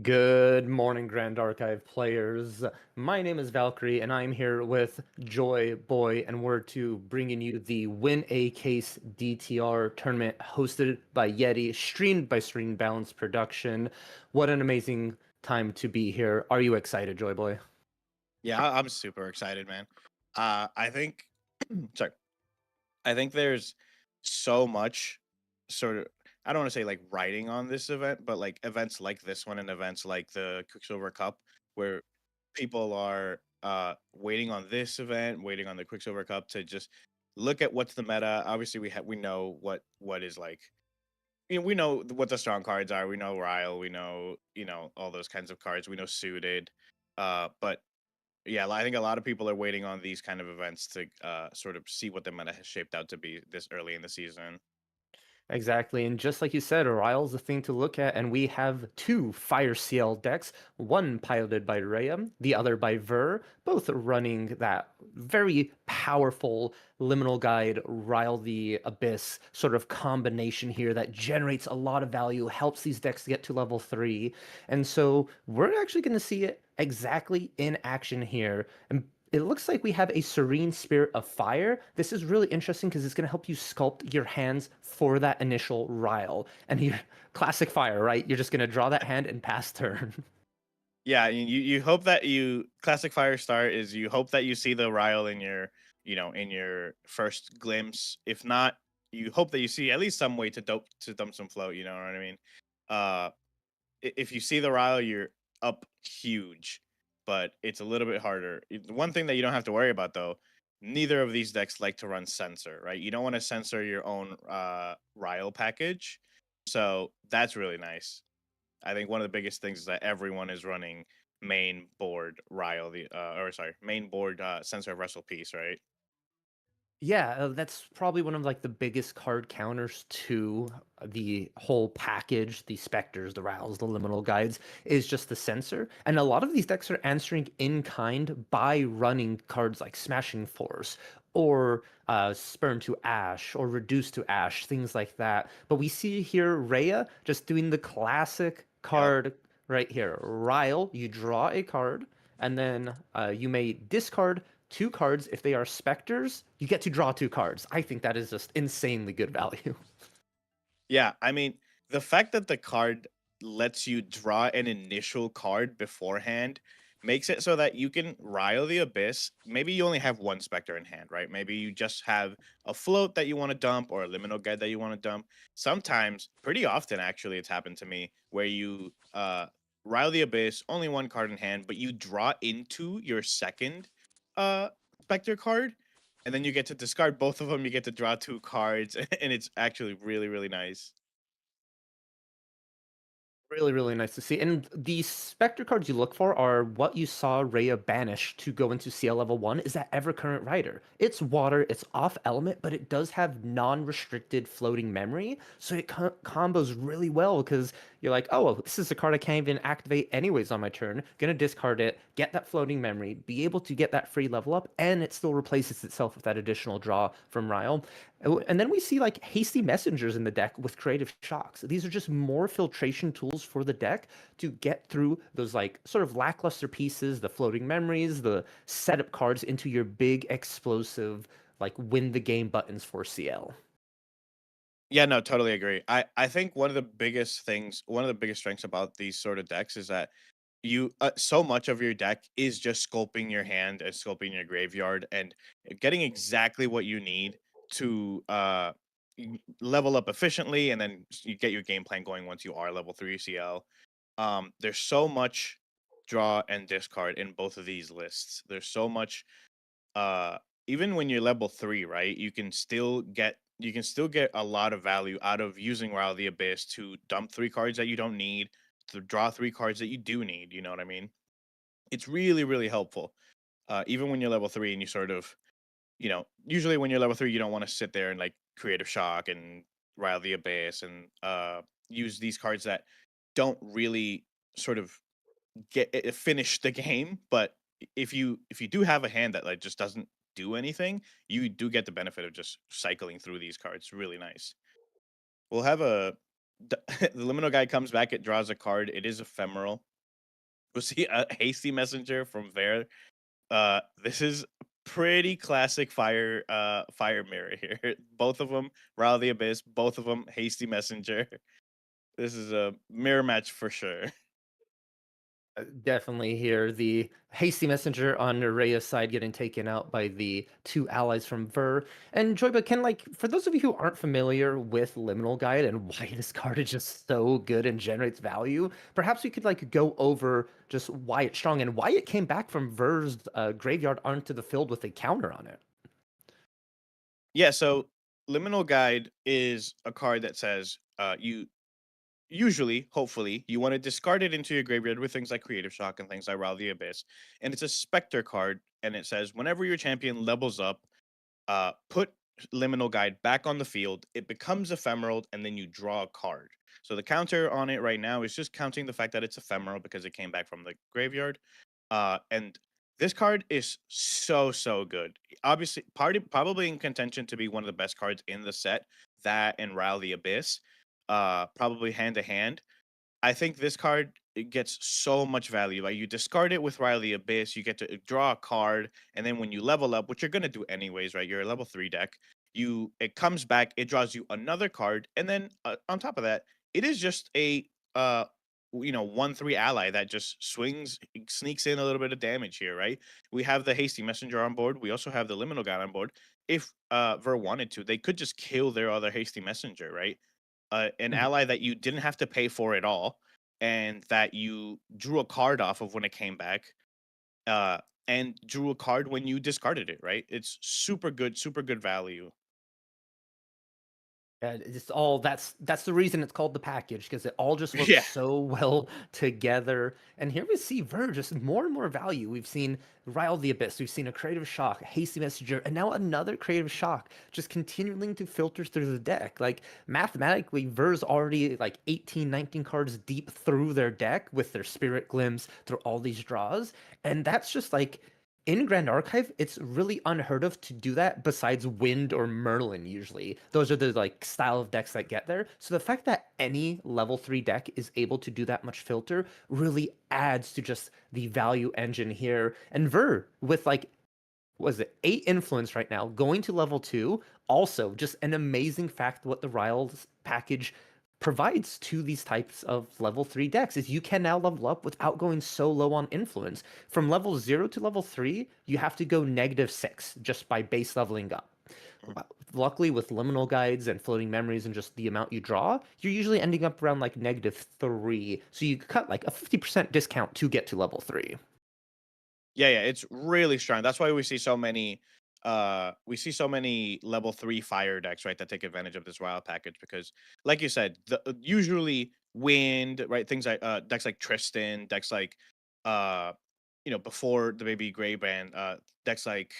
Good morning, Grand Archive players. My name is Valkyrie, and I'm here with Joy Boy, and we're bringing you the Win a Case DTR tournament hosted by Yeti, streamed by Serene Balance Production. What an amazing time to be here. Are you excited, Joy Boy? Yeah, I'm super excited, man. I think, sorry, I think there's so much sort of, I don't want to say like writing on this event, but like events like this one and events like the Quicksilver Cup, where people are waiting on this event, waiting on the Quicksilver Cup to just look at what's the meta. Obviously, we know what is like. We know what the strong cards are. We know Ryle. We know all those kinds of cards. We know suited. But yeah, I think a lot of people are waiting on these kind of events to sort of see what the meta has shaped out to be this early in the season. Exactly, and just like you said, Ryle's a thing to look at, and we have two Fire CL decks, one piloted by Rhea, the other by Ver, both running that very powerful Liminal Guide, Ryle the Abyss sort of combination here that generates a lot of value, helps these decks get to level 3, and so we're actually going to see it exactly in action here, and it looks like we have a Serene Spirit of Fire. This is really interesting because it's going to help you sculpt your hands for that initial Ryle. And your classic Fire, right? You're just going to draw that hand and pass turn. Yeah, you hope that you classic fire start is you hope that you see the Ryle in your in your first glimpse. If not, you hope that you see at least some way to dump some float. You know what I mean? Uh, if you see the Ryle, you're up huge, but it's a little bit harder. One thing that you don't have to worry about though, neither of these decks like to run censor, right? You don't want to censor your own Ryle package, so that's really nice. I think one of the biggest things is that everyone is running main board Ryle, main board censor of Wrestle Piece, right? Yeah, that's probably one of like the biggest card counters to the whole package, the specters, the rows, the liminal guides, is just the sensor. And a lot of these decks are answering in kind by running cards like Smashing Force or Spurn to Ash or Reduce to Ash, things like that. But we see here Rhea just doing the classic Yep. card right here. Ryle, you draw a card, and then you may discard two cards. If they are specters, you get to draw two cards. I think that is just insanely good value. Yeah, I mean, the fact that the card lets you draw an initial card beforehand makes it so that you can Rile the Abyss. Maybe you only have one Spectre in hand, right? Maybe you just have a float that you want to dump or a liminal guide that you want to dump. Sometimes, pretty often actually, it's happened to me where you Rile the Abyss, only one card in hand, but you draw into your second uh Spectre card and then you get to discard both of them. You get to draw two cards, and it's actually really, really nice. Really, really nice to see. And the Spectre cards you look for are what you saw Rhea banish to go into CL level 1 is that Evercurrent Rider. It's water, it's off element, but it does have non-restricted floating memory, so it combos really well because you're like, oh, well, this is a card I can't even activate anyways on my turn. Gonna discard it, get that floating memory, be able to get that free level up, and it still replaces itself with that additional draw from Ryle. And then we see like hasty messengers in the deck with creative shocks. These are just more filtration tools for the deck to get through those like sort of lackluster pieces, the floating memories, the setup cards into your big explosive like win the game buttons for CL. Yeah, no, totally agree. I think one of the biggest strengths about these sort of decks is that you so much of your deck is just sculpting your hand and sculpting your graveyard and getting exactly what you need to level up efficiently, and then you get your game plan going once you are level 3 CL. There's so much draw and discard in both of these lists. There's so much uh even when you're level 3, right? You can still get a lot of value out of using Rile the Abyss to dump 3 cards that you don't need, to draw 3 cards that you do need, you know what I mean? It's really, really helpful. Even when you're level 3 and you sort of, usually when you're level 3, you don't want to sit there and like Creative Shock and Rile the Abyss and use these cards that don't really sort of finish the game. But if you do have a hand that like just doesn't do anything, you do get the benefit of just cycling through these cards. Really nice. We'll have a the liminal guy comes back, it draws a card. It is ephemeral. We'll see a hasty messenger from Ver. This is pretty classic fire mirror here. Both of them, Rile the Abyss, both of them, hasty messenger. This is a mirror match for sure. Definitely here the hasty messenger on Nerea's side getting taken out by the two allies from Ver. And Joyba, can like for those of you who aren't familiar with Liminal Guide and why this card is just so good and generates value, perhaps we could like go over just why it's strong and why it came back from Ver's graveyard onto the field with a counter on it. Yeah, so Liminal Guide is a card that says you usually, hopefully, you want to discard it into your graveyard with things like Creative Shock and things like Rile the Abyss. And it's a Spectre card, and it says whenever your champion levels up, put Liminal Guide back on the field. It becomes ephemeral, and then you draw a card. So the counter on it right now is just counting the fact that it's ephemeral because it came back from the graveyard. And this card is so good. Obviously, probably in contention to be one of the best cards in the set. That and Rile the Abyss, probably hand to hand. I think this card it gets so much value. Like you discard it with Riley Abyss, you get to draw a card, and then when you level up, which you're gonna do anyways, right? You're a level 3 deck. It comes back, it draws you another card, and then on top of that, it is just a 1/3 ally that just sneaks in a little bit of damage here, right? We have the hasty messenger on board. We also have the liminal guy on board. If Ver wanted to, they could just kill their other hasty messenger, right? An ally that you didn't have to pay for at all, and that you drew a card off of when it came back, uh, and drew a card when you discarded it. Right? It's super good value. Yeah, it's all that's the reason it's called the package because it all just works Yeah. so well together. And here we see Ver just more and more value. We've seen Rile the Abyss, we've seen a Creative Shock, a Hasty Messenger, and now another Creative Shock, just continuing to filter through the deck. Like mathematically, Ver's already like 18, 19 cards deep through their deck with their Spirit Glimpse through all these draws, and that's just like in Grand Archive, it's really unheard of to do that besides Wind or Merlin usually. Those are the like style of decks that get there. So the fact that any level 3 deck is able to do that much filter really adds to just the value engine here. And Ver with like was it 8 influence right now going to level 2, also just an amazing fact what the Riles package provides to these types of level 3 decks is you can now level up without going so low on influence. From level 0 to level 3, you have to go -6 just by base leveling up. Mhm. Luckily, with liminal guides and floating memories and just the amount you draw, you're usually ending up around like -3. So you cut like a 50% discount to get to level 3. Yeah, it's really strong. That's why we see so many level 3 fire decks, right, that take advantage of this wild package because like you said, usually wind, right, things like decks like Tristan, decks like before the baby gray band, decks like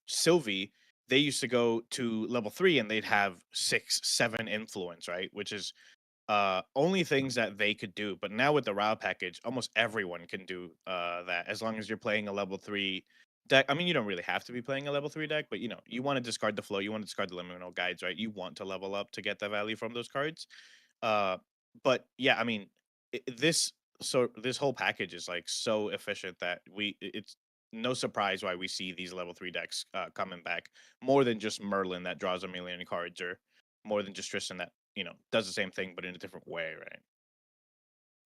Sylvie, they used to go to level 3 and they'd have 6, 7 influence, right? Which is only things that they could do. But now with the RAW package, almost everyone can do that as long as you're playing a level 3 deck. I mean, you don't really have to be playing a level 3 deck, but you want to discard the flow, you want to discard the liminal guides, right? You want to level up to get the value from those cards. Uh but yeah, I mean, this whole package is like so efficient that it's no surprise why we see these level 3 decks coming back more than just Merlin that draws a million cards, or more than just Tristan that does the same thing but in a different way, right?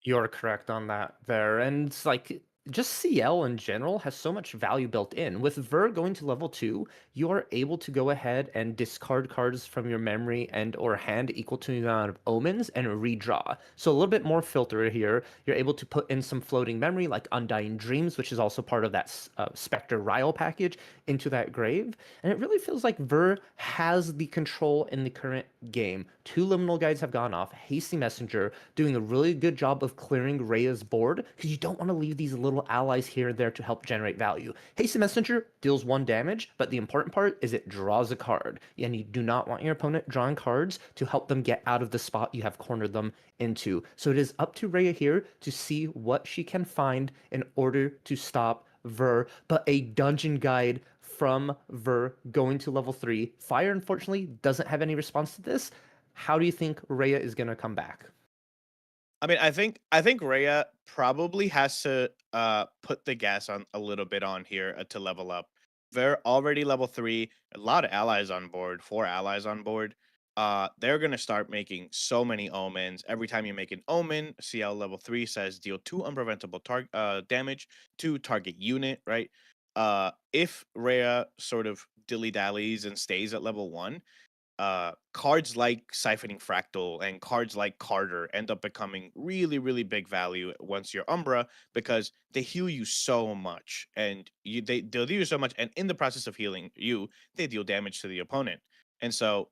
You're correct on that there. And it's like just CL in general has so much value built in. With Ver going to level 2, you are able to go ahead and discard cards from your memory and or hand equal to the amount of omens and redraw. So a little bit more filter here. You're able to put in some floating memory like Undying Dreams, which is also part of that Spectre Ryle package, into that grave. And it really feels like Ver has the control in the current game. 2 liminal guides have gone off. Hasty Messenger doing a really good job of clearing Rhea's board because you don't want to leave these little allies here and there to help generate value. Hasty Messenger deals 1 damage, but the important part is it draws a card. And you do not want your opponent drawing cards to help them get out of the spot you have cornered them into. So it is up to Rhea here to see what she can find in order to stop Ver, but a dungeon guide from Ver going to level 3. Fire, unfortunately, doesn't have any response to this. How do you think Rhea is going to come back? I mean, I think Rhea probably has to put the gas on a little bit on here to level up. They're already level 3, a lot of allies on board, 4 allies on board. They're gonna start making so many omens. Every time you make an omen, CL level 3 says deal 2 unpreventable damage to target unit, right? If Rhea sort of dilly dallies and stays at level 1, cards like Siphoning Fractal and cards like Carter end up becoming really, really big value once you're Umbra because they heal you so much, and they'll heal you so much, and in the process of healing you, they deal damage to the opponent. And so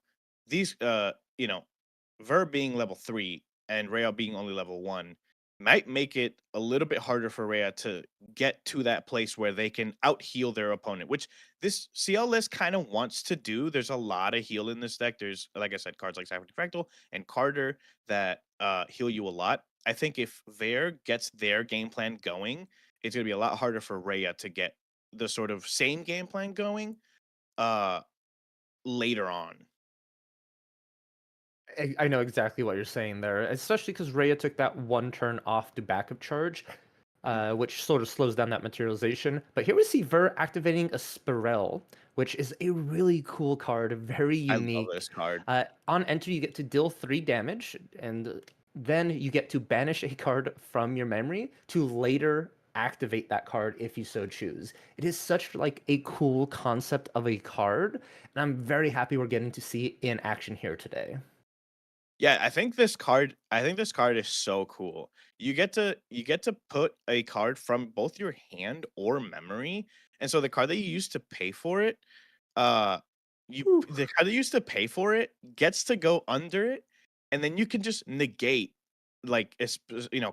these, Ver being level 3 and Rhea being only level 1 might make it a little bit harder for Rhea to get to that place where they can out heal their opponent, which this CL list kind of wants to do. There's a lot of heal in this deck. There's, like I said, cards like Cypher Fractal and Carter that heal you a lot. I think if Ver gets their game plan going, it's going to be a lot harder for Rhea to get the sort of same game plan going uh, later on. I know exactly what you're saying there, especially because Rhea took that one turn off to backup charge, which sort of slows down that materialization. But here we see Ver activating a Spirel, which is a really cool card, very I love unique. this card. On enter, you get to deal 3 damage, and then you get to banish a card from your memory to later activate that card if you so choose. It is such like a cool concept of a card, and I'm very happy we're getting to see it in action here today. Yeah, I think this card is so cool. You get to put a card from both your hand or memory. And so the card that you used to pay for it, uh the card that you used to pay for it gets to go under it, and then you can just negate like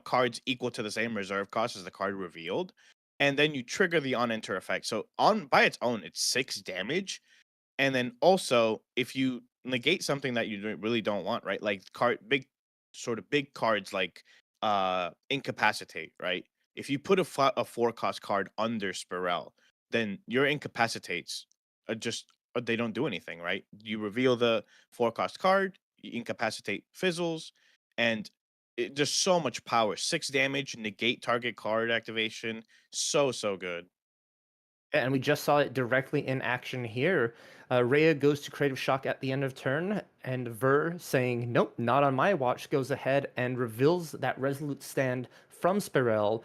cards equal to the same reserve cost as the card revealed, and then you trigger the on enter effect. So on by its own, it's 6 damage, and then also, if you negate something that you really don't want, right? Like big cards like incapacitate, right? If you put a 4 cost card under Spirel, then your incapacitates they don't do anything, right? You reveal the 4 cost card, you incapacitate fizzles, and just so much power. 6 damage, negate target card activation. So good. And we just saw it directly in action here. Rhea goes to Creative Shock at the end of turn, and Ver, saying, nope, not on my watch, goes ahead and reveals that Resolute Stand from Spirel,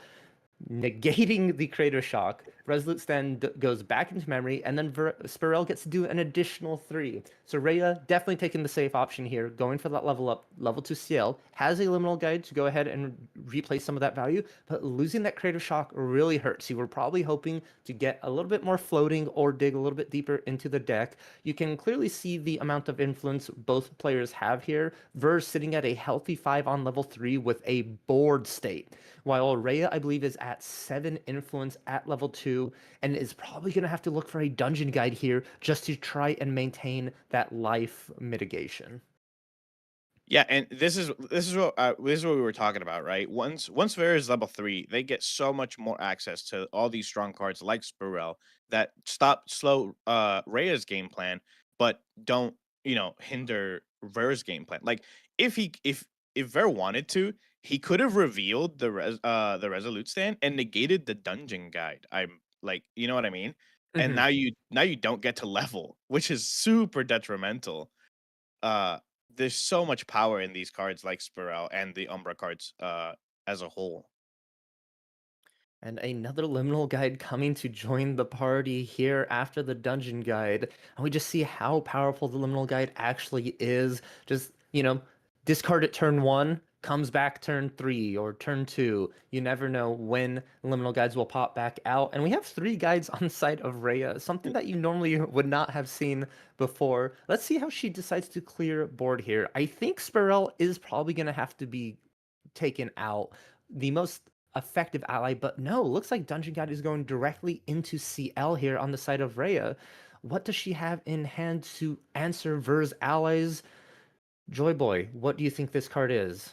negating the Creative Shock. Resolute Stand goes back into memory, and then Spirel gets to do an additional 3. So Rhea definitely taking the safe option here, going for that level up, level 2 CL, has a liminal guide to go ahead and replace some of that value, but losing that Creative Shock really hurts. You were probably hoping to get a little bit more floating or dig a little bit deeper into the deck. You can clearly see the amount of influence both players have here. Ver's sitting at a healthy 5 on level 3 with a board state, while Rhea, I believe, is at 7 influence at level 2 and is probably going to have to look for a dungeon guide here just to try and maintain that life mitigation. Yeah, and this is what we were talking about, right? Once Vera is level 3, they get so much more access to all these strong cards like Spirel that slow Rhea's game plan, but don't hinder Vera's game plan. Like if Vera wanted to, he could have revealed the Resolute Stand and negated the dungeon guide. I'm like, you know what I mean? And Mhm. now you don't get to level, which is super detrimental. uh there's so much power in these cards like Spirel and the Umbra cards as a whole. And another liminal guide coming to join the party here after the dungeon guide. And we just see how powerful the liminal guide actually is. Just, discard it turn 1, comes back turn 3 or turn 2. You never know when liminal guides will pop back out. And we have 3 guides on site of Rhea, something that you normally would not have seen before. Let's see how she decides to clear board here. I think Spirel is probably going to have to be taken out. The most effective ally, but no, looks like Dungeon Guide is going directly into CL here on the side of Rhea. What does she have in hand to answer Ver's allies? Joyboy, what do you think this card is?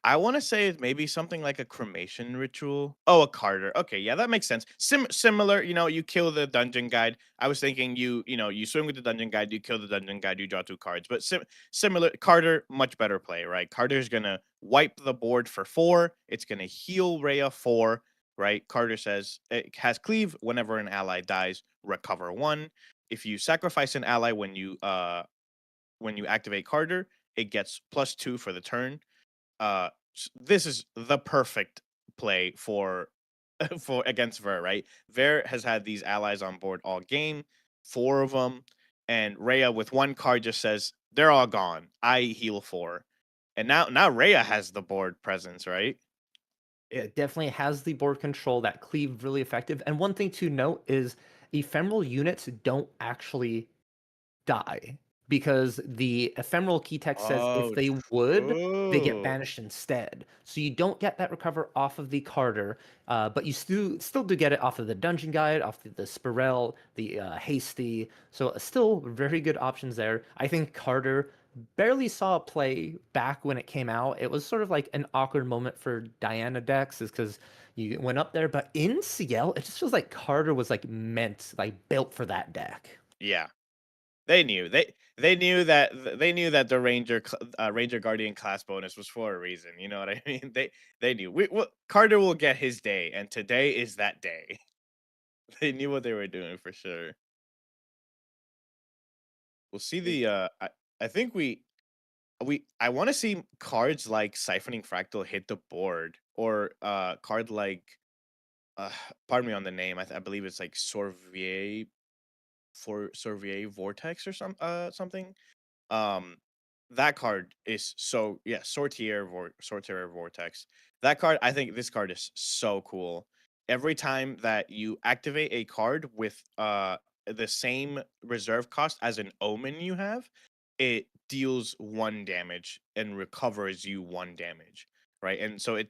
I want to say it maybe something like a cremation ritual. Oh, a Carter. Okay, yeah, that makes sense. Similar, you kill the dungeon guide. I was thinking you swing with the dungeon guide, you kill the dungeon guide, you draw 2 cards. But similar, Carter, much better play, right? Carter's gonna wipe the board for 4. It's gonna heal Rhea 4, right? Carter says it has cleave whenever an ally dies, recover 1. If you sacrifice an ally when you activate Carter, it gets +2 for the turn. This is the perfect play for for against Ver, right? Ver has had these allies on board all game, 4 of them, and Rhea with 1 card just says they're all gone. I heal 4, and now Rhea has the board presence, right? It definitely has the board control, that cleave really effective. And one thing to note is ephemeral units don't actually die because the ephemeral key text says if Oh, they would, they get true. banished instead. So you don't get that recover off of the Carter, but you still do get it off of the Dungeon Guide, off the Spirel, the Hasty. So still very good options there. I think Carter barely saw a play back when it came out. It was sort of like an awkward moment for Diana decks, is because you went up there, but in CL, it just feels like Carter was like meant, like built for that deck. Yeah, they knew. They knew that the Ranger Guardian class bonus was for a reason. You know what I mean? They knew. Carter will get his day, and today is that day. They knew what they were doing for sure. We'll see I think I want to see cards like Siphoning Fractal hit the board, or card like uh pardon me on the name. I believe it's like Sorvier Vortex or something. Um, that card is so, yeah, Sortier Vortex. That card, I think this card is so cool. Every time that you activate a card with the same reserve cost as an omen you have, it deals 1 damage and recovers you 1 damage, right? And so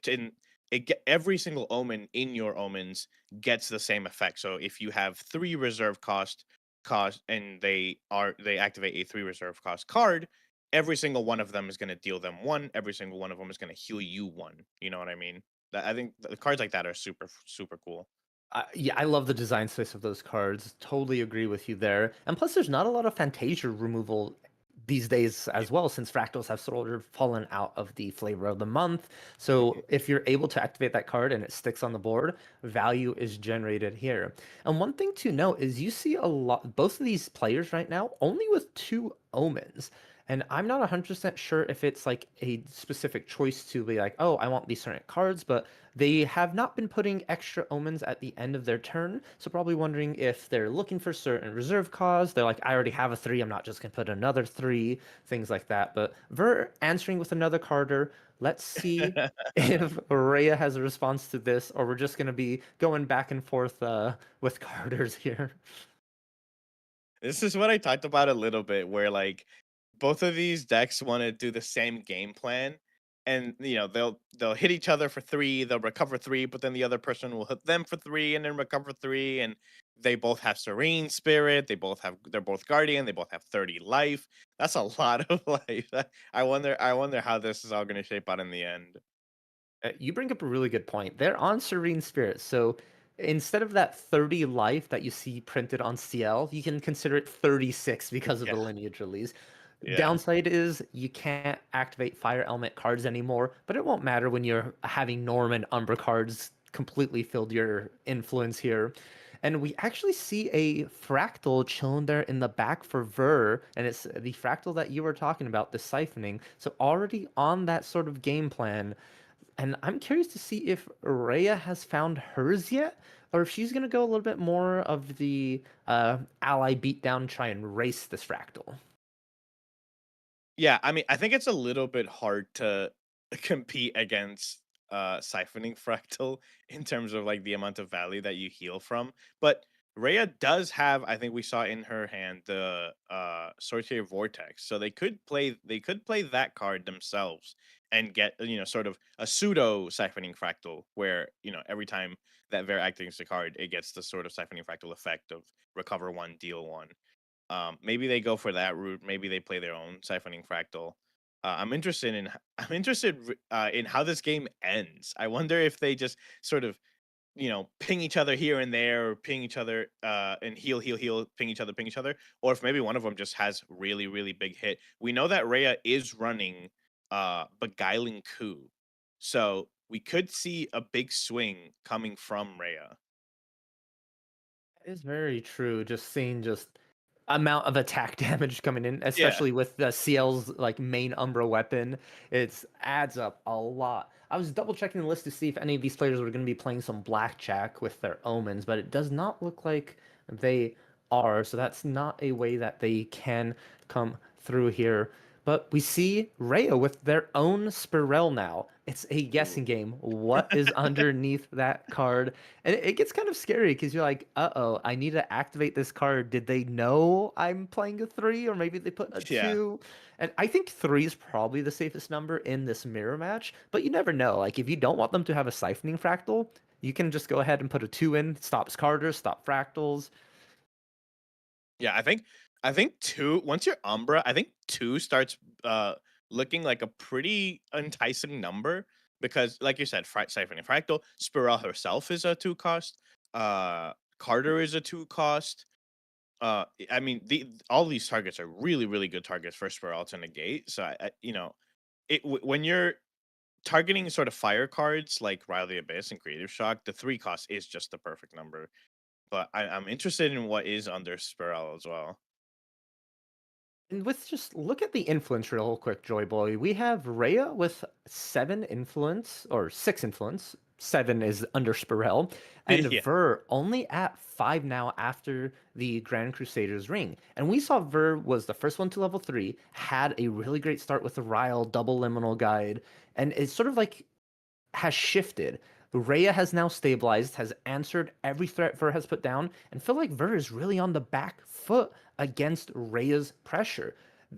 every single omen in your omens gets the same effect. So if you have 3 reserve cost and they activate a 3 reserve cost card, every single one of them is going to deal them 1. Every single one of them is going to heal you 1. You know what I mean? I think the cards like that are super cool. Yeah, I love the design space of those cards. Totally agree with you there. And plus, there's not a lot of Fantasia removal these days Yeah. as well, since fractals have sort of fallen out of the flavor of the month. So if you're able to activate that card and it sticks on the board, value is generated here. And one thing to note is you see a lot, both of these players right now, only with 2 omens. And I'm not 100% sure if it's like a specific choice to be like, oh, I want these certain cards, but they have not been putting extra omens at the end of their turn. So probably wondering if they're looking for certain reserve cause. They're like, I already have a 3, I'm not just gonna put another 3, things like that. But Ver answering with another Carter. Let's see if Rhea has a response to this, or we're just gonna be going back and forth with Carters here. This is what I talked about a little bit, where like both of these decks want to do the same game plan, and they'll hit each other for 3, they'll recover 3, but then the other person will hit them for 3 and then recover 3, and they both have Serene Spirit, they're both Guardian, they both have 30 life. That's a lot of life. I wonder how this is all going to shape out in the end. You bring up a really good point. They're on Serene Spirit, so instead of that 30 life that you see printed on CL, you can consider it 36 because of Yeah, the lineage release. yeah. Downside is you can't activate Fire Element cards anymore, but it won't matter when you're having Norm and Umbra cards completely filled your influence here. And we actually see a fractal chilling there in the back for Ver, and it's the fractal that you were talking about, the siphoning. So already on that sort of game plan, and I'm curious to see if Rhea has found hers yet, or if she's gonna go a little bit more of the ally beatdown, try and race this fractal. Yeah, I mean, I think it's a little bit hard to compete against Siphoning Fractal in terms of like the amount of value that you heal from. But Rhea does have, I think we saw in her hand, the Sorcerer Vortex. So they could play that card themselves and get, sort of a pseudo Siphoning Fractal, where, every time that Ver activates the card, it gets the sort of Siphoning Fractal effect of recover 1, deal 1. Maybe they go for that route. Maybe they play their own siphoning fractal. I'm interested in how this game ends. I wonder if they just sort of ping each other here and there, or ping each other and heal, ping each other, or if maybe one of them just has really, really big hit. We know that Rhea is running Beguiling Coup. So we could see a big swing coming from Rhea. It's very true. Just seeing just amount of attack damage coming in, Yeah. especially with the CL's like main Umbra weapon, it adds up a lot. I was double checking the list to see if any of these players were going to be playing some blackjack with their omens, but it does not look like they are. So that's not a way that they can come through here. But we see Rhea with their own Spirel now. It's a Ooh. guessing game. What is underneath that card? And it gets kind of scary because you're like, uh-oh, I need to activate this card. Did they know I'm playing a 3? Or maybe they put a Yeah. 2? And I think 3 is probably the safest number in this mirror match, but you never know. Like, if you don't want them to have a siphoning fractal, you can just go ahead and put a 2 in, stops carders, stop fractals. Yeah, I think two once you're Umbra, I think two starts looking like a pretty enticing number because like you said, Siphoning Fractal, Spirel herself is a two cost, Carter is a two cost. I mean all these targets are really, really good targets for Spirel to negate. So when you're targeting sort of fire cards like Rile the Abyss and Creative Shock, the three cost is just the perfect number. But I'm interested in what is under Spirel as well. And with just look at the influence real quick, Joy Boy. We have Rhea with 7 influence or 6 influence. 7 is under Spirel, and Yeah. Ver only at 5 now after the Grand Crusader's ring. And we saw Ver was the first one to level 3, had a really great start with the Ryle double liminal guide, and it's sort of like has shifted. Rhea has now stabilized, has answered every threat Ver has put down, and feel like Ver is really on the back foot against Rhea's pressure.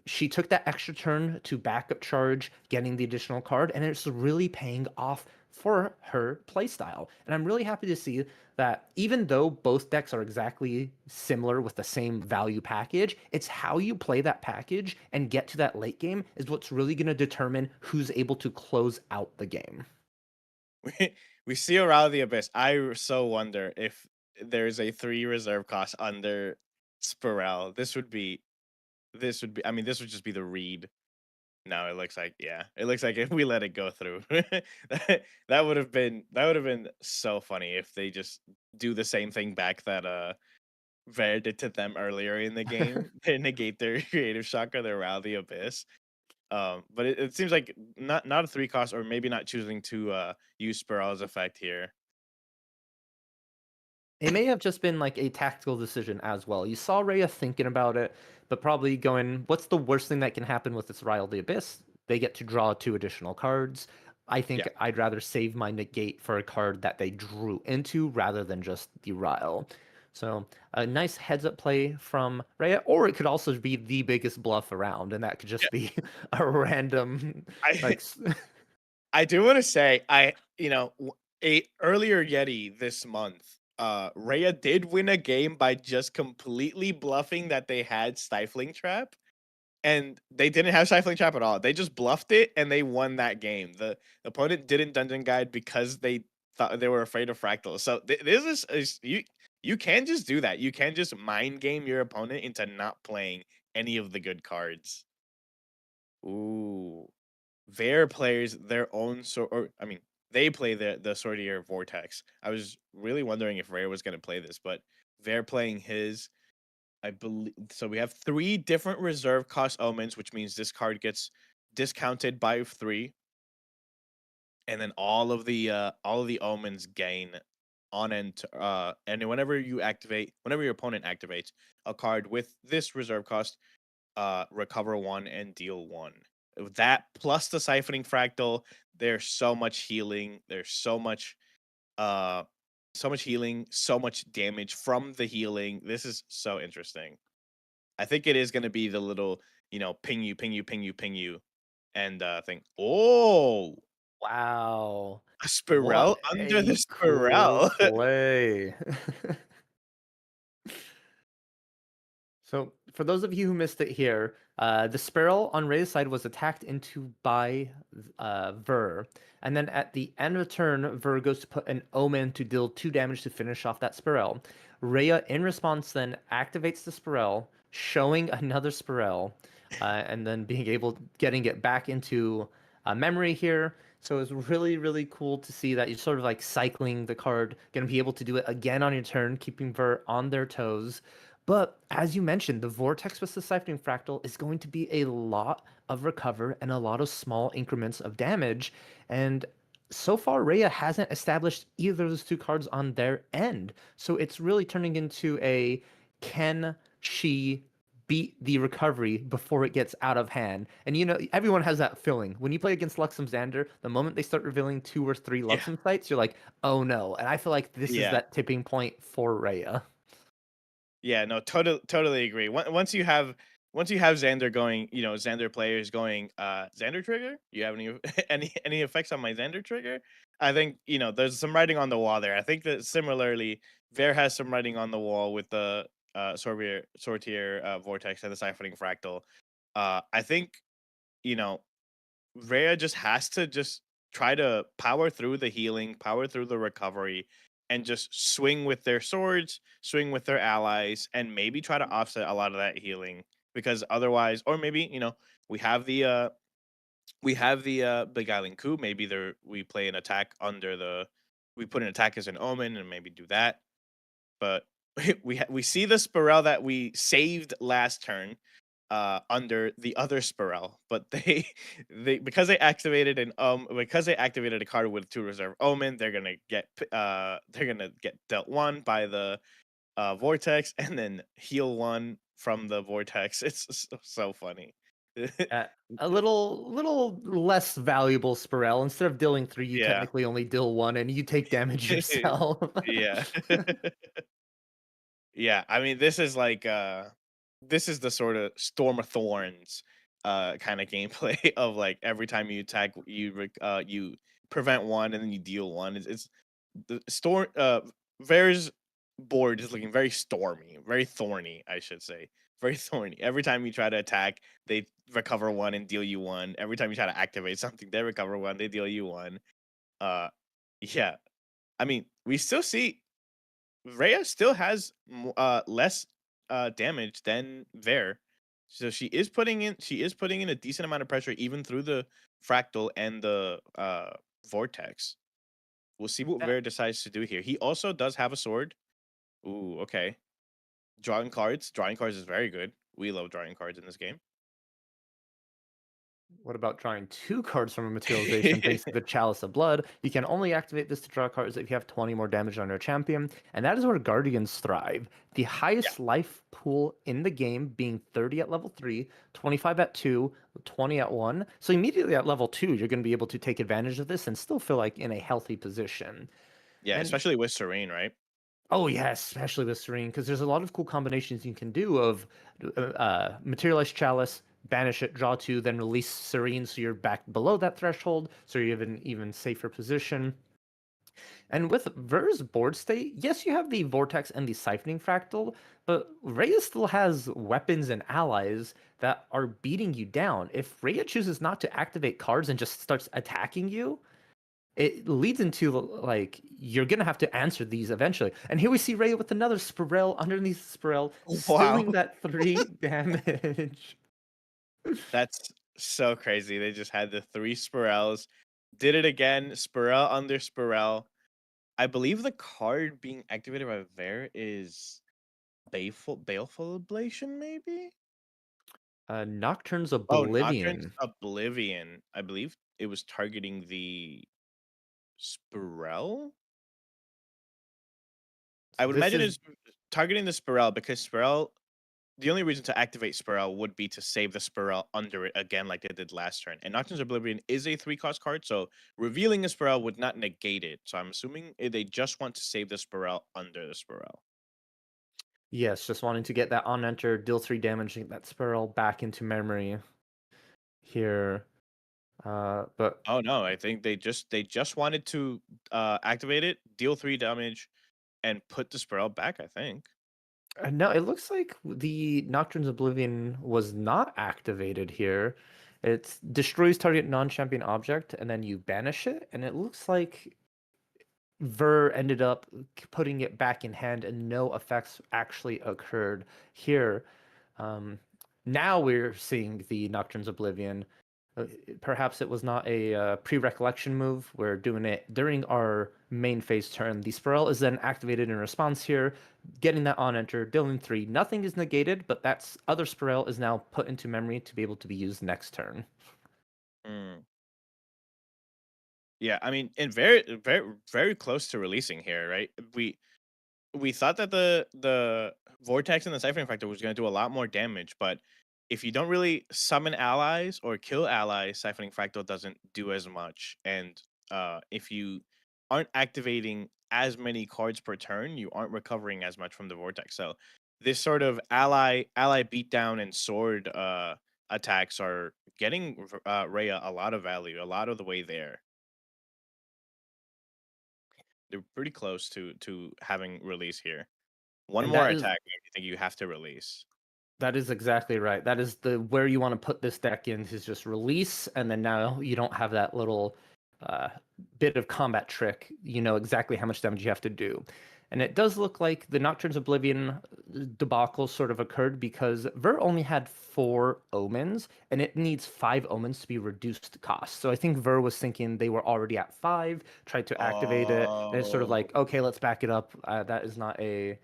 She took that extra turn to backup charge, getting the additional card, and it's really paying off for her playstyle. And I'm really happy to see that even though both decks are exactly similar with the same value package, it's how you play that package and get to that late game is what's really going to determine who's able to close out the game. We see around the abyss. So wonder if there's a three reserve cost under Spirel. I mean, this would just be the read. No, it looks like yeah. It looks like if we let it go through, that would have been so funny if they just do the same thing back that Ver did to them earlier in the game. They negate their creative shock or their Round the Abyss. But it seems like not a three cost, or maybe not choosing to use Spiral's effect here. It may have just been like a tactical decision as well. You saw Rhea thinking about it, but probably going, what's the worst thing that can happen with this Ryle the Abyss? They get to draw 2 additional cards. I think Yeah. I'd rather save my negate for a card that they drew into rather than just the Ryle. So a nice heads up play from Rhea, or it could also be the biggest bluff around, and that could Yeah. just be a random I like I do want to say a earlier Yeti this month. Rhea did win a game by just completely bluffing that they had Stifling Trap, and they didn't have Stifling Trap at all. They just bluffed it and they won that game. The opponent didn't Dungeon Guide because they thought they were afraid of fractals. So this is you can just do that. You can just mind game your opponent into not playing any of the good cards. Ooh. Their players their own sort, or I mean, they play the Sortier Vortex. I was really wondering if Rare was going to play this, but they're playing his. I believe so. We have three different reserve cost omens, which means this card gets discounted by 3, and then all of the omens gain on end. And whenever your opponent activates a card with this reserve cost, recover 1 and deal 1. That plus the siphoning fractal, there's so much healing. There's uh so much healing, so much damage from the healing. This is so interesting. I think it is gonna be the little, ping you, ping you, ping you, ping you, and thing. Oh, wow. a Spirel What under the a cool Spirel. play. So, for those of you who missed it here, the Sparrow on Ray's side was attacked into by Ver. And then at the end of the turn, Ver goes to put an Omen to deal 2 damage to finish off that Sparrow. Rhea, in response, then activates the Sparrow, showing another Sparrow, and then getting it back into memory here. So it's really, really cool to see that you're sort of like cycling the card, going to be able to do it again on your turn, keeping Ver on their toes. But as you mentioned, the vortex with the siphoning fractal is going to be a lot of recover and a lot of small increments of damage. And so far, Rhea hasn't established either of those 2 cards on their end. So it's really turning into a can she beat the recovery before it gets out of hand? And everyone has that feeling. When you play against Luxem Xander, the moment they start revealing 2 or 3 Yeah, Luxem sites, you're like, oh no. And I feel like this is yeah, that tipping point for Rhea. yeah. No, totally agree. Once you have Xander going, Xander players going, Xander trigger. You have any any effects on my Xander trigger? I think there's some writing on the wall there. I think that similarly, Ver has some writing on the wall with the Sortier Vortex and the Siphoning Fractal. I think you know Rhea just has to just try to power through the healing, power through the recovery, and just swing with their swords, swing with their allies, and maybe try to offset a lot of that healing. Because otherwise, or maybe we have the Big Island Coup. Maybe we play an attack we put an attack as an omen and maybe do that. But we see the Spirel that we saved last turn under the other Spirel, but they because they activated a card with 2 reserve omen, they're gonna get dealt 1 by the vortex and then heal 1 from the vortex. It's so funny. Uh, a little less valuable Spirel. Instead of dealing 3, you Yeah. technically only deal 1, and you take damage yourself. Yeah. Yeah, I mean, this is the sort of Storm of Thorns kind of gameplay of like every time you attack, you prevent 1 and then you deal 1. It's the storm. Ver's board is looking very stormy, very thorny, I should say, very thorny. Every time you try to attack, they recover 1 and deal you 1. Every time you try to activate something, they recover 1, they deal you 1. Uh, yeah, I mean, we still see Rhea still has less damage than Ver. So she is putting in a decent amount of pressure even through the fractal and the vortex. We'll see what Yeah. Ver decides to do here. He also does have a sword. Ooh, okay. Drawing cards. Drawing cards is very good. We love drawing cards in this game. What about drawing 2 cards from a materialization thanks to the Chalice of Blood? You can only activate this to draw cards if you have 20 more damage on your champion, and that is where Guardians thrive. The Yeah. highest life pool in the game being 30 at level 3, 25 at 2, 20 at 1. So immediately at level 2, you're going to be able to take advantage of this and still feel like in a healthy position. Yeah, And especially with Serene, right? oh yeah, especially with Serene, because there's a lot of cool combinations you can do of materialize Chalice, banish it, draw 2, then release Serene, so you're back below that threshold, so you're in an even safer position. And with Ver's board state, yes, you have the Vortex and the Siphoning Fractal, but Rhea still has weapons and allies that are beating you down. If Rhea chooses not to activate cards and just starts attacking you, it leads into like you're gonna have to answer these eventually. And here we see Ray with another Spirel underneath the Spirel, Wow. stealing that 3 damage. That's so crazy. They just had the 3 Spirels. Did it again. Spirel under Spirel. I believe the card being activated by Ver is Baleful Ablation, maybe? Nocturne's Oh, Nocturne's Oblivion. Oblivion. I believe it was targeting the Spirel? I would This imagine is it's targeting the Spirel because Spirel the only reason to activate Spirel would be to save the Spirel under it again like they did last turn. And Nocturne's Oblivion is a 3-cost card, so revealing a Spirel would not negate it. So I'm assuming they just want to save the Spirel under the Spirel. yes, just wanting to get that on enter, deal 3 damage, and get that Spirel back into memory here. But Oh no, I think they just wanted to activate it, deal 3 damage, and put the Spirel back, I think. No, it looks like the Nocturne's Oblivion was not activated here. It destroys target non-champion object, and then you banish it, and it looks like Ver ended up putting it back in hand, and no effects actually occurred here. Um, Now we're seeing the Nocturne's Oblivion. Uh, Perhaps it was not a pre-recollection move. We're doing it during our main phase turn. The Spirel is then activated in response here, getting that on enter, dealing 3. Nothing is negated, but that other Spirel is now put into memory to be able to be used next turn. Mm. Yeah, I mean, and very close to releasing here, right? We thought that the vortex and the siphoning factor was going to do a lot more damage, but if you don't really summon allies or kill allies, siphoning fractal doesn't do as much. And if you aren't activating as many cards per turn, you aren't recovering as much from the vortex. So this sort of ally beatdown and sword attacks are getting Rhea a lot of value, a lot of the way there. They're pretty close to having release here. One And more that is attack, I think you have to release. That is exactly right. That is the where you want to put this deck in is just release, and then now you don't have that little uh, bit of combat trick. You know exactly how much damage you have to do. And it does look like the Nocturne's Oblivion debacle sort of occurred because Ver only had 4 omens, and it needs 5 omens to be reduced to cost. So I think Ver was thinking they were already at 5, tried to activate it, and it's sort of Oh, like, okay, let's back it up. That is not a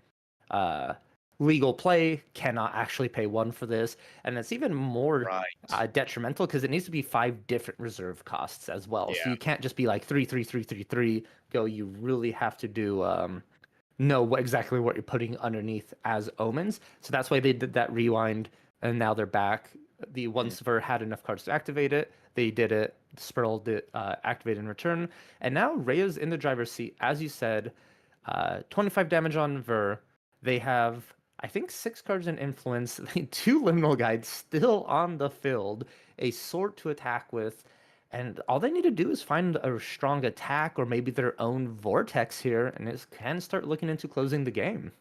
uh, legal play, cannot actually pay 1 for this. And it's even more right. detrimental because it needs to be 5 different reserve costs as well. So Yeah. you can't just be like 3 3 3 3 3 go. You really have to do know exactly what you're putting underneath as omens. So that's why they did that rewind, and now they're back. The one Mm. Sver had enough cards to activate it. They did it. Spurl did activate in return, and now Rhea's in the driver's seat, as you said. 25 damage on Ver. They have, I think, 6 cards in influence. 2 liminal guides still on the field. A sword to attack with, and all they need to do is find a strong attack or maybe their own vortex here, and it can start looking into closing the game.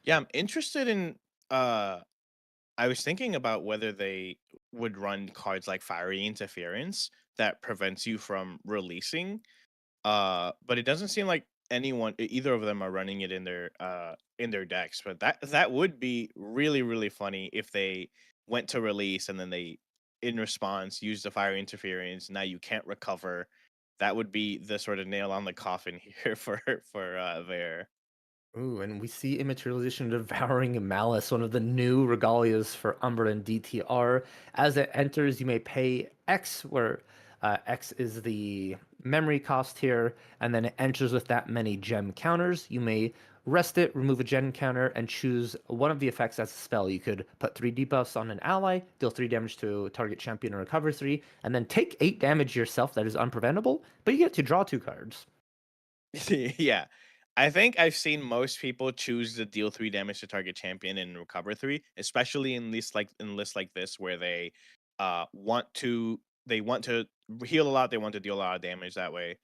Yeah, I'm interested in uh I was thinking about whether they would run cards like Fiery Interference that prevents you from releasing. But it doesn't seem like either of them are running it in their decks. But that would be really funny if they went to release and then they in response used the fire interference. Now you can't recover. That would be the sort of nail on the coffin here for there. Ooh, and we see Immaterialization Devouring Malice, one of the new regalias for Umbra and DTR. As it enters, you may pay X, where X is the memory cost here, and then it enters with that many gem counters. You may rest it, remove a gem counter, and choose one of the effects as a spell. You could put 3 debuffs on an ally, deal 3 damage to a target champion, and recover 3, and then take 8 damage yourself that is unpreventable, but you get to draw 2 cards. Yeah. I think I've seen most people choose the deal 3 damage to target champion and recover 3, especially in lists like this where they want to heal a lot, they want to deal a lot of damage that way.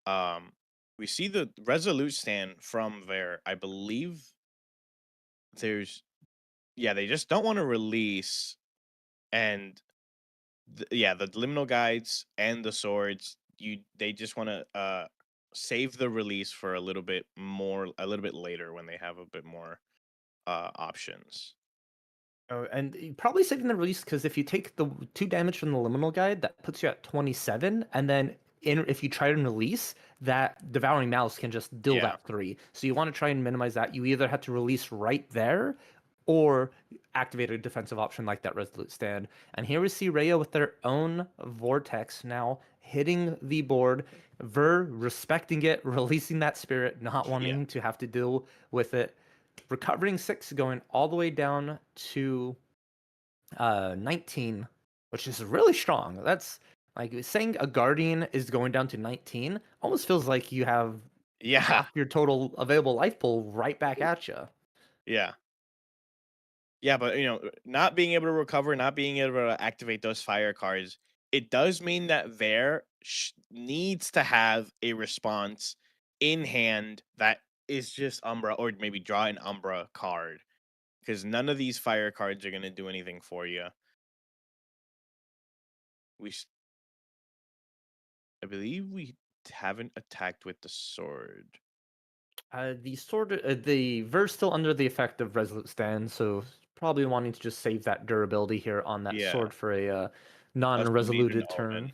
Um we see the resolute stand from there. I believe there's yeah, they just don't want to release and yeah, the liminal guides and the swords, they just want to save the release for a little bit later when they have a bit more options. Oh, and probably saving the release because if you take the 2 damage from the liminal guide, that puts you at 27, and then if you try and release, that devouring malice can just deal Yeah. that 3. So you want to try and minimize that. You either have to release right there, or activate a defensive option like that resolute stand. And here we see Rhea with their own vortex now hitting the board. Ver respecting it, releasing that spirit, not Yeah. wanting to have to deal with it, recovering 6, going all the way down to 19, which is really strong. That's like saying a guardian is going down to 19 almost feels like you have Yeah. half your total available life pool right back at you. Yeah. Yeah, but not being able to recover, not being able to activate those fire cards, it does mean that there needs to have a response in hand that is just Umbra, or maybe draw an Umbra card, because none of these fire cards are gonna do anything for you. We, I believe we haven't attacked with the sword. The verse still under the effect of Resolute Stand, so probably wanting to just save that durability here on that Yeah, sword for a us need an non-resoluted omen. turn.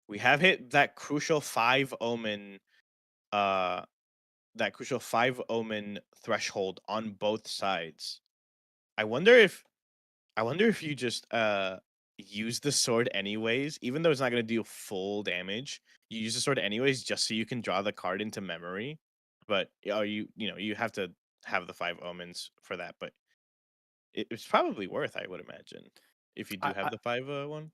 We have hit that crucial 5 omen, uh, that crucial 5 omen threshold on both sides. I wonder if you just use the sword anyways, even though it's not gonna do full damage. You use the sword anyways just so you can draw the card into memory. But you have to have the 5 omens for that. But it's probably worth, I would imagine, if you do have I, the 5 one.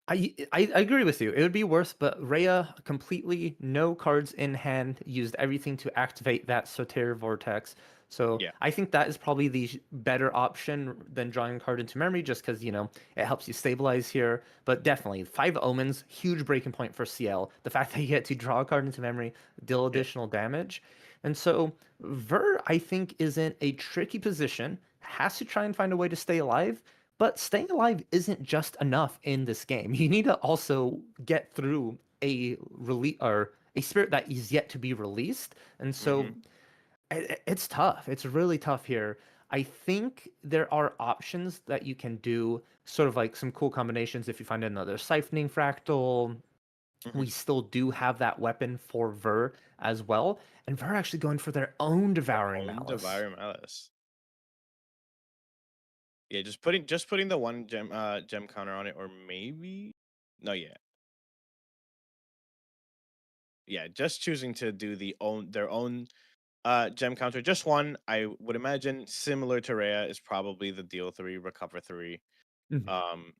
I agree with you. It would be worse, but Rhea completely no cards in hand, used everything to activate that Soter Vortex. So Yeah, I think that is probably the better option than drawing a card into memory, just because, it helps you stabilize here. But definitely, 5 Omens, huge breaking point for CL. The fact that you get to draw a card into memory, deal yeah. additional damage. And so Ver, I think, is in a tricky position, has to try and find a way to stay alive. But staying alive isn't just enough in this game. You need to also get through a release or a spirit that is yet to be released. And Hmm. so it's tough. It's really tough here. I think there are options that you can do, sort of like some cool combinations. If you find another siphoning fractal, Hmm. we still do have that weapon for Ver as well. And Ver actually going for their own devouring Own malice. Devourer Malice. Yeah, just putting the one gem counter on it, or maybe no, yeah, yeah, just choosing to do their own gem counter, just one. I would imagine similar to Rhea is probably the deal 3, recover 3. Mhm. Um,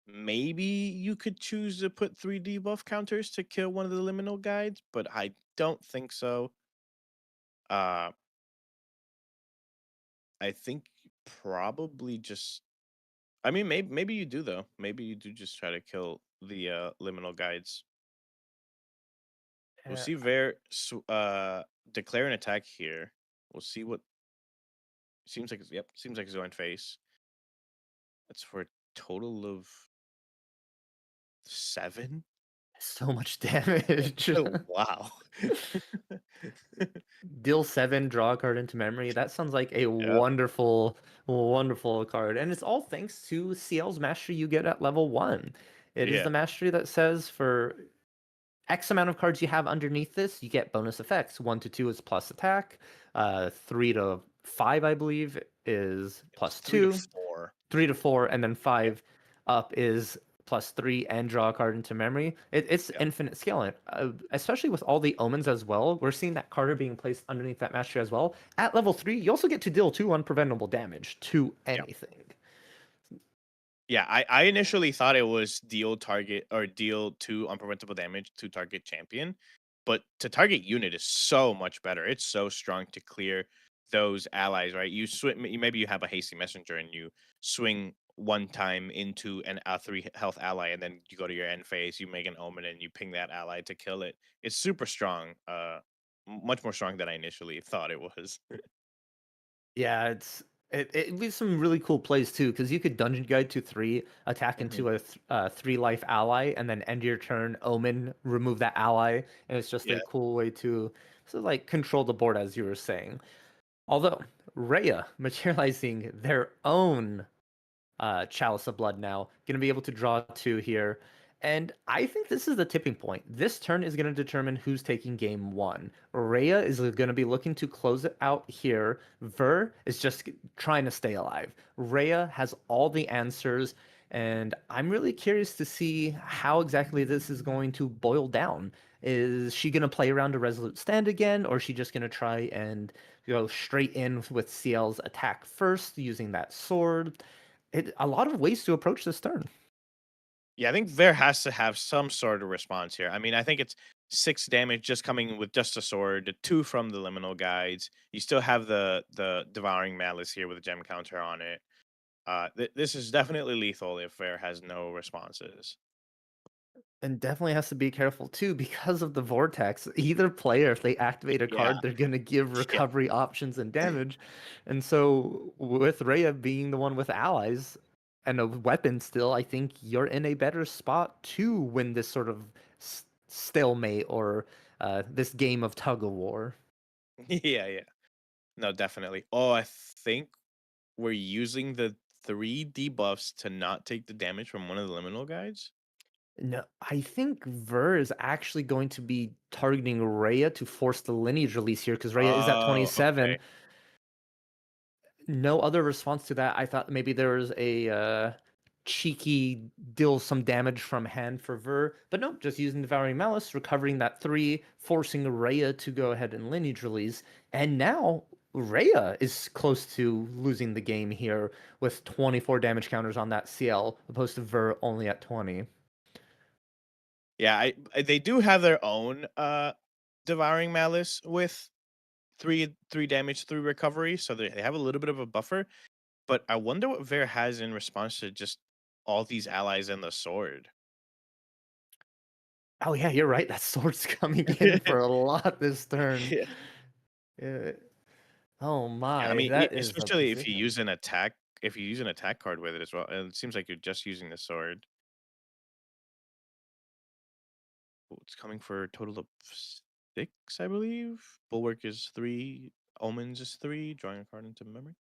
maybe you could choose to put 3 debuff counters to kill one of the liminal guides, but I don't think so. Uh, I think probably just. I mean, maybe you do though. Maybe you do just try to kill the liminal guides. We'll Uh, see Ver declare an attack here. We'll see what seems like. Yep, seems like he's going face. That's for a total of 7. so much damage. Oh, wow. Deal 7, draw a card into memory. That sounds like a Yep. wonderful, wonderful card. And it's all thanks to CL's mastery you get at level 1. It is Yeah. the mastery that says for X amount of cards you have underneath this, you get bonus effects. 1 to 2 is plus attack. 3 to 5, I believe, is It's plus 3 to 2. 4. 3 to 4, and then Yep. 5 up is +3 and draw a card into memory. It's Yep. infinite scaling, especially with all the omens as well. We're seeing that card are being placed underneath that mastery as well. At level 3, you also get to deal 2 unpreventable damage to Yep. anything. Yeah, I initially thought it was deal target or deal 2 unpreventable damage to target champion, but to target unit is so much better. It's so strong to clear those allies, right? You swing, maybe you have a hasty messenger and you swing one time into a 3 health ally, and then you go to your end phase, you make an omen and you ping that ally to kill it. It's super strong, much more strong than I initially thought it was. Yeah, it was some really cool plays too, because you could dungeon guide to 3, attack Mhm. into a 3 life ally, and then end your turn, omen, remove that ally, and it's just Yeah. a cool way to like control the board as you were saying. Although Rhea materializing their own Chalice of Blood now, going to be able to draw 2 here. And I think this is the tipping point. This turn is going to determine who's taking game 1. Rhea is going to be looking to close it out here. Ver is just trying to stay alive. Rhea has all the answers, and I'm really curious to see how exactly this is going to boil down. Is she going to play around a resolute stand again, or is she just going to try and go straight in with CL's attack first using that sword? A lot of ways to approach this turn. Yeah, I think Ver has to have some sort of response here. I mean, I think it's 6 damage just coming with just a sword, 2 from the liminal guides. You still have the devouring malice here with a gem counter on it. This is definitely lethal if Ver has no responses. And definitely has to be careful too because of the vortex. Either player, if they activate a Yeah, card, they're gonna give yeah, recovery options and damage. And so with Rhea being the one with allies and a weapon still, I think you're in a better spot to win this sort of stalemate or this game of tug of war. yeah, yeah. No, definitely. Oh, I think we're using the 3 debuffs to not take the damage from one of the liminal guides. No, I think Ver is actually going to be targeting Rhea to force the lineage release here because Rhea is at Oh, okay. 27. No other response to that. I thought maybe there was a cheeky deal some damage from hand for Ver, but no, just using Devouring Malice, recovering that 3, forcing Rhea to go ahead and lineage release. And now Rhea is close to losing the game here with 24 damage counters on that CL, opposed to Ver only at 20. Yeah, they do have their own devouring malice with three damage, 3 recovery, so they have a little bit of a buffer. But I wonder what Ver has in response to just all these allies and the sword. Oh yeah, you're right. That sword's coming in for a lot this turn. Yeah. Yeah. Oh Yeah, I my, mean, that is a especially if you position. use an attack, if you use an attack card with it as well, and it seems like you're just using the sword. Oh, it's coming for a total of 6, I believe. Bulwark is 3, Omens is 3, drawing a card into memory.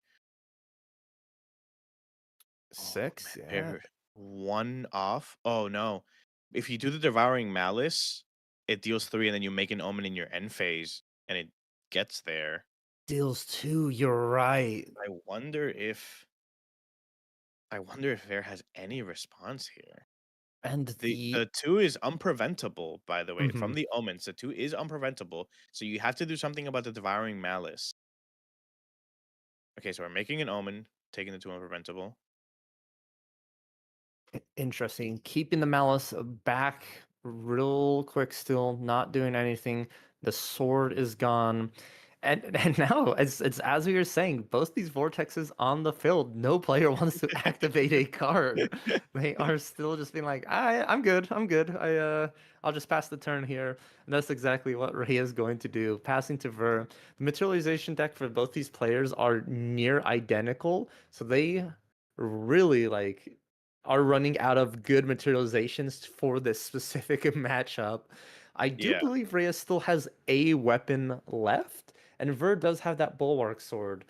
Oh man, 6, yeah. they're 1 off. Oh no. If you do the Devouring Malice, it deals 3 and then you make an Omen in your end phase and it gets there. Deals 2, you're right. I wonder if Ver has any response here. And The 2 is unpreventable, by the way. From mhm. the Omens, the 2 is unpreventable, so you have to do something about the Devouring Malice. Okay, so we're making an Omen, taking the 2 unpreventable. Interesting. Keeping the malice back real quick still, not doing anything. The sword is gone. And now, it's as we were saying, both these vortexes on the field, no player wants to activate a card. They are still just being like, I'm good, I'm good. I'll just pass the turn here. And that's exactly what Ray is going to do. Passing to Ver. The materialization deck for both these players are near identical, so they really like are running out of good materializations for this specific matchup. I do Yeah. believe Rhea still has a weapon left, and Ver does have that Bulwark Sword.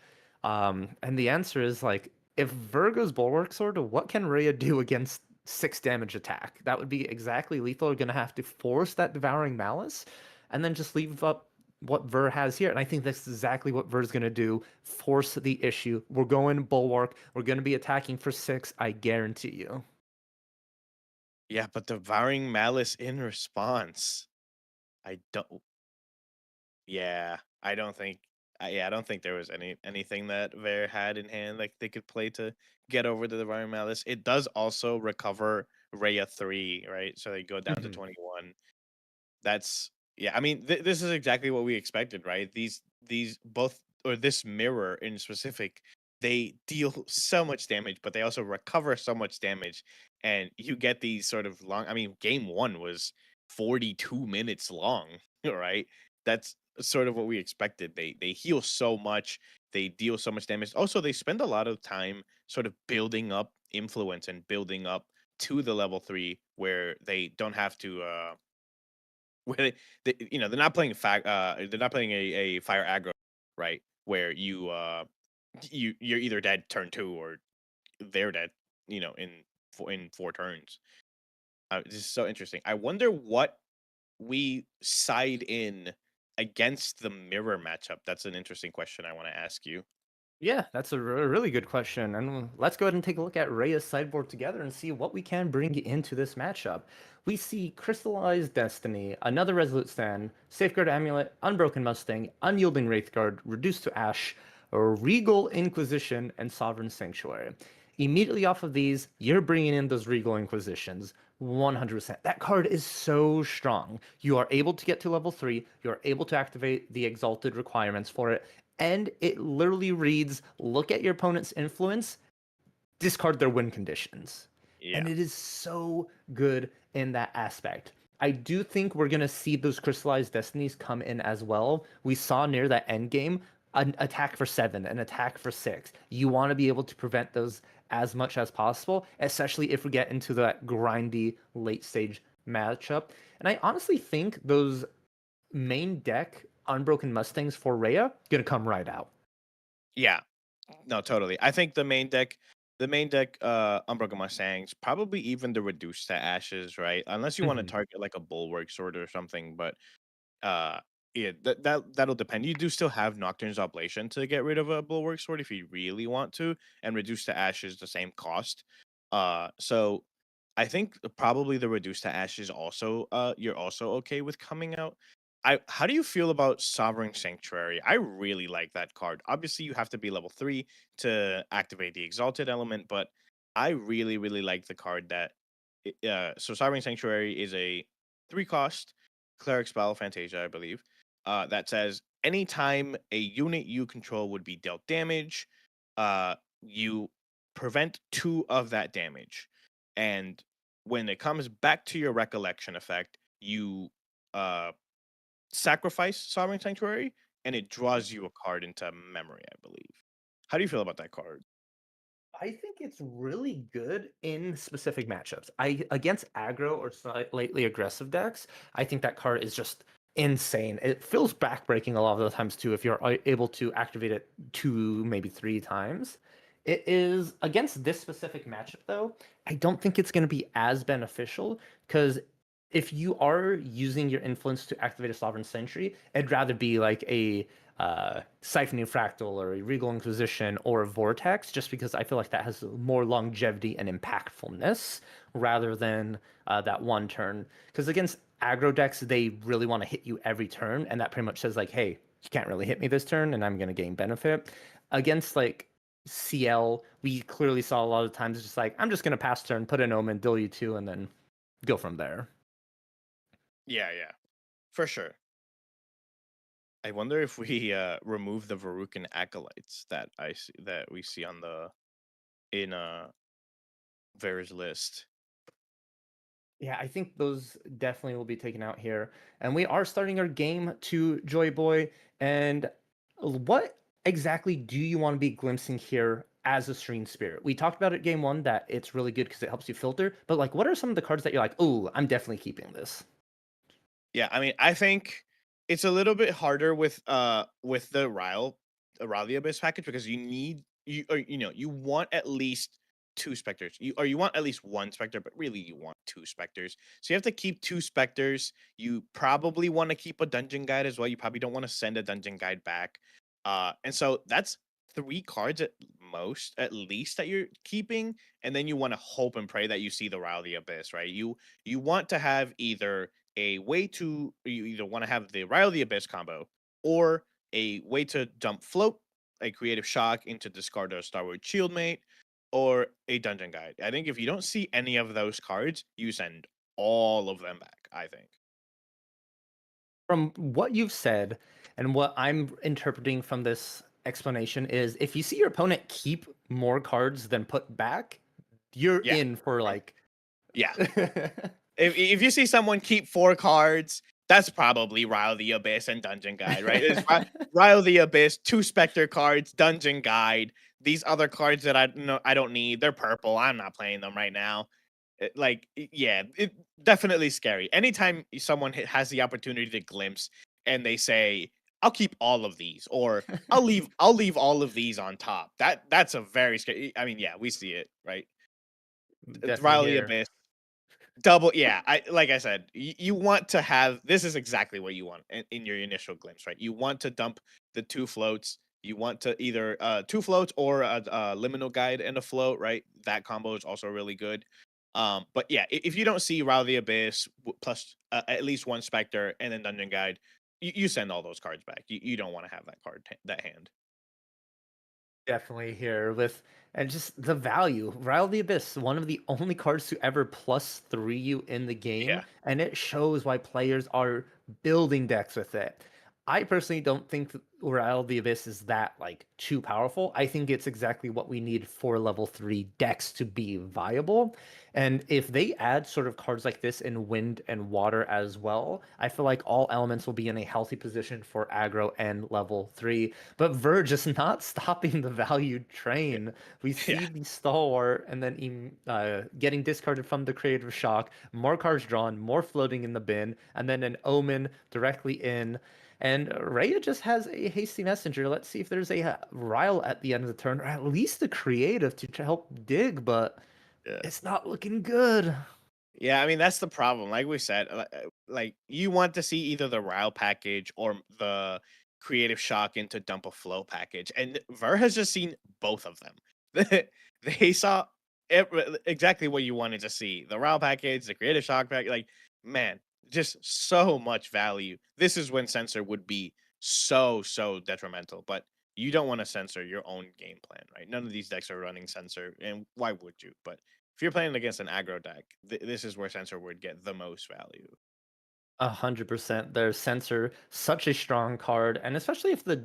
And the answer is like, if Ver goes Bulwark Sword, what can Rhea do against 6 damage attack? That would be exactly lethal. You're gonna have to force that Devouring Malice, and then just leave up what Ver has here. And I think that's exactly what Ver's going to do. Force the issue. We're going Bulwark. We're going to be attacking for 6. I guarantee you. Yeah, but Devouring Malice in response. I don't Yeah, I don't think I don't think there was anything that Ver had in hand like they could play to get over the Devouring Malice. It does also recover Rhea 3, right? So they go down to Mhm. 21. That's yeah, I mean, this is exactly what we expected, right? These both or this mirror in specific, they deal so much damage, but they also recover so much damage, and you get these sort of long. I mean, game 1 was 42 minutes long, right? That's sort of what we expected. They heal so much, they deal so much damage. Also, they spend a lot of time sort of building up influence and building up to the level 3 where they don't have to where they're not playing they're not playing a fire aggro, right? Where you're either dead turn 2 or they're dead, in 4 turns. This is so interesting. I wonder what we side in against the mirror matchup. That's an interesting question I want to ask you. Yeah, that's a really good question. And let's go ahead and take a look at Rhea's sideboard together and see what we can bring into this matchup. We see Crystallized Destiny, another Resolute Stand, Safeguard Amulet, Unbroken Mustang, Unyielding Wraithguard, Reduced to Ash, Regal Inquisition, and Sovereign Sanctuary. Immediately off of these, you're bringing in those Regal Inquisitions. 100%. That card is so strong. You are able to get to level 3, you're able to activate the Exalted requirements for it, and it literally reads, look at your opponent's influence, discard their win conditions. Yeah. And it is so good in that aspect. I do think we're gonna see those crystallized destinies come in as well. We saw near that end game an attack for 7, an attack for 6. You want to be able to prevent those as much as possible, especially if we get into that grindy late stage matchup. And I honestly think those main deck Unbroken Mustangs for Rhea gonna come right out. Yeah, no, totally. I think the main deck, Unbroken Mustangs, probably even the reduced to ashes, right? Unless you want to Mhm. target like a bulwark sword or something, but uh, yeah, that'll depend. You do still have Nocturne's Oblation to get rid of a bulwark sword if you really want to, and reduce to ashes the same cost. So I think probably the reduce to ashes also, you're also okay with coming out. How do you feel about Sovereign Sanctuary? I really like that card. Obviously, you have to be level 3 to activate the Exalted element, but I really, really like the card that. So Sovereign Sanctuary is a 3 cost cleric spell, Fantasia, I believe. That says anytime a unit you control would be dealt damage, you prevent 2 of that damage, and when it comes back to your recollection effect, you uh sacrifice Sovereign Sanctuary, and it draws you a card into memory, I believe. How do you feel about that card? I think it's really good in specific matchups. I against aggro or slightly aggressive decks, I think that card is just insane. It feels backbreaking a lot of the times too if you're able to activate it 2, maybe 3 times. It is against this specific matchup though, I don't think it's going to be as beneficial because if you are using your influence to activate a Sovereign Sentry, it'd rather be like a Siphoning Fractal or a Regal Inquisition or a Vortex, just because I feel like that has more longevity and impactfulness rather than that one turn. Because against aggro decks, they really want to hit you every turn, and that pretty much says like, hey, you can't really hit me this turn, and I'm going to gain benefit. Against like CL, we clearly saw a lot of times just like, I'm just going to pass turn, put an Omen, deal you 2, and then go from there. Yeah, yeah, for sure. I wonder if we remove the Varukan acolytes that we see on the in Vera's list. Yeah, I think those definitely will be taken out here. And we are starting our game to Joy Boy. And what exactly do you want to be glimpsing here as a Serene Spirit? We talked about it game one that it's really good because it helps you filter. But like, what are some of the cards that you're like, oh, I'm definitely keeping this? Yeah, I mean, I think it's a little bit harder with the Ryle the Abyss package because you want at least 2 specters. You want at least 1 specter, but really you want 2 specters. So you have to keep 2 specters. You probably want to keep a dungeon guide as well. You probably don't want to send a dungeon guide back. And so that's 3 cards at most, at least, that you're keeping, and then you want to hope and pray that you see the Ryle the Abyss, right? You want to have either a way to you either want to have the Ryle the Abyss combo or a way to dump float, a creative shock into discard a Starward Shieldmate, or a dungeon guide. I think if you don't see any of those cards, you send all of them back, I think. From what you've said and what I'm interpreting from this explanation is if you see your opponent keep more cards than put back, you're Yeah. in for Mhm. like Yeah. If you see someone keep 4 cards, that's probably Ryle the Abyss and Dungeon Guide, right? It's Ryle the Abyss, 2 Spectre cards, Dungeon Guide. These other cards that I don't need, they're purple. I'm not playing them right now. Yeah, it definitely scary. Anytime someone has the opportunity to glimpse and they say, "I'll keep all of these," or "I'll leave all of these on top." That's a very scary. I mean, yeah, we see it, right? Definitely Ryle the here. Abyss. Double, yeah. I like I said, you want to have this is exactly what you want in your initial glimpse, right? You want to dump the 2 floats. You want to either 2 floats or a liminal guide and a float, right? That combo is also really good. But yeah, if you don't see Ryle the Abyss plus at least 1 Spectre and then Dungeon Guide, you send all those cards back. You don't want to have that that hand. Definitely here with and just the value. Rile the Abyss, one of the only cards to ever +3 you in the game, Yeah. and it shows why players are building decks with it. I personally don't think Uriel of the Abyss is that like too powerful. I think it's exactly what we need for level 3 decks to be viable. And if they add sort of cards like this in wind and water as well, I feel like all elements will be in a healthy position for aggro and level 3. But Verge is not stopping the value Yeah. train. We Yeah. see the stalwart and then getting discarded from the creative shock, more cards drawn, more floating in the bin, and then an omen directly in. And Rhea just has a hasty messenger. Let's see if there's a Ryle at the end of the turn, or at least a creative to help dig, but Yeah. it's not looking good. Yeah, I mean that's the problem. Like we said, like you want to see either the Ryle package or the Creative Shock into Dump a Flow package, and Ver has just seen both of them. They saw exactly what you wanted to see: the Ryle package, the Creative Shock package. Like, man, just so much value. This is when censor would be so detrimental, but you don't want to censor your own game plan, right? None of these decks are running censor, and why would you? But if you're playing against an aggro deck, this is where censor would get the most value. 100%. Their censor, such a strong card, and especially if the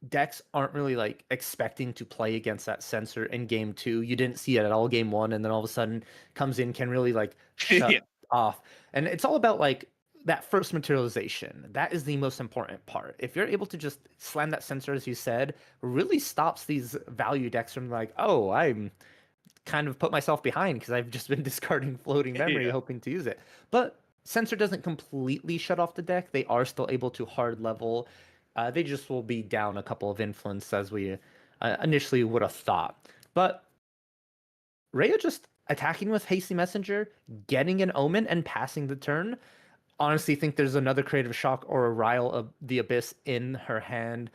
decks aren't really like expecting to play against that censor in game two. You didn't see it at all game one, and then all of a sudden comes in, can really like Yeah. shut off. And it's all about like that first materialization. That is the most important part. If you're able to just slam that censor, as you said, really stops these value decks from like, oh, I'm kind of put myself behind because I've just been discarding floating memory Yeah. hoping to use it. But Sensor doesn't completely shut off the deck. They are still able to hard level. They just will be down a couple of influence as we initially would have thought. But Rhea just attacking with Hasty Messenger, getting an Omen, and passing the turn. Honestly, think there's another Creative Shock or a Ryle of the Abyss in her hand.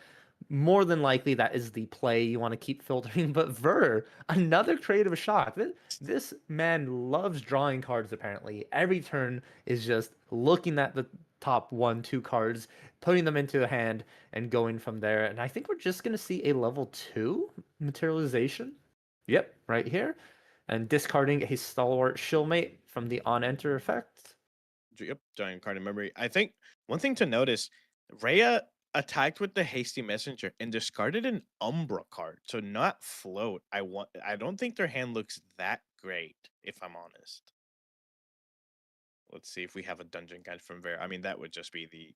More than likely, that is the play you want to keep filtering. But Ver, another Creative Shock. This man loves drawing cards, apparently. Every turn is just looking at the top one, two cards, putting them into the hand, and going from there. And I think we're just going to see a level 2 materialization. Yep, right here. And discarding a Stalwart Shillmate from the on-enter effect. Yep. Giant card in memory. I think one thing to notice: Rhea attacked with the Hasty Messenger and discarded an Umbra card, so not float. I don't think their hand looks that great, if I'm honest. Let's see if we have a dungeon guide from Ver. I mean, that would just be the.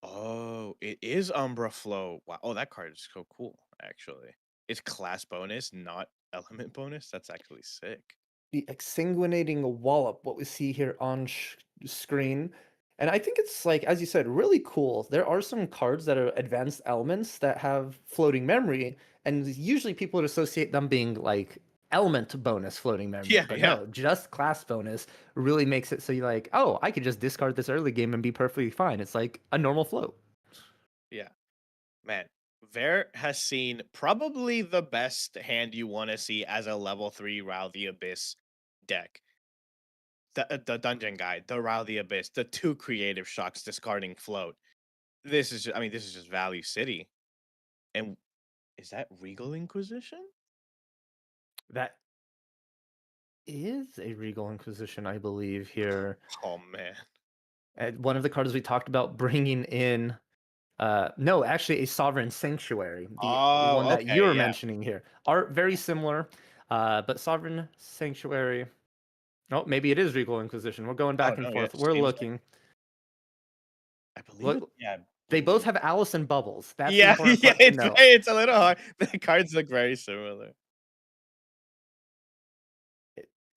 Oh, it is Umbra Flow. Wow. Oh, that card is so cool, actually. It's class bonus, not element bonus. That's actually sick. The exsanguinating wallop, what we see here on screen. And I think it's like, as you said, really cool. There are some cards that are advanced elements that have floating memory, and usually people would associate them being like element bonus floating memory. Yeah, But yeah. no, just class bonus really makes it so you're like, oh, I could just discard this early game and be perfectly fine. It's like a normal float. Yeah. Man, Ver has seen probably the best hand you want to see as a level 3 Row the Abyss deck. The Dungeon Guide, the Row the Abyss, the two Creative Shocks discarding float. I mean, this is just Value City. And is that Regal Inquisition? That is a Regal Inquisition, I believe, here. Oh, man. One of the cards we talked about bringing in no, actually a Sovereign Sanctuary, the one Oh, that okay. you're Yeah. mentioning here. Art very similar, but Sovereign Sanctuary. Oh, maybe it is Regal Inquisition. We're going Oh, back and no. Yeah. forth. We're Seems like, looking. I believe it. Look, Yeah. I they both believe. have Alice and Bubbles. That's the Yeah. important Yeah. part to know. It's a little hard. The cards look very similar.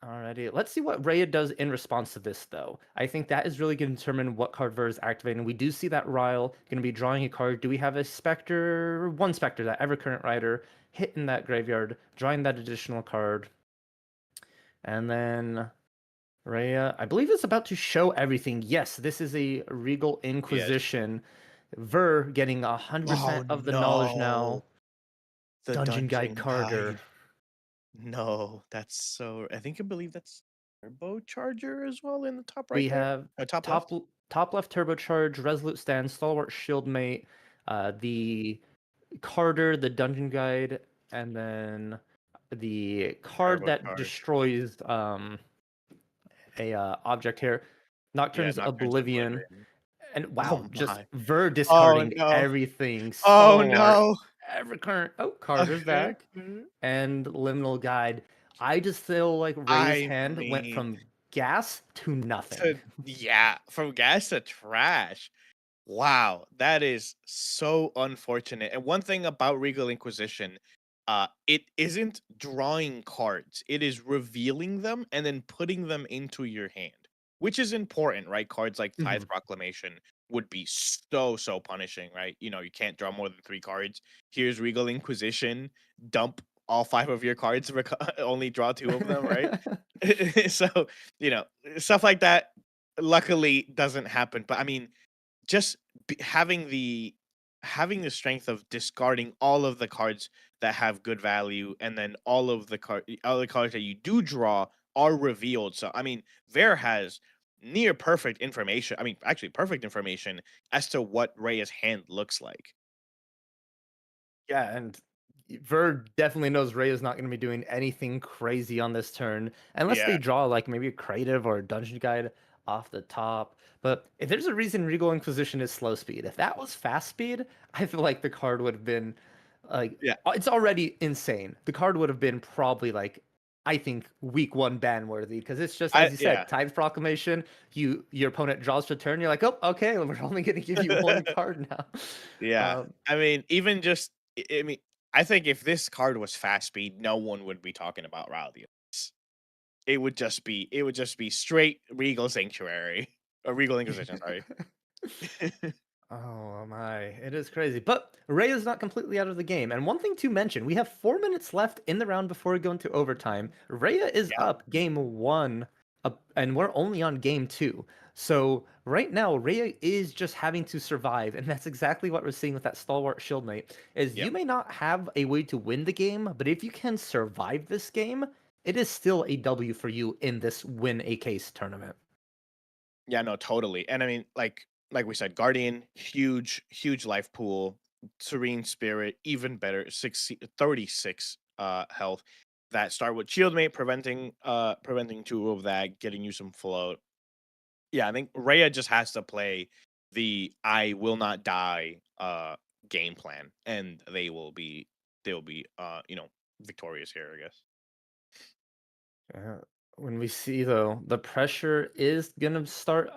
Alrighty, let's see what Rhea does in response to this, though. I think that is really going to determine what card Ver is activating. We do see that Ryle going to be drawing a card. Do we have a Spectre, one Spectre, that ever current rider, hitting that graveyard, drawing that additional card? And then Rhea, I believe it's about to show everything. Yes, this is a Regal Yes. Inquisition. Ver getting Oh 100% of the knowledge now. no. The Dungeon Guide dungeon Carter. guide. No, that's so. I believe that's turbo charger as well in the top right We there. have Top top left. top left turbocharge, resolute stand, stalwart shield mate, the Carter, the dungeon guide, and then the card Turbo that charge. destroys a object here. Yeah, Nocturne's Nocturne's Oblivion. Oblivion. And Oh wow, just my. Ver Oh discarding no. everything. Oh Stalwart, no. ever current. Oh, Carter's Okay. back. And Liminal Guide. I just feel like Ray's I hand went mean, from gas to nothing. to yeah, from gas to trash. Wow, that is so unfortunate. And one thing about Regal Inquisition, it isn't drawing cards. It is revealing them and then putting them into your hand, which is important, right? Cards like Tithe Mhm. Proclamation would be so punishing, right? You know, you can't draw more than 3 cards. Here's Regal Inquisition, dump all 5 of your cards, only draw 2 of them, right? So, you know, stuff like that luckily doesn't happen. But I mean, just having the strength of discarding all of the cards that have good value, and then all the cards that you do draw are revealed. So I mean, Ver has near perfect information. I mean, actually perfect information as to what Rhea's hand looks like. Yeah, and Ver definitely knows Ray is not going to be doing anything crazy on this turn unless Yeah, they draw like maybe a creative or a dungeon guide off the top. But if there's a reason Regal Inquisition is slow speed, if that was fast speed, I feel like the card would have been like yeah, it's already insane. The card would have been probably like I think week one ban worthy because it's just as you yeah. said, Tithe Proclamation. Your opponent draws to turn. You're like, oh, okay, we're only going to give you one card now. Yeah. Um, I mean, even just I mean, I think if this card was fast speed, no one would be talking about Rowdy. It would just be straight Regal Sanctuary or Regal Inquisition, sorry. Oh my, it is crazy. But Ray is not completely out of the game. And one thing to mention, we have 4 minutes left in the round before we go into overtime. Rhea is Yeah. up game one, and we're only on game two. So right now, Rhea is just having to survive, and that's exactly what we're seeing with that stalwart shieldmate. Is you Yep. may not have a way to win the game, but if you can survive this game, it is still a W for you in this win a case tournament. Yeah, no, totally. And I mean, like we said, Guardian, huge life pool, Serene Spirit, even better, 36 health. That start with Shieldmate, preventing 2 of that, getting you some float. Yeah, I think Rhea just has to play the I will not die game plan, and they'll be you know, victorious here, I guess. Yeah. When we see though, the pressure is gonna start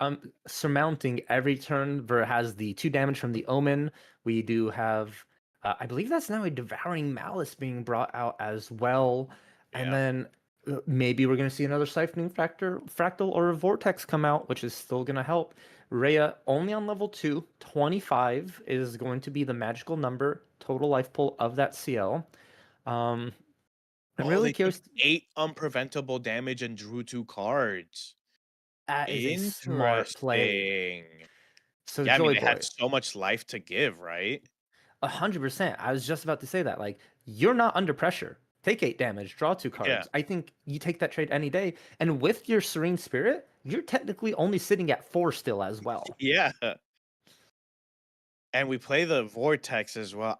surmounting every turn. Ver has the 2 damage from the Omen. We do have, I believe that's now a Devouring Malice being brought out as well, and Yeah. then maybe we're gonna see another Siphoning Fractal or a Vortex come out, which is still gonna help. Rhea only on level 2, 25 is going to be the magical number total life pull of that CL. Um, I'm Oh, really they took curious. 8 unpreventable damage and drew 2 cards. That is a smart play. Interesting. So Yeah, I mean, Joy they had Boy, so much life to give, right? 100%. I was just about to say that. Like, you're not under pressure. Take 8 damage, draw two Yeah. cards. I think you take that trade any day. And with your Serene Spirit, you're technically only sitting at 4 still as well. Yeah. And we play the Vortex as well.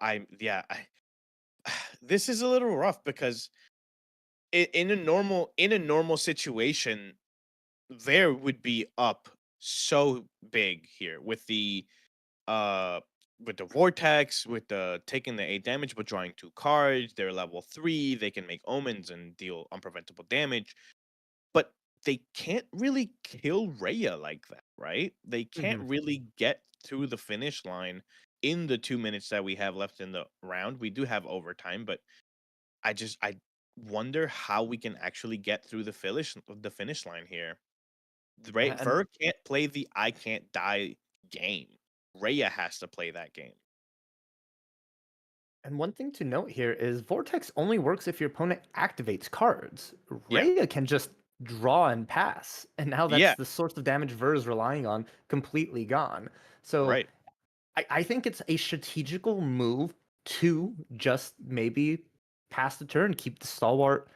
This is a little rough because in a normal situation, there would be up so big here uh with the vortex, with the taking the 8 damage but drawing 2 cards. They're level 3, they can make omens and deal unpreventable damage, but they can't really kill Rhea like that, right? They can't Hmm. really get to the finish line in the 2 minutes that we have left in the round. We do have overtime, but I wonder how we can actually get through the finish line here. Yeah, and Ver can't play the I can't die game. Rhea has to play that game. one thing to note here is Vortex only works if your opponent activates cards. Yeah. Rhea can just draw and pass, and now that's Yeah. the source of damage Ver is relying on completely gone. So Right. I think it's a strategical move to just maybe pass the turn, keep the stalwart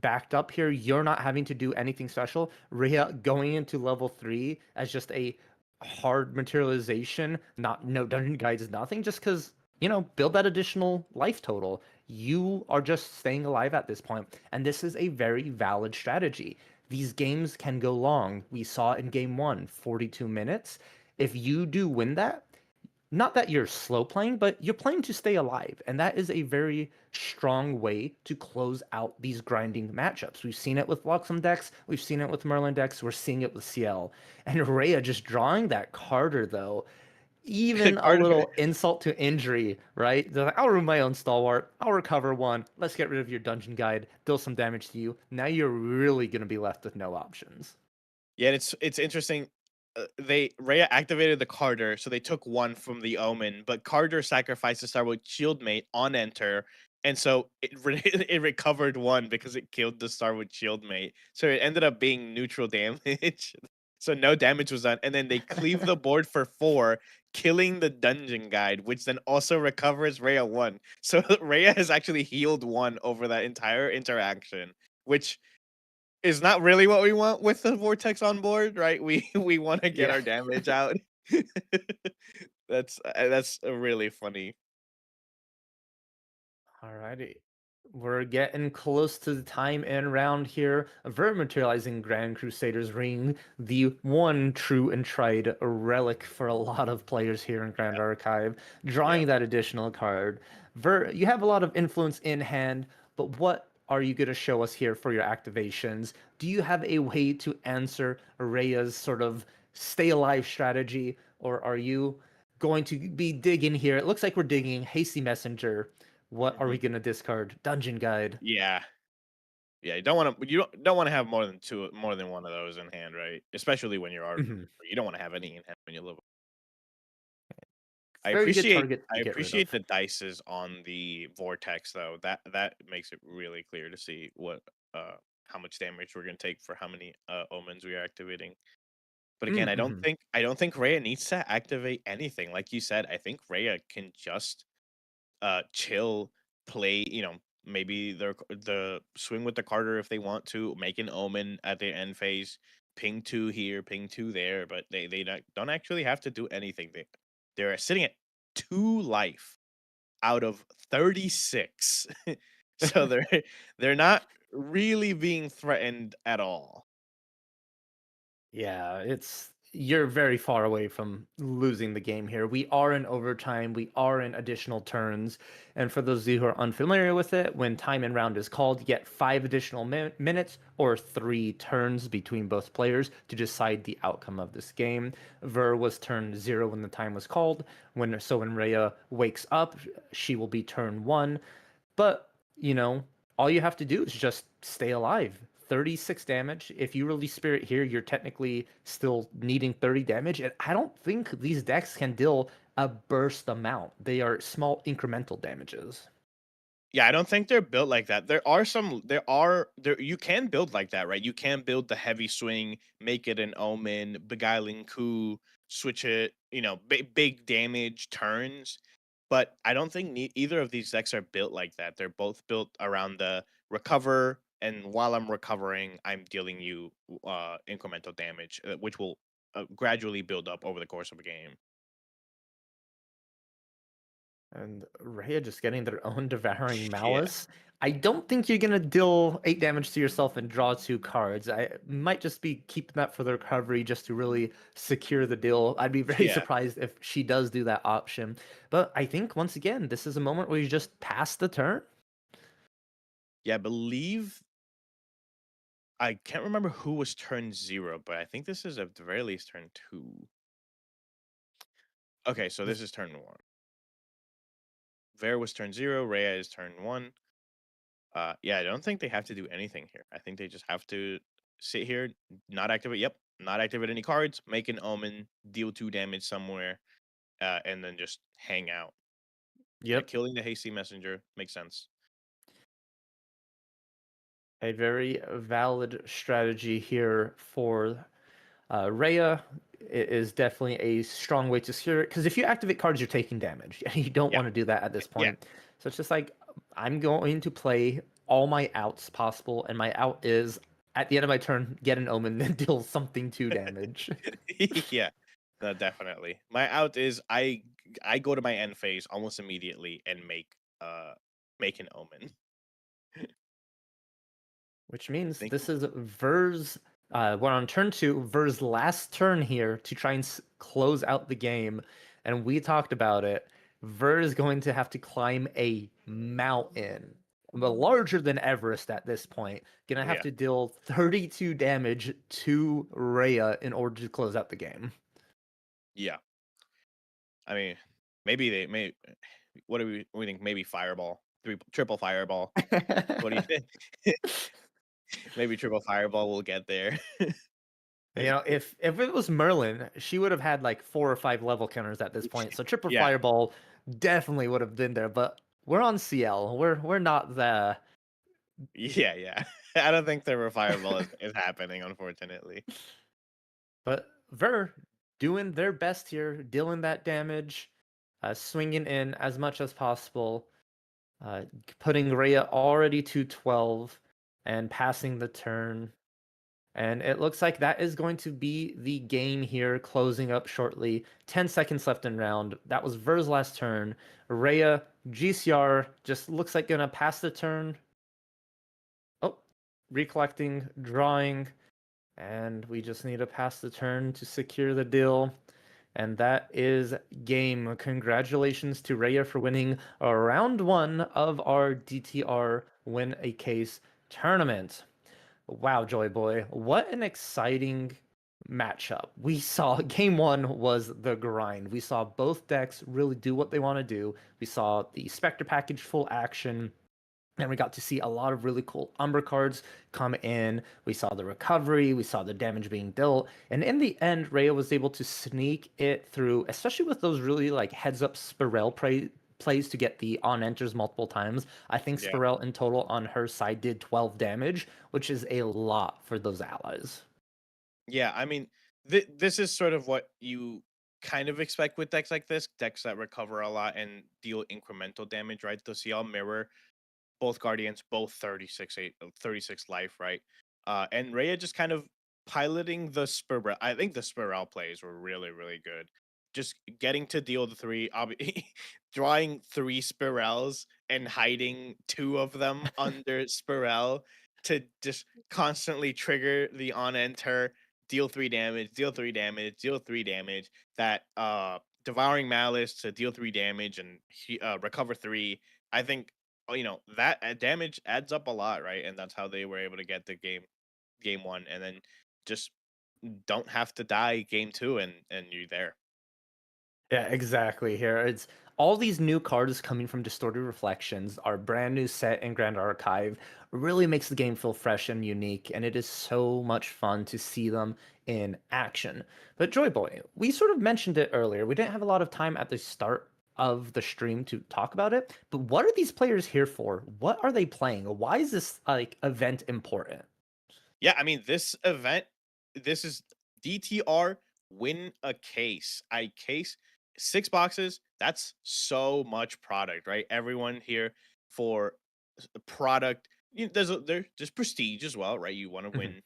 backed up here. You're not having to do anything special. Rhea going into level 3 as just a hard materialization, not no dungeon guides, nothing, just because, build that additional life total. You are just staying alive at this point, and this is a very valid strategy. these games can go long. We saw in game one, 42 minutes. If you do win that, not that you're slow playing, but you're playing to stay alive. And that is a very strong way to close out these grinding matchups. We've seen it with Luxem decks, we've seen it with Merlin decks, we're seeing it with CL. And Rhea just drawing that Carter, though, even a Carter. little insult to injury, right? They're like, I'll remove my own stalwart, I'll recover one, let's get rid of your dungeon guide, deal some damage to you. Now you're really going to be left with no options. Yeah, it's interesting. Rhea activated the Carter, so they took one from the Omen, but Carter sacrificed the Starwood Shieldmate on enter, and so it recovered one because it killed the Starwood Shieldmate. So it ended up being neutral damage. So no damage was done, and then they cleave the board for 4, killing the Dungeon Guide, which then also recovers Rhea 1. So Rhea has actually healed 1 over that entire interaction, which is not really what we want with the vortex on board, right? We want to get Yeah. our damage out. That's really funny. Alrighty. We're getting close to the time end round here. Vert materializing Grand Crusader's Ring, the one true and tried relic for a lot of players here in Grand Archive, Yeah. drawing that additional card. Vert, you have a lot of influence in hand, but what are you going to show us here for your activations? Do you have a way to answer Rhea's sort of stay alive strategy, or are you going to be digging here? It looks like we're digging Hasty Messenger. What are Mhm. we gonna discard? Dungeon Guide. Yeah. Yeah, you don't want to have more than one of those in hand, right? Especially when you're already Mhm. you don't want to have any in hand when you live. I Very good appreciate target I to get rid appreciate of. the dices on the vortex though. That makes it really clear to see what how much damage we're gonna take for how many omens we are activating. But again, Mhm. I don't think Rhea needs to activate anything. Like you said, I think Rhea can just chill, play, maybe the swing with the Carter if they want to, make an omen at the end phase, ping 2 here, ping 2 there, but they don't actually have to do anything. They're sitting at 2 life out of 36. So they're not really being threatened at all. Yeah, it's you're very far away from losing the game here. We are in overtime, we are in additional turns, and for those of you who are unfamiliar with it, when time and round is called, you get 5 additional minutes or 3 turns between both players to decide the outcome of this game. Ver was turn 0 when the time was called. When Rhea wakes up, she will be turn 1. But, all you have to do is just stay alive. 36 damage. If you release Spirit here, you're technically still needing 30 damage. And I don't think these decks can deal a burst amount. They are small incremental damages. Yeah, I don't think they're built like that. There you can build like that, right? You can build the heavy swing, make it an omen, beguiling coup, switch it, big damage turns. But I don't think either of these decks are built like that. They're both built around the recover, and while I'm recovering, I'm dealing you incremental damage, which will gradually build up over the course of a game. And Rhea just getting their own Devouring Yeah, Malice. I don't think you're gonna deal 8 damage to yourself and draw 2 cards. I might just be keeping that for the recovery just to really secure the deal. I'd be very yeah, surprised if she does do that option. But I think once again, this is a moment where you just pass the turn. yeah. I believe I can't remember who was turn 0, but I think this is at the very least turn 2. Okay, so this is turn 1. Ver was turn 0, Rhea is turn 1. Yeah, I don't think they have to do anything here. I think they just have to sit here, not activate. Yep, not activate any cards, make an omen, deal 2 damage somewhere, and then just hang out. Yeah, Yep. killing the hasty messenger makes sense. A very valid strategy here for Rhea. It is definitely a strong way to secure it because if you activate cards, you're taking damage, and you don't Yeah, want to do that at this yeah, point. So it's just like I'm going to play all my outs possible, and my out is at the end of my turn, get an omen, then deal something to damage. yeah. No, definitely. My out is I go to my end phase almost immediately and make an omen. Which means Think this is Ver's. We're on turn two, Ver's last turn here to try and close out the game. And we talked about it. Ver is going to have to climb a mountain, but larger than Everest at this point. Gonna have yeah, to deal 32 damage to Rhea in order to close out the game. yeah. I mean, maybe they may. What do we think? Maybe fireball, triple fireball. What do you think? Maybe triple fireball will get there. You know, if it was Merlin, she would have had like 4 or 5 level counters at this point. So Triple Yeah, Fireball definitely would have been there. But we're on CL. We're not the. yeah. I don't think the fireball is happening, unfortunately. But Ver doing their best here, dealing that damage, swinging in as much as possible, uh, putting Rhea already to 12 and passing the turn. And it looks like that is going to be the game here, closing up shortly. 10 seconds left in round. That was Ver's last turn. Rhea, GCR, just looks like gonna pass the turn. Oh, recollecting, drawing, and we just need to pass the turn to secure the deal. And that is game. Congratulations to Rhea for winning round one of our DTR Win a Case tournament. Wow, Joy Boy, what an exciting matchup. We saw game one was the grind. We saw both decks really do what they want to do. We saw the Spectre package full action. And we got to see a lot of really cool Umbra cards come in. We saw the recovery, we saw the damage being dealt, and in the end, Rhea was able to sneak it through, especially with those really like heads up Spirel plays to get the on enters multiple times. I think Yeah, Spirel in total on her side did 12 damage, which is a lot for those allies. yeah. I mean, this is sort of what you kind of expect with decks like this, decks that recover a lot and deal incremental damage, right? The CL mirror both guardians, both 36 life, right? And Rhea just kind of piloting the Spirel. I think the Spirel plays were really, really good. Just getting to deal the three, drawing three Spirels and hiding two of them under Spirel to just constantly trigger the on enter, deal 3 damage, deal 3 damage, deal 3 damage. That devouring malice to deal 3 damage and recover three. I think that damage adds up a lot, right? And that's how they were able to get the game one, and then just don't have to die game two, and you're there. Yeah, exactly. Here, it's all these new cards coming from Distorted Reflections, our brand new set in Grand Archive, really makes the game feel fresh and unique, and it is so much fun to see them in action. But Joy Boy, we sort of mentioned it earlier. We didn't have a lot of time at the start of the stream to talk about it, but what are these players here for? What are they playing? Why is this like event important? Yeah, I mean, this is DTR win a case. I case 6 boxes. That's so much product, right? Everyone here for product. There's prestige as well, right? Mhm.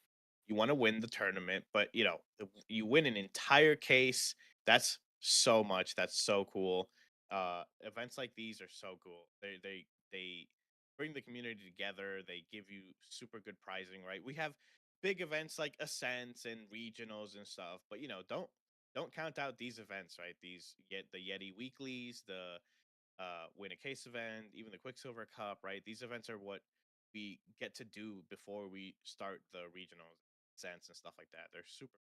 You want to win the tournament, but you win an entire case. That's so much. That's so cool. Events like these are so cool. They bring the community together. They give you super good pricing, right? We have big events like ascents and regionals and stuff, but don't count out these events, right? These yet the Yeti weeklies, the win a case event, even the Quicksilver Cup, right? These events are what we get to do before we start the regionals, ascents and stuff like that. They're super.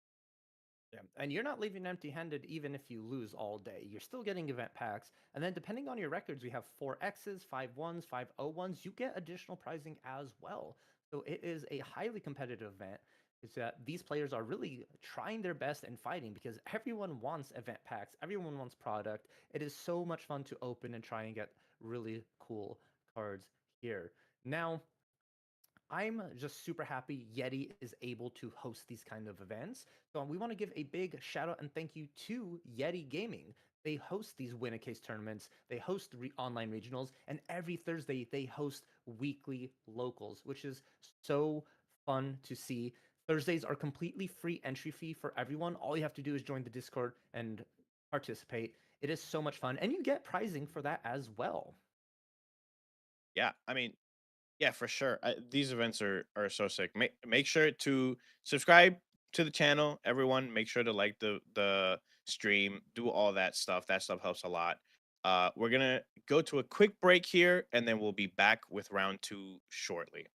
Yeah. And you're not leaving empty-handed even if you lose all day. You're still getting event packs. And then depending on your records, we have 4Xs, 5-1s, 5-0-1s. You get additional pricing as well. So it is a highly competitive event. It's that these players are really trying their best and fighting because everyone wants event packs. Everyone wants product. It is so much fun to open and try and get really cool cards here. Now, I'm just super happy Yeti is able to host these kind of events. So we want to give a big shout out and thank you to Yeti Gaming. They host these win a case tournaments. They host online regionals, and every Thursday they host weekly locals, which is so fun to see. Thursdays are completely free entry fee for everyone. All you have to do is join the Discord and participate. It is so much fun, and you get pricing for that as well. Yeah, I mean, Yeah, for sure. These events are so sick. Make sure to subscribe to the channel, everyone. Make sure to like the stream, do all that stuff. That stuff helps a lot. We're gonna go to a quick break here, and then we'll be back with round two shortly.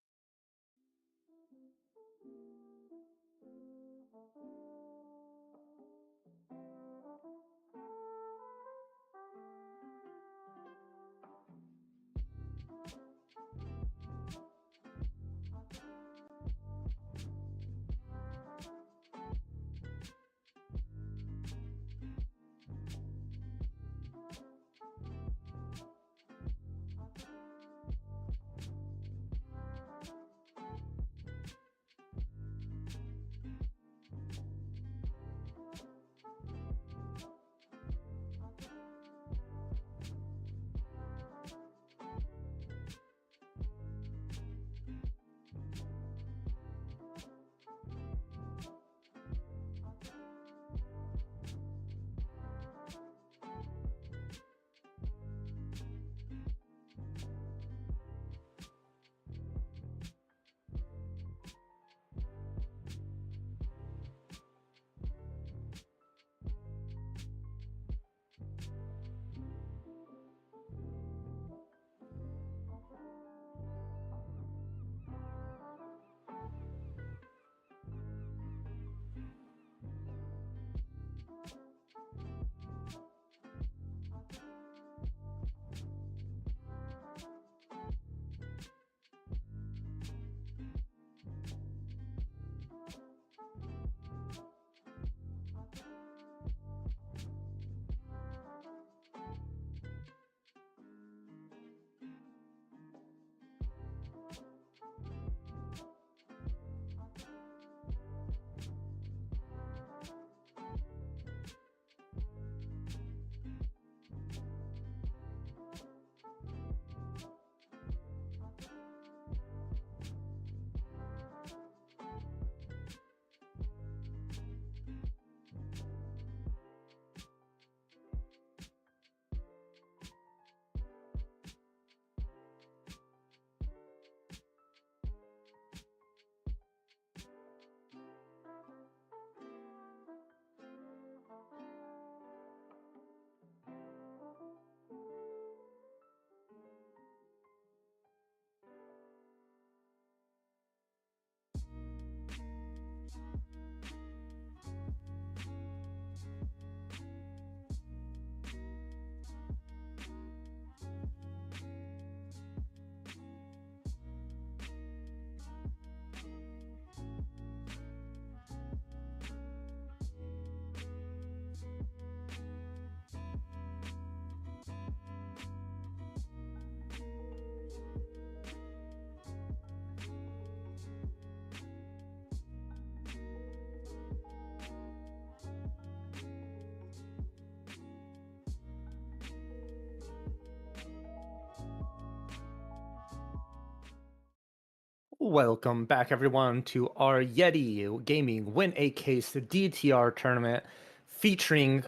Welcome back, everyone, to our Yeti Gaming Win a Case DTR tournament featuring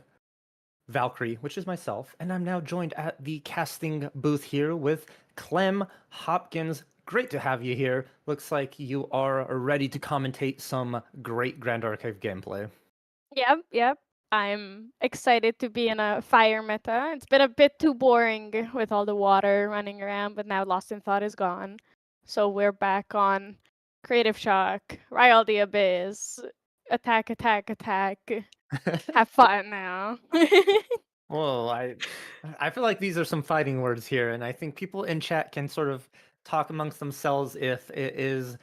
Valkyrie, which is myself, and I'm now joined at the casting booth here with Clem Hopkins. Great to have you here. Looks like you are ready to commentate some great Grand Archive gameplay. Yep. I'm excited to be in a fire meta. It's been a bit too boring with all the water running around, but now Lost in Thought is gone. So we're back on Creative Shock, Rile the Abyss, attack. Have fun now. Well, I feel like these are some fighting words here, and I think people in chat can sort of talk amongst themselves if it is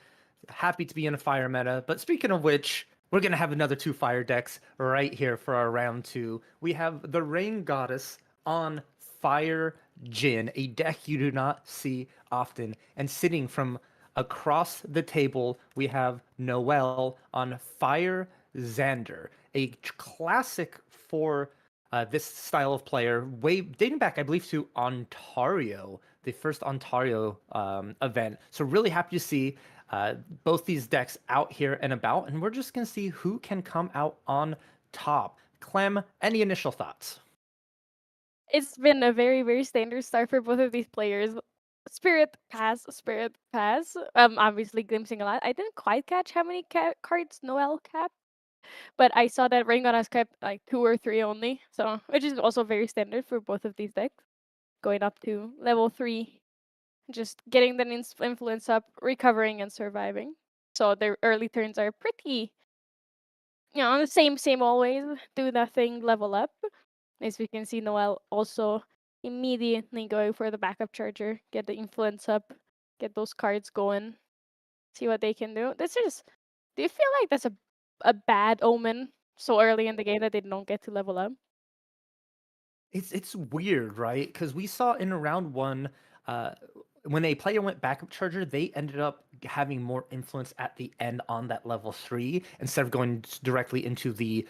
happy to be in a fire meta. But speaking of which, we're gonna have another two fire decks right here for our round two. We have the Rain Goddess on Fire Jin, a deck you do not see often. And sitting from across the table, we have Noelle on Fire Xander, a classic for this style of player, way dating back, I believe, to Ontario, the first Ontario event. So really happy to see both these decks out here and about, and we're just gonna see who can come out on top. Clem, any initial thoughts? It's been a very, very standard start for both of these players. Spirit Pass. Obviously glimpsing a lot. I didn't quite catch how many cards Noel kept, but I saw that Ringon has kept like 2 or 3 only. So, which is also very standard for both of these decks. Going up to level 3, just getting the influence up, recovering and surviving. So their early turns are pretty, the same always. Do nothing, level up. As we can see, Noel also immediately going for the backup charger, get the influence up, get those cards going, see what they can do. Do you feel like that's a bad omen so early in the game that they don't get to level up? It's weird, right? Because we saw in round one, when a player went backup charger, they ended up having more influence at the end on that level 3 instead of going directly into the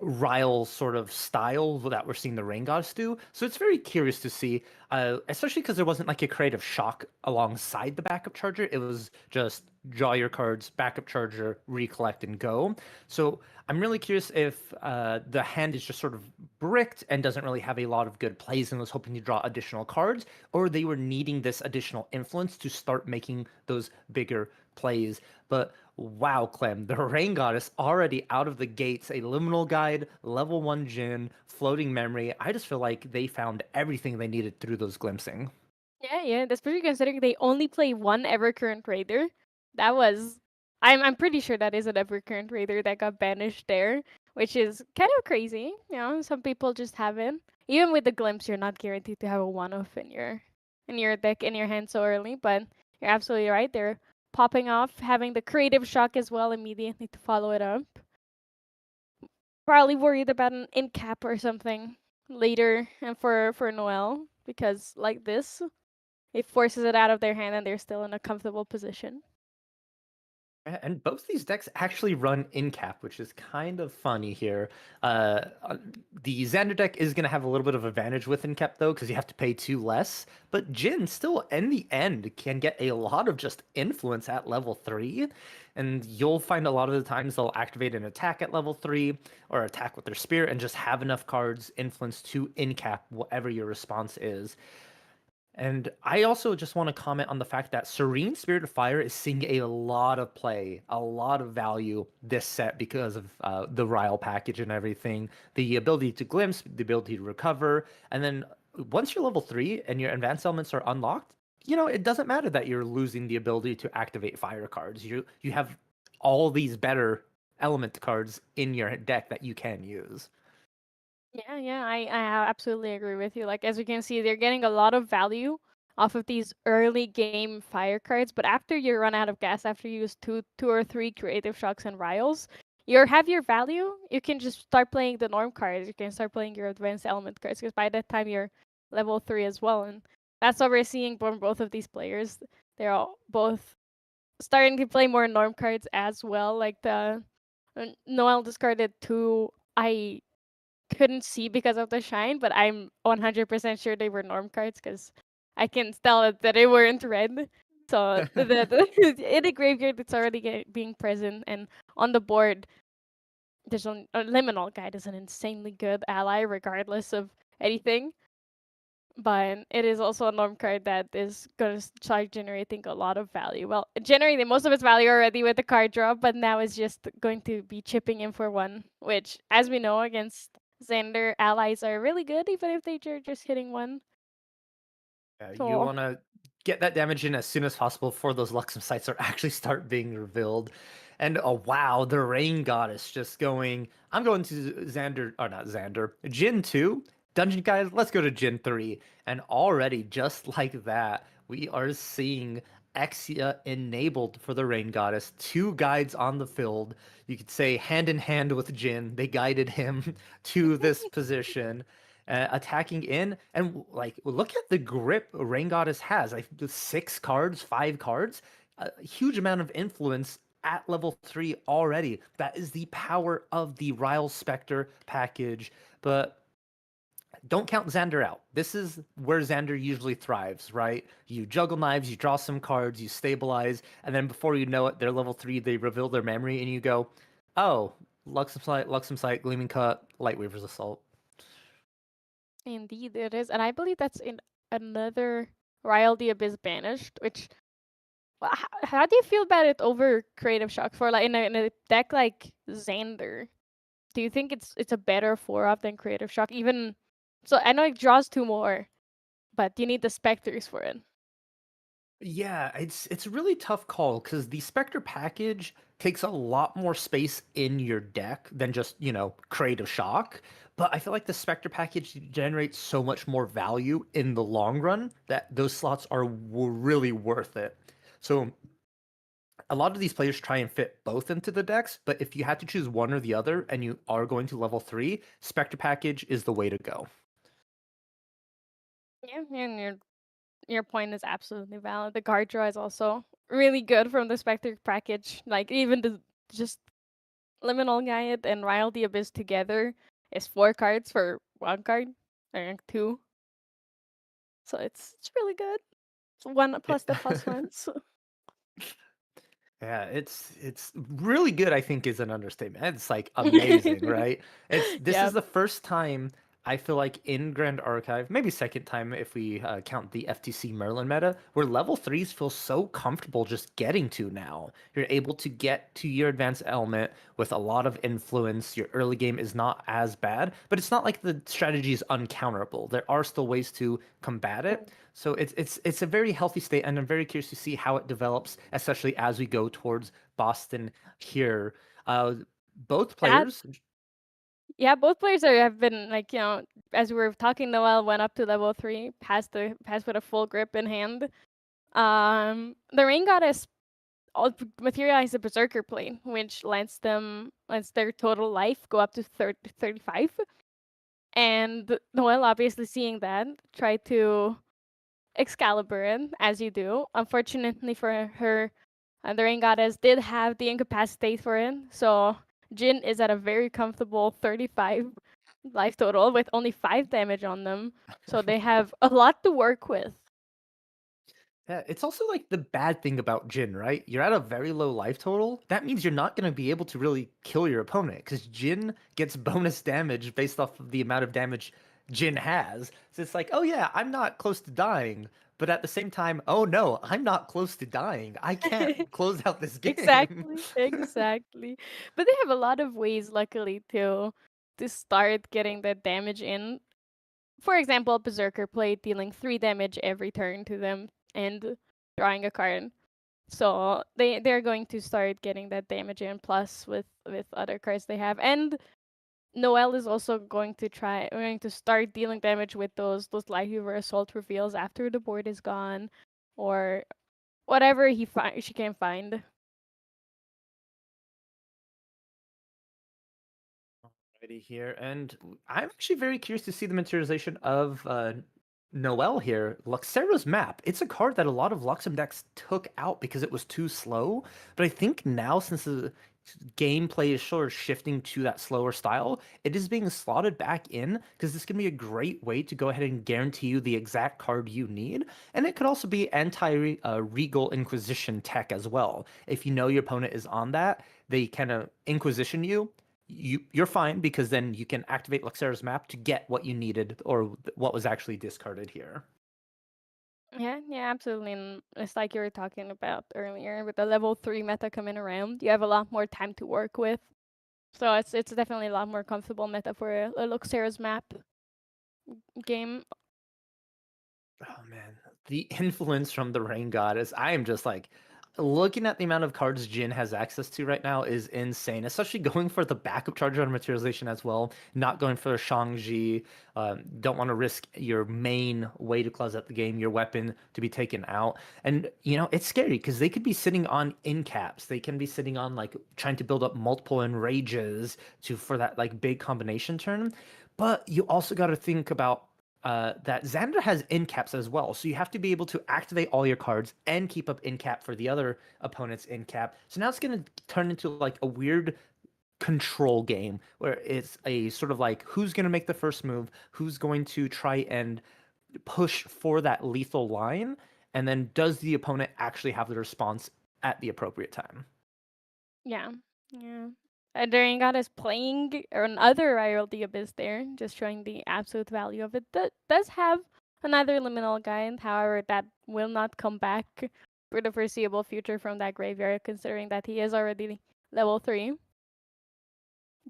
Ryle sort of style that we're seeing the Rain Goddess do. So it's very curious to see, especially because there wasn't like a creative shock alongside the backup charger. It was just draw your cards, backup charger, recollect, and go. So I'm really curious if the hand is just sort of bricked and doesn't really have a lot of good plays and was hoping to draw additional cards, or they were needing this additional influence to start making those bigger plays. But wow, Clem, the Rain Goddess already out of the gates, a liminal guide, level 1 Jin, floating memory. I just feel like they found everything they needed through those glimpsing. Yeah, especially considering they only play one Evercurrent Raider. That was I'm pretty sure that is an Evercurrent Raider that got banished there, which is kind of crazy. Some people just haven't. Even with the glimpse, you're not guaranteed to have a one-off in your deck in your hand so early, but you're absolutely right. They're popping off, having the creative shock as well immediately to follow it up. Probably worried about an in cap or something later and for Noel because like this it forces it out of their hand and they're still in a comfortable position. And both these decks actually run in cap, which is kind of funny here. The Xander deck is going to have a little bit of advantage with in cap though, because you have to pay 2 less. But Jin still, in the end, can get a lot of just influence at level 3. And you'll find a lot of the times they'll activate an attack at level 3 or attack with their spear and just have enough cards influence to in cap whatever your response is. And I also just want to comment on the fact that Serene Spirit of Fire is seeing a lot of play, a lot of value this set because of the Ryle package and everything. The ability to glimpse, the ability to recover. And then once you're level 3 and your advanced elements are unlocked, it doesn't matter that you're losing the ability to activate fire cards. You have all these better element cards in your deck that you can use. Yeah, I absolutely agree with you. Like as you can see, they're getting a lot of value off of these early game fire cards, but after you run out of gas, after you use two or three creative shocks and riles, you have your value. You can just start playing the norm cards. You can start playing your advanced element cards because by that time you're level 3 as well, and that's what we're seeing from both of these players. They're all both starting to play more norm cards as well. Like the Noel discarded 2. I couldn't see because of the shine, but I'm 100% sure they were norm cards because I can tell that they weren't red. So in the graveyard, it's already being present, and on the board, there's a liminal guide is an insanely good ally regardless of anything. But it is also a norm card that is going to start generating a lot of value. Well, it generated most of its value already with the card draw, but now it's just going to be chipping in for 1, which, as we know, against Xander, allies are really good, even if they're just hitting 1. You So, want to get that damage in as soon as possible before those Luxem sites are actually start being revealed. And oh wow, the Rain Goddess just going. I'm going to Xander, or not Xander, Jin 2. Dungeon guys, let's go to Jin 3. And already, just like that, we are seeing Exia enabled for the Rain Goddess. 2 guides on the field. You could say hand in hand with Jin. They guided him to this position attacking in. And like, look at the grip Rain Goddess has. Like 6 cards, 5 cards, a huge amount of influence at level 3 already. That is the power of the Ryle Spectre package. But don't count Xander out. This is where Xander usually thrives, right? You juggle knives, you draw some cards, you stabilize, and then before you know it, they're level 3, they reveal their memory, and you go, oh, Luxem Sight, Gleaming Cut, Lightweaver's Assault. indeed, it is. And I believe that's in another Ryle the Abyss banished, which how do you feel about it over Creative Shock for like in a deck like Xander? Do you think it's a better 4-up than Creative Shock? Even so, I know it draws 2 more, but you need the Spectres for it. Yeah, it's a really tough call because the Spectre package takes a lot more space in your deck than just, Creative Shock. But I feel like the Spectre package generates so much more value in the long run that those slots are really worth it. So a lot of these players try and fit both into the decks, but if you had to choose one or the other and you are going to level 3, Spectre package is the way to go. Yeah, and your point is absolutely valid. The card draw is also really good from the Spectre package. Like even the just Liminal Guide and Ryle the Abyss together is 4 cards for 1 card, or 2. So it's really good. It's 1 plus the plus ones. Yeah, it's really good, I think is an understatement. It's like amazing, right? This is Yep. the first time I feel like in Grand Archive, maybe second time if we count the FTC Merlin meta, where level 3s feel so comfortable just getting to now. You're able to get to your advanced element with a lot of influence. Your early game is not as bad, but it's not like the strategy is uncounterable. There are still ways to combat it. So it's a very healthy state, and I'm very curious to see how it develops, especially as we go towards Boston here. Uh, both That players, Yeah, both players have been like, as we were talking, Noel went up to level 3, passed with a full grip in hand. The Rain Goddess materialized the Berserker plane, which lets their total life go up to 35. And Noel, obviously seeing that, tried to Excalibur it, as you do. Unfortunately for her, the Rain Goddess did have the incapacitate for it, so Jin is at a very comfortable 35 life total with only 5 damage on them. So they have a lot to work with. yeah, it's also like the bad thing about Jin, right? You're at a very low life total. That means you're not going to be able to really kill your opponent because Jin gets bonus damage based off of the amount of damage Jin has. So it's like, oh yeah, I'm not close to dying. But at the same time, oh no, I'm not close to dying. I can't close out this game. Exactly. But they have a lot of ways, luckily, to start getting that damage in. For example, Berserker play dealing 3 damage every turn to them and drawing a card. So they're going to start getting that damage in plus with other cards they have. And Noel is also going to start dealing damage with those Lightweaver Assault reveals after the board is gone, or whatever she can find. Alrighty here, and I'm actually very curious to see the materialization of Noel here. Luxera's map. It's a card that a lot of Luxem decks took out because it was too slow. But I think now, since the gameplay is sort of shifting to that slower style, it is being slotted back in because this can be a great way to go ahead and guarantee you the exact card you need. And it could also be anti-Regal Inquisition tech as well. If you know your opponent is on that, they kind of Inquisition you're fine because then you can activate Luxera's map to get what you needed or what was actually discarded here. Yeah, absolutely. And it's like you were talking about earlier with the level 3 meta coming around. You have a lot more time to work with. So it's definitely a lot more comfortable meta for a Luxera's map game. Oh man, the influence from the Rain Goddess. I am just like looking at the amount of cards Jin has access to right now is insane. Especially going for the backup charge on materialization as well. Not going for a Shang-Chi. Don't want to risk your main way to close out the game, your weapon to be taken out. And it's scary because they could be sitting on incaps. They can be sitting on like trying to build up multiple enrages for that like big combination turn. But you also got to think about that Xander has in caps as well. So you have to be able to activate all your cards and keep up in cap for the other opponent's in cap. So now it's going to turn into like a weird control game where it's a sort of like who's going to make the first move, who's going to try and push for that lethal line, and then does the opponent actually have the response at the appropriate time? Yeah. Yeah. Daring God is playing another Royal the Abyss there, just showing the absolute value of it. That does have another liminal guide. However, that will not come back for the foreseeable future from that graveyard, considering that he is already level 3.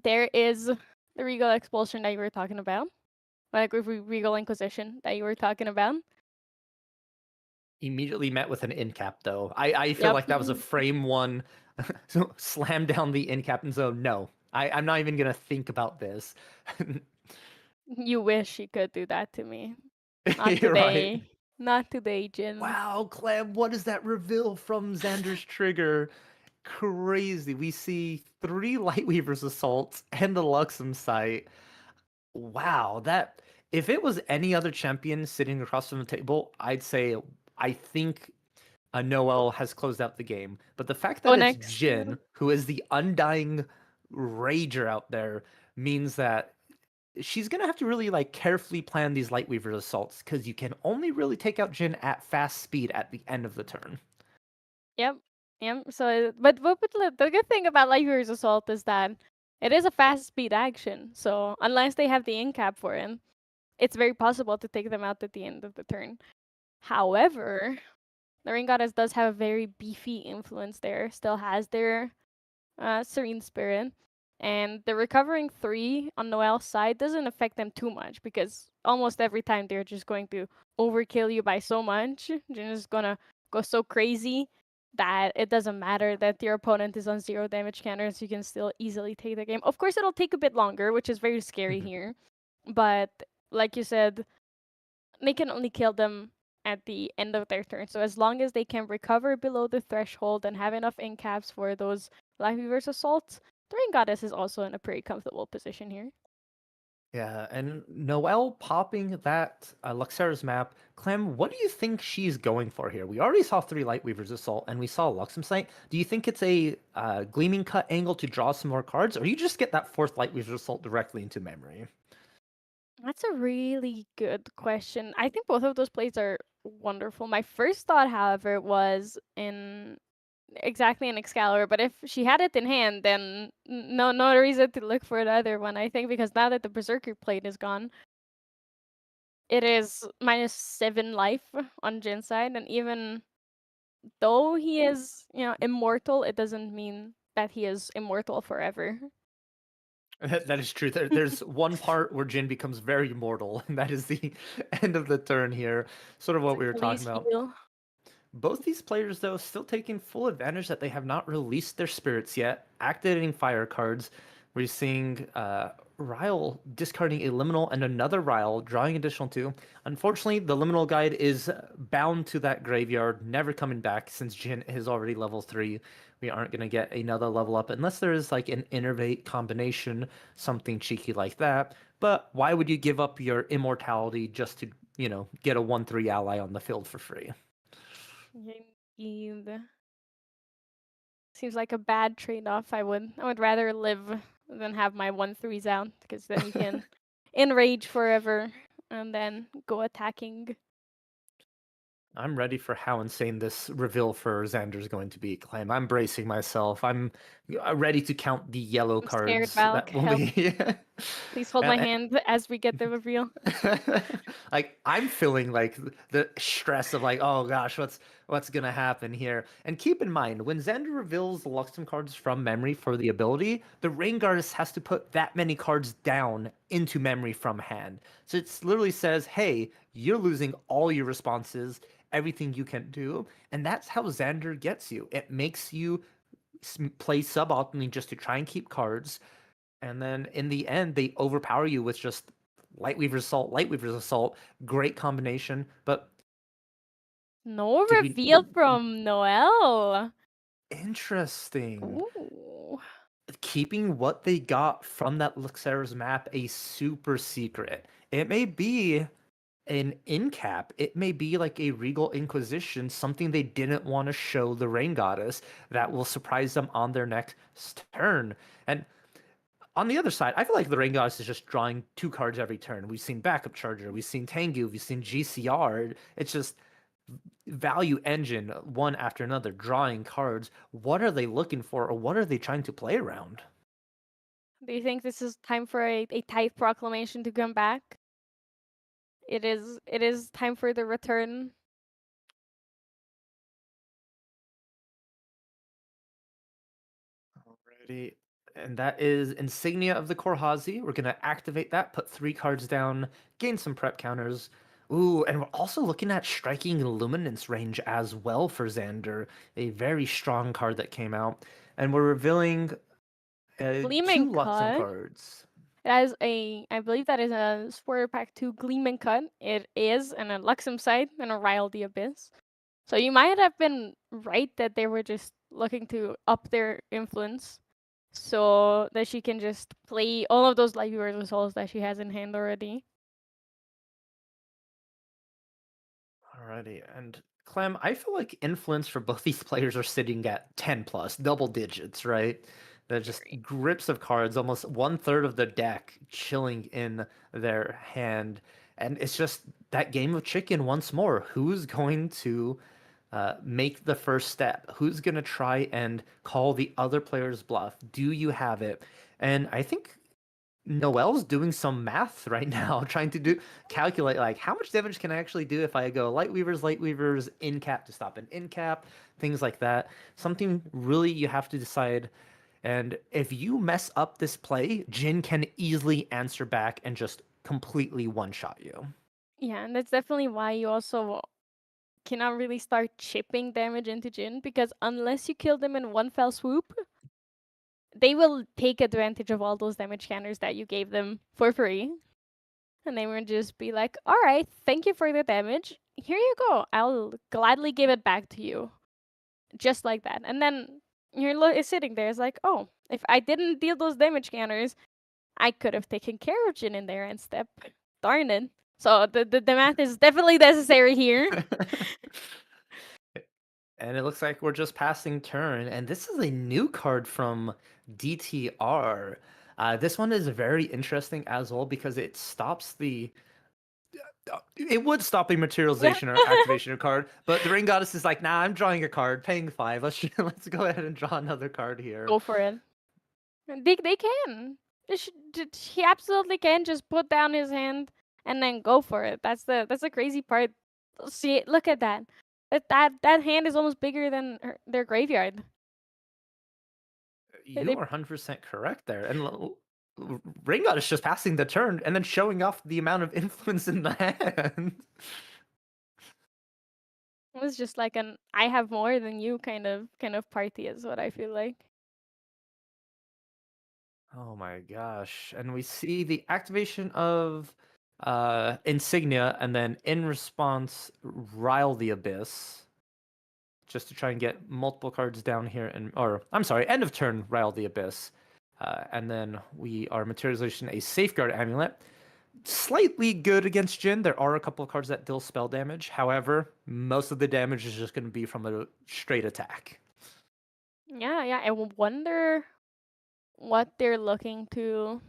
There is the Regal Expulsion that you were talking about, like with Regal Inquisition that you were talking about. Immediately met with an in cap though. I feel Yep. like that was a frame one. So slam down the in cap and zone. No, I'm not even gonna think about this. You wish you could do that to me. Not You're right. today. Not today, Jin. Wow, Clem, what is that reveal from Xander's trigger? Crazy. We see 3 Lightweaver's assaults and the Luxem site. Wow, that if it was any other champion sitting across from the table, I'd say I think Noel has closed out the game. But the fact that it's Onyx. Jin, who is the undying rager out there, means that she's gonna have to really like carefully plan these Lightweaver assaults because you can only really take out Jin at fast speed at the end of the turn. Yep. Yep. So, but the good thing about Lightyear's Assault is that it is a fast speed action. So, unless they have the incap for it, it's very possible to take them out at the end of the turn. However, the Ring Goddess does have a very beefy influence there, still has their Serene Spirit. And the recovering 3 on Noel's side doesn't affect them too much because almost every time they're just going to overkill you by so much. They're just gonna go so crazy that it doesn't matter that your opponent is on 0 damage counters. You can still easily take the game. Of course, it'll take a bit longer, which is very scary here. But like you said, they can only kill them at the end of their turn. So as long as they can recover below the threshold and have enough incaps for those Lightweaver's assaults, the Rain Goddess is also in a pretty comfortable position here. Yeah, and Noelle popping that Luxera's map. Clem, what do you think she's going for here? We already saw 3 Lightweaver's Assault, and we saw Luxem Sight. Do you think it's a Gleaming Cut angle to draw some more cards, or you just get that 4th Lightweaver's Assault directly into memory? That's a really good question. I think both of those plays are wonderful. My first thought, however, was in exactly an Excalibur, but if she had it in hand, then no reason to look for the other one, I think, because now that the Berserker plate is gone, it is -7 life on Jin's side, and even though he is, immortal, it doesn't mean that he is immortal forever. That is true. There's one part where Jin becomes very mortal, and that is the end of the turn here. Sort of what we were talking Please about. heal. Both these players, though, still taking full advantage that they have not released their spirits yet, activating fire cards. We're seeing Ryle discarding a liminal and another Ryle, drawing additional 2. Unfortunately, the liminal guide is bound to that graveyard, never coming back since Jin is already level 3. We aren't going to get another level up unless there is like an innervate combination, something cheeky like that. But why would you give up your immortality just to, get a 1/3 ally on the field for free? Indeed. Seems like a bad trade-off. I would rather live than have my 1/3s out, because then you can enrage forever and then go attacking. I'm ready for how insane this reveal for Xander is going to be, Clem. I'm bracing myself. I'm ready to count the yellow I'm scared, cards Valk. that will Help. be. Please hold my hand as we get the reveal. Like I'm feeling like the stress of like, oh gosh, what's gonna happen here? And keep in mind, when Xander reveals the Luxem cards from memory for the ability, the Rain Goddess has to put that many cards down into memory from hand. So it literally says, hey, you're losing all your responses, everything you can do, and that's how Xander gets you. It makes you play suboptimally just to try and keep cards, and then in the end, they overpower you with just Lightweaver's Assault. Great combination, but No did we... reveal from Noel. Interesting. Ooh. Keeping what they got from that Luxera's map a super secret. It may be an incap. It may be like a Regal Inquisition, something they didn't want to show the Rain Goddess that will surprise them on their next turn. And on the other side, I feel like the Rain Goddess is just drawing 2 cards every turn. We've seen Backup Charger, we've seen Tengu, we've seen GCR. It's just value engine, one after another, drawing cards. What are they looking for, or what are they trying to play around? Do you think this is time for a Tithe Proclamation to come back? It is time for the return. Alrighty. And that is Insignia of the Korhazi. We're going to activate that, put 3 cards down, gain some prep counters. Ooh, and we're also looking at Striking Illuminance range as well for Xander, a very strong card that came out. And we're revealing 2 Gleaming Luxem Cut. cards. That is I believe that is a Spoiler Pack 2 Gleaming Cut. It is an a Luxem side and a Rile the Abyss. So you might have been right that they were just looking to up their influence so that she can just play all of those Light Weaver souls that she has in hand already. Alrighty, and Clem, I feel like influence for both these players are sitting at 10 plus, double digits, right? They're just Very. grips of cards, almost 1/3 of the deck chilling in their hand. And it's just that game of chicken once more. Who's going to make the first step? Who's going to try and call the other player's bluff? Do you have it? And I think Noel's doing some math right now, trying to calculate like how much damage can I actually do if I go light weavers, in cap to stop an in cap, things like that. Something really you have to decide. And if you mess up this play, Jin can easily answer back and just completely one shot you. Yeah, and that's definitely why you also cannot really start chipping damage into Jin, because unless you kill them in one fell swoop, they will take advantage of all those damage counters that you gave them for free. And they will just be like, alright, thank you for the damage. Here you go. I'll gladly give it back to you. Just like that. And then you're sitting there. It's like, oh, if I didn't deal those damage counters, I could have taken care of Jin in their end step. Darn it. So the math is definitely necessary here. And it looks like we're just passing turn. And this is a new card from DTR. This one is very interesting as well because it stops the. It would stop a materialization or activation card, but the Ring Goddess is like, nah, I'm drawing a card, paying 5. Let's go ahead and draw another card here. Go for it. They can. He absolutely can just put down his hand and then go for it. That's the crazy part. See, look at that. That hand is almost bigger than their graveyard. You They are 100% correct there. And Ring Goddess just passing the turn and then showing off the amount of influence in the hand. It was just like an I have more than you kind of party is what I feel like. Oh my gosh. And we see the activation of Insignia and then in response Rile the Abyss. Just to try and get multiple cards down here and I'm sorry, end of turn Rile the Abyss. And then we are materialization a Safeguard Amulet. Slightly good against Jin. There are a couple of cards that deal spell damage. However, most of the damage is just going to be from a straight attack. Yeah. I wonder what they're looking to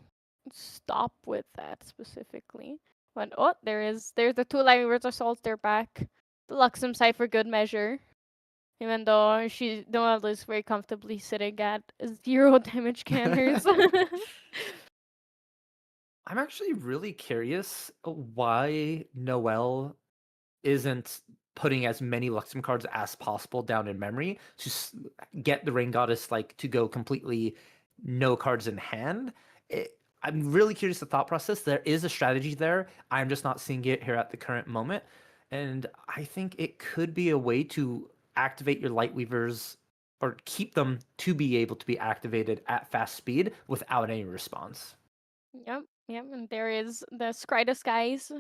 stop with that specifically. But there's the 2 Light Assaults, they're back. The Luxem side for good measure. Even though Noelle is very comfortably sitting at 0 damage counters. I'm actually really curious why Noelle isn't putting as many Luxem cards as possible down in memory to get the Rain Goddess like to go completely no cards in hand. I'm really curious the thought process. There is a strategy there. I'm just not seeing it here at the current moment. And I think it could be a way to activate your Light Weavers or keep them to be able to be activated at fast speed without any response. Yep. And there is the Scry Disguise.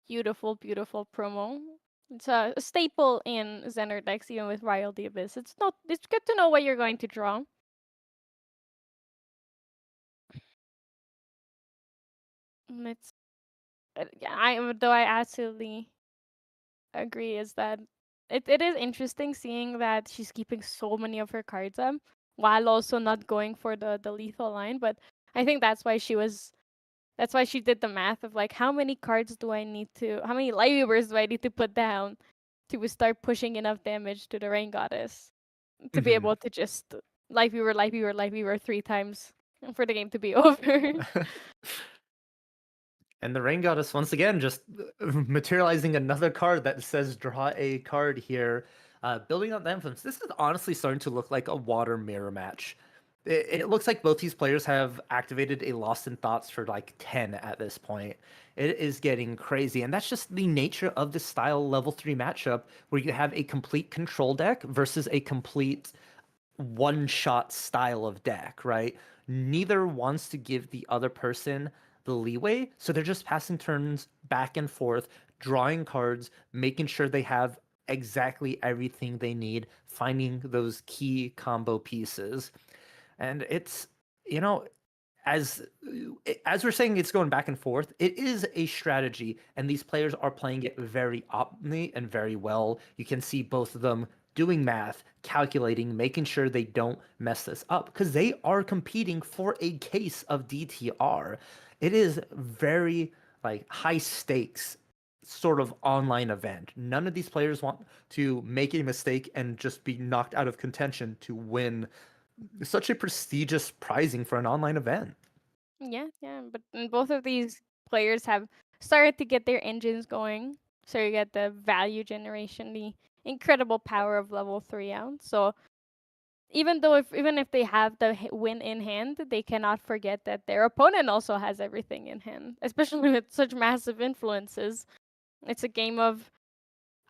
Beautiful promo. It's a staple in Xander decks, even with Rile the Abyss. It's good to know what you're going to draw. And it's I absolutely agree is that it is interesting seeing that she's keeping so many of her cards up while also not going for the lethal line. But I think that's why she did the math of like how many Light Weavers do I need to put down to start pushing enough damage to the Rain Goddess to be able to just Light Weaver 3 times for the game to be over. And the Rain Goddess, once again, just materializing another card that says draw a card here. Building up the influence. This is honestly starting to look like a water mirror match. It looks like both these players have activated a Lost in Thoughts for like 10 at this point. It is getting crazy. And that's just the nature of this style level 3 matchup where you have a complete control deck versus a complete one-shot style of deck, right? Neither wants to give the other person the leeway, so they're just passing turns back and forth, drawing cards, making sure they have exactly everything they need, finding those key combo pieces. And it's, you know, as as we're saying it's going back and forth, it is a strategy, and these players are playing it very optimally and very well. You can see both of them doing math, calculating, making sure they don't mess this up because they are competing for a case of DTR. It is very like high stakes sort of online event. None of these players want to make a mistake and just be knocked out of contention to win such a prestigious prizing for an online event. Yeah, yeah, but both of these players have started to get their engines going. So you get the value generation, the incredible power of level 3 out. So even if they have the win in hand, they cannot forget that their opponent also has everything in hand, especially with such massive influences. It's a game of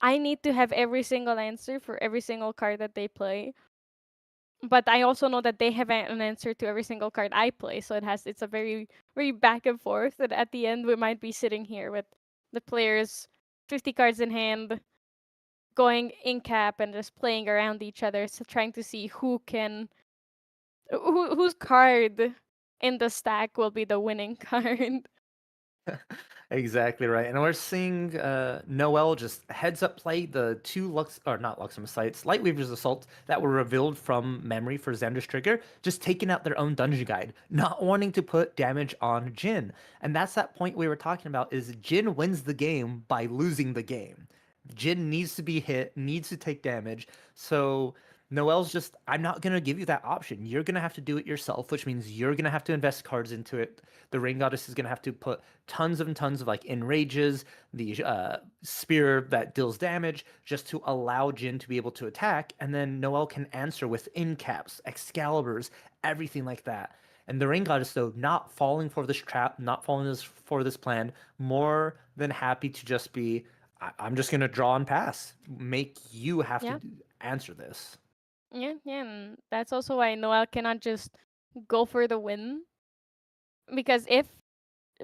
I need to have every single answer for every single card that they play, but I also know that they have an answer to every single card I play. So it's a very very back and forth. And at the end, we might be sitting here with the players 50 cards in hand, going in cap and just playing around each other, so trying to see whose card in the stack will be the winning card. Exactly right. And we're seeing Noel just heads up play the two Lux or not Luxem sites, Lightweaver's Assault that were revealed from memory for Xander's trigger, just taking out their own dungeon guide, not wanting to put damage on Jin. And that's that point we were talking about is Jin wins the game by losing the game. Jin needs to be hit, needs to take damage. So Noel's just, I'm not going to give you that option. You're going to have to do it yourself, which means you're going to have to invest cards into it. The Rain Goddess is going to have to put tons and tons of like enrages, the spear that deals damage, just to allow Jin to be able to attack. And then Noel can answer with incaps, Excaliburs, everything like that. And the Rain Goddess, though, not falling for this trap, not falling for this plan, more than happy to just be, I'm just going to draw and pass. Make you have Yeah. to answer this. Yeah, yeah, and that's also why Noelle cannot just go for the win. Because if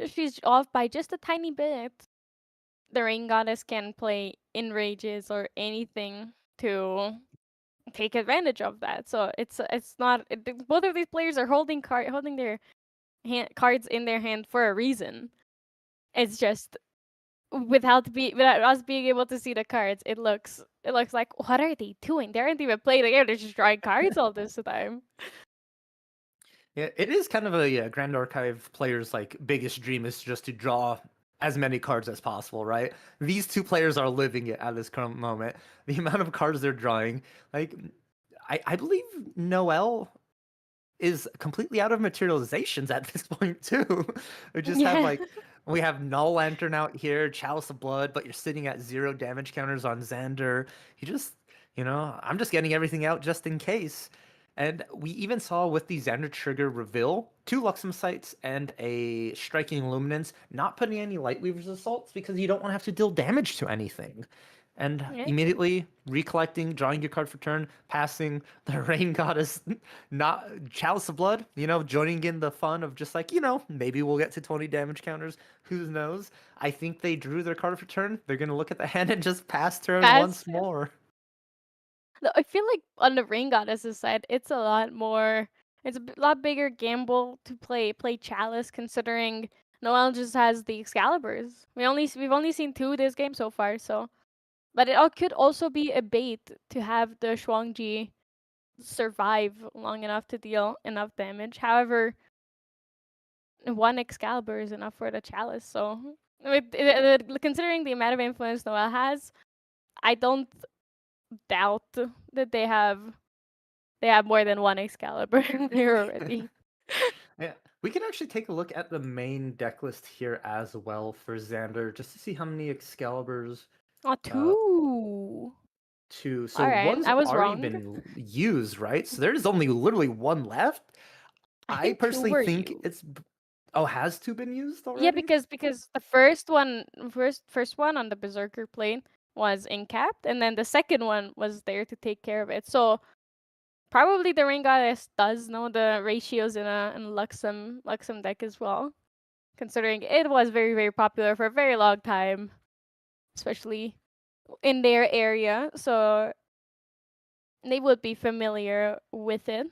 she's off by just a tiny bit, the Rain Goddess can play enrages or anything to take advantage of that. So it's not both of these players are holding their cards in their hand for a reason. It's just without us being able to see the cards, it looks like what are they doing? They aren't even playing the game. They're just drawing cards all this time. Yeah, it is kind of a Grand Archive player's like biggest dream is just to draw as many cards as possible, right? These two players are living it at this current moment. The amount of cards they're drawing, like I believe Noel is completely out of materializations at this point too. We just have Yeah. like we have Null Lantern out here, Chalice of Blood, but you're sitting at 0 damage counters on Xander. You just, I'm just getting everything out just in case. And we even saw with the Xander trigger reveal, 2 Luxem sites and a Striking Luminance, not putting any Lightweaver's Assaults because you don't want to have to deal damage to anything. And Yeah. immediately recollecting, drawing your card for turn, passing the Rain Goddess, not Chalice of Blood, joining in the fun of just like, maybe we'll get to 20 damage counters. Who knows? I think they drew their card for turn. They're going to look at the hand and just pass turn once more. I feel like on the Rain Goddess's side, it's a lot more. It's a lot bigger gamble to play Chalice, considering Noelle just has the Excaliburs. We've only seen 2 this game so far, so. But could also be a bait to have the Shuangji survive long enough to deal enough damage. However, 1 Excalibur is enough for the Chalice. So, considering the amount of influence Noelle has, I don't doubt that they have more than 1 Excalibur there already. Yeah. We can actually take a look at the main deck list here as well for Xander, just to see how many Excaliburs. Oh, 2. So All right, one's I was already wrong. been used, right? So there's only literally one left. I I think 2 personally were think you. it's. Oh, has two been used Yeah, already? because the first one on the Berserker plane was incapped, and then the second one was there to take care of it. So probably the Rain Goddess does know the ratios in Luxem deck as well, considering it was very, very popular for a very long time, especially in their area. So they would be familiar with it.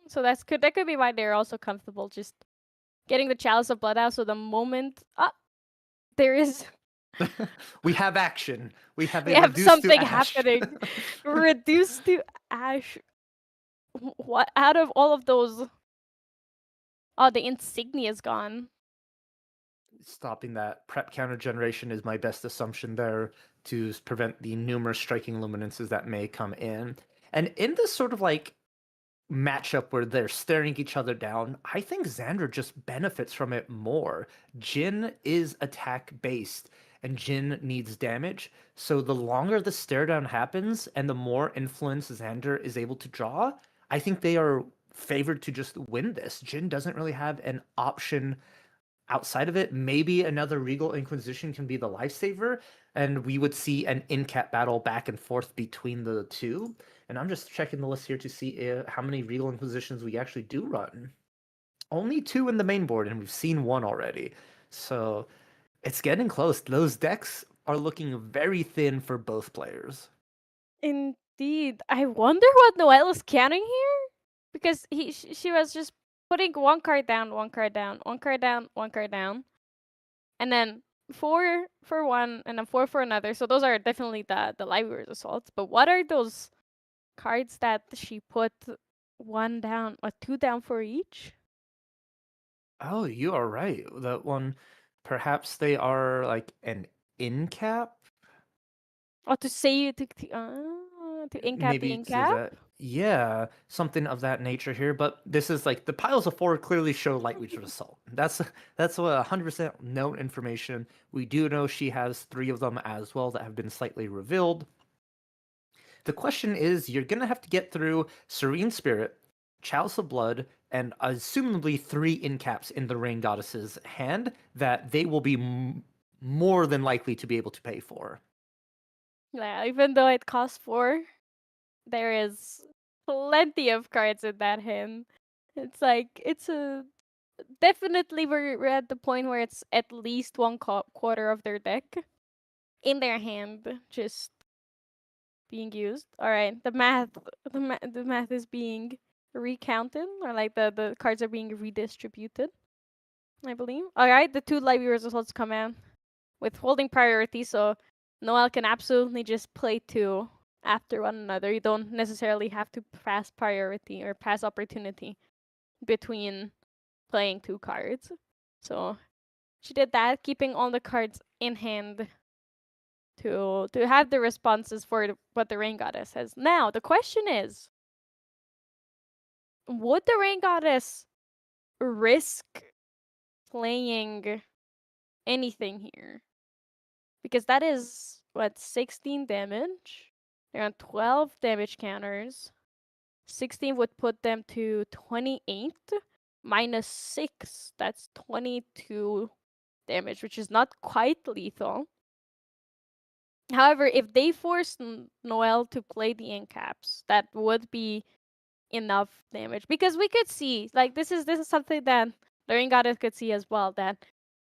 So that could be why they're also comfortable just getting the Chalice of Blood out. So the moment there is We have action. We have we a have reduced to something ash. happening, reduced to ash. What out of all of those? Oh, the insignia is gone. Stopping that prep counter generation is my best assumption there to prevent the numerous striking luminances that may come in. And in this sort of like matchup where they're staring each other down, I think Xander just benefits from it more. Jin is attack based and Jin needs damage. So the longer the stare down happens and the more influence Xander is able to draw, I think they are favored to just win this. Jin doesn't really have an option outside of it. Maybe another Regal Inquisition can be the lifesaver, and we would see an in-cap battle back and forth between the two. And I'm just checking the list here to see how many Regal Inquisitions we actually do run. Only 2 in the main board, and we've seen 1 already. So it's getting close. Those decks are looking very thin for both players. Indeed. I wonder what Noelle is counting here, because she was just putting one card down, one card down, one card down, one card down, and then 4 for one, and then 4 for another. So those are definitely the library's assaults. But what are those cards that she put 1 down or 2 down for each? Oh, you are right. That one, perhaps they are like an in cap. Or to say to incap the Maybe to incap? that, yeah, something of that nature here. But this is like the piles of 4 clearly show Lightweights of Assault. That's what 100% known information. We do know she has 3 of them as well that have been slightly revealed. The question is, you're gonna have to get through Serene Spirit, Chalice of Blood, and assumably 3 incaps in the Rain Goddess's hand that they will be more than likely to be able to pay for. Yeah, even though it costs 4, there is plenty of cards in that hand. It's like it's a definitely we're at the point where it's at least one quarter of their deck in their hand, just being used. All right, the math is being recounted, or like the cards are being redistributed, I believe. All right, the 2 library results come in with holding priority, so Noel can absolutely just play 2 after one another. You don't necessarily have to pass priority or pass opportunity between playing 2 cards. So she did that, keeping all the cards in hand to have the responses for what the Rain Goddess says. Now the question is, would the Rain Goddess risk playing anything here? Because that is what, 16 damage. They're on 12 damage counters. 16 would put them to 28 minus 6. That's 22 damage, which is not quite lethal. However, if they force Noel to play the incaps, that would be enough damage. Because we could see, like, this is something that the Rain Goddess could see as well, that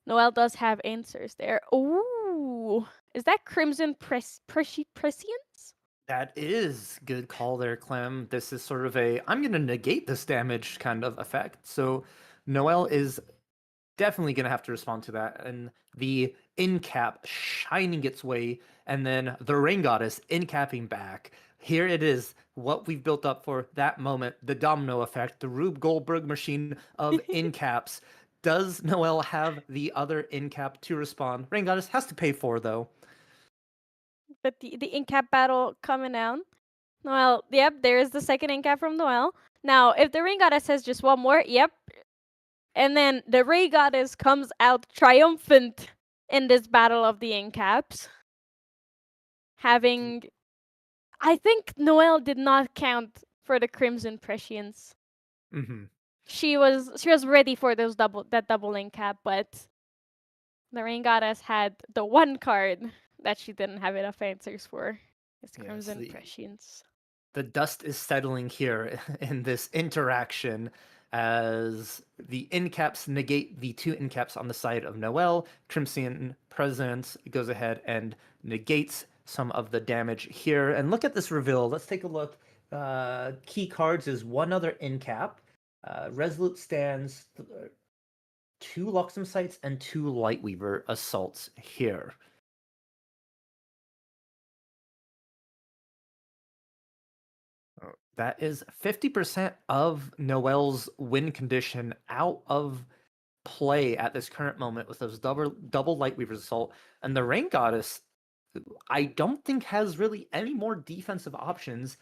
Noel does have answers there. Ooh, is that Crimson Prescience? That is good call there, Clem. This is sort of a I'm gonna negate this damage kind of effect. So Noel is definitely gonna have to respond to that. And the incap shining its way, and then the Rain Goddess incapping back. Here it is, what we've built up for that moment, the domino effect, the Rube Goldberg machine of incaps. Does Noel have the other incap to respond? Rain Goddess has to pay for though. But the incap battle coming out. Noel, yep, there is the second incap from Noel. Now, if the Rain Goddess says just one more, yep, And then the Ray Goddess comes out triumphant in this battle of the Incaps. Having, I think Noelle did not count for the Crimson Prescience. Mm-hmm. She was ready for that double Incap, but the Rain Goddess had the one card that she didn't have enough answers for. It's Yes, Crimson Prescience. the dust is settling here in this interaction as the incaps negate the two incaps on the side of Noelle. Crimson Presence goes ahead and negates some of the damage here. And look at this reveal. Let's take a look. Key cards is one other incap. Resolute Stands, two Luxem Sights, and two Lightweaver Assaults here. That is 50% of Noelle's win condition out of play at this current moment with those double Lightweaver's Assault. And the Rain Goddess, I don't think has really any more defensive options.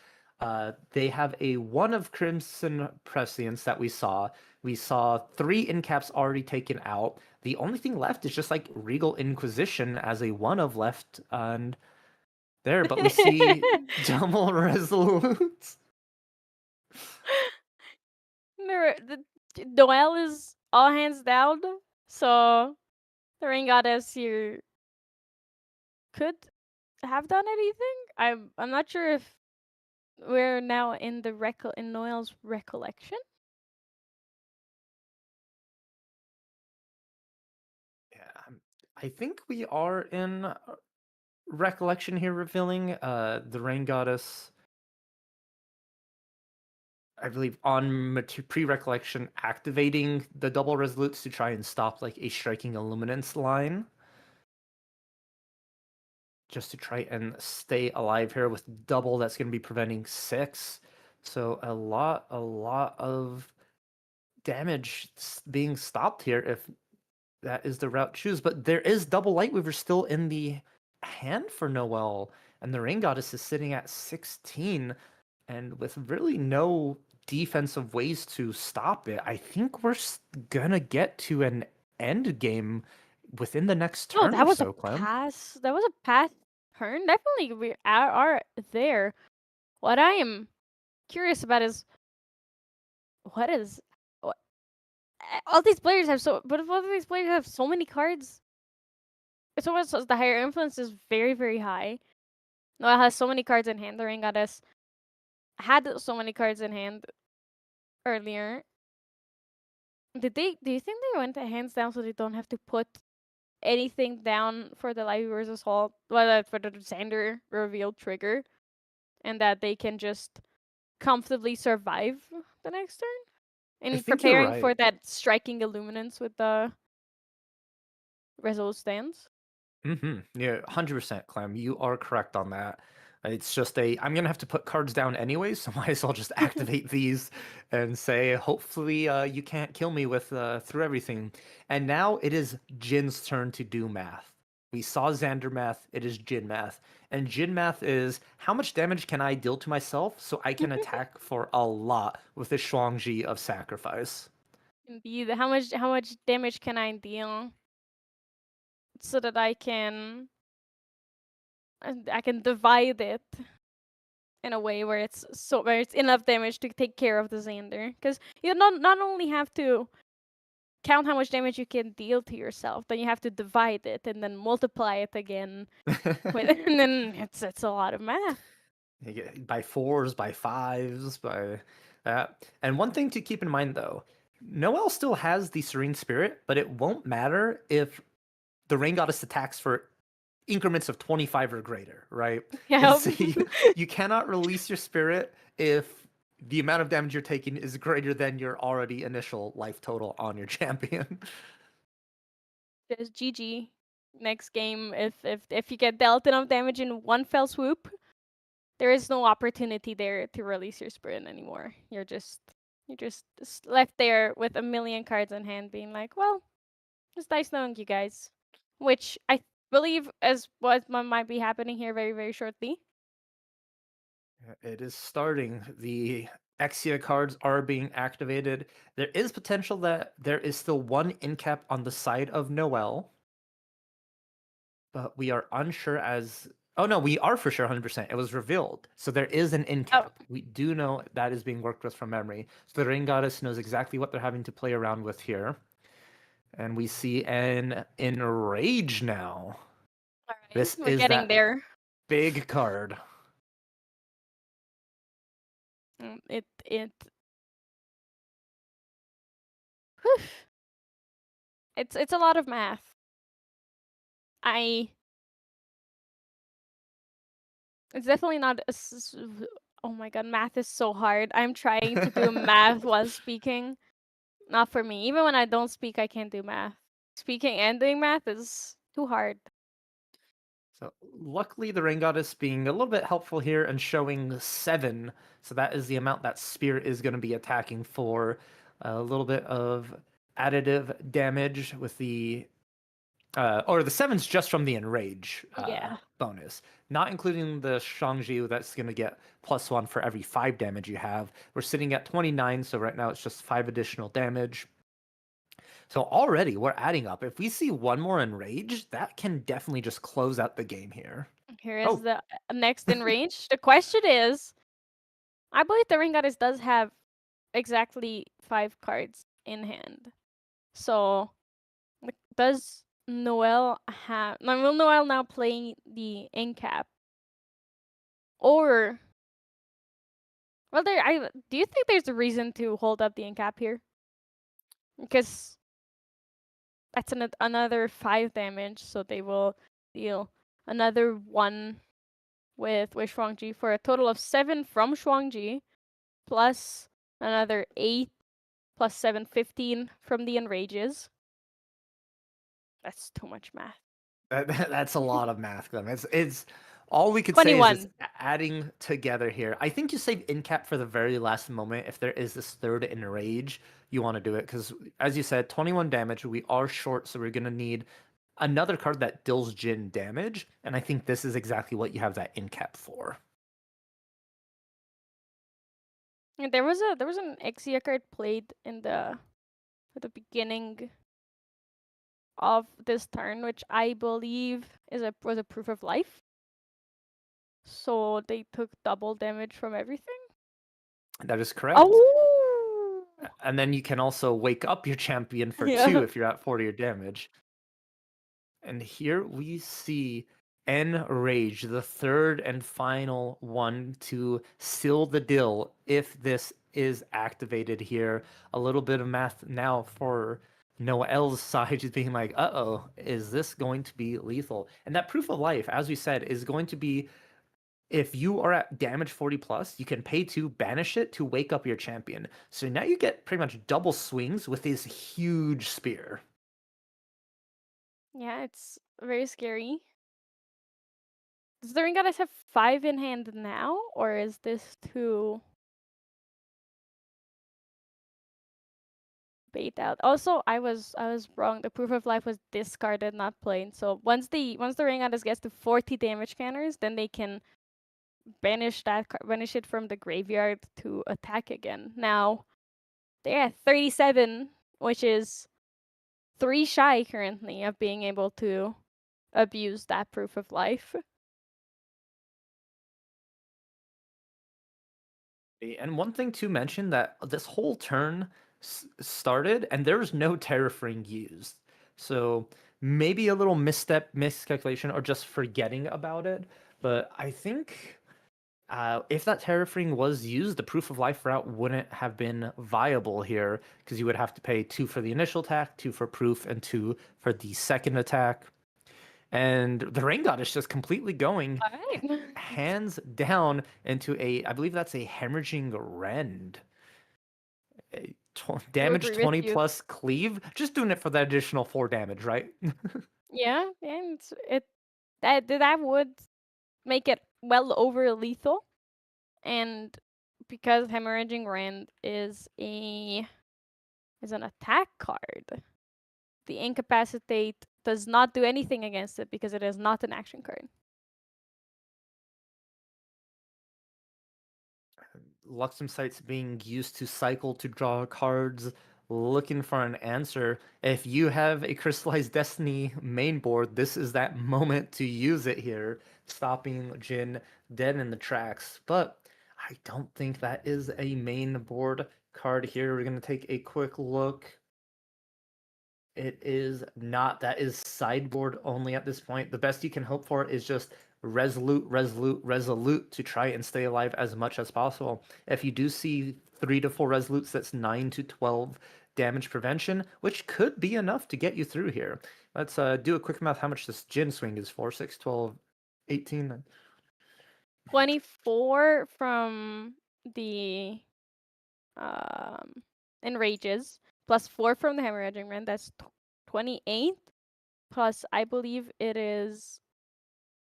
They have a one of Crimson Prescience that we saw. We saw 3 incaps already taken out. The only thing left is just like Regal Inquisition as a one of left and there, but we see double Resolutes. Noelle is all hands down, so the Rain Goddess here could have done anything. I'm not sure if we're now in in Noelle's recollection. Yeah, I think we are in recollection here revealing the Rain Goddess, I believe, on pre-recollection activating the double resolutes to try and stop like a striking illuminance line. Just to try and stay alive here with double, that's going to be preventing 6. So a lot of damage being stopped here if that is the route choose. But there is double Lightweaver still in the hand for Noelle, and the Rain Goddess is sitting at 16, and with really no defensive ways to stop it. I think we're gonna get to an end game within the next turn that or was so, a Clem. pass. That was a pass turn. Definitely we are there. What I am curious about is what all these players have but if all these players have so many cards, it's almost the higher influence is very, very high. Noelle has so many cards in hand. The Rain Goddess had so many cards in hand earlier. Do you think they went hands down so they don't have to put anything down for the Lightweaver's Assault, for the Xander reveal trigger, and that they can just comfortably survive the next turn? I In think you're preparing right. for that striking illuminance with the Resolute Stands? Yeah, 100%, Clem. You are correct on that. It's just I'm gonna have to put cards down anyways, so might as well just activate these and say, hopefully, you can't kill me with through everything. And now it is Jin's turn to do math. We saw Xander math. It is Jin math, and Jin math is how much damage can I deal to myself so I can attack for a lot with the Shuangji of sacrifice. Indeed. How much damage can I deal so that I can divide it in a way where it's enough damage to take care of the Xander. Because you not only have to count how much damage you can deal to yourself, then you have to divide it and then multiply it again. And then it's a lot of math. You get by 4s, by 5s, by that. And one thing to keep in mind though, Noelle still has the Serene Spirit, but it won't matter if the Rain Goddess attacks for increments of 25 or greater, right? Yeah. So you cannot release your spirit if the amount of damage you're taking is greater than your already initial life total on your champion. Just GG. Next game, if you get dealt enough damage in one fell swoop, there is no opportunity there to release your spirit anymore. You're just left there with a million cards in hand, being like, well, it's nice knowing you guys. Which I believe is what might be happening here very, very shortly. It is starting. The Exia cards are being activated. There is potential that there is still one incap on the side of Noel, but we are unsure as. Oh no, we are for sure 100%. It was revealed. So there is an incap. We do know that is being worked with from memory. So the Rain Goddess knows exactly what they're having to play around with here. And we see an Enrage now. All right, This we're is getting that there. big card. It. Whew. It's a lot of math. It's definitely not. Oh my god, math is so hard. I'm trying to do math while speaking. Not for me. Even when I don't speak, I can't do math. Speaking and doing math is too hard. So luckily the Rain Goddess being a little bit helpful here and showing 7. So that is the amount that Spirit is going to be attacking for. A little bit of additive damage with the or the 7's just from the Enrage Yeah. bonus, not including the Shangji that's going to get +1 for every 5 damage you have. We're sitting at 29, so right now it's just 5 additional damage. So already we're adding up. If we see one more Enrage, that can definitely just close out the game here. Here is the next Enrage. The question is, I believe the Ring Goddess does have exactly 5 cards in hand. So, does Noel have... Will Noel now play the Incap? Or... Well, do you think there's a reason to hold up the Incap here? Because that's another 5 damage, so they will deal another 1 with Shuangji for a total of 7 from Shuangji, plus another 8 plus 7, 15 from the Enrages. That's too much math. That's a lot of math, Clem. It's all we could say is 21. it's adding together here. I think you save incap for the very last moment. If there is this third Enrage, you want to do it because, as you said, 21 damage. We are short, so we're gonna need another card that deals Jin damage, and I think this is exactly what you have that incap for. There was an Exia card played at the beginning of this turn, which I believe was a proof of life. So they took double damage from everything. That is correct. Oh! And then you can also wake up your champion for Yeah. 2 if you're at 40 damage. And here we see Enrage, the third and final one to seal the deal if this is activated here. A little bit of math now for Noel's side. She's being like, uh-oh, is this going to be lethal? And that proof of life, as we said, is going to be if you are at damage 40 plus, you can pay 2, banish it to wake up your champion. So now you get pretty much double swings with this huge spear. Yeah, it's very scary. Does the Ring Goddess have 5 in hand now, or is this too bait out? Also, I was wrong. The proof of life was discarded, not played. So once the Ring Goddess gets to 40 damage counters, then they can banish it from the graveyard to attack again. Now they're at 37, which is 3 shy currently of being able to abuse that proof of life. And one thing to mention that this whole turn started and there was no terrafring used. So maybe a little miscalculation, or just forgetting about it. But I think if that terrafring was used, the proof of life route wouldn't have been viable here because you would have to pay 2 for the initial attack, 2 for proof, and 2 for the second attack. And the Rain God is just completely going hands down into I believe that's a hemorrhaging rend. Damage 20 plus cleave, just doing it for the additional 4 damage, right? Yeah, and that would make it well over lethal. And because hemorrhaging rend is an attack card, the incapacitate does not do anything against it because it is not an action card. Luxem sites being used to cycle to draw cards, looking for an answer. If you have a Crystallized Destiny main board, this is that moment to use it here, stopping Jin dead in the tracks. But I don't think that is a main board card here. We're going to take a quick look. It is not. That is sideboard only at this point. The best you can hope for is just resolute, resolute, resolute to try and stay alive as much as possible. If you do see 3 to 4 resolutes, that's 9 to 12 damage prevention, which could be enough to get you through here. Let's do a quick math how much this Jin swing is for. 6, 12, 18. 24 from the enrages, plus 4 from the hemorrhaging rend. That's 28. Plus, I believe it is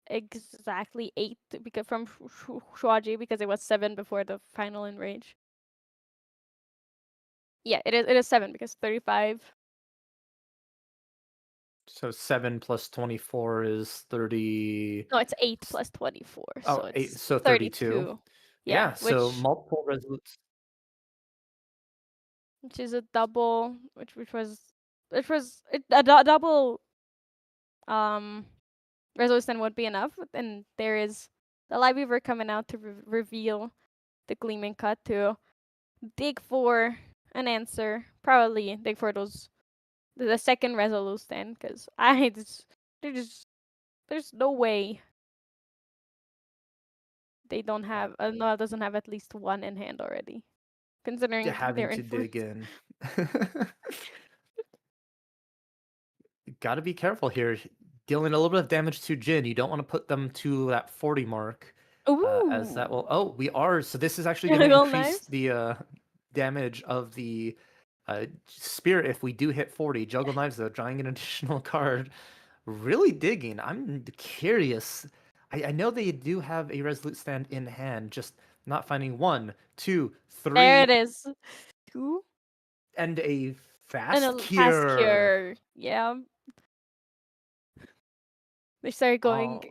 exactly 8 because from Shuaji because it was 7 before the final enrage. Yeah, it is 7 because 35. So 7 plus 24 is 30. No, it's 8 plus 24. Oh, So 8, it's so 32. 32. Yeah, so which multiple resolutes. is a double, which was a double resolution would be enough. And there is the Light Weaver coming out to reveal the Gleaming Cut to dig for an answer. Probably dig for those the second resolution because there's no way they don't have Noah doesn't have at least one in hand already, considering Having they're to in dig in. Got to be careful here. Dealing a little bit of damage to Jin. You don't want to put them to that 40 mark. As that will. Oh, we are. So this is actually going to Juggle increase knives? the damage of the spirit if we do hit 40. Juggle knives, though, drawing an additional card. Really digging. I'm curious. I know they do have a resolute stand in hand, just not finding 1, 2, 3. There it is. 2 And a and fast a fast cure. cure. Yeah. They started going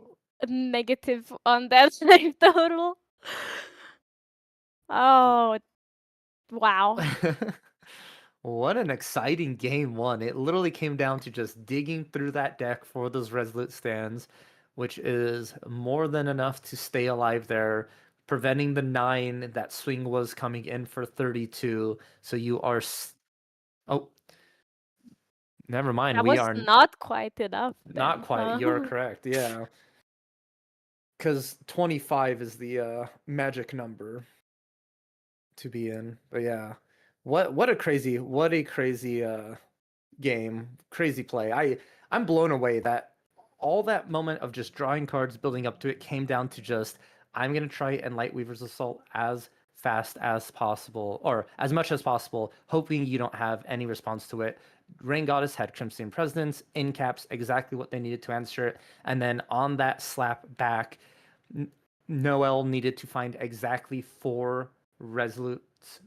Oh. negative on that life total. Oh, wow. What an exciting game 1. It literally came down to just digging through that deck for those resolute stands, which is more than enough to stay alive there, preventing the 9 that swing was coming in for 32. So you are oh, never mind. That We was are not quite enough not then. quite. You're correct. Yeah. Because 25 is the magic number to be in. But yeah. What a crazy game, crazy play. I'm blown away that all that moment of just drawing cards, building up to it, came down to just I'm gonna try and Lightweaver's Assault as fast as possible, or as much as possible, hoping you don't have any response to it. Rain Goddess had Crimson Presidents, in caps, exactly what they needed to answer it, and then on that slap back, Noel needed to find exactly 4 resolutes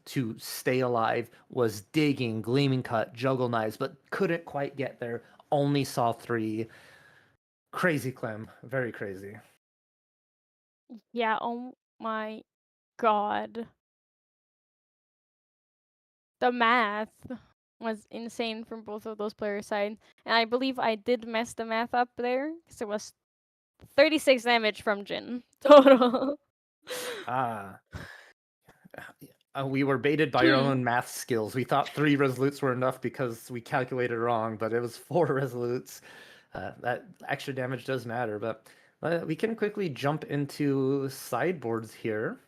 to stay alive, was digging, gleaming cut, juggle knives, but couldn't quite get there. Only saw 3. Crazy Clem, very crazy. Yeah, oh my god. The math was insane from both of those players' side. And I believe I did mess the math up there because it was 36 damage from Jin total. Ah. We were baited by our own math skills. We thought 3 resolutes were enough because we calculated wrong, but it was 4 resolutes. That extra damage does matter, but we can quickly jump into sideboards here.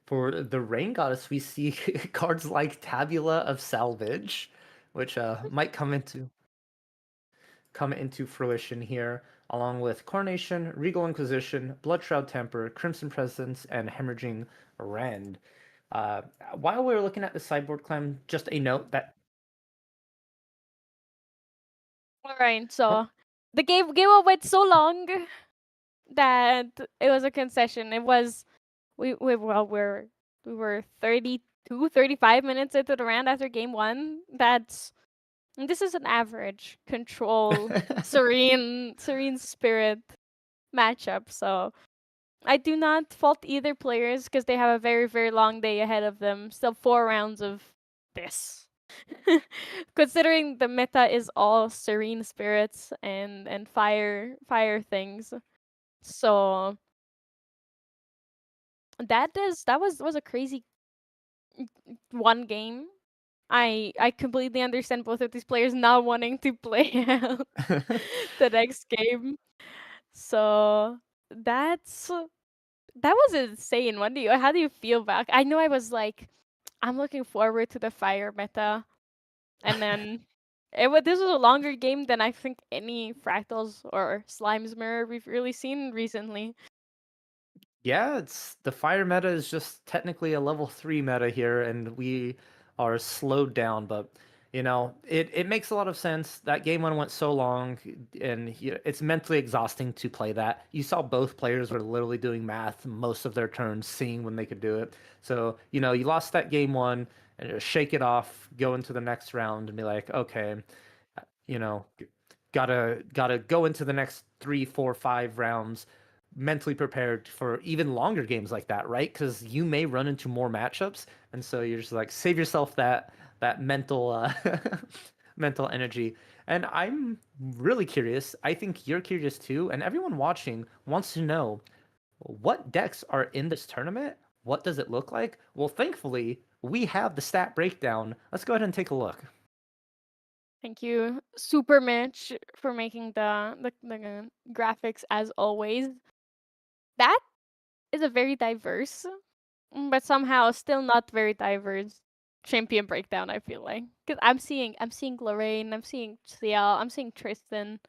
For the Rain Goddess, we see cards like Tabula of Salvage, which might come into fruition here, along with Coronation, Regal Inquisition, Bloodshroud Temper, Crimson Presence, and Hemorrhaging Rend. While we were looking at the sideboard, Clem, just a note that Alright, so the game went so long that it was a concession. It was we were 32, 35 minutes into the round after game 1. This is an average control Serene Spirit matchup. So I do not fault either players because they have a very, very long day ahead of them. Still 4 rounds of this. Considering the meta is all serene spirits and fire things. So that was a crazy one game. I completely understand both of these players not wanting to play out the next game. So that's that was insane. How do you feel back? I know I was like, I'm looking forward to the fire meta, and then this was a longer game than I think any fractals or slimes mirror we've really seen recently. Yeah, it's the fire meta is just technically a level 3 meta here, and we are slowed down, but it makes a lot of sense. That game one went so long, and it's mentally exhausting to play that. You saw both players were literally doing math most of their turns, seeing when they could do it. So, you lost that game one, and just shake it off, go into the next round, and be like, okay, you know, gotta go into the next 3, 4, 5 rounds mentally prepared for even longer games like that, right? Because you may run into more matchups, and so you're just like save yourself that mental mental energy. And I'm really curious. I think you're curious too, and everyone watching wants to know what decks are in this tournament. What does it look like? Well, thankfully, we have the stat breakdown. Let's go ahead and take a look. Thank you, Super Mitch, for making the graphics as always. That is a very diverse, but somehow still not very diverse champion breakdown. I feel like because I'm seeing Lorraine, I'm seeing Ciel, I'm seeing Tristan.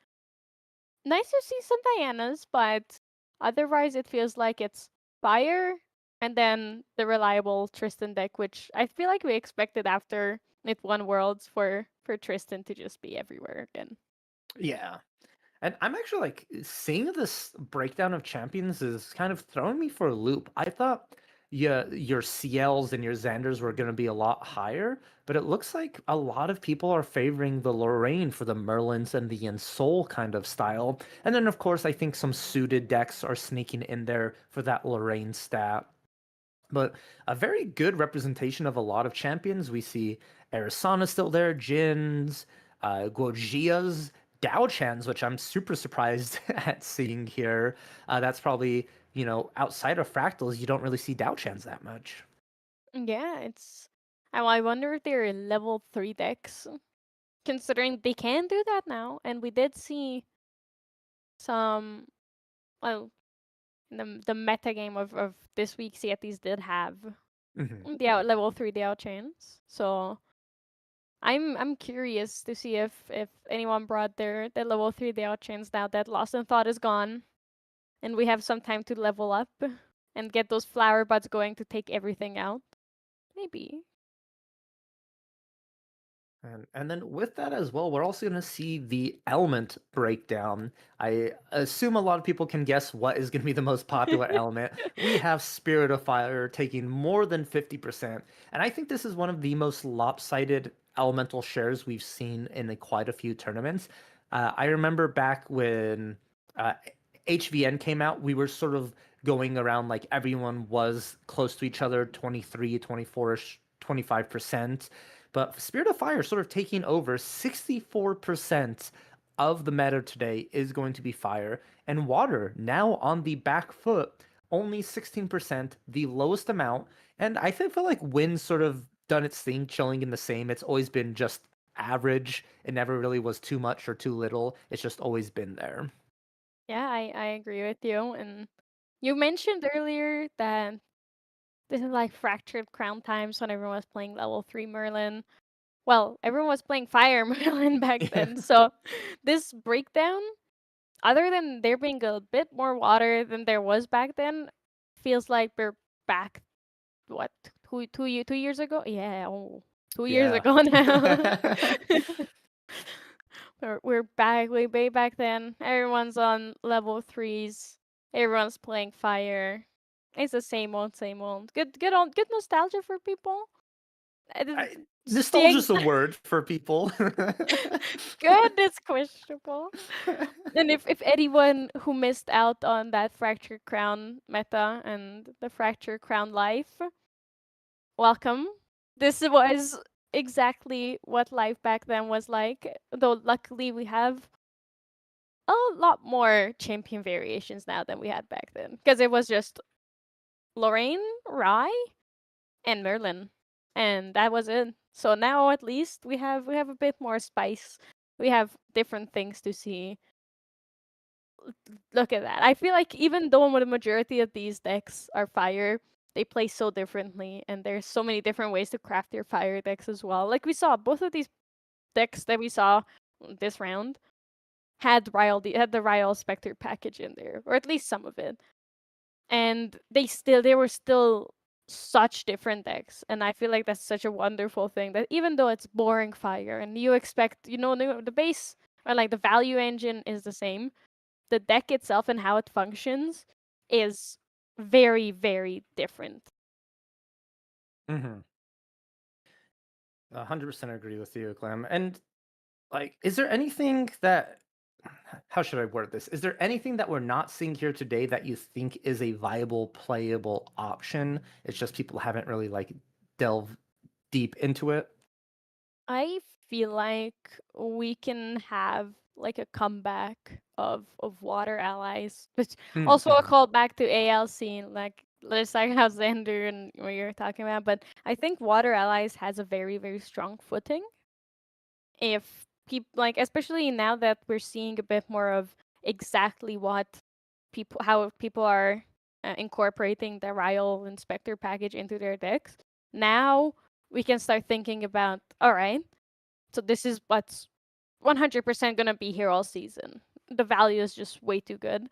Nice to see some Dianas, but otherwise it feels like it's fire and then the reliable Tristan deck, which I feel like we expected after it won Worlds for Tristan to just be everywhere again. Yeah. And I'm actually like seeing this breakdown of champions is kind of throwing me for a loop. I thought your CLs and your Xanders were going to be a lot higher, but it looks like a lot of people are favoring the Lorraine for the Merlins and the Ensoul kind of style. And then of course I think some suited decks are sneaking in there for that Lorraine stat. But a very good representation of a lot of champions. We see Arisana still there, Jin's, Gojia's, Dao Chan's, which I'm super surprised at seeing here. That's probably, outside of fractals, you don't really see Dao Chan's that much. Yeah, it's. I wonder if they're level 3 decks, considering they can do that now. And we did see some. Well, the meta game of this week's Yetis did have Hmm. level 3 DL chains. So I'm curious to see if anyone brought their level 3 DL chains now that Lost in Thought is gone, and we have some time to level up and get those flower buds going to take everything out. Maybe. And then with that as well, we're also going to see the element breakdown. I assume a lot of people can guess what is going to be the most popular element. We have Spirit of Fire taking more than 50%. And I think this is one of the most lopsided elemental shares we've seen in quite a few tournaments. I remember back when uh, HVN came out, we were sort of going around like everyone was close to each other, 23, 24ish, 25%. But Spirit of Fire sort of taking over 64% of the meta today is going to be fire. And water now on the back foot, only 16%, the lowest amount. And I feel like Wind's sort of done its thing, chilling in the same. It's always been just average. It never really was too much or too little. It's just always been there. Yeah, I agree with you. And you mentioned earlier that this is like fractured crown times when everyone was playing level 3 Merlin. Well, everyone was playing Fire Merlin back Yeah. then. So this breakdown, other than there being a bit more water than there was back then, feels like we're back what 2 years ago? Yeah, 2 years Yeah. ago now. We're back way back then. Everyone's on level 3s. Everyone's playing Fire. It's the same old, same old. Good nostalgia for people. Staying Nostalgia's a word for people. good is questionable. And if anyone who missed out on that Fractured Crown meta and the Fractured Crown life, welcome. This was exactly what life back then was like. Though luckily we have a lot more champion variations now than we had back then. Because it was just Lorraine, Rye, and Merlin. And that was it. So now at least we have a bit more spice. We have different things to see. Look at that. I feel like even though the majority of these decks are fire, they play so differently, and there's so many different ways to craft your fire decks as well. Like we saw, both of these decks that we saw this round had had the Ryle Spectre package in there, or at least some of it. And they were still such different decks, and I feel like that's such a wonderful thing, that even though it's boring fire and you expect, the base or like the value engine is the same, the deck itself and how it functions is very, very different. Mm-hmm. 100% agree with you, Clem. And like, is there anything that, how should I word this? Is there anything that we're not seeing here today that you think is a viable, playable option? It's just people haven't really like delved deep into it. I feel like we can have like a comeback of water allies, which also a Mm-hmm. callback to AL scene, like just like how Xander and what you're talking about. But I think water allies has a very, very strong footing. If people like, especially now that we're seeing a bit more of exactly how people are incorporating the Ryle Inspector package into their decks. Now we can start thinking about, all right, so this is what's 100% gonna be here all season. The value is just way too good.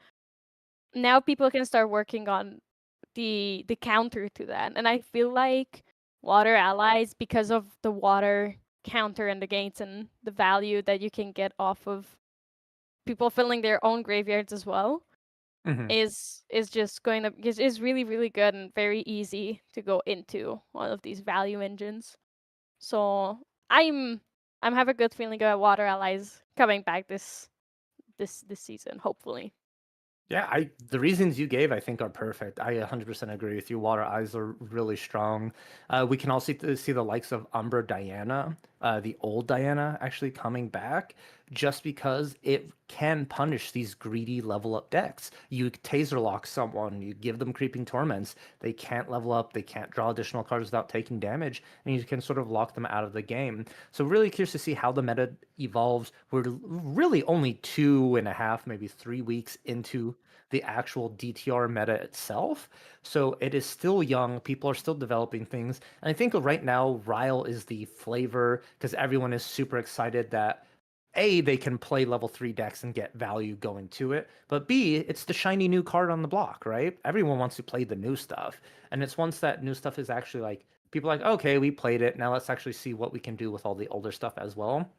Now people can start working on the counter to that, and I feel like water allies, because of the water counter and the gates and the value that you can get off of people filling their own graveyards as well, Mm-hmm. is just going to is really, really good and very easy to go into one of these value engines. So I'm have a good feeling about water allies coming back this season, hopefully. Yeah, the reasons you gave, I think, are perfect. I 100% agree with you. Water eyes are really strong. We can also see the likes of Umbra Diana, the old Diana, actually coming back, just because it can punish these greedy level up decks. You taser lock someone, you give them creeping torments, they can't level up, they can't draw additional cards without taking damage, and you can sort of lock them out of the game. So really curious to see how the meta evolves. We're really only 2.5, maybe 3 weeks into the actual DTR meta itself. So it is still young. People are still developing things. And I think right now, Ryle is the flavor because everyone is super excited that A, they can play level 3 decks and get value going to it. But B, it's the shiny new card on the block, right? Everyone wants to play the new stuff. And it's once that new stuff is actually like, people are like, okay, we played it. Now let's actually see what we can do with all the older stuff as well.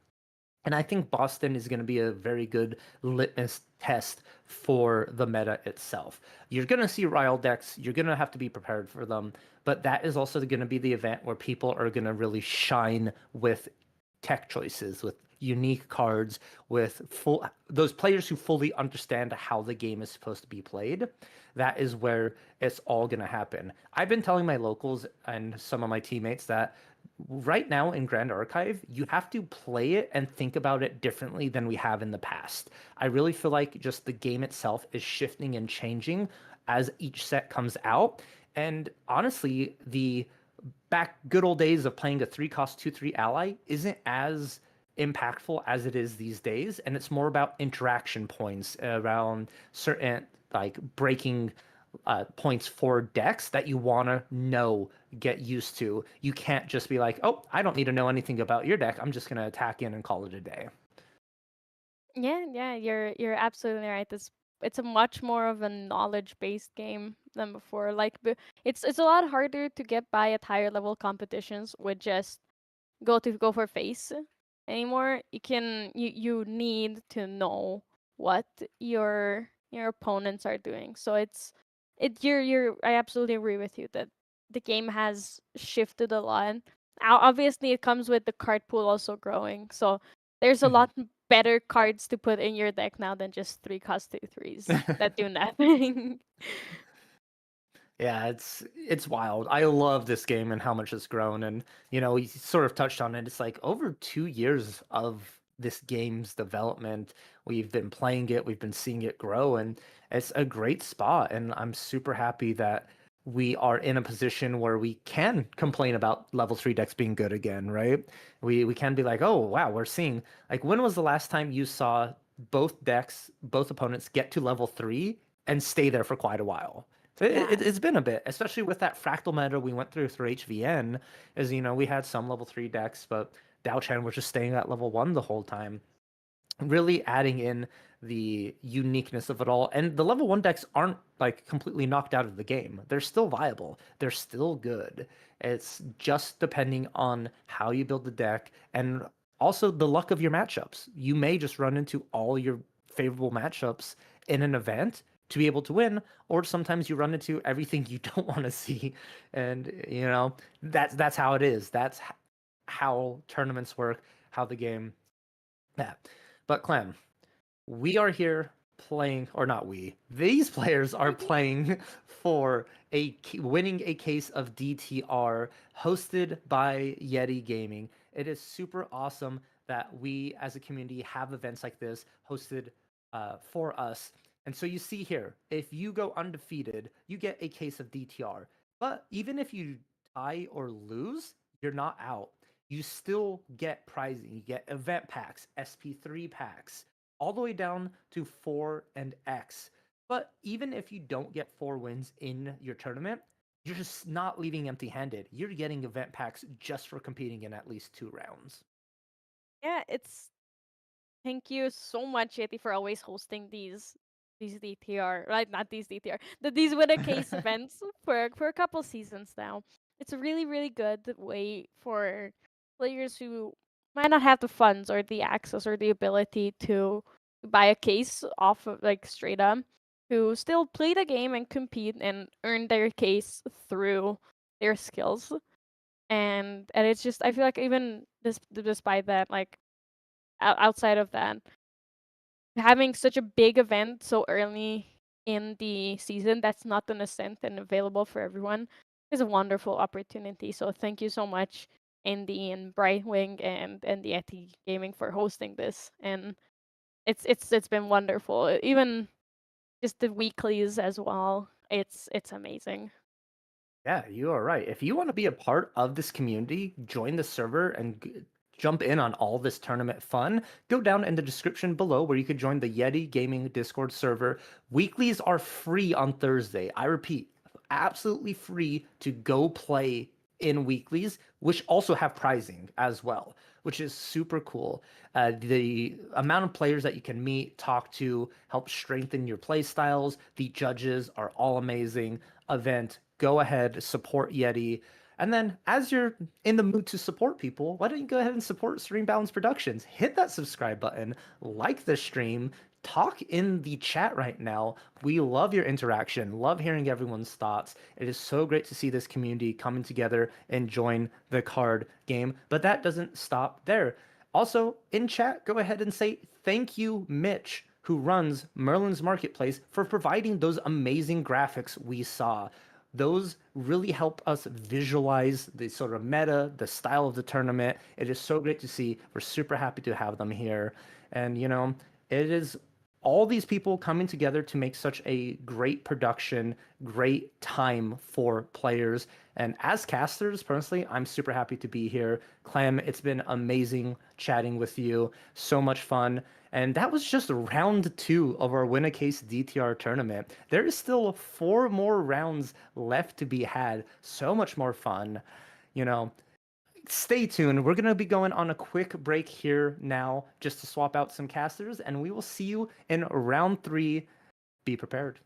And I think Boston is going to be a very good litmus test for the meta itself. You're going to see Ryle decks, you're going to have to be prepared for them, but that is also going to be the event where people are going to really shine with tech choices, with unique cards, with those players who fully understand how the game is supposed to be played. That is where it's all going to happen. I've been telling my locals and some of my teammates that right now in Grand Archive, you have to play it and think about it differently than we have in the past. I really feel like just the game itself is shifting and changing as each set comes out. And honestly, the back good old days of playing a 3-cost 2/3 ally isn't as impactful as it is these days, and it's more about interaction points around certain like breaking points for decks that you want to know, get used to. You can't just be like, oh, I don't need to know anything about your deck, I'm just going to attack in and call it a day. Yeah, you're absolutely right. It's a much more of a knowledge based game than before. Like it's a lot harder to get by at higher level competitions with just go for face anymore. You need to know what your opponents are doing. So I absolutely agree with you that the game has shifted a lot. obviously it comes with the card pool also growing. So there's a Mhm. lot better cards to put in your deck now than just 3 cost 2/3s that do nothing. Yeah, it's wild. I love this game and how much it's grown. And you sort of touched on it. It's like over 2 years of this game's development. We've been playing it, we've been seeing it grow, and it's a great spot. And I'm super happy that we are in a position where we can complain about level 3 decks being good again, right? We can be like, oh wow, we're seeing, like, when was the last time you saw both decks, both opponents get to level 3 and stay there for quite a while? Yeah. It's been a bit, especially with that fractal meta we went through HVN, is we had some level 3 decks, but Dao Chen was just staying at level 1 the whole time, really adding in the uniqueness of it all. And the level 1 decks aren't like completely knocked out of the game. They're still viable. They're still good. It's just depending on how you build the deck and also the luck of your matchups. You may just run into all your favorable matchups in an event to be able to win, or sometimes you run into everything you don't want to see. And that's how it is. That's how tournaments work, how the game. Yeah. But Clem, we are here playing, or not we, these players are playing for winning a case of DTR hosted by Yeti Gaming. It is super awesome that we as a community have events like this hosted for us. And so you see here, if you go undefeated, you get a case of DTR. But even if you tie or lose, you're not out. You still get prizing. You get event packs, SP3 packs, all the way down to 4 and X. But even if you don't get 4 wins in your tournament, you're just not leaving empty handed. You're getting event packs just for competing in at least 2 rounds. Yeah, it's thank you so much, Yeti, for always hosting these DTR, right? Not these DTR, these winner case events for a couple seasons now. It's a really really good way for players who might not have the funds or the access or the ability to buy a case off of like straight up, who still play the game and compete and earn their case through their skills. And it's just I feel like even despite that, like outside of that, having such a big event so early in the season that's not an ascent and available for everyone is a wonderful opportunity. So thank you so much, Andy and Brightwing and the Yeti Gaming for hosting this. And it's been wonderful. Even just the weeklies as well. It's amazing. Yeah, you are right. If you want to be a part of this community, join the server and jump in on all this tournament fun, go down in the description below where you could join the Yeti Gaming Discord server. Weeklies are free on Thursday. I repeat, absolutely free to go play in weeklies, which also have prizing as well, which is super cool. The amount of players that you can meet, talk to, help strengthen your play styles. The judges are all amazing. Event, go ahead, support Yeti. And then, as you're in the mood to support people, why don't you go ahead and support Serene Balance Productions? Hit that subscribe button, like the stream, talk in the chat right now. We love your interaction, love hearing everyone's thoughts. It is so great to see this community coming together and join the card game. But that doesn't stop there. Also, in chat, go ahead and say thank you, Mitch, who runs Merlin's Marketplace, for providing those amazing graphics we saw. Those really help us visualize the sort of meta, the style of the tournament. It is so great to see. We're super happy to have them here. And, it is all these people coming together to make such a great production, great time for players. And as casters, personally, I'm super happy to be here. Clem, it's been amazing chatting with you. So much fun. And that was just round 2 of our Win a Case DTR tournament. There is still 4 more rounds left to be had. So much more fun. You know, Stay tuned. We're going to be going on a quick break here now just to swap out some casters, and we will see you in round 3. Be prepared.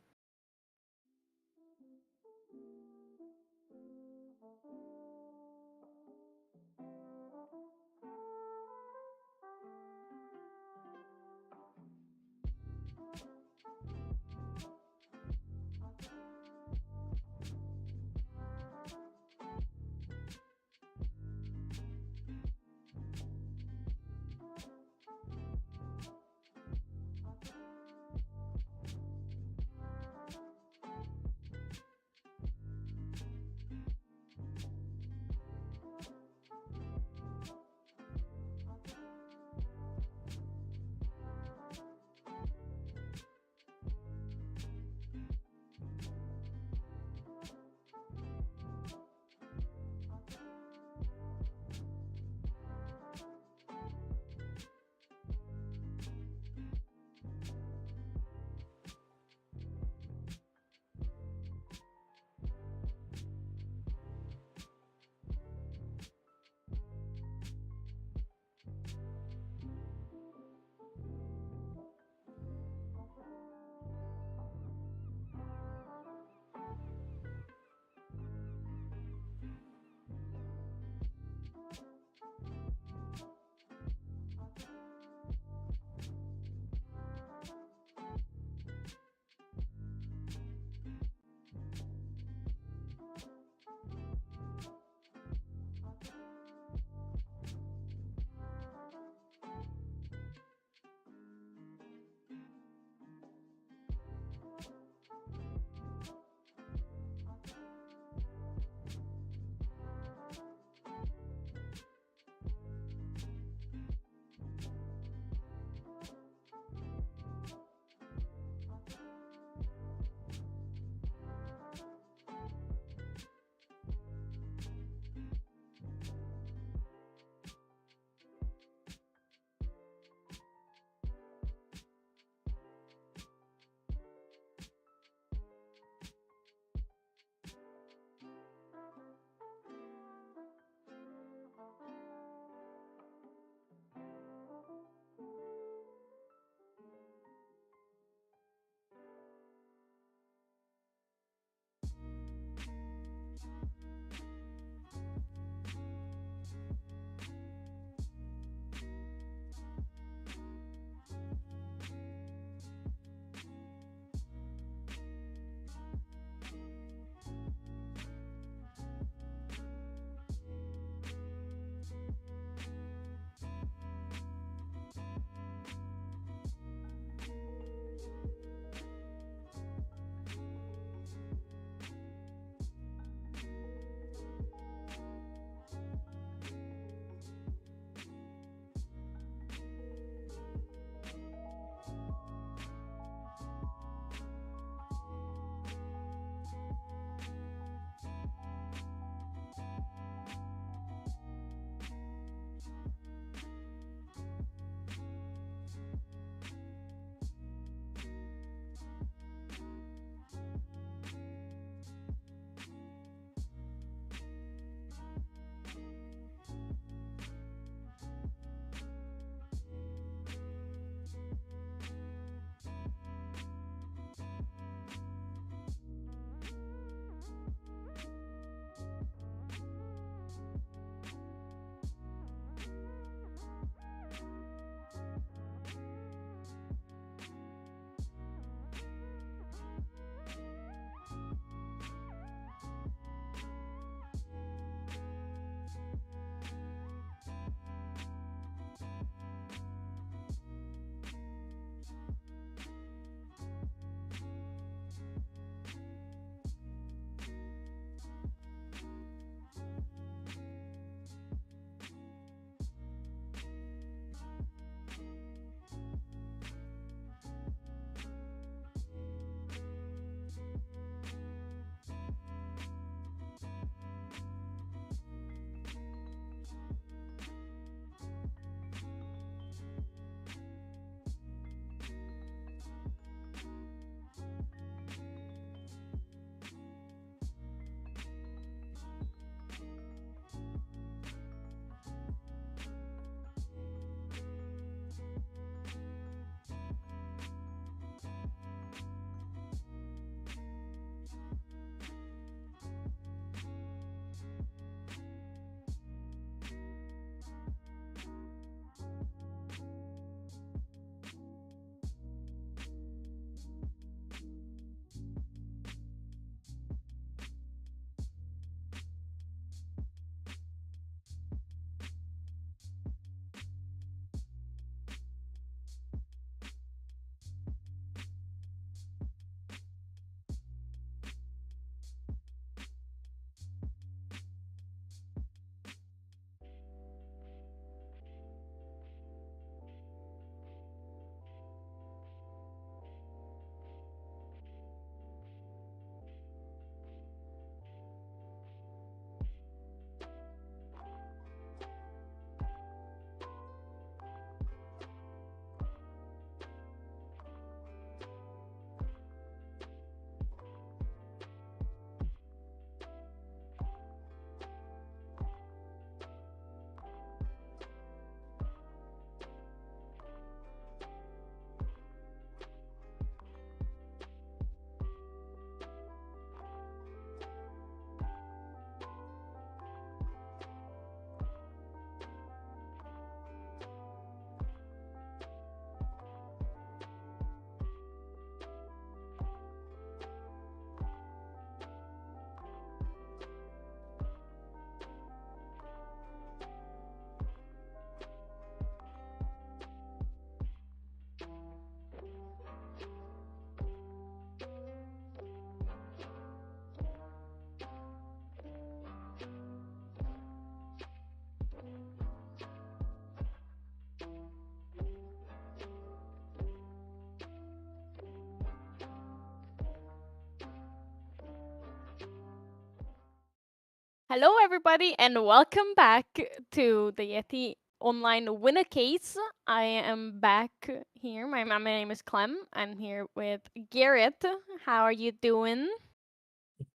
Hello, everybody, and welcome back to the Yeti online winner case. I am back here. My name is Clem. I'm here with Gerrit. How are you doing?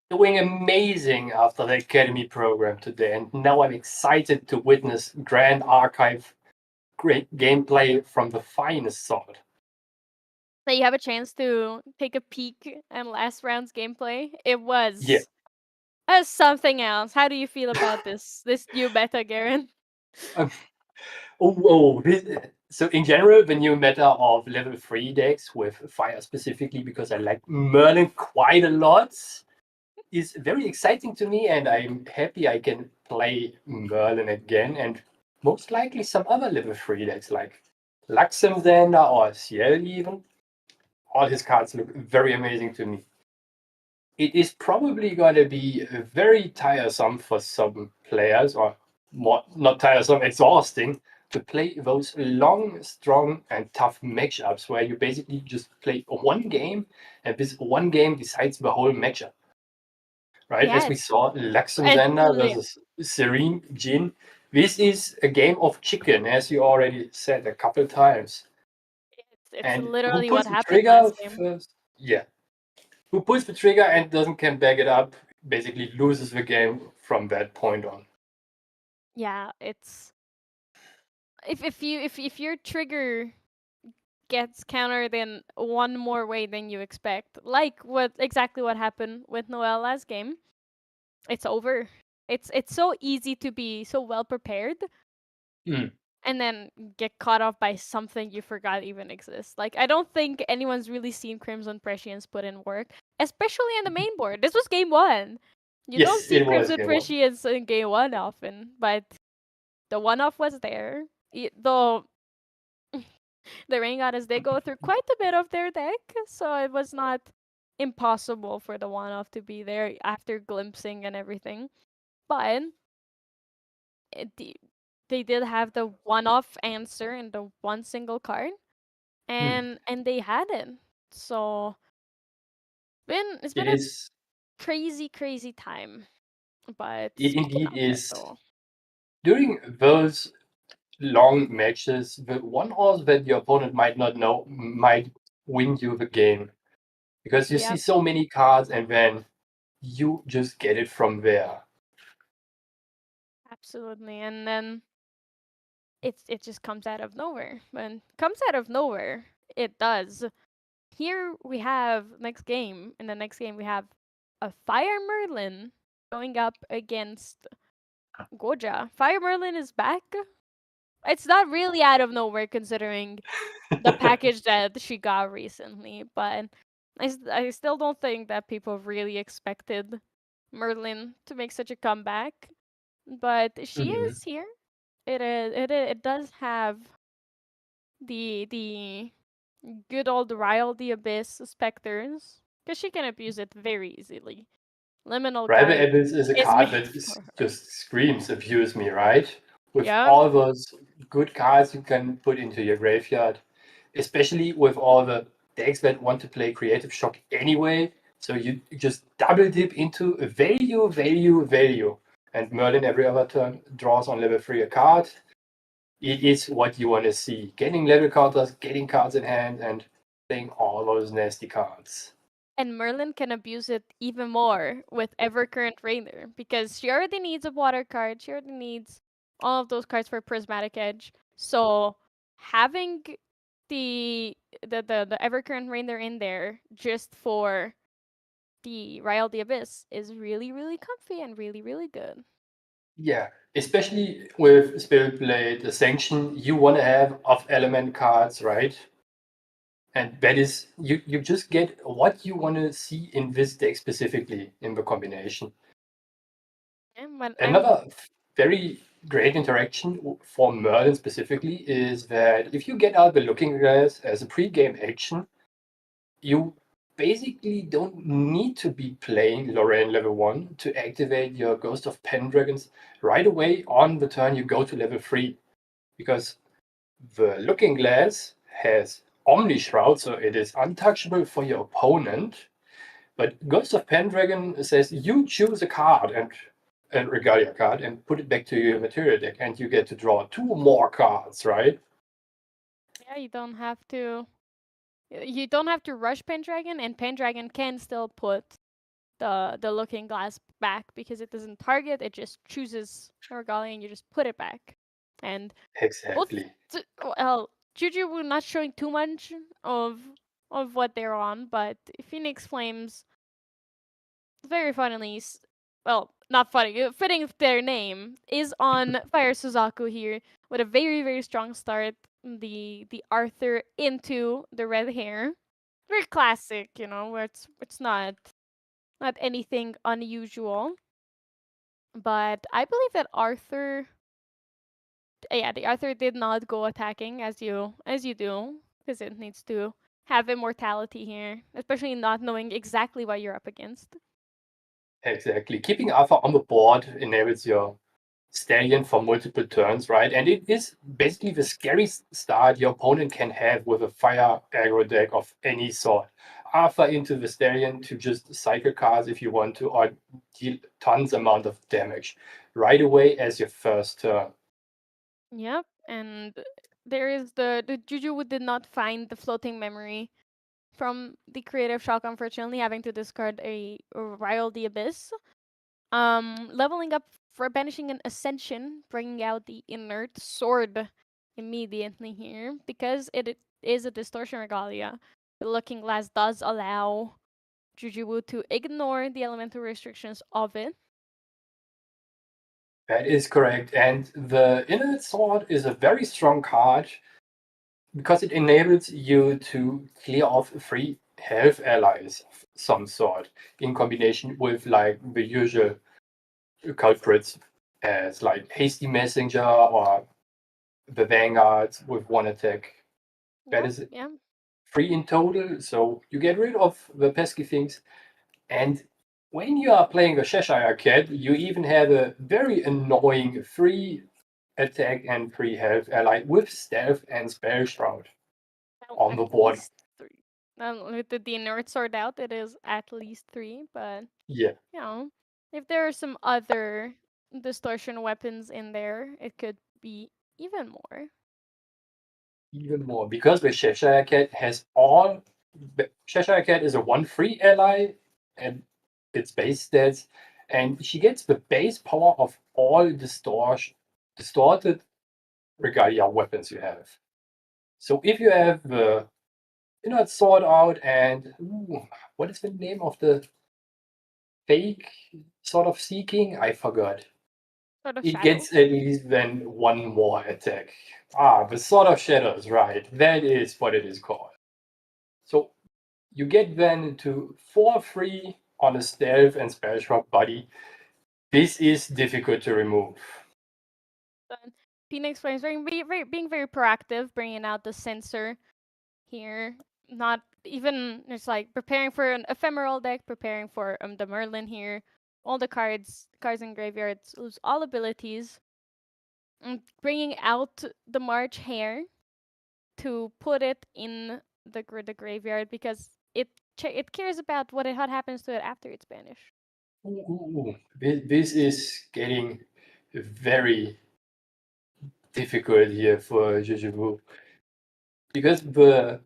Doing amazing after the Academy program today, and now I'm excited to witness Grand Archive great gameplay from the finest sort. So you have a chance to take a peek at last round's gameplay. It Yeah. was something else. How do you feel about this new meta, Gerrit? So in general, the new meta of level 3 decks with fire specifically, because I like Merlin quite a lot, is very exciting to me, and I'm happy I can play Merlin again, and most likely some other level 3 decks like Xander or Ciel even. All his cards look very amazing to me. It is probably going to be very tiresome for some players, or more, not tiresome, exhausting, to play those long, strong, and tough matchups where you basically just play one game, and this one game decides the whole matchup. Right? Yeah, As we saw, it's Xander versus Serene Jin. This is a game of chicken, as you already said a couple times. it's And who literally what pulls the happened trigger last game. first? Yeah. Who pulls the trigger and doesn't can back it up basically loses the game from that point on. Yeah, it's if your trigger gets countered in one more way than you expect, like exactly what happened with Noel last game, it's over. It's so easy to be so well prepared Mm. and then get caught off by something you forgot even exists. Like I don't think anyone's really seen Crimson Prescience put in work, especially in the main board. This was game one. You don't Yes, see it was Crimson game one. Prescience in game one often, but the one off was there. Though the Rain Goddess did go through quite a bit of their deck, so it was not impossible for the one off to be there after glimpsing and everything. But it, they did have the one off answer in the one single card, and they had it. So it's It been a is. crazy time. But It speaking indeed of it is. though, During those long matches, the one horse that your opponent might not know might win you the game because you see yep, so many cards and then you just get it from there. absolutely. And then it just comes out of nowhere. When comes out of nowhere, it does. Here we have next game. In the next game, we have a Fire Merlin going up against Goja. Fire Merlin is back. It's not really out of nowhere considering the package that she got recently, but I still don't think that people really expected Merlin to make such a comeback. But she Mhm. is here. It does have the good old Rile the Abyss Specters, because she can abuse it very easily. Liminal Rival Guide Abyss is a is card made that is for her. just screams abuse me, right? With Yeah, all those good cards you can put into your graveyard, especially with all the decks that want to play Creative Shock anyway. So you just double dip into value. And Merlin every other turn draws on level 3 a card. It is what you want to see. Getting level counters, getting cards in hand, and playing all those nasty cards. and Merlin can abuse it even more with Evercurrent Rainer because she already needs a water card. She already needs all of those cards for Prismatic Edge. So having the Evercurrent Rainer in there just for the Rile the Abyss is really comfy and really good. Yeah, especially with Spirit Blade, the sanction, you want to have off element cards, right? And that is, you just get what you want to see in this deck specifically in the combination. And when Another very great interaction for Merlin specifically is that if you get out the Looking Glass as a pre-game action, you basically don't need to be playing Lorraine level 1 to activate your Ghost of Pendragons right away on the turn you go to level 3. Because the Looking Glass has Omni Shroud, so it is untouchable for your opponent. But Ghost of Pendragon says you choose a card, and a Regalia card and put it back to your material deck, and you get to draw 2 more cards, right? Yeah, you don't have to. You don't have to rush Pendragon, and Pendragon can still put the Looking Glass back because it doesn't target. It just chooses a Regalia, and you just put it back. And both, Exactly. well, Juju were not showing too much of what they're on, but Phoenix Flames, very funnily, well, not funny, fitting with their name, is on Fire Suzaku here with a very, very strong start. The Arthur into the red hair. Very classic, where it's not anything unusual. But I believe that Arthur, yeah, the Arthur did not go attacking as you do, because it needs to have immortality here, especially not knowing exactly what you're up against. Exactly. Keeping Alpha on the board enables your Stallion for multiple turns, right? And it is basically the scariest start your opponent can have with a fire aggro deck of any sort. Alpha into the Stallion to just cycle cards if you want to, or deal tons amount of damage right away as your first turn. Yep, and there is the Juju did not find the floating memory from the creative shock, unfortunately, having to discard a Rile the Abyss. Leveling up for banishing an Ascension, bringing out the inert sword immediately here because it is a distortion regalia. The Looking Glass does allow Juju to ignore the elemental restrictions of it. That is correct. And the Infinite Sword is a very strong card because it enables you to clear off free health allies of some sort in combination with like the usual culprits as like Hasty Messenger or the Vanguard with 1 attack. That is Yeah. 3 in total, so you get rid of the pesky things. And when you are playing the Cheshire Cat, you even have a very annoying 3 attack and 3 health ally with Stealth and Spell Shroud on the At board. least 3. With the inert sword out, it is at least 3, but Yeah. if there are some other distortion weapons in there, it could be even more. Even more, because the Cheshire Cat has all. The Cheshire Cat is a 1/3 ally and its base stats, and she gets the base power of all distorted Regalia weapons you have. So if you have the Inert Sword out and what is the name of the fake sort of seeking? I forgot. Sort of It shadow. gets at least then 1 more attack. The Sword of Shadows, right. That is what it is called. So you get then to 4/3 on a Stealth and Spell Shroud body. This is difficult to remove. Phoenix Flames being very proactive, bringing out the sensor here. Not even, it's like preparing for an ephemeral deck, preparing for the Merlin here. All the cards in graveyards lose all abilities. And bringing out the March Hare to put it in the graveyard because it cares about what happens to it after it's banished. This is getting very difficult here for Jujubu. Because the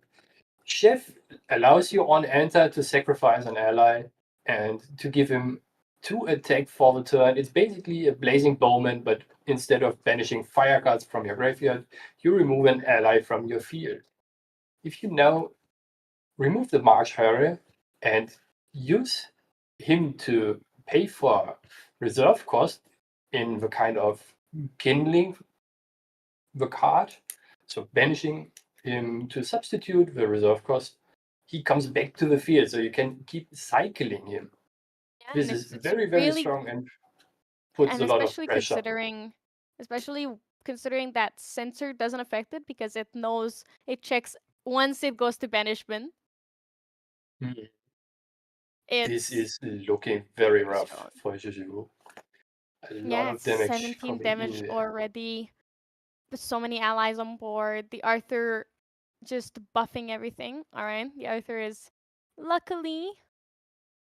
Chef allows you on enter to sacrifice an ally and to give him 2 attack for the turn. It's basically a Blazing Bowman, but instead of banishing fire cards from your graveyard, you remove an ally from your field. If you now remove the March Hare and use him to pay for reserve cost in the kind of kindling the card, so banishing him to substitute the reserve cost, he comes back to the field, so you can keep cycling him. Yeah, This and is it's very, very really, strong and puts and a lot of especially pressure. considering that sensor doesn't affect it because it knows it checks once it goes to banishment. This is looking very rough strong. for Juju. A lot Yeah, of it's damage 17 coming in damage there. already. With so many allies on board. The Arthur just buffing everything. Alright. The Arthur is luckily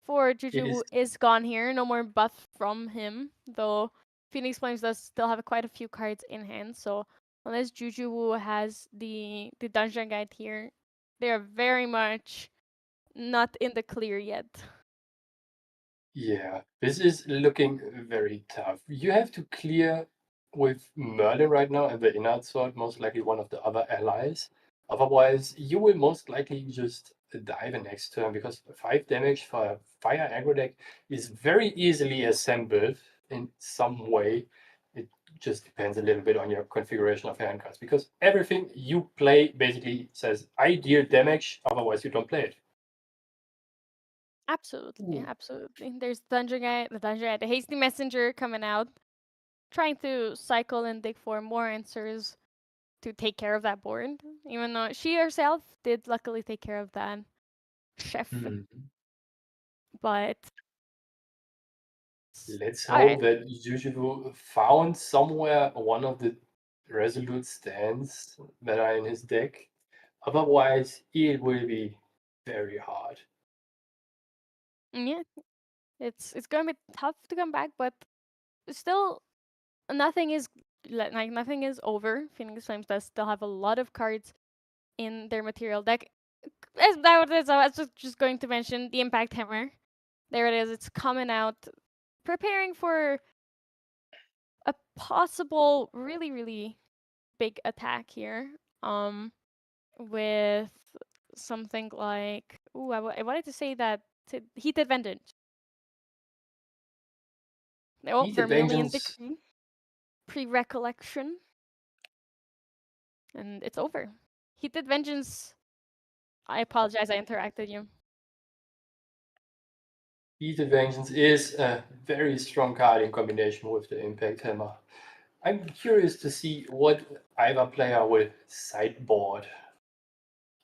for It Juju is is gone here. No more buff from him, though Phoenix Flames does still have quite a few cards in hand. So unless Juju has the dungeon guide here, they are very much not in the clear yet. Yeah, this is looking very tough. You have to clear with Merlin right now and the Inner Sword, most likely one of the other allies. Otherwise, you will most likely just die the next turn because 5 damage for a fire aggro deck is very easily assembled in some way. It just depends a little bit on your configuration of hand cards because everything you play basically says, I deal damage, otherwise you don't play it. Absolutely, Ooh. absolutely. There's the dungeon guide, the hasty messenger coming out, trying to cycle and dig for more answers to take care of that board. Even though she herself did luckily take care of that chef, but Let's all hope right. that Juju found somewhere one of the resolute stands that are in his deck. Otherwise, it will be very hard. Yeah, it's going to be tough to come back, but still, nothing is nothing is over. Phoenix Flames does still have a lot of cards in their material deck. As that was, I was just going to mention the Impact Hammer. There it is. It's coming out, preparing for a possible really big attack here. With something like I wanted to say that Heated Vengeance. Oh, Heated Vermilion Vengeance. Decree. Pre-recollection. And it's over. Heated Vengeance. I apologize, I interrupted you. Heated Vengeance is a very strong card in combination with the Impact Hammer. I'm curious to see what either player will sideboard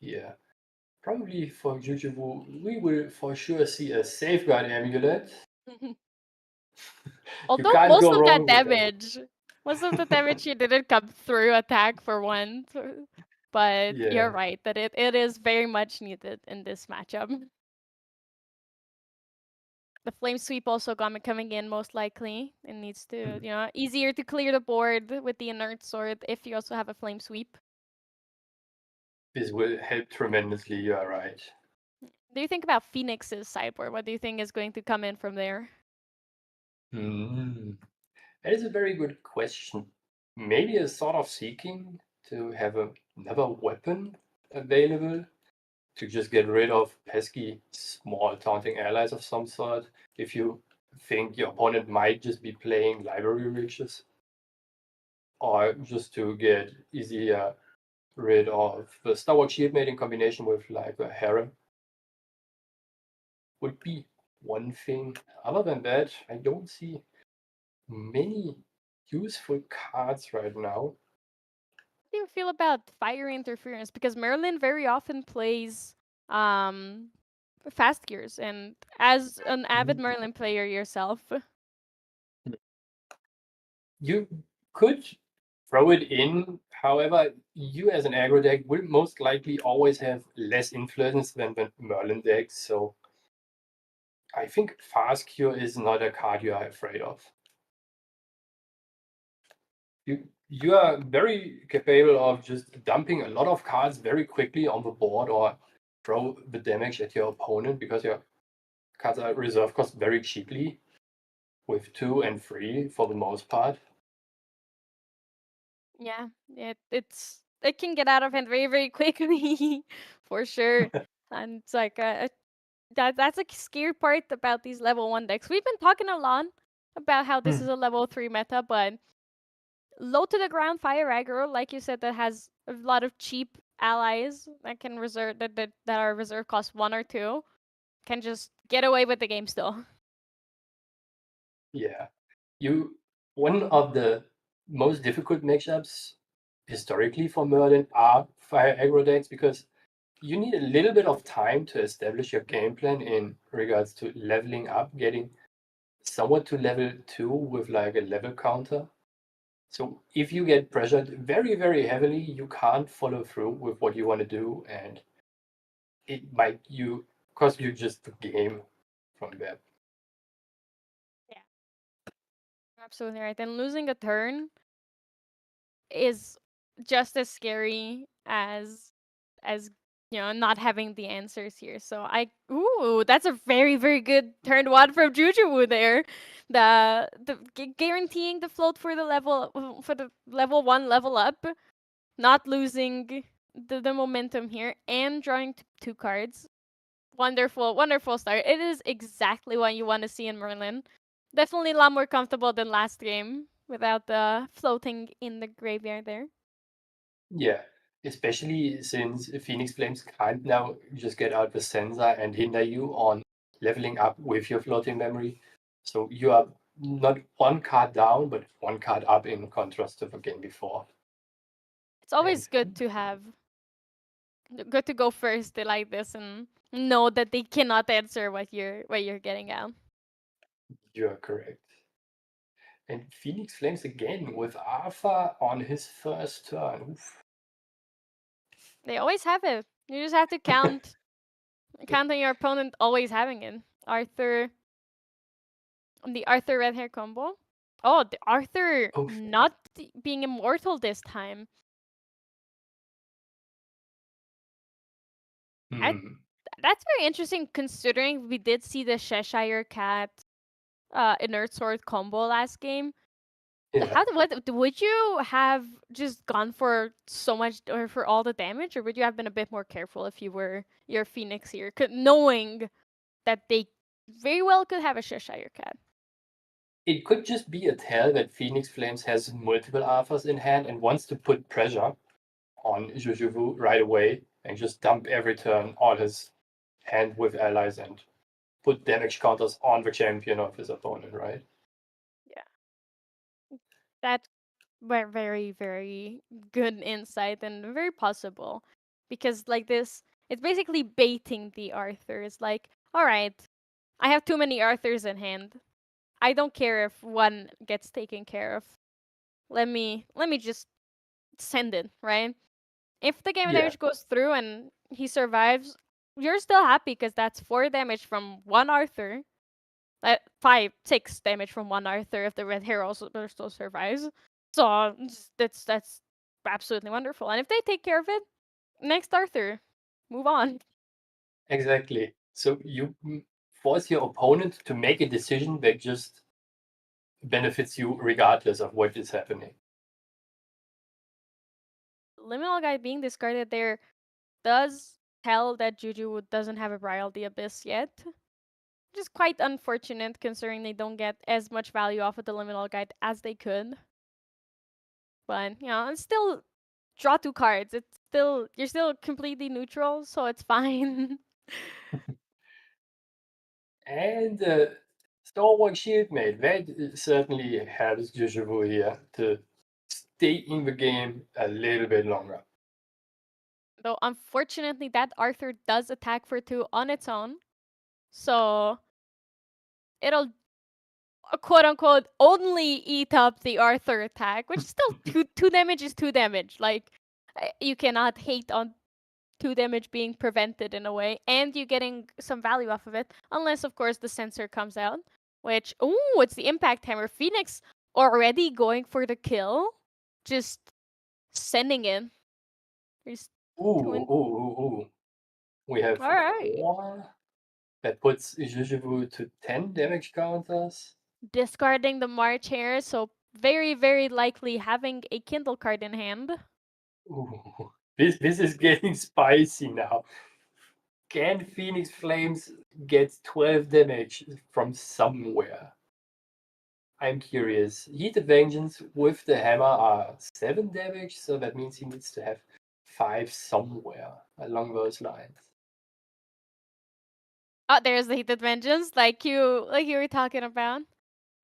here. Probably for Juju, we will for sure see a Safeguard Amulet. Although can't most go of that wrong with that. damage, most of the damage here didn't come through attack for one. But Yeah. you're right that it is very much needed in this matchup. The Flame Sweep also coming in most likely. It needs to, easier to clear the board with the Inert Sword if you also have a Flame Sweep. This will help tremendously, you are right. Do you think about Phoenix's sideboard? What do you think is going to come in from there? That is a very good question. Maybe a sort of seeking to have another weapon available to just get rid of pesky small taunting allies of some sort if you think your opponent might just be playing library riches. Or just to get easier rid of the Star Wars Shieldmate in combination with like a Harem would be one thing. Other than that, I don't see many useful cards right now. How do you feel about fire interference? Because Merlin very often plays fast gears, and as an avid Merlin player yourself, You could throw it in. However, you as an aggro deck will most likely always have less influence than the Merlin deck. So I think Fast Cure is not a card you are afraid of. You are very capable of just dumping a lot of cards very quickly on the board or throw the damage at your opponent because your cards are reserve cost very cheaply with 2 and 3 for the most part. yeah, it can get out of hand very quickly, for sure. And it's like that's a scary part about these level 1 decks. We've been talking a lot about how this is a level 3 meta, but low to the ground fire aggro, like you said, that has a lot of cheap allies that can that are reserve cost 1 or 2, can just get away with the game still. Yeah. One of the most difficult matchups historically for Merlin are fire aggro decks because you need a little bit of time to establish your game plan in regards to leveling up, getting somewhat to level 2 with like a level counter. So if you get pressured very heavily, you can't follow through with what you want to do, and it might cost you just the game from Web. Absolutely right. And losing a turn is just as scary as not having the answers here. So that's a very, very good turn one from Jujuwu there. Guaranteeing the float for the level 1 level up, not losing the momentum here, and drawing 2 cards. Wonderful, wonderful start. It is exactly what you want to see in Merlin. Definitely a lot more comfortable than last game without the floating in the graveyard there. Yeah, especially since Phoenix Flames can't now just get out the sensor and hinder you on leveling up with your floating memory. So you are not 1 card down, but 1 card up in contrast to the game before. It's always good to go first like this and know that they cannot answer what you're getting at. You're correct. And Phoenix Flames again with Arthur on his first turn. Oof. They always have it. You just have to count on your opponent always having it. The Arthur red hair combo. Oh, the Arthur not being immortal this time. That's very interesting considering we did see the Cheshire Cat Inert Sword combo last game. Yeah. Would you have just gone for so much or for all the damage, or would you have been a bit more careful if you were your Phoenix here, knowing that they very well could have a Cheshire Cat? It could just be a tell that Phoenix Flames has multiple Arthurs in hand and wants to put pressure on Jujuwu right away and just dump every turn all his hand with allies and put damage counters on the champion of his opponent, right? Yeah. That's very, very good insight and very possible. Because like this, it's basically baiting the Arthur. It's like, alright, I have too many Arthurs in hand. I don't care if one gets taken care of. Let me just send it, right? If the game damage goes through and he survives, you're still happy because that's 4 damage from one Arthur. 6 damage from one Arthur if the red hair also still survives. So that's absolutely wonderful. And if they take care of it, next Arthur, move on. Exactly. So you force your opponent to make a decision that just benefits you regardless of what is happening. Liminal Guide being discarded there does tell that Juju doesn't have a Bridal the Abyss yet. Which is quite unfortunate considering they don't get as much value off of the Liminal Guide as they could. But, it's still draw 2 cards. You're still completely neutral, so it's fine. And Stalwart Shieldmate, that certainly helps Jujuwu here to stay in the game a little bit longer. Though, unfortunately, that Arthur does attack for 2 on its own. So, it'll, quote-unquote, only eat up the Arthur attack, which still 2 damage is 2 damage. Like, you cannot hate on 2 damage being prevented in a way, and you getting some value off of it, unless, of course, the sensor comes out, which, it's the Impact Hammer. Phoenix already going for the kill, just sending it. Ooh. We have 4. That puts Jujuwu to 10 damage counters. Discarding the March Hare, so very, very likely having a Kindle card in hand. Ooh, this is getting spicy now. Can Phoenix Flames get 12 damage from somewhere? I'm curious. Heated Vengeance with the hammer are 7 damage, so that means he needs to have 5 somewhere along those lines. Oh, there's the Heated Vengeance, like you were talking about.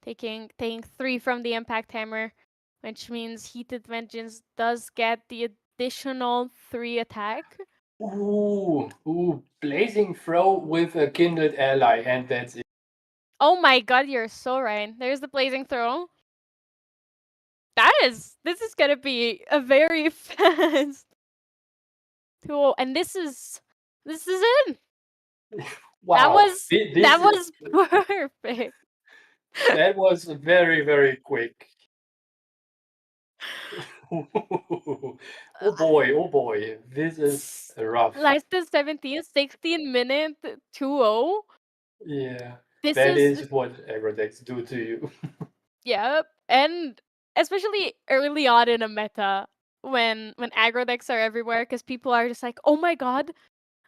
Taking 3 from the Impact Hammer, which means Heated Vengeance does get the additional 3 attack. Ooh, Blazing Throw with a Kindled Ally, and that's it. Oh my god, you're so right. There's the Blazing Throw. This is gonna be a very fast tool, and this is it. That Wow. was that was perfect. That was very, very quick. Oh boy, this is rough. Last the 17, 16-minute 2-0. Yeah, This that is is what aggro do to you. yep, and especially early on in a meta when aggro decks are everywhere because people are just like, oh my god,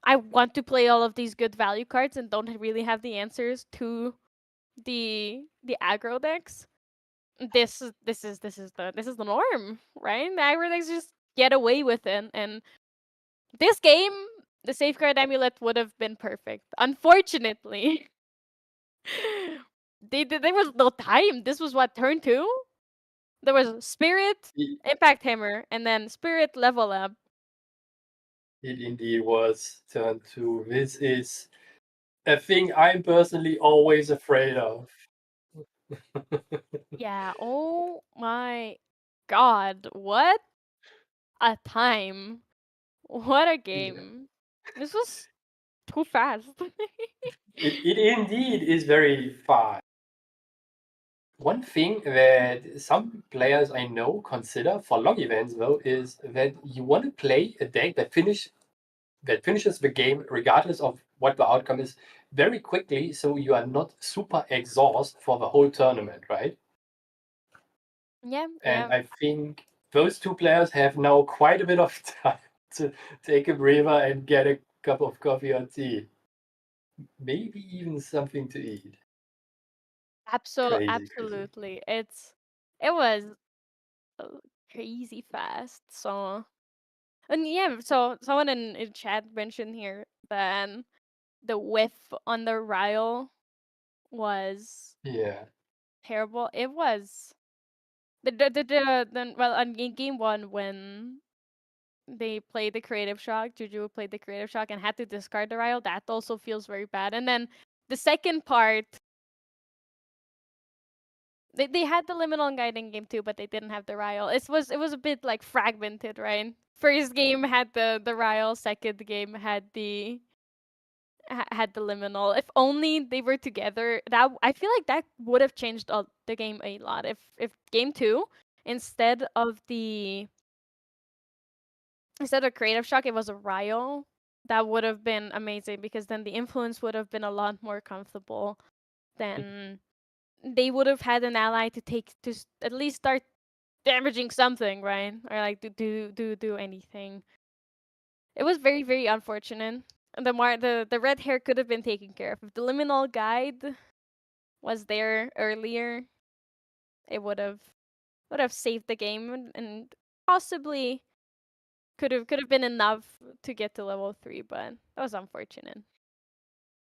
I want to play all of these good value cards and don't really have the answers to the aggro decks. This is the norm, right? The aggro decks just get away with it, and this game, the safeguard amulet would have been perfect. Unfortunately, there was no time. This was what, turn 2? There was Spirit, It, Impact Hammer, and then Spirit level up. it indeed was turn 2. This is a thing I'm personally always afraid of. Yeah, oh my god, what a time. What a Yeah. game. This was too fast. It indeed is very fast. One thing that some players I know consider for long events, though, is that you want to play a deck that finishes the game regardless of what the outcome is very quickly, so you are not super exhausted for the whole tournament, right? Yeah, And yeah. I think those two players have now quite a bit of time to take a breather and get a cup of coffee or tea. Maybe even something to eat. Crazy, crazy. Absolutely. It was uh, crazy fast. So, and yeah, so someone in chat mentioned here that the whiff on the Ryle was Yeah. terrible. It was the well in game 1 when they played the creative shock, Juju played the creative shock and had to discard the Ryle. That also feels very bad. And then the second part, they had the liminal guide in game 2, but they didn't have the Ryle. It was a bit like fragmented, right? First game had the Ryle, second game had the liminal. If only they were together, that I feel like that would have changed the game a lot. If game 2 instead of creative shock, it was a Ryle, that would have been amazing because then the influence would have been a lot more comfortable. Then they would have had an ally to at least start damaging something, right? Or like do anything. It was very, very unfortunate. The red hair could have been taken care of. If the liminal guide was there earlier, it would have saved the game and possibly could have been enough to get to level 3, but that was unfortunate.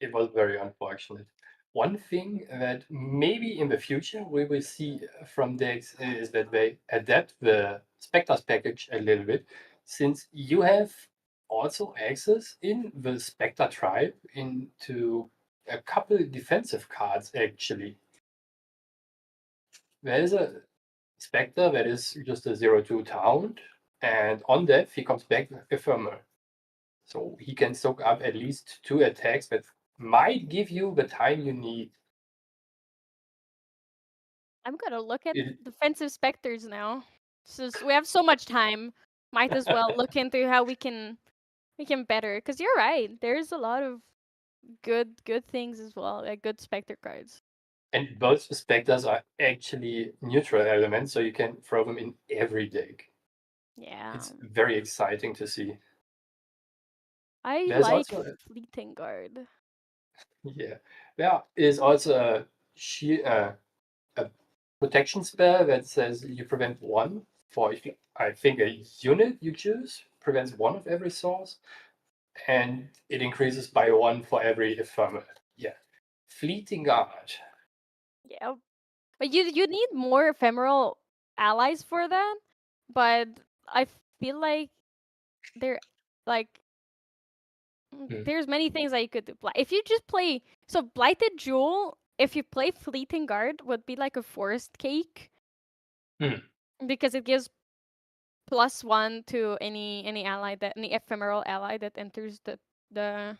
It was very unfortunate. One thing that maybe in the future we will see from decks is that they adapt the Spectres package a little bit, since you have also access in the Spectre tribe into a couple defensive cards actually. There is a Spectre that is just a 0/2 taunt, and on death he comes back ephemeral. So he can soak up at least 2 attacks that might give you the time you need. I'm gonna look at It, defensive specters now. Since we have so much time, might as well look into how we can better. Cause you're right, there's a lot of good things as well, like good specter cards. and both specters are actually neutral elements, so you can throw them in every deck. Yeah, It's very exciting to see. I There's like also, fleeting guard. yeah, there is also a protection spell that says you prevent one for, I think, a unit you choose, prevents one of every source, and it increases by 1 for every ephemeral. Yeah. Fleeting Guard. Yeah, but you need more ephemeral allies for that. But I feel like there, like, Mm. there's many things that you could do. If you just play so Blighted Jewel, if you play Fleeting Guard, would be like a forest cake Mm. because it gives +1 to any ephemeral ally that enters the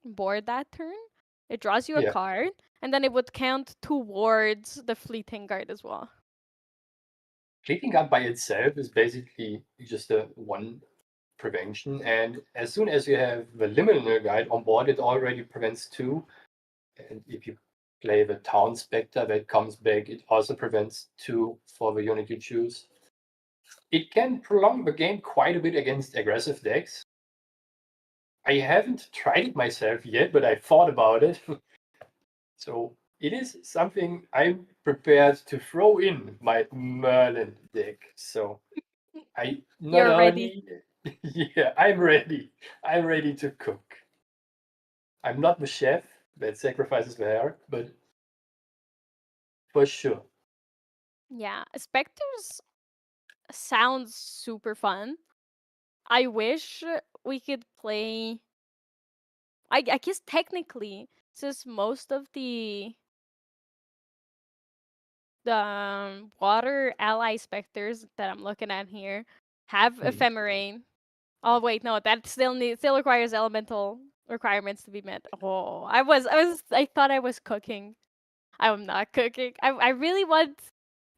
board that turn. It draws you a Yeah. card, and then it would count towards the fleeting guard as well. Fleeting Guard by itself is basically just a one prevention, and as soon as you have the Liminal Guide on board, it already prevents 2. And if you play the Town Spectre that comes back, it also prevents 2 for the unit you choose. It can prolong the game quite a bit against aggressive decks. I haven't tried it myself yet, but I thought about it. So it is something I'm prepared to throw in my Merlin deck. So I not You're ready. only yeah, I'm ready. I'm ready to cook. I'm not the chef that sacrifices the hair, but for sure. Yeah, Spectres sounds super fun. I wish we could play. I guess technically, since most of the water ally specters that I'm looking at here have ephemerate. Oh wait, no, that still requires elemental requirements to be met. Oh, I thought I was cooking. I'm not cooking. I really want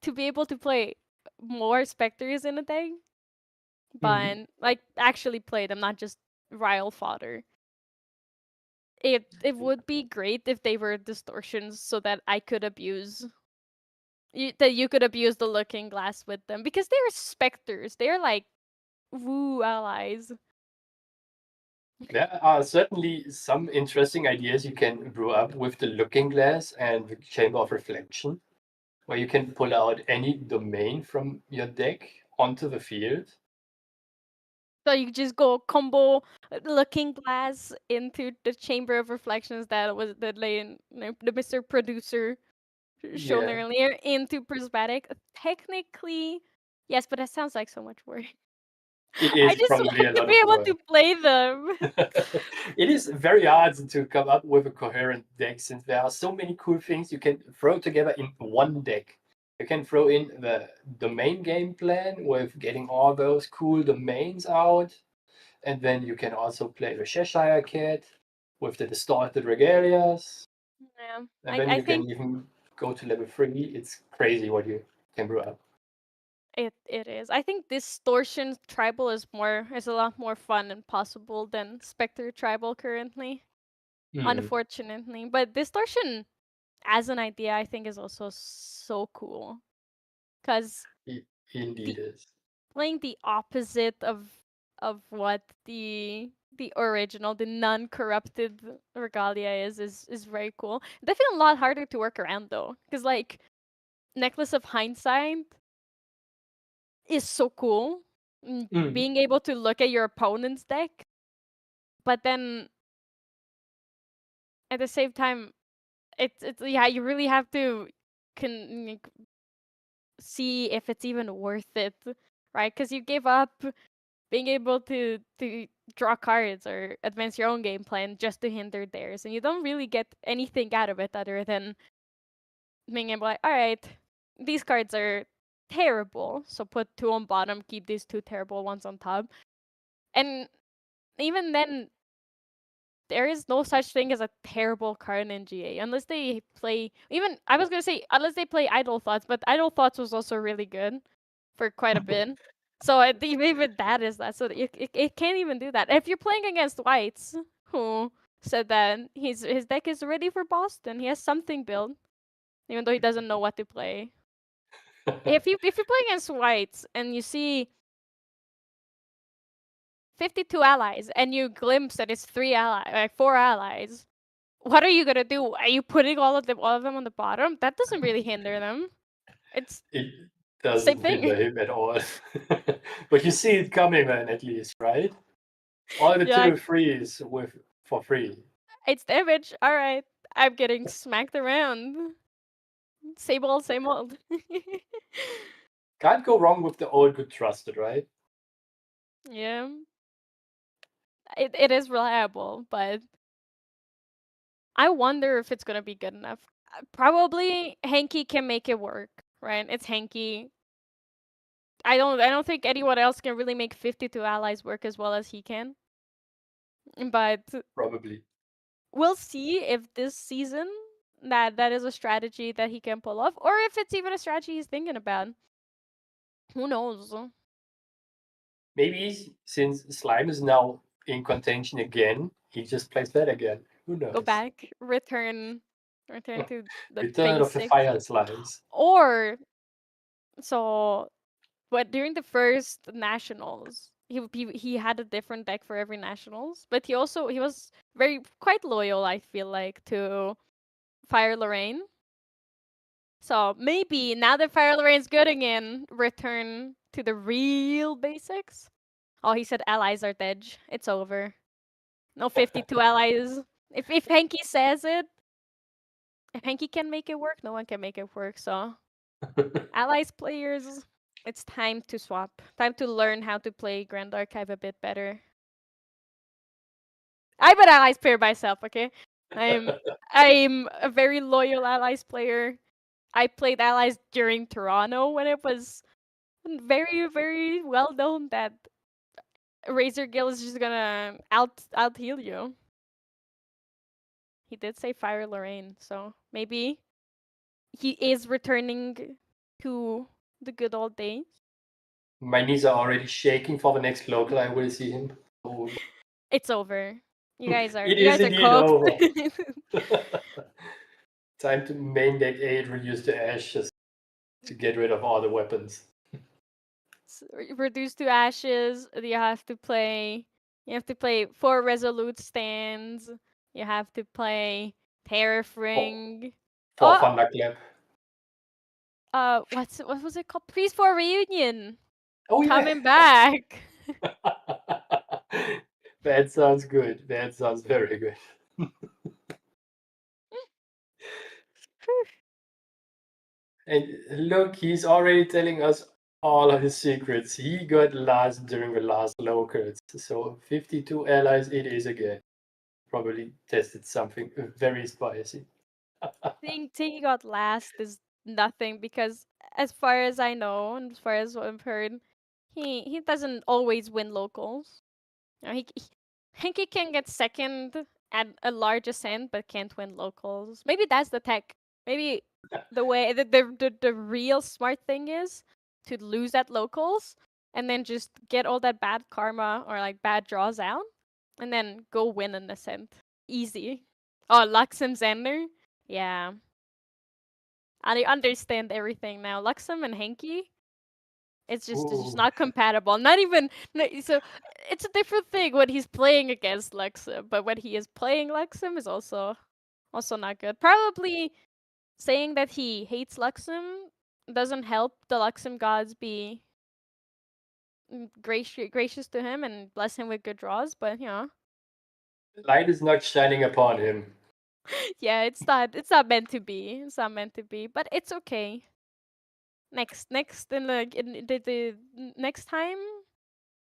to be able to play more specters in a day, but like actually play them, not just rile fodder. It would be great if they were distortions so that I could abuse that you could abuse the looking glass with them because they're specters. They're like woo allies. There are certainly some interesting ideas you can brew up with the Looking Glass and the Chamber of Reflection, where you can pull out any domain from your deck onto the field. So you just go combo looking glass into the chamber of reflections that lay in the Mr. Producer shown Yeah, earlier into prismatic. Technically, yes, but that sounds like so much work. it I is just probably a want to lot be of able work. to play them. It is very hard to come up with a coherent deck since there are so many cool things you can throw together in one deck. You can throw in the domain game plan with getting all those cool domains out, and then you can also play the Cheshire Cat with the distorted regalias, Yeah, and then I you can think even go to level 3. It's crazy what you can brew up. it is. I think distortion tribal is a lot more fun and possible than Spectre tribal currently. Unfortunately, but distortion as an idea I think is also so cool because It indeed is. playing the opposite of what the original, the non-corrupted regalia is very cool. Definitely a lot harder to work around though, because like Necklace of Hindsight is so cool. Being able to look at your opponent's deck, but then at the same time, it's yeah, you really have to see if it's even worth it, right? Because you give up being able to draw cards or advance your own game plan just to hinder theirs, and you don't really get anything out of it other than being able like, all right, these cards are terrible, so put 2 on bottom, keep these 2 terrible ones on top, and even then. There is no such thing as a terrible card in GA unless they play. Even I was gonna say unless they play Idle Thoughts, but Idle Thoughts was also really good for quite a bit. So I think even that is that. So it can't even do that. If you're playing against whites, who said that his deck is ready for Boston, he has something built, even though he doesn't know what to play. If you play against whites and you see 52 allies and you glimpse that it's 4 allies, what are you gonna do? Are you putting all of them on the bottom? That doesn't really hinder them. It's It the same doesn't thing. hinder him at all. But you see it coming then, at least, right? All the Yeah, 2/3s for free. it's damage. All right, I'm getting smacked around. Same old, same old. Can't go wrong with the old good trusted, right? Yeah, it is reliable, but I wonder if it's gonna be good enough. Probably Hanky can make it work, right? It's Hanky. I don't think anyone else can really make 52 allies work as well as he can. But Probably. we'll see if this season that is a strategy that he can pull off, or if it's even a strategy he's thinking about. Who knows? Maybe since Slime is now in contention again, he just plays that again. Who knows? Go back, return to the Return of the basics. Fire Slimes. Or so, but during the first nationals, he had a different deck for every nationals, but he was quite loyal, I feel like, to Fire Lorraine. So maybe now that Fire Lorraine's good again, return to the real basics. Oh, he said allies are dead. It's over. No 52 allies. If Henky says it, if Henky can make it work, no one can make it work. So allies players, it's time to swap. Time to learn how to play Grand Archive a bit better. I'm an allies player myself, okay? I'm a very loyal allies player. I played allies during Toronto when it was very, very well known that Razor Gill is just gonna out heal you. He did say Fire Lorraine, so maybe he is returning to the good old days. My knees are already shaking for the next local I will see him. Oh, It's over. You guys are it you is guys are indeed over. cooked. Time to main deck 8, reduce the ashes to get rid of all the weapons. Reduced to ashes. You have to play 4 resolute stands. You have to play Terrafring. For Oh, Thunderclap. what was it called? Please for reunion. Oh, yeah. Coming back. That sounds good. That sounds very good. And look, he's already telling us all of his secrets. He got last during the last locals. So 52 allies it is again. Probably tested something very spicy. Think he got last is nothing because as far as I know and as far as what I've heard, he doesn't always win locals. You know, Hinky can get second at a large ascent but can't win locals. Maybe that's the tech. Maybe the way the real smart thing is to lose at locals and then just get all that bad karma or like bad draws out and then go win an ascent. Easy. Oh, Lux and Xander? Yeah. I understand everything now. Luxem and Henky, it's just Ooh. not compatible. Not even so. It's a different thing when he's playing against Luxem, but when he is playing Luxem is also not good. Probably saying that he hates Luxem doesn't help the Luxem gods be gracious to him and bless him with good draws. But you know, Light is not shining upon him. yeah, it's not meant to be. It's not meant to be. But it's okay. Next in the next time,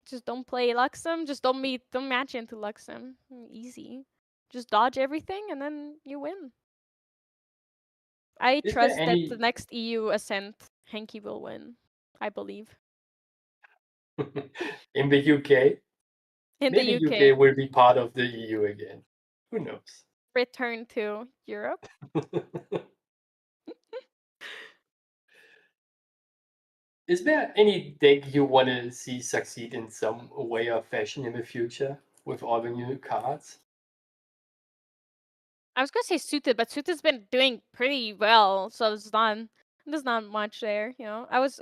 just don't play Luxem. Just don't match into Luxem. Easy. Just dodge everything and then you win. I Is there trust that the any next EU Ascent, Henky will win. I believe. in the UK? In Maybe the UK, UK will be part of the EU again. Who knows? return to Europe. Is there any deck you want to see succeed in some way or fashion in the future with all the new cards? I was gonna say suited, but suited's been doing pretty well, so there's not much there. You know, I was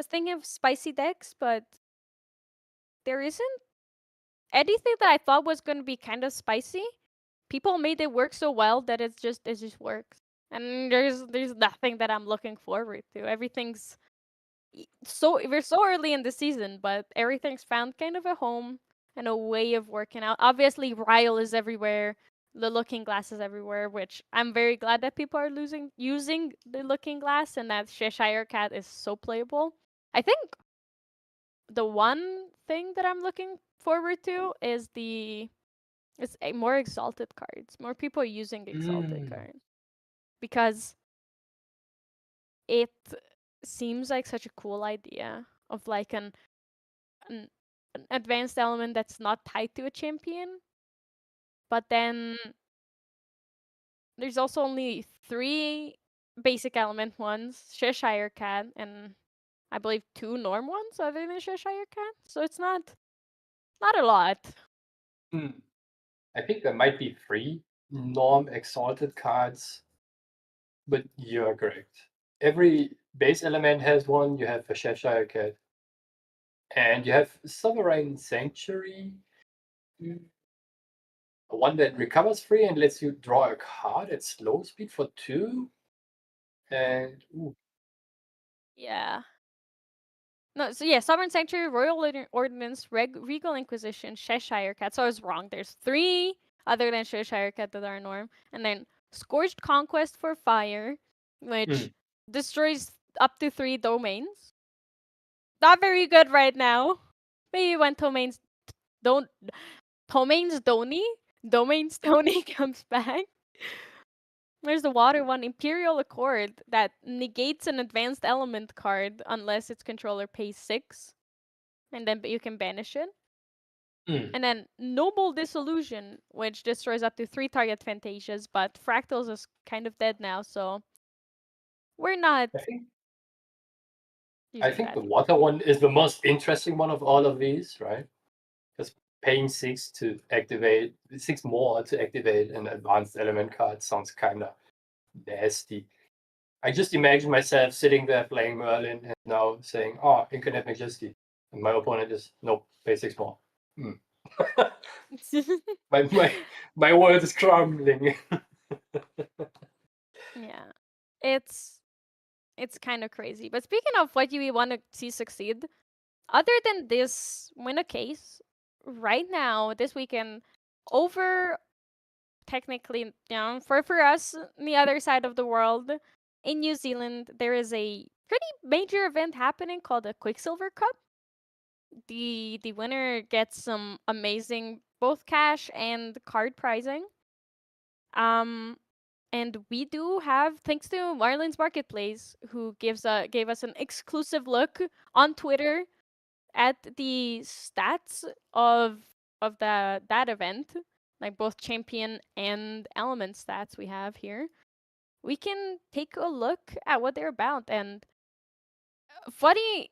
thinking of spicy decks, but there isn't anything that I thought was gonna be kind of spicy. People made it work so well that it just works. And there's nothing that I'm looking forward to. Everything's we're so early in the season, but everything's found kind of a home and a way of working out. Obviously, Ryle is everywhere. The Looking Glass is everywhere, which I'm very glad that people are using the Looking Glass and that Cheshire Cat is so playable. I think the one thing that I'm looking forward to is more exalted cards. More people using exalted cards because it seems like such a cool idea of like an advanced element that's not tied to a champion, but then there's also only 3 basic element ones, Cheshire Cat, and I believe 2 norm ones other than Cheshire Cat. So it's not a lot. I think there might be 3 norm exalted cards, but you're correct. Every base element has one. You have a Cheshire Cat, and you have Sovereign Sanctuary, one that recovers 3 and lets you draw a card at slow speed for 2. And Yeah. No, so yeah, Sovereign Sanctuary, Royal Ordinance, Regal Inquisition, Cheshire Cat. So I was wrong. There's 3 other than Cheshire Cat that are norm. And then Scorched Conquest for fire, which destroys up to 3 domains. Not very good right now. Maybe when Domains Tony comes back. There's the water one, Imperial Accord, that negates an advanced element card unless its controller pays 6. And then you can banish it. And then Noble Disillusion, which destroys up to 3 target Fantasias, but Fractals is kind of dead now, so we're not I think the water one is the most interesting one of all of these, right? Because paying 6 to activate 6 more to activate an advanced element card sounds kind of nasty. I just imagine myself sitting there playing Merlin and now saying, "Oh, Incarnate Majesty," and my opponent is, "Nope, pay 6 more." my world is crumbling. Yeah, it's kind of crazy. But speaking of what you want to see succeed, other than this win a case, right now this weekend, over technically, for us on the other side of the world, in New Zealand, there is a pretty major event happening called the Quicksilver Cup. The winner gets some amazing both cash and card prizing. And we do have, thanks to Marlin's Marketplace, who gave us an exclusive look on Twitter at the stats of that event, like both champion and element stats we have here. We can take a look at what they're about, and funny,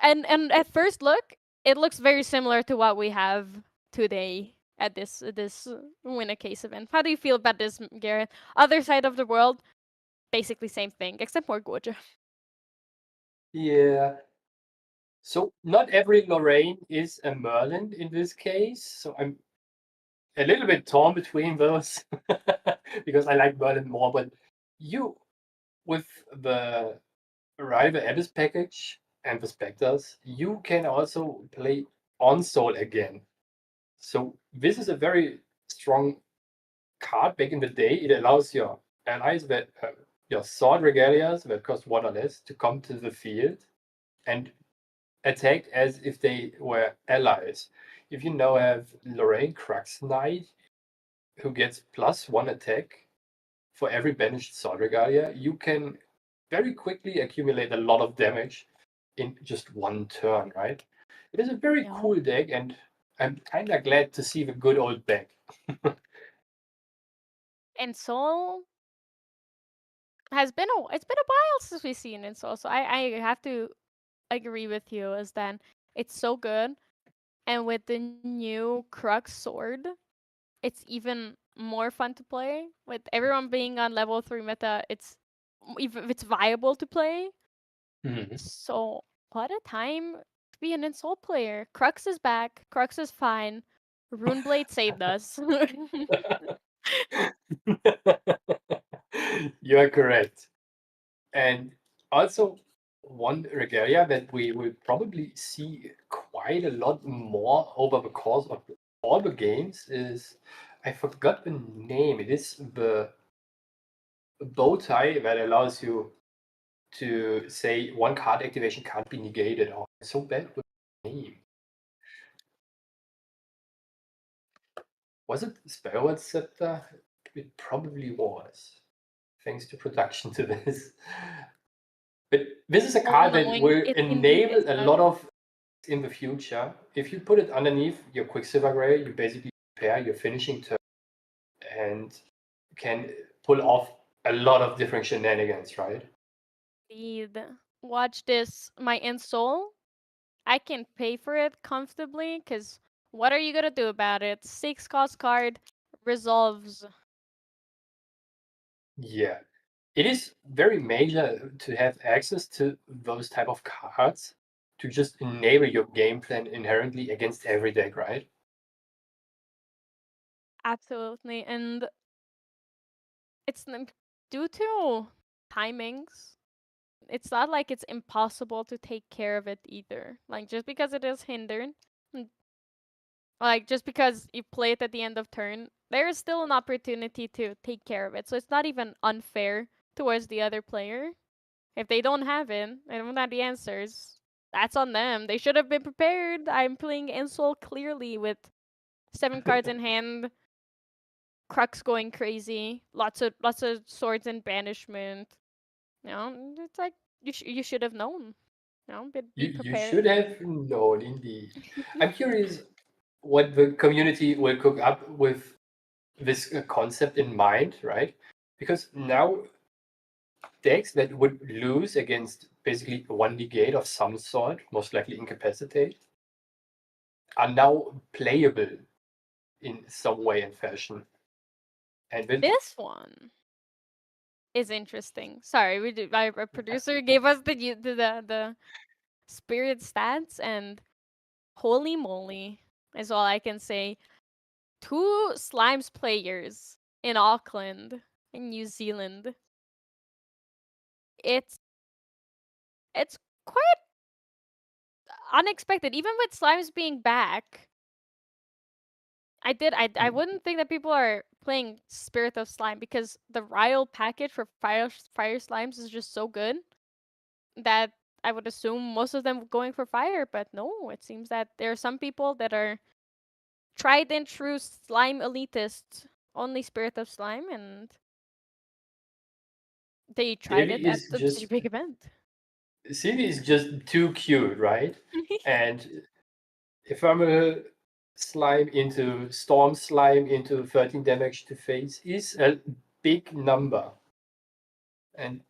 and at first look, it looks very similar to what we have today at this win a case event. How do you feel about this, Gerrit? Other side of the world, basically same thing, except more Goja. Yeah. So not every Lorraine is a Merlin in this case. So I'm a little bit torn between those because I like Merlin more. But you, with the Rival Abyss package and the Spectres, you can also play on Soul again. So this is a very strong card back in the day. It allows your allies that your sword regalias that cost 1 or less to come to the field and attack as if they were allies. If you now have Lorraine Crux Knight, who gets +1 attack for every banished sword regalia, you can very quickly accumulate a lot of damage in just 1 turn, right? It is a very cool deck, and I'm kind of glad to see the good old deck. And Soul has been it's been a while since we've seen it, so I have to agree with you as then it's so good, and with the new Crux sword, it's even more fun to play. With everyone being on level 3 meta, it's viable to play. So what a time to be an Insult player. Crux is back. Crux is fine. Runeblade saved us. You are correct. And also, one regalia that we will probably see quite a lot more over the course of all the games is, I forgot the name. It is the bow tie that allows you to say 1 card activation can't be negated. Oh, I'm so bad with the name. Was it Spellword Scepter? It probably was, thanks to production to this. But this is a card that will enable a lot of in the future. If you put it underneath your Quicksilver Grey, you basically prepare your finishing turn and can pull off a lot of different shenanigans, right? Indeed. Watch this. My Insole, I can pay for it comfortably, because what are you going to do about it? 6 cost card resolves. Yeah. It is very major to have access to those type of cards to just enable your game plan inherently against every deck, right? Absolutely. And it's due to timings. It's not like it's impossible to take care of it either. Like, just because it is hindered, like, just because you play it at the end of turn, there is still an opportunity to take care of it. So it's not even unfair towards the other player. If they don't have it, they don't have the answers, that's on them. They should have been prepared. I'm playing Insole clearly with 7 cards in hand, Crux going crazy, lots of swords and banishment. You know, it's like you should have known. You know, be You prepared. should have known, indeed. I'm curious what the community will cook up with this concept in mind, right? Because now decks that would lose against basically one negate of some sort, most likely incapacitate, are now playable in some way and fashion. And with This one is interesting. Sorry, our producer gave us the spirit stats, and holy moly is all I can say. 2 Slimes players in Auckland, in New Zealand. It's quite unexpected, even with Slimes being back. I wouldn't think that people are playing Spirit of Slime, because the Ryle package for fire slimes is just so good that I would assume most of them going for fire, but no, it seems that there are some people that are tried and true slime elitists, only Spirit of Slime, and they tried it Silly at is the just big event. Silly is just too cute, right? And if I'm a slime into storm slime into 13 damage to face is a big number. And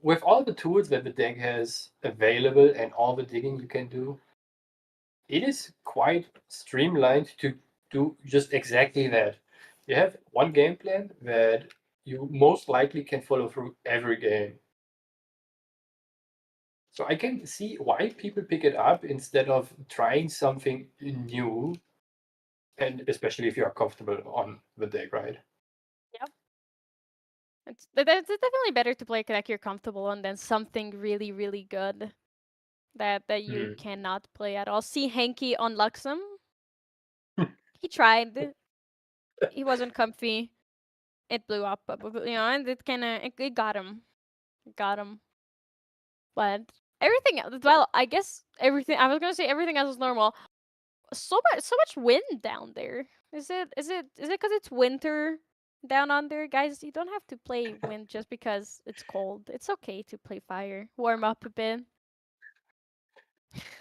with all the tools that the deck has available and all the digging you can do, it is quite streamlined to do just exactly that. You have one game plan that you most likely can follow through every game. So I can see why people pick it up instead of trying something new, and especially if you are comfortable on the deck, right? Yep. It's definitely better to play a deck you're comfortable on than something really, really good that you cannot play at all. See Hanky on Luxem. He tried. He wasn't comfy. It blew up, but and it it got him. It got him. But everything else, well, I guess everything. I was gonna say everything else is normal. So much wind down there. Is it because it's winter down under, guys? You don't have to play wind just because it's cold. It's okay to play fire. Warm up a bit.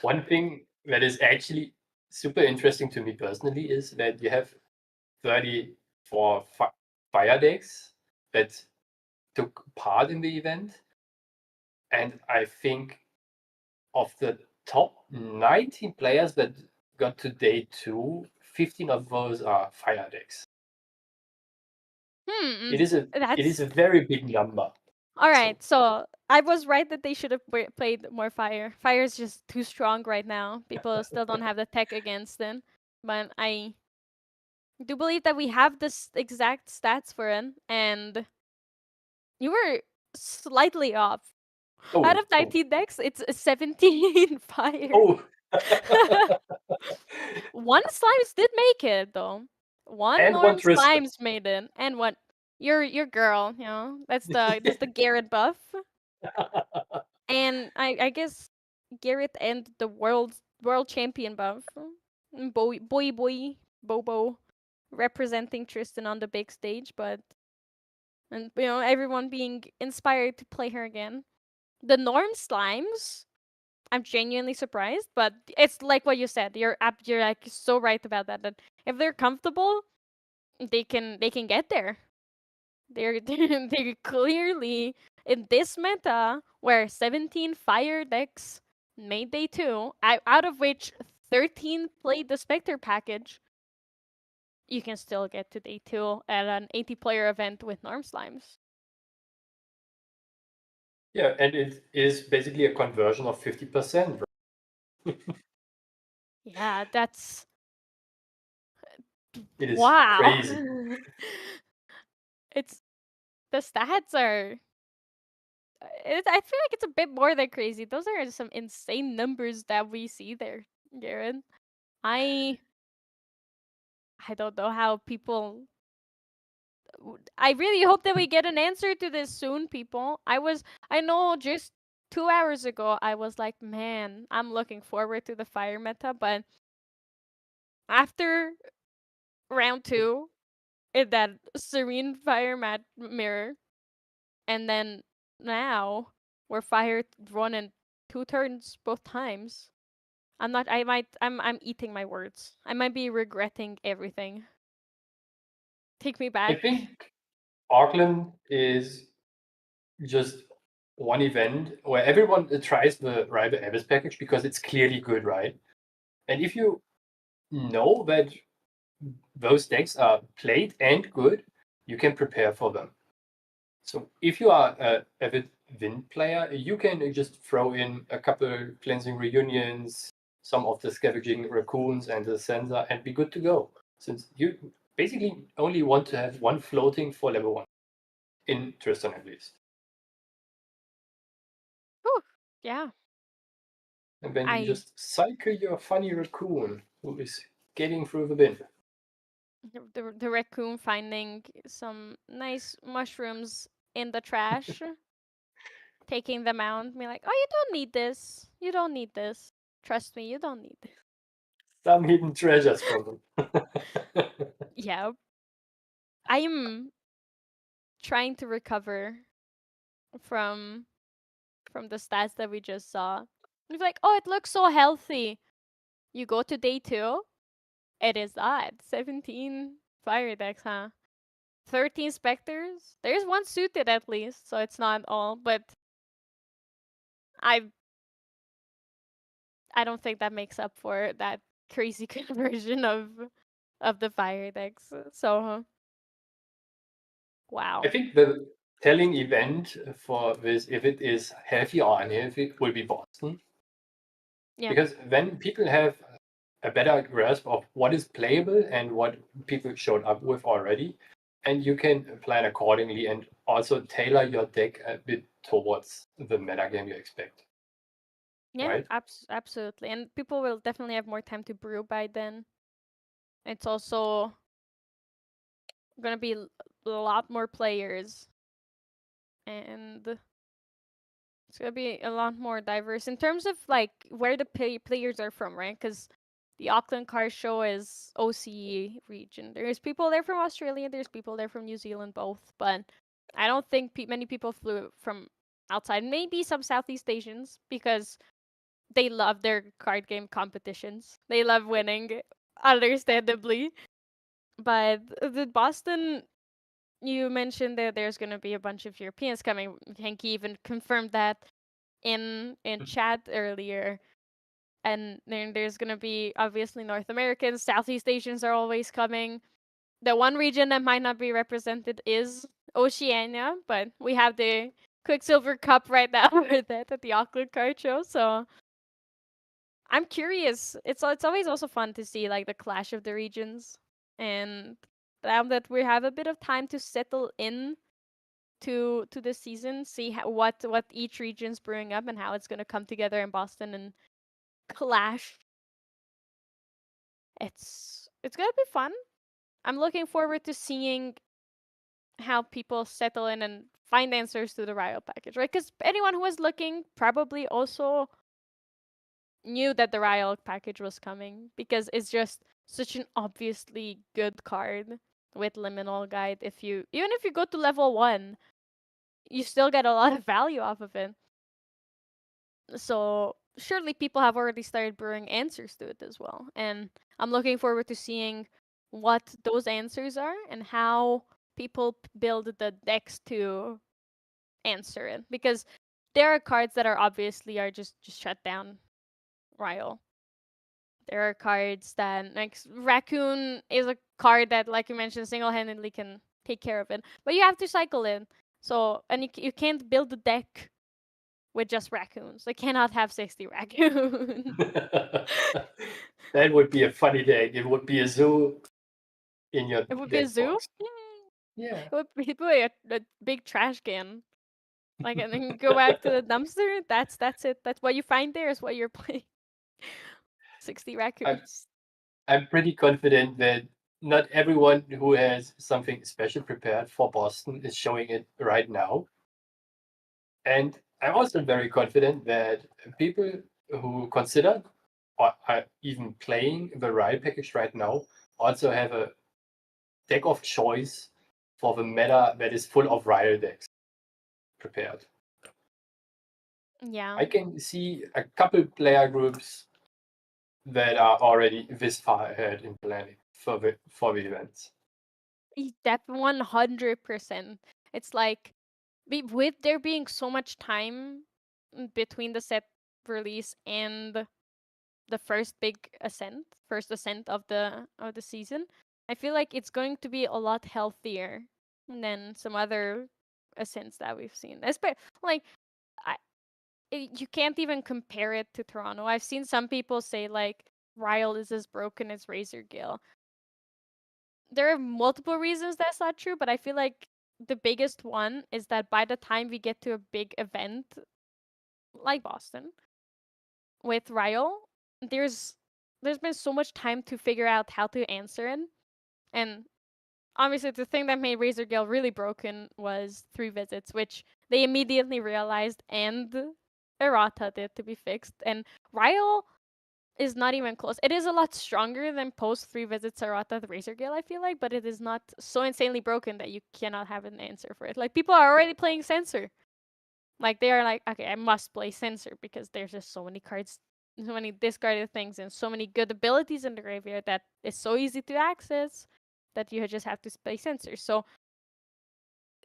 One thing that is actually super interesting to me personally is that you have 34 fire decks that took part in the event. And I think of the top 19 players that got to day 2, 15 of those are fire decks. It is That's a very big number. all right. So I was right that they should have played more fire. Fire is just too strong right now. People still don't have the tech against it. But I do believe that we have this exact stats for it, and you were slightly off. Out of 19 decks, it's a 17 fire. Oh. One Slimes did make it though. One And Norm one Tristan. Slimes made it, and one your girl. You know that's the Gerrit buff. And I guess Gerrit and the world champion buff. Bobo representing Tristan on the big stage, but and everyone being inspired to play her again. The Norm Slimes, I'm genuinely surprised, but it's like what you said. You're like so right about that. That if they're comfortable, they can get there. They're they're clearly in this meta where 17 fire decks made day 2, out of which 13 played the Spectre package. You can still get to day 2 at an 80-player event with Norm Slimes. Yeah, and it is basically a conversion of 50%. Yeah, that's It is wow. crazy. It's the stats are. I feel like it's a bit more than crazy. Those are some insane numbers that we see there, Gerrit. I don't know how people. I really hope that we get an answer to this soon, people. I know just 2 hours ago I was like, man, I'm looking forward to the fire meta, but after round 2, in that Serene fire mirror, and then now we're fire run in 2 turns both times. I'm eating my words. I might be regretting everything. Take me I back. think Auckland is just one event where everyone tries the Rival Abyss package because it's clearly good, right? And if you know that those decks are played and good, you can prepare for them. So if you are an avid Wind player, you can just throw in a couple cleansing reunions, some of the scavenging raccoons and the sensor, and be good to go. Since you basically only want to have one floating for level 1, in Tristan at least. Whew, yeah. And then you I just cycle your funny raccoon who is getting through the bin. the raccoon finding some nice mushrooms in the trash, taking them out, and be like, "Oh, you don't need this. You don't need this. Trust me, you don't need this." Some hidden treasures from them. Yeah, I'm trying to recover from the stats that we just saw. It's like, oh, it looks so healthy. You go to day 2, it is odd. 17 fire decks, huh? 13 specters. There's one suited at least, so it's not all. But I don't think that makes up for that crazy conversion of the fire decks. So wow. I think the telling event for this, if it is healthy or unhealthy, will be Boston. Yeah. Because then people have a better grasp of what is playable and what people showed up with already. And you can plan accordingly and also tailor your deck a bit towards the metagame you expect. Yeah, Right? absolutely. And people will definitely have more time to brew by then. It's also gonna be a lot more players, and it's gonna be a lot more diverse in terms of like where the players are from, right? Because the Auckland Car Show is OCE region. There's people there from Australia. There's people there from New Zealand, both. But I don't think many people flew from outside. Maybe some Southeast Asians because they love their card game competitions. They love winning, understandably. But the Boston, you mentioned that there's gonna be a bunch of Europeans coming. Henki even confirmed that in chat earlier. And then there's gonna be obviously North Americans, Southeast Asians are always coming. The one region that might not be represented is Oceania, but we have the Quicksilver Cup right now for that at the Auckland Card Show. So I'm curious. It's always also fun to see like the clash of the regions, and now that we have a bit of time to settle in to the season, see what each region's brewing up and how it's gonna come together in Boston and clash. It's gonna be fun. I'm looking forward to seeing how people settle in and find answers to the Riot package, right? Because anyone who was looking probably also knew that the Riot package was coming because it's just such an obviously good card with Liminal Guide. Even if you go to level 1, you still get a lot of value off of it. So surely people have already started brewing answers to it as well. And I'm looking forward to seeing what those answers are and how people build the decks to answer it. Because there are cards that are obviously just shut down Ryle. There are cards that, like, Raccoon is a card that, like you mentioned, single-handedly can take care of it. But you have to cycle in. So, and you can't build a deck with just raccoons. They cannot have 60 raccoons. That would be a funny deck. It would be a zoo in your It would be a deck zoo? box. Yeah. It would be a big trash can. Like, and then go back to the dumpster. That's it. That's what you find there is what you're playing. 60 raccoons. I'm pretty confident that not everyone who has something special prepared for Boston is showing it right now. And I'm also very confident that people who consider or are even playing the Riot package right now also have a deck of choice for the meta that is full of Riot decks prepared. Yeah. I can see a couple player groups that are already this far ahead in planning for the events. That 100%. It's like, with there being so much time between the set release and the first ascent of the season, I feel like it's going to be a lot healthier than some other ascents that we've seen. Like, you can't even compare it to Toronto. I've seen some people say like Ryle is as broken as Razor Gale. There are multiple reasons that's not true, but I feel like the biggest one is that by the time we get to a big event like Boston with Ryle, there's been so much time to figure out how to answer it. And obviously the thing that made Razor Gale really broken was 3 visits, which they immediately realized and errata did to be fixed. And Ryle is not even close. It is a lot stronger than post 3 visits errata the Razor Gale, I feel like, but it is not so insanely broken that you cannot have an answer for it. Like, people are already playing Censor. Like, they are like, okay, I must play Censor because there's just so many cards, so many discarded things, and so many good abilities in the graveyard that it's so easy to access that you just have to play Censor. So,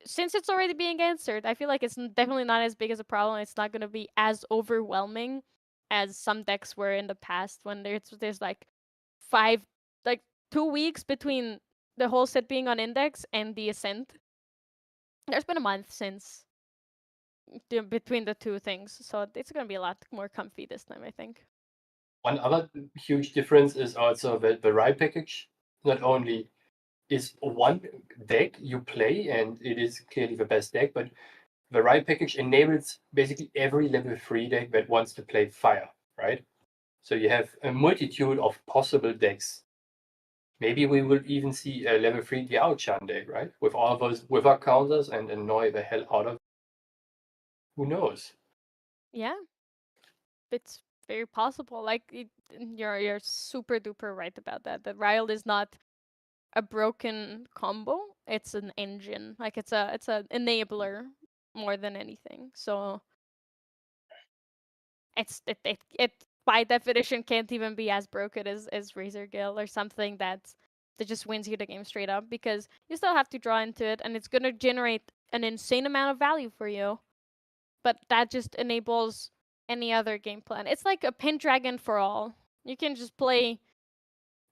since it's already being answered, I feel like it's definitely not as big as a problem. It's not going to be as overwhelming as some decks were in the past when there's like 2 weeks between the whole set being on index and the ascent. There's been a month since between the two things, so it's going to be a lot more comfy this time, I think. One other huge difference is also that the Riot package not only is one deck you play, and it is clearly the best deck, but the Riot package enables basically every level 3 deck that wants to play Fire, right? So you have a multitude of possible decks. Maybe we will even see a level 3 Diao-chan deck, right? With all those wither counters and annoy the hell out of it. Who knows? Yeah. It's very possible. Like, you're super duper right about that. That Ryle is not a broken combo. It's an engine. Like, it's a enabler more than anything. So it by definition can't even be as broken as Razor Gale or something that just wins you the game straight up, because you still have to draw into it and it's gonna generate an insane amount of value for you. But that just enables any other game plan. It's like a Pendragon for all. You can just play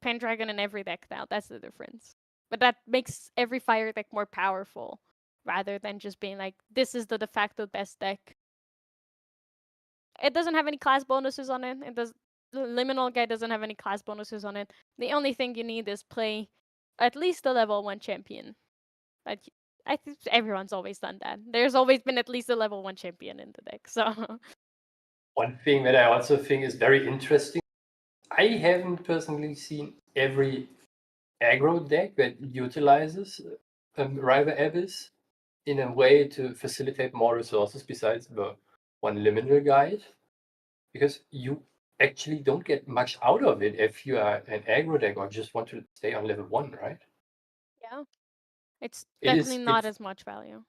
Pendragon in every deck now. That's the difference. But that makes every fire deck more powerful, rather than just being like, this is the de facto best deck. It doesn't have any class bonuses on it. The Liminal Guy doesn't have any class bonuses on it. The only thing you need is play at least a level 1 champion. I think everyone's always done that. There's always been at least a level 1 champion in the deck, so... One thing that I also think is very interesting, I haven't personally seen every aggro deck that utilizes Rival Abyss in a way to facilitate more resources besides the one liminal guide, because you actually don't get much out of it if you are an aggro deck or just want to stay on level 1, right? Yeah. It's definitely not as much value.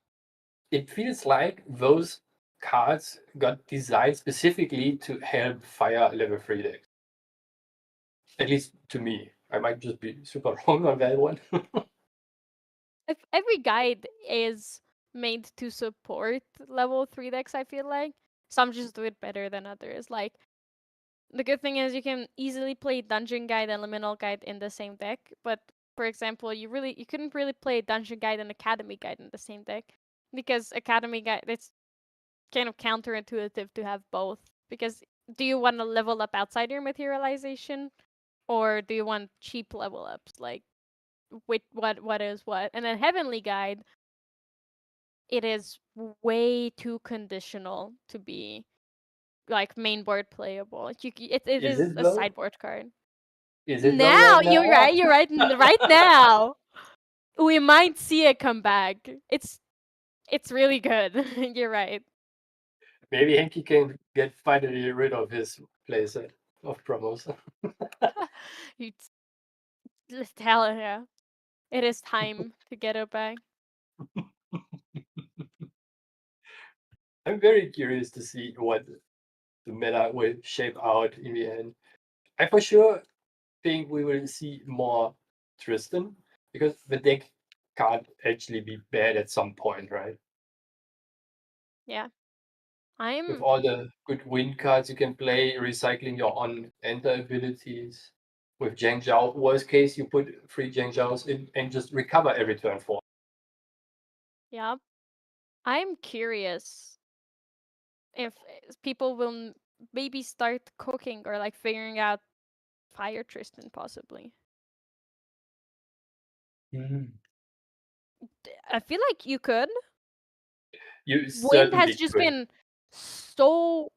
It feels like those cards got designed specifically to help fire level 3 decks. At least to me. I might just be super wrong on that one. If every guide is made to support level 3 decks, I feel like some just do it better than others. Like the good thing is you can easily play Dungeon Guide and Liminal Guide in the same deck, but for example, you couldn't really play Dungeon Guide and Academy Guide in the same deck because Academy Guide, it's kind of counterintuitive to have both. Because do you want to level up outside your materialization, or do you want cheap level ups? Like, what is what? And then Heavenly Guide, it is way too conditional to be like main board playable. It Is is it a though? sideboard card. Is it though Now right now? you're right. You're right. Right now, we might see it come back. It's really good. You're right. Maybe Henky can get finally rid of his playset of promos. You just tell it. Yeah, it is time to get it back. I'm very curious to see what the meta will shape out in the end. I for sure think we will see more Tristan because the deck can't actually be bad at some point, right? Yeah, With I'm. all the good win cards you can play, recycling your on-enter abilities. With Zhang Zhao, worst case, you put 3 Zhang Zhaos in and just recover every turn 4. Yeah, I'm curious if people will maybe start cooking or like figuring out Fire Tristan possibly. I feel like you could. You Wind has certainly just could. been so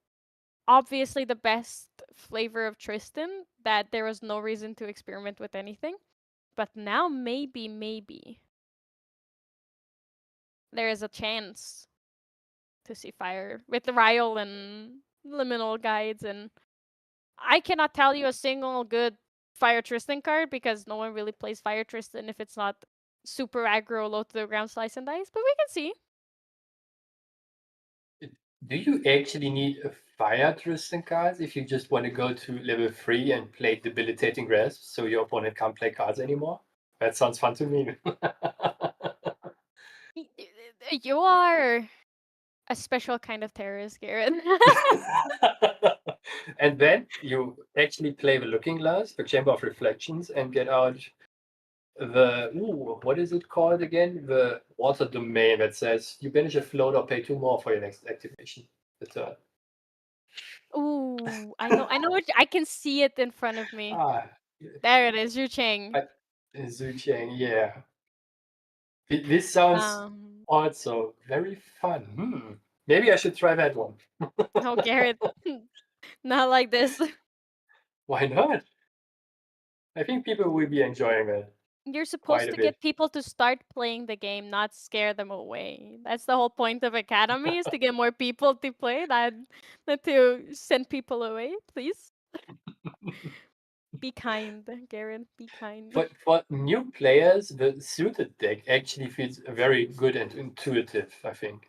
obviously the best flavor of Tristan that there was no reason to experiment with anything. But now maybe there is a chance to see fire with the Ryle and liminal guides, and I cannot tell you a single good Fire Tristan card because no one really plays Fire Tristan if it's not super aggro, low to the ground slice and dice, but we can see. Do you actually need a Fire Tristan cards if you just want to go to level 3 and play Debilitating Grasp so your opponent can't play cards anymore? That sounds fun to me. You are a special kind of terrorist, Gerrit. And then you actually play the Looking Glass, the Chamber of Reflections, and get out the what is it called again? The water domain that says you banish a float or pay 2 more for your next activation. The turn. Ooh, I know I can see it in front of me. There it is, Yu Cheng. Zucheng, yeah. This sounds Um, also very fun. Maybe I should try that one. no, Gerrit, not like this. Why not? I think people will be enjoying it. You're Quite supposed a to bit. get people to start playing the game, not scare them away. That's the whole point of Academy, is to get more people to play, not to send people away. Please be kind, Gerrit. Be kind. But for new players, the suited deck actually feels very good and intuitive, I think.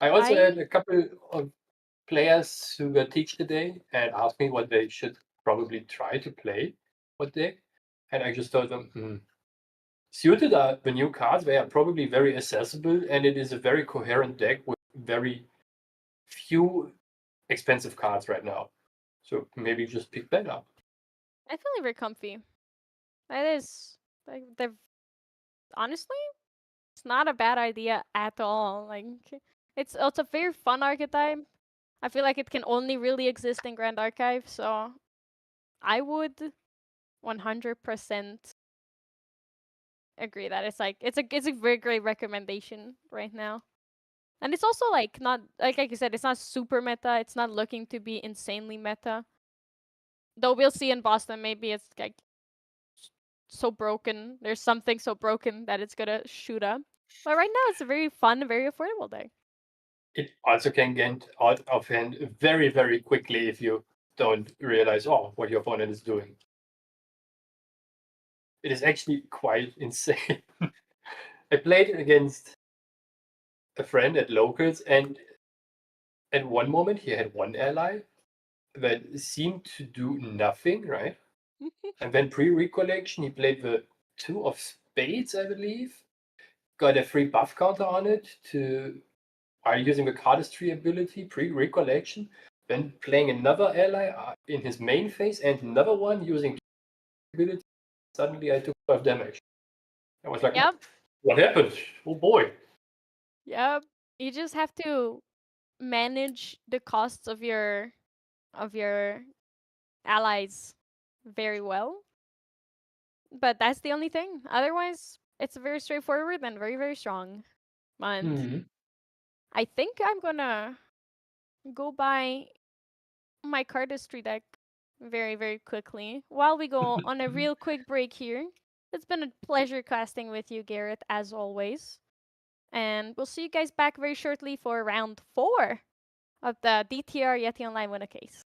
I also had a couple of players who were teach today and asked me what they should probably try to play, what deck. And I just told them, suited are the new cards. They are probably very accessible, and it is a very coherent deck with very few expensive cards right now. So maybe just pick that up. I feel very comfy. That is like honestly, it's not a bad idea at all. Like it's a very fun archetype. I feel like it can only really exist in Grand Archive, so I would 100% agree that it's a very great recommendation right now. And it's also like not like you said, it's not super meta. It's not looking to be insanely meta. Though we'll see in Boston, maybe it's like so broken. There's something so broken that it's gonna shoot up. But right now, it's a very fun, very affordable deck. It also can get out of hand very, very quickly if you don't realize, what your opponent is doing. It is actually quite insane. I played against a friend at locals, and at one moment he had one ally that seemed to do nothing, right? And then pre-recollection, he played the 2 of spades, I believe. Got a free buff counter on it by using the cardistry ability, pre-recollection. Then playing another ally in his main phase and another one using ability. Suddenly I took 5 damage. I was like, Yep. what happened? Oh boy. Yep. You just have to manage the costs of your allies very well. But that's the only thing. Otherwise, it's very straightforward and very, very strong. And Mhm. I think I'm gonna go buy my cardistry deck very, very quickly while we go on a real quick break here. It's been a pleasure casting with you, Gerrit, as always. And we'll see you guys back very shortly for round 4 of the DTR Yeti Online Winner case.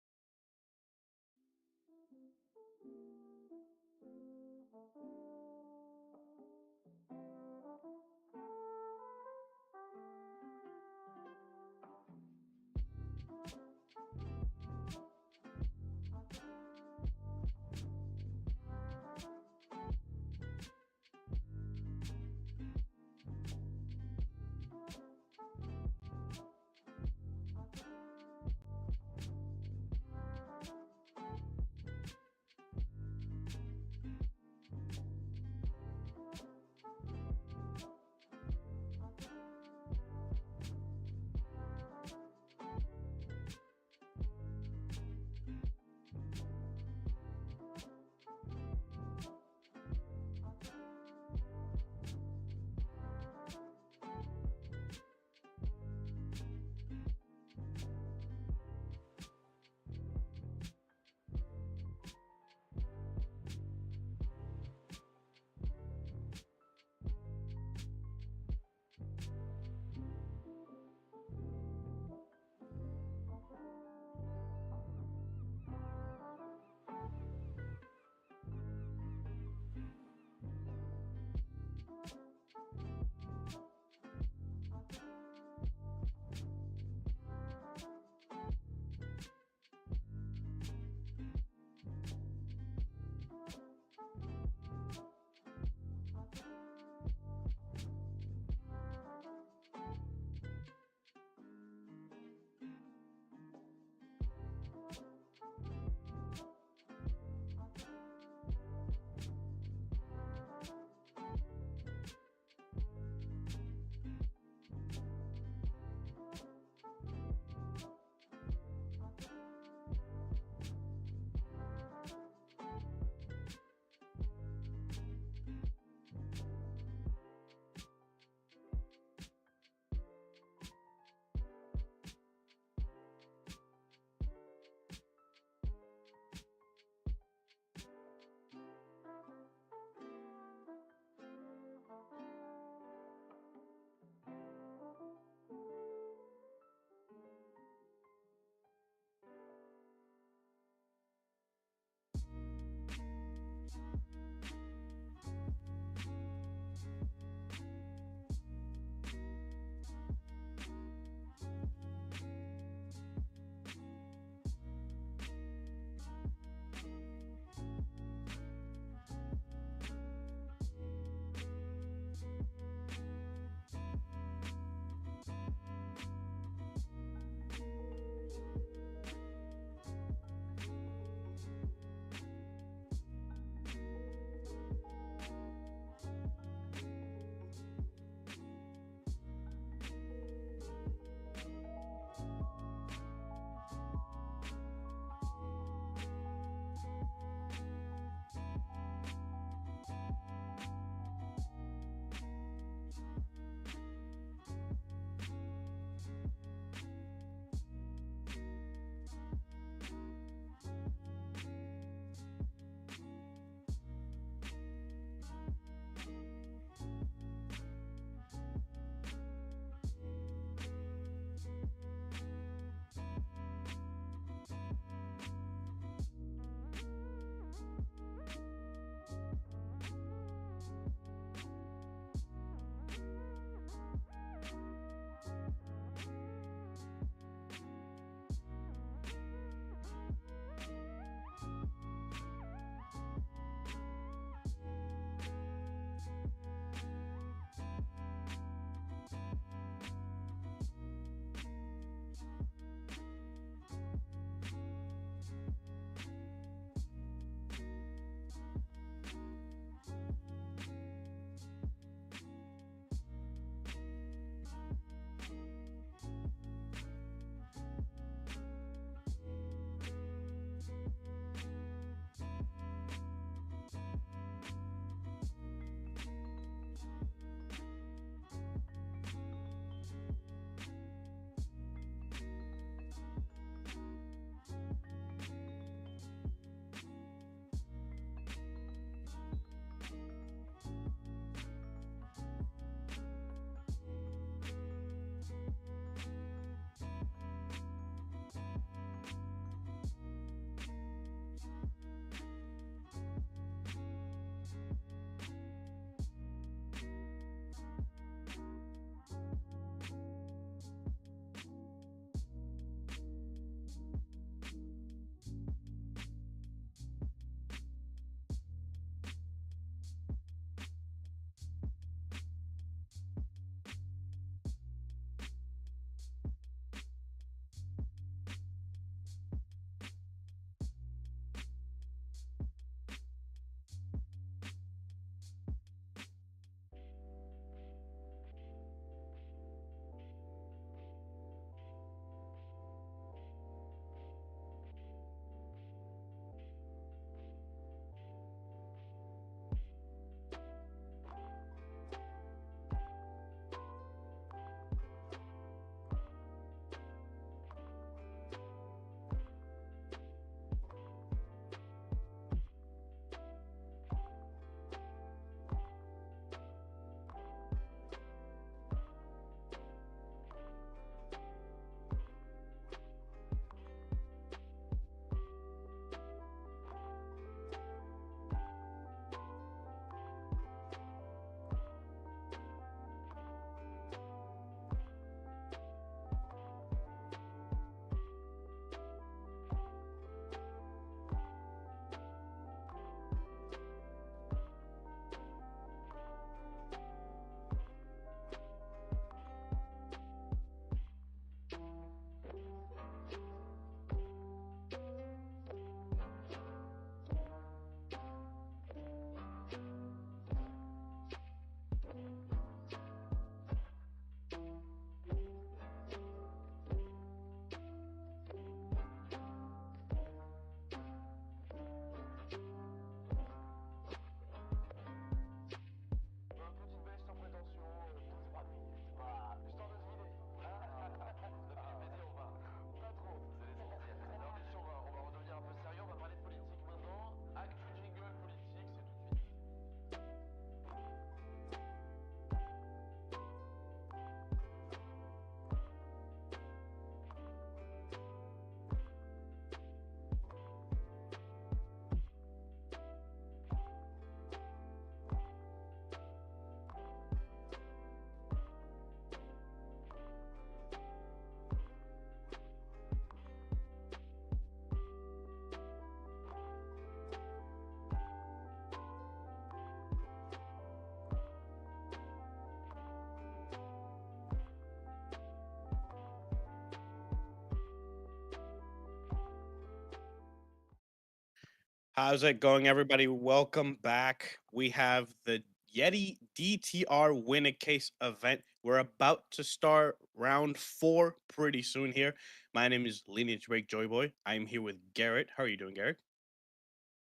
How's it going, everybody? Welcome back. We have the Yeti DTR Win a Case event. We're about to start round 4 pretty soon here. My name is LBJoyboy. I'm here with Gerrit. How are you doing, Gerrit?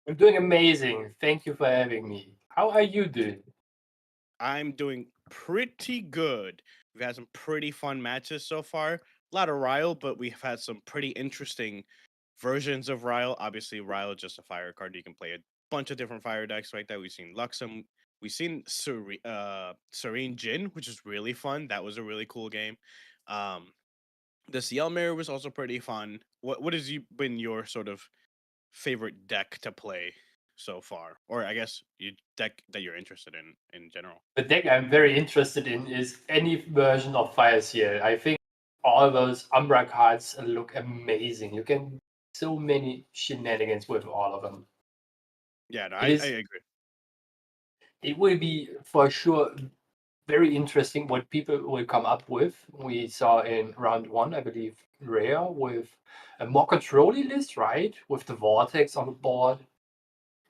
I'm doing amazing. Thank you for having me. How are you doing? I'm doing pretty good. We've had some pretty fun matches so far. A lot of Ryle, but we've had some pretty interesting versions of Ryle. Obviously, Ryle is just a fire card. You can play a bunch of different fire decks like that. We've seen Luxem. We've seen Serene Jin, which is really fun. That was a really cool game. Um, the CL Mirror was also pretty fun. What has been your sort of favorite deck to play so far, or I guess you deck that you're interested in general? The deck I'm very interested in is any version of Fire Seal. I think all those Umbra cards look amazing. You can so many shenanigans with all of them. Yeah, no, It I is. agree. It will be for sure very interesting what people will come up with. We saw in round 1, I believe, Rare with a more controlly list, right? With the Vortex on the board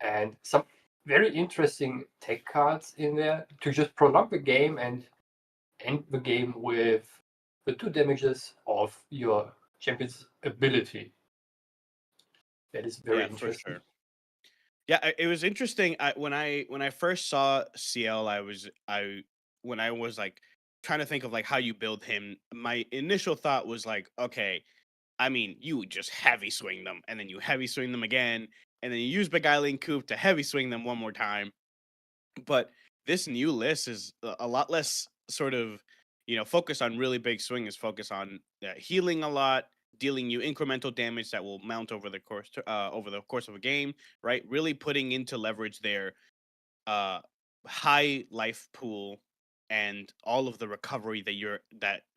and some very interesting tech cards in there to just prolong the game and end the game with the 2 damages of your champion's ability. That is very Yeah, for interesting. sure. Yeah, it was interesting. When I first saw CL, I when I was like trying to think of like how you build him, my initial thought was like, okay, I mean, you would just heavy swing them, and then you heavy swing them again, and then you use Beguiling Coup to heavy swing them one more time. But this new list is a lot less sort of, focus on really big swings, focus on healing a lot, dealing you incremental damage that will mount over the course of a game, right? Really putting into leverage their uh high life pool and all of the recovery that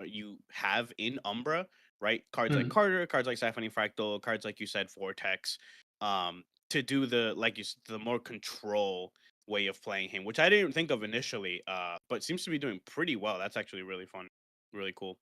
you have in Umbra, right? Cards like Mhm. Carter, cards like Siphoning Fractal, cards like you said, Vortex, to do the more control way of playing him, which I didn't think of initially, but seems to be doing pretty well. That's actually really fun, really cool.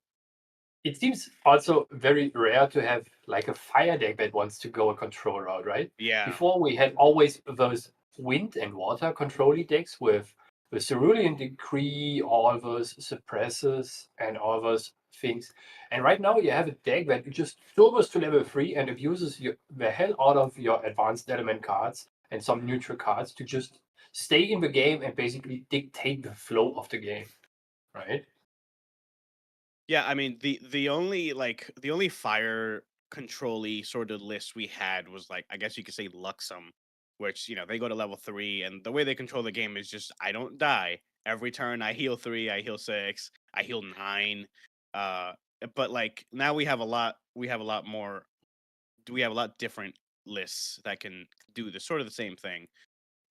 It seems also very rare to have like a fire deck that wants to go a control route, right? Yeah, Before we had always those wind and water control decks with the Cerulean Decree, all those suppressors and all those things. And right now you have a deck that just silvers to level 3 and abuses the hell out of your advanced element cards and some neutral cards to just stay in the game and basically dictate the flow of the game, right? yeah. I mean, the only fire control-y sort of list we had was like, I guess you could say Luxem, which they go to level 3, and the way they control the game is just I don't die every turn. I heal 3, I heal 6, I heal 9. Uh, but like now we have a lot more. We have a lot different lists that can do the sort of the same thing.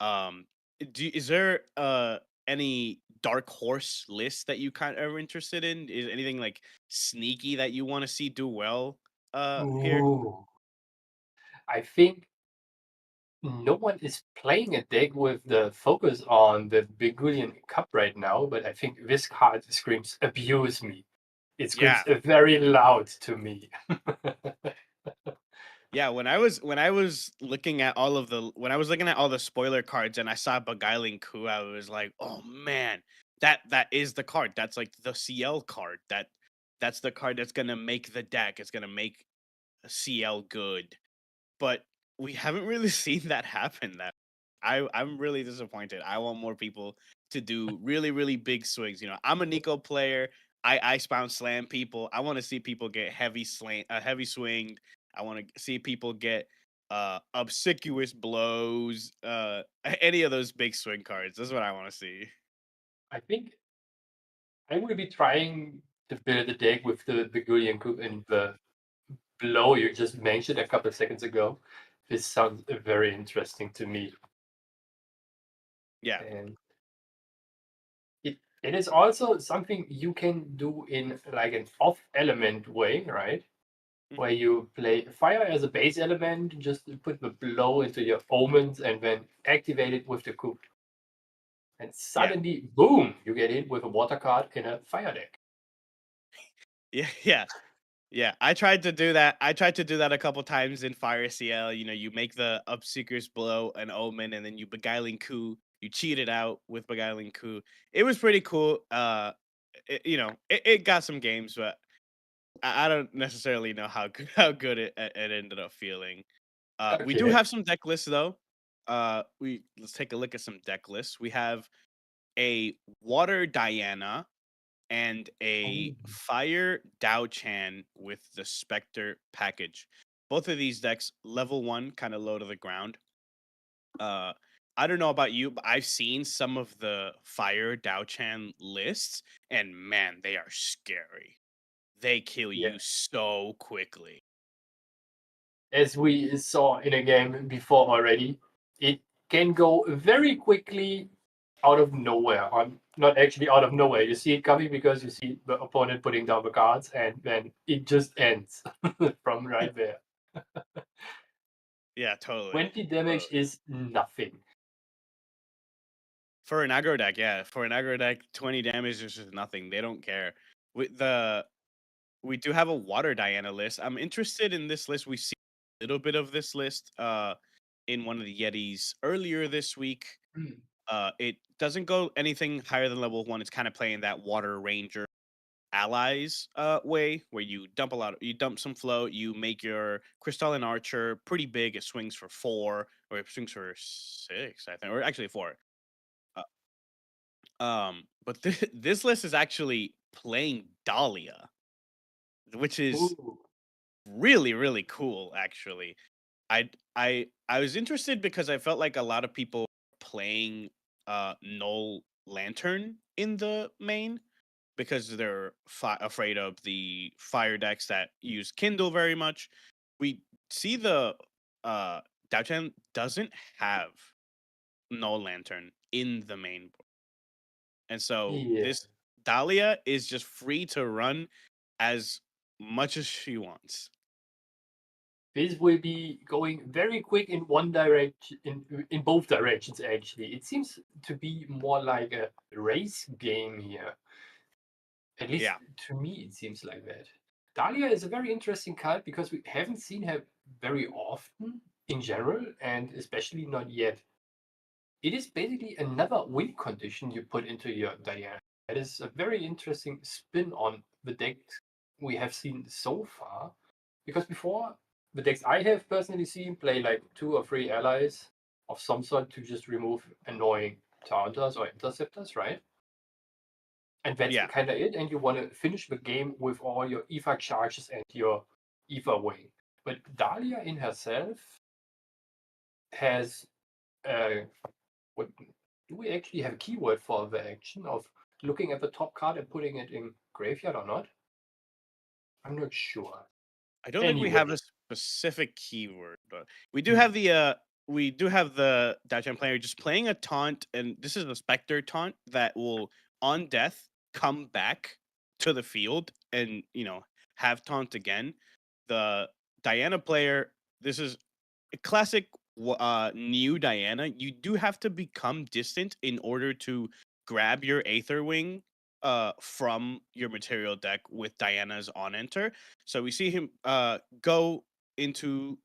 Um, is there any dark horse list that you kind of are interested in? Is anything like sneaky that you want to see do well here? Ooh. I think no one is playing a deck with the focus on the Beguilian Cup right now, but I think this card screams abuse me. It screams Yeah. very loud to me. Yeah, when I was looking at all the spoiler cards and I saw Beguiling Coup, I was like, "Oh man, that is the card. That's like the CL card. That's the card that's gonna make the deck. It's gonna make CL good." But we haven't really seen that happen. I'm really disappointed. I want more people to do really, really big swings. I'm a Nico player. I icebound slam people. I want to see people get heavy swinged. I want to see people get obsequious blows. Any of those big swing cards. That's what I want to see. I think I will be trying to build a deck with the Beguilian Coup and the blow you just mentioned a couple of seconds ago. This sounds very interesting to me. Yeah. And it is also something you can do in like an off element way, right? Where Mhm. you play fire as a base element, just put the blow into your omens and then activate it with the coup. And Yeah. suddenly, boom, you get hit with a water card in a fire deck. Yeah. Yeah. Yeah, I tried to do that. I tried to do that a couple times in Fire CL. You know, you make the Upseeker's Blow an Omen, and then you Beguiling Coup. You cheat it out with Beguiling Coup. It was pretty cool. It got some games, but I don't necessarily know how good, how good it ended up feeling. We do Okay. have some deck lists though. Let's take a look at some deck lists. We have a Water Diana and a Oh, Fire Dao Chan with the Spectre package. Both of these decks, level 1, kind of low to the ground. Uh, I don't know about you, but I've seen some of the Fire Dao Chan lists, and man, they are scary. They kill yeah. you so quickly. As we saw in a game before already, it can go very quickly out of nowhere. Or not actually out of nowhere. You see it coming because you see the opponent putting down the cards, and then it just ends from right there. Yeah, totally. 20 damage Totally. is nothing. For an aggro deck, yeah. For an aggro deck, 20 damage is just nothing. They don't care. With the We do have a Water Diana list. I'm interested in this list. We see a little bit of this list in one of the Yetis earlier this week. Hmm. It doesn't go anything higher than level 1. It's kind of playing that Water Ranger allies way where you dump some float, you make your Crystalline Archer pretty big. It swings for 4, or it swings for 6, I think, or actually 4. But this list is actually playing Dahlia, which is Ooh. really, really cool, actually. I was interested because I felt like a lot of people playing Null Lantern in the main because they're afraid of the fire decks that use Kindle very much. We see the uh Dao doesn't have Null Lantern in the main board. And so Yeah. this Dahlia is just free to run as much as she wants. This will be going very quick in one direction, in both directions actually. It seems to be more like a race game here. At least Yeah. to me, it seems like that. Dahlia is a very interesting card because we haven't seen her very often in general, and especially not yet. It is basically another win condition you put into your Diana. That is a very interesting spin on the decks we have seen so far. Because before, the decks I have personally seen play like 2 or 3 allies of some sort to just remove annoying taunters or interceptors, right? And that's Yeah. kind of it. And you want to finish the game with all your EVA charges and your EVA wing. But Dahlia in herself has what do we actually have a keyword for the action of looking at the top card and putting it in graveyard or not? I'm not sure. I don't think we have Anyway, a specific keyword, but hmm, we do have the Dachan player just playing a taunt, and this is a Spectre taunt that will on death come back to the field and have taunt again. The Diana player, this is a classic new Diana. You do have to become distant in order to grab your Aether Wing from your material deck with Diana's on enter. So we see him go into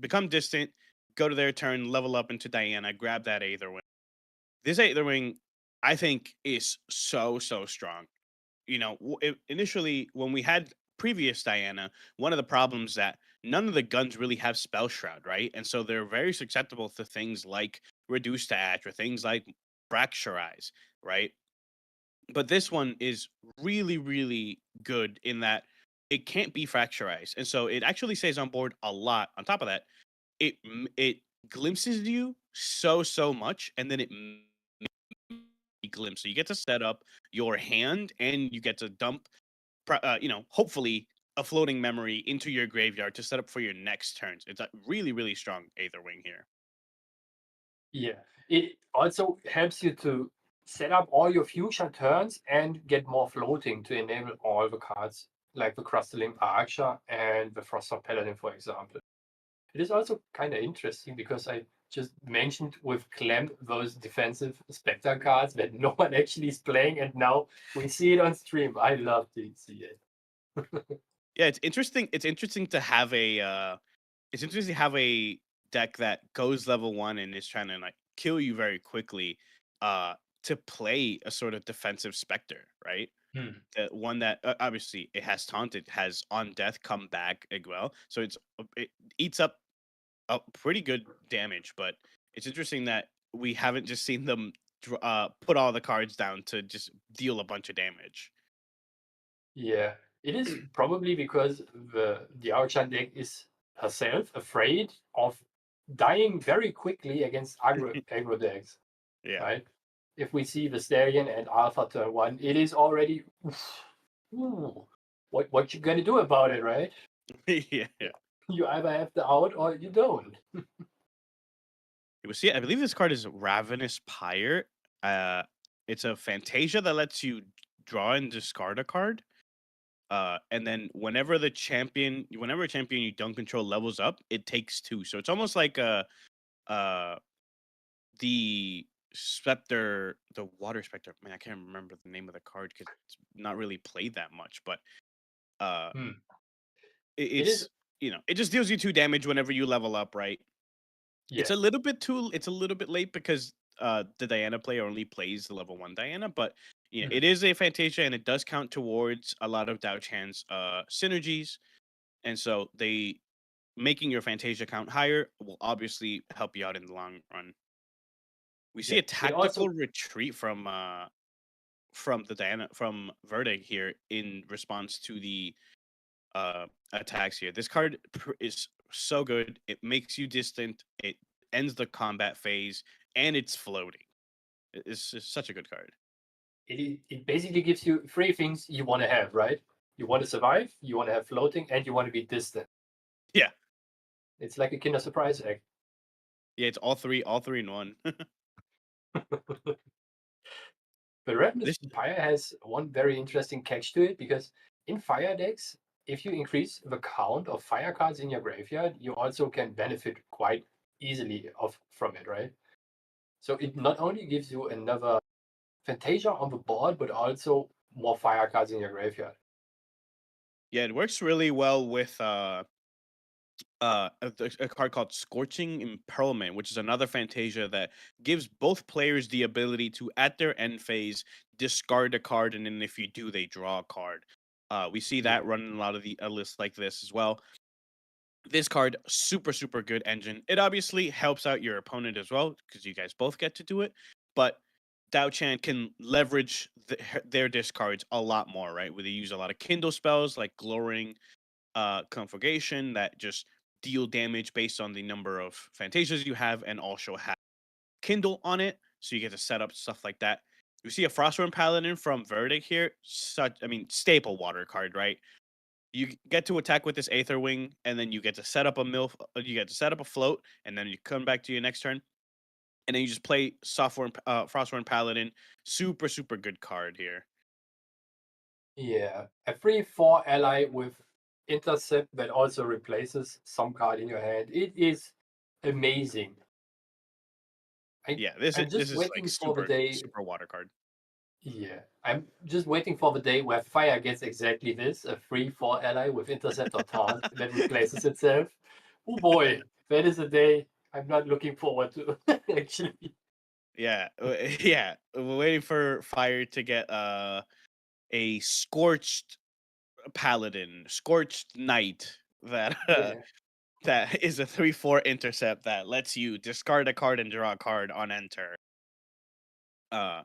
become distant, go to their turn, level up into Diana, grab that Aether Wing. This Aether Wing, I think, is so strong. Initially when we had previous Diana, one of the problems that none of the guns really have Spell Shroud, right? And so they're very susceptible to things like Reduce to Ash or things like Fracturize, right? But this one is really, really good in that it can't be fracturized, and so it actually stays on board a lot. On top of that, it glimpses you so much, and then glimpse. So you get to set up your hand, and you get to dump, hopefully a floating memory into your graveyard to set up for your next turns. It's a really, really strong Aether Wing here. yeah. It also helps you to set up all your future turns and get more floating to enable all the cards, like the Crystalline Archer and the Frostwolf Paladin, for example. It is also kind of interesting because I just mentioned with Clem those defensive Spectre cards that no one actually is playing, and now we see it on stream. I love to see it. Yeah, it's interesting. It's interesting to have a deck that goes level 1 and is trying to like kill you very quickly. To play a sort of defensive specter, right? Hmm. The one that obviously it has taunted, has on death come back as well, so it eats up a pretty good damage. But it's interesting that we haven't just seen them put all the cards down to just deal a bunch of damage. Yeah, it is probably because the Archan deck is herself afraid of dying very quickly against aggro decks, Yeah. right? If we see the Stallion and Alpha turn 1, it is already ooh, what you gonna do about it, right? Yeah. You either have the out or you don't. You see, I believe this card is Ravenous Pyre. Uh, it's a Fantasia that lets you draw and discard a card. And then whenever a champion you don't control levels up, it takes 2. So it's almost like uh the Spectre, the Water Spectre. Man, I can't remember the name of the card because it's not really played that much. But uh, Hmm. It is, it's it just deals you 2 damage whenever you level up, right? yeah. It's a little bit late because the Diana player only plays the level 1 Diana, but Mhm. it is a Fantasia and it does count towards a lot of Dao Chan's synergies. And so they making your Fantasia count higher will obviously help you out in the long run. We see Yeah. a It tactical also, retreat from the Diana from Verdict here in response to the attacks here. This card is so good. It makes you distant. It ends the combat phase, and it's floating. It's just such a good card. it basically gives you 3 things you want to have, right? You want to survive, you want to have floating, and you want to be distant. Yeah, It's like a Kinder Surprise egg. yeah, it's all three in one. The Ravenous This, Pyre has one very interesting catch to it because in fire decks, if you increase the count of fire cards in your graveyard, you also can benefit quite easily from it, right? So it not only gives you another Fantasia on the board, but also more fire cards in your graveyard. yeah, it works really well with a card called Scorching Impearlment, which is another Fantasia that gives both players the ability to, at their end phase, discard a card, and then if you do, they draw a card. We see Yeah. that running a lot of the lists like this as well. This card, super good engine. It obviously helps out your opponent as well because you guys both get to do it. But Dao Chan can leverage their discards a lot more, right? Where they use a lot of Kindle spells like Glowing Conflagration that just deal damage based on the number of Fantasias you have, and also have Kindle on it, so you get to set up stuff like that. You see a Frostborn Paladin from Verdict here, staple water card, right? You get to attack with this Aether Wing, and then you get to set up you get to set up a float, and then you come back to your next turn, and then you just play Frostborn Paladin. Super good card here. Yeah. A 3/4 ally with intercept that also replaces some card in your hand. It is amazing. Yeah, I'm this just is like waiting for the day. super water card. Yeah, I'm just waiting for the day where Fire gets exactly this, a 3/4 ally with intercept or taunt that replaces itself. Oh boy, that is a day I'm not looking forward to, actually. Yeah, yeah. We're waiting for Fire to get a Scorched Paladin, Scorched Knight that Yeah. that is a 3/4 intercept that lets you discard a card and draw a card on enter. Uh,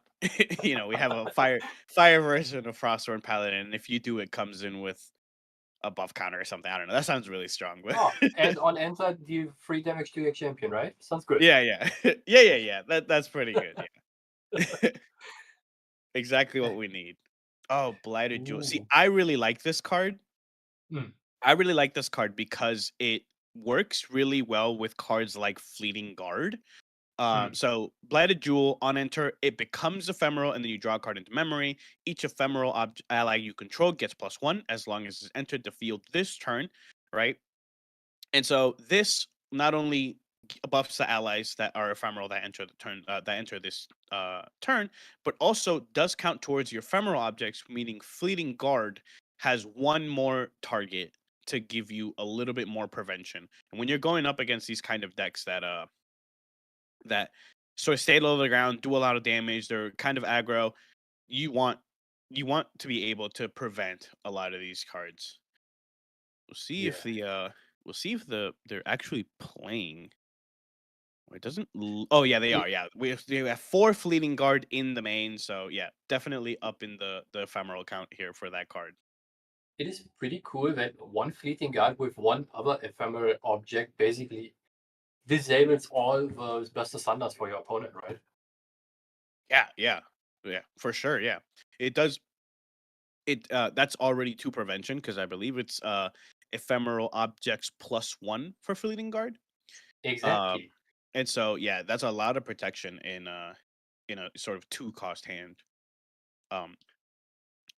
we have a fire version of Frostborn Paladin, and if you do, it comes in with a buff counter or something. I don't know. That sounds really strong, but Oh, and on enter, deal 3 damage to your champion, right? Sounds good. yeah. Yeah. That's pretty good. Yeah. Exactly what we need. Oh, Blighted Jewel. See, Ooh. I really like this card. Hmm. I really like this card because it works really well with cards like Fleeting Guard. Hmm. So Blighted Jewel on enter, it becomes ephemeral, and then you draw a card into memory. Each ephemeral ally you control gets +1 as long as it's entered the field this turn, right? And so this not only buffs the allies that are ephemeral that enter the turn that enter this turn, but also does count towards your ephemeral objects, meaning Fleeting Guard has one more target to give you a little bit more prevention. And when you're going up against these kind of decks that sort of stay low to the ground, do a lot of damage, they're kind of aggro, you want to be able to prevent a lot of these cards. We'll see Yeah. if they're actually playing. It doesn't. Oh yeah, they are. Yeah, we have 4 fleeting guard in the main, so yeah, definitely up in the ephemeral count here for that card. It is pretty cool that one fleeting guard with one other ephemeral object basically disables all those Buster Thunders for your opponent, right? Yeah, for sure. Yeah, it does. That's already 2 prevention because I believe it's ephemeral objects +1 for fleeting guard. Exactly. And so yeah, that's a lot of protection in a sort of 2 cost hand. Um,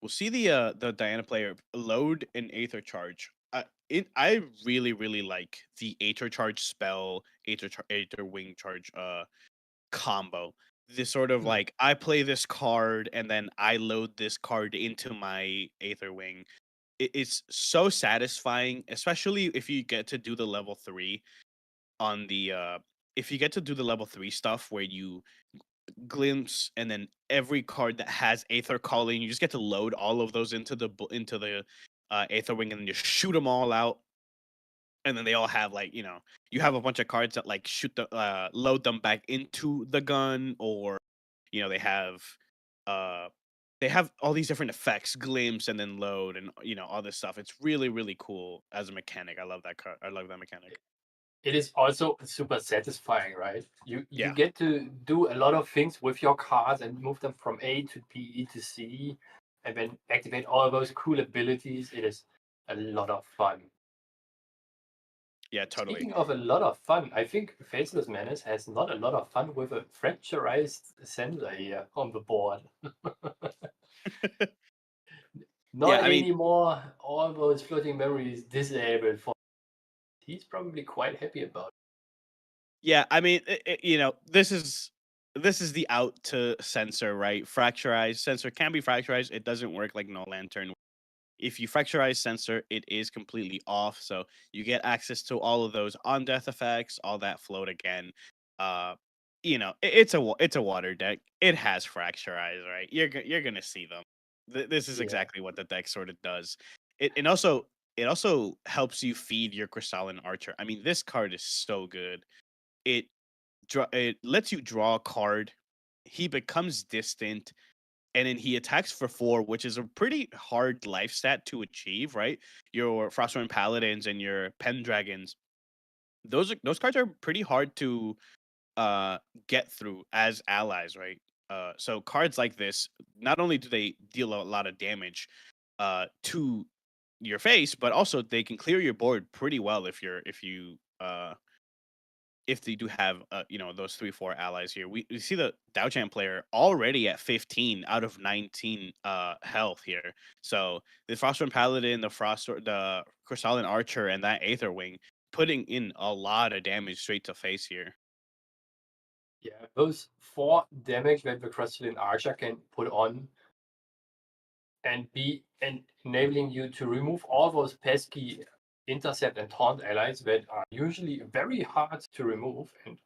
we'll see the Diana player load an Aether Charge. I really like the Aether Charge spell, Aether Wing Charge combo. This sort of like I play this card and then I load this card into my Aether Wing. It's so satisfying, especially if you get to do the level 3 on the if you get to do the level 3 stuff where you glimpse and then every card that has Aether Calling, you just get to load all of those into the Aether Wing and then just shoot them all out. And then they all have like, you have a bunch of cards that like load them back into the gun, or they have uh all these different effects, glimpse and then load, and all this stuff. It's really, really cool as a mechanic. I love that card. I love that mechanic. It is also super satisfying, right? You Yeah. get to do a lot of things with your cards and move them from A to B to C, and then activate all those cool abilities. It is a lot of fun. Yeah, totally. Speaking of a lot of fun, I think Faceless Menace has not a lot of fun with a fracturized sensor here on the board. Not anymore. All those floating memories disabled for. He's probably quite happy about it. Yeah, I mean, this is the out to sensor, right? Fracturized sensor can be fracturized. It doesn't work like No Lantern. If you fracturize sensor, it is completely off. So you get access to all of those on death effects, all that float again. It's a water deck. It has fracturize, right? You're gonna see them. This is exactly what the deck sort of does. It also helps you feed your Crystalline Archer. I mean, this card is so good. It lets you draw a card. He becomes distant, and then he attacks for 4, which is a pretty hard life stat to achieve, right? Your Frostborn Paladins and your Pendragons, those cards are pretty hard to get through as allies, right? So cards like this, not only do they deal a lot of damage to your face, but also they can clear your board pretty well if they do have those 3-4 allies here. We see the Dao player already at 15 out of 19 health here. So the Frostborn Paladin, the Crystalline Archer, and that Aether Wing putting in a lot of damage straight to face here. Yeah, those 4 damage that the Crystalline Archer can put on and enabling you to remove all those pesky intercept and taunt allies that are usually very hard to remove and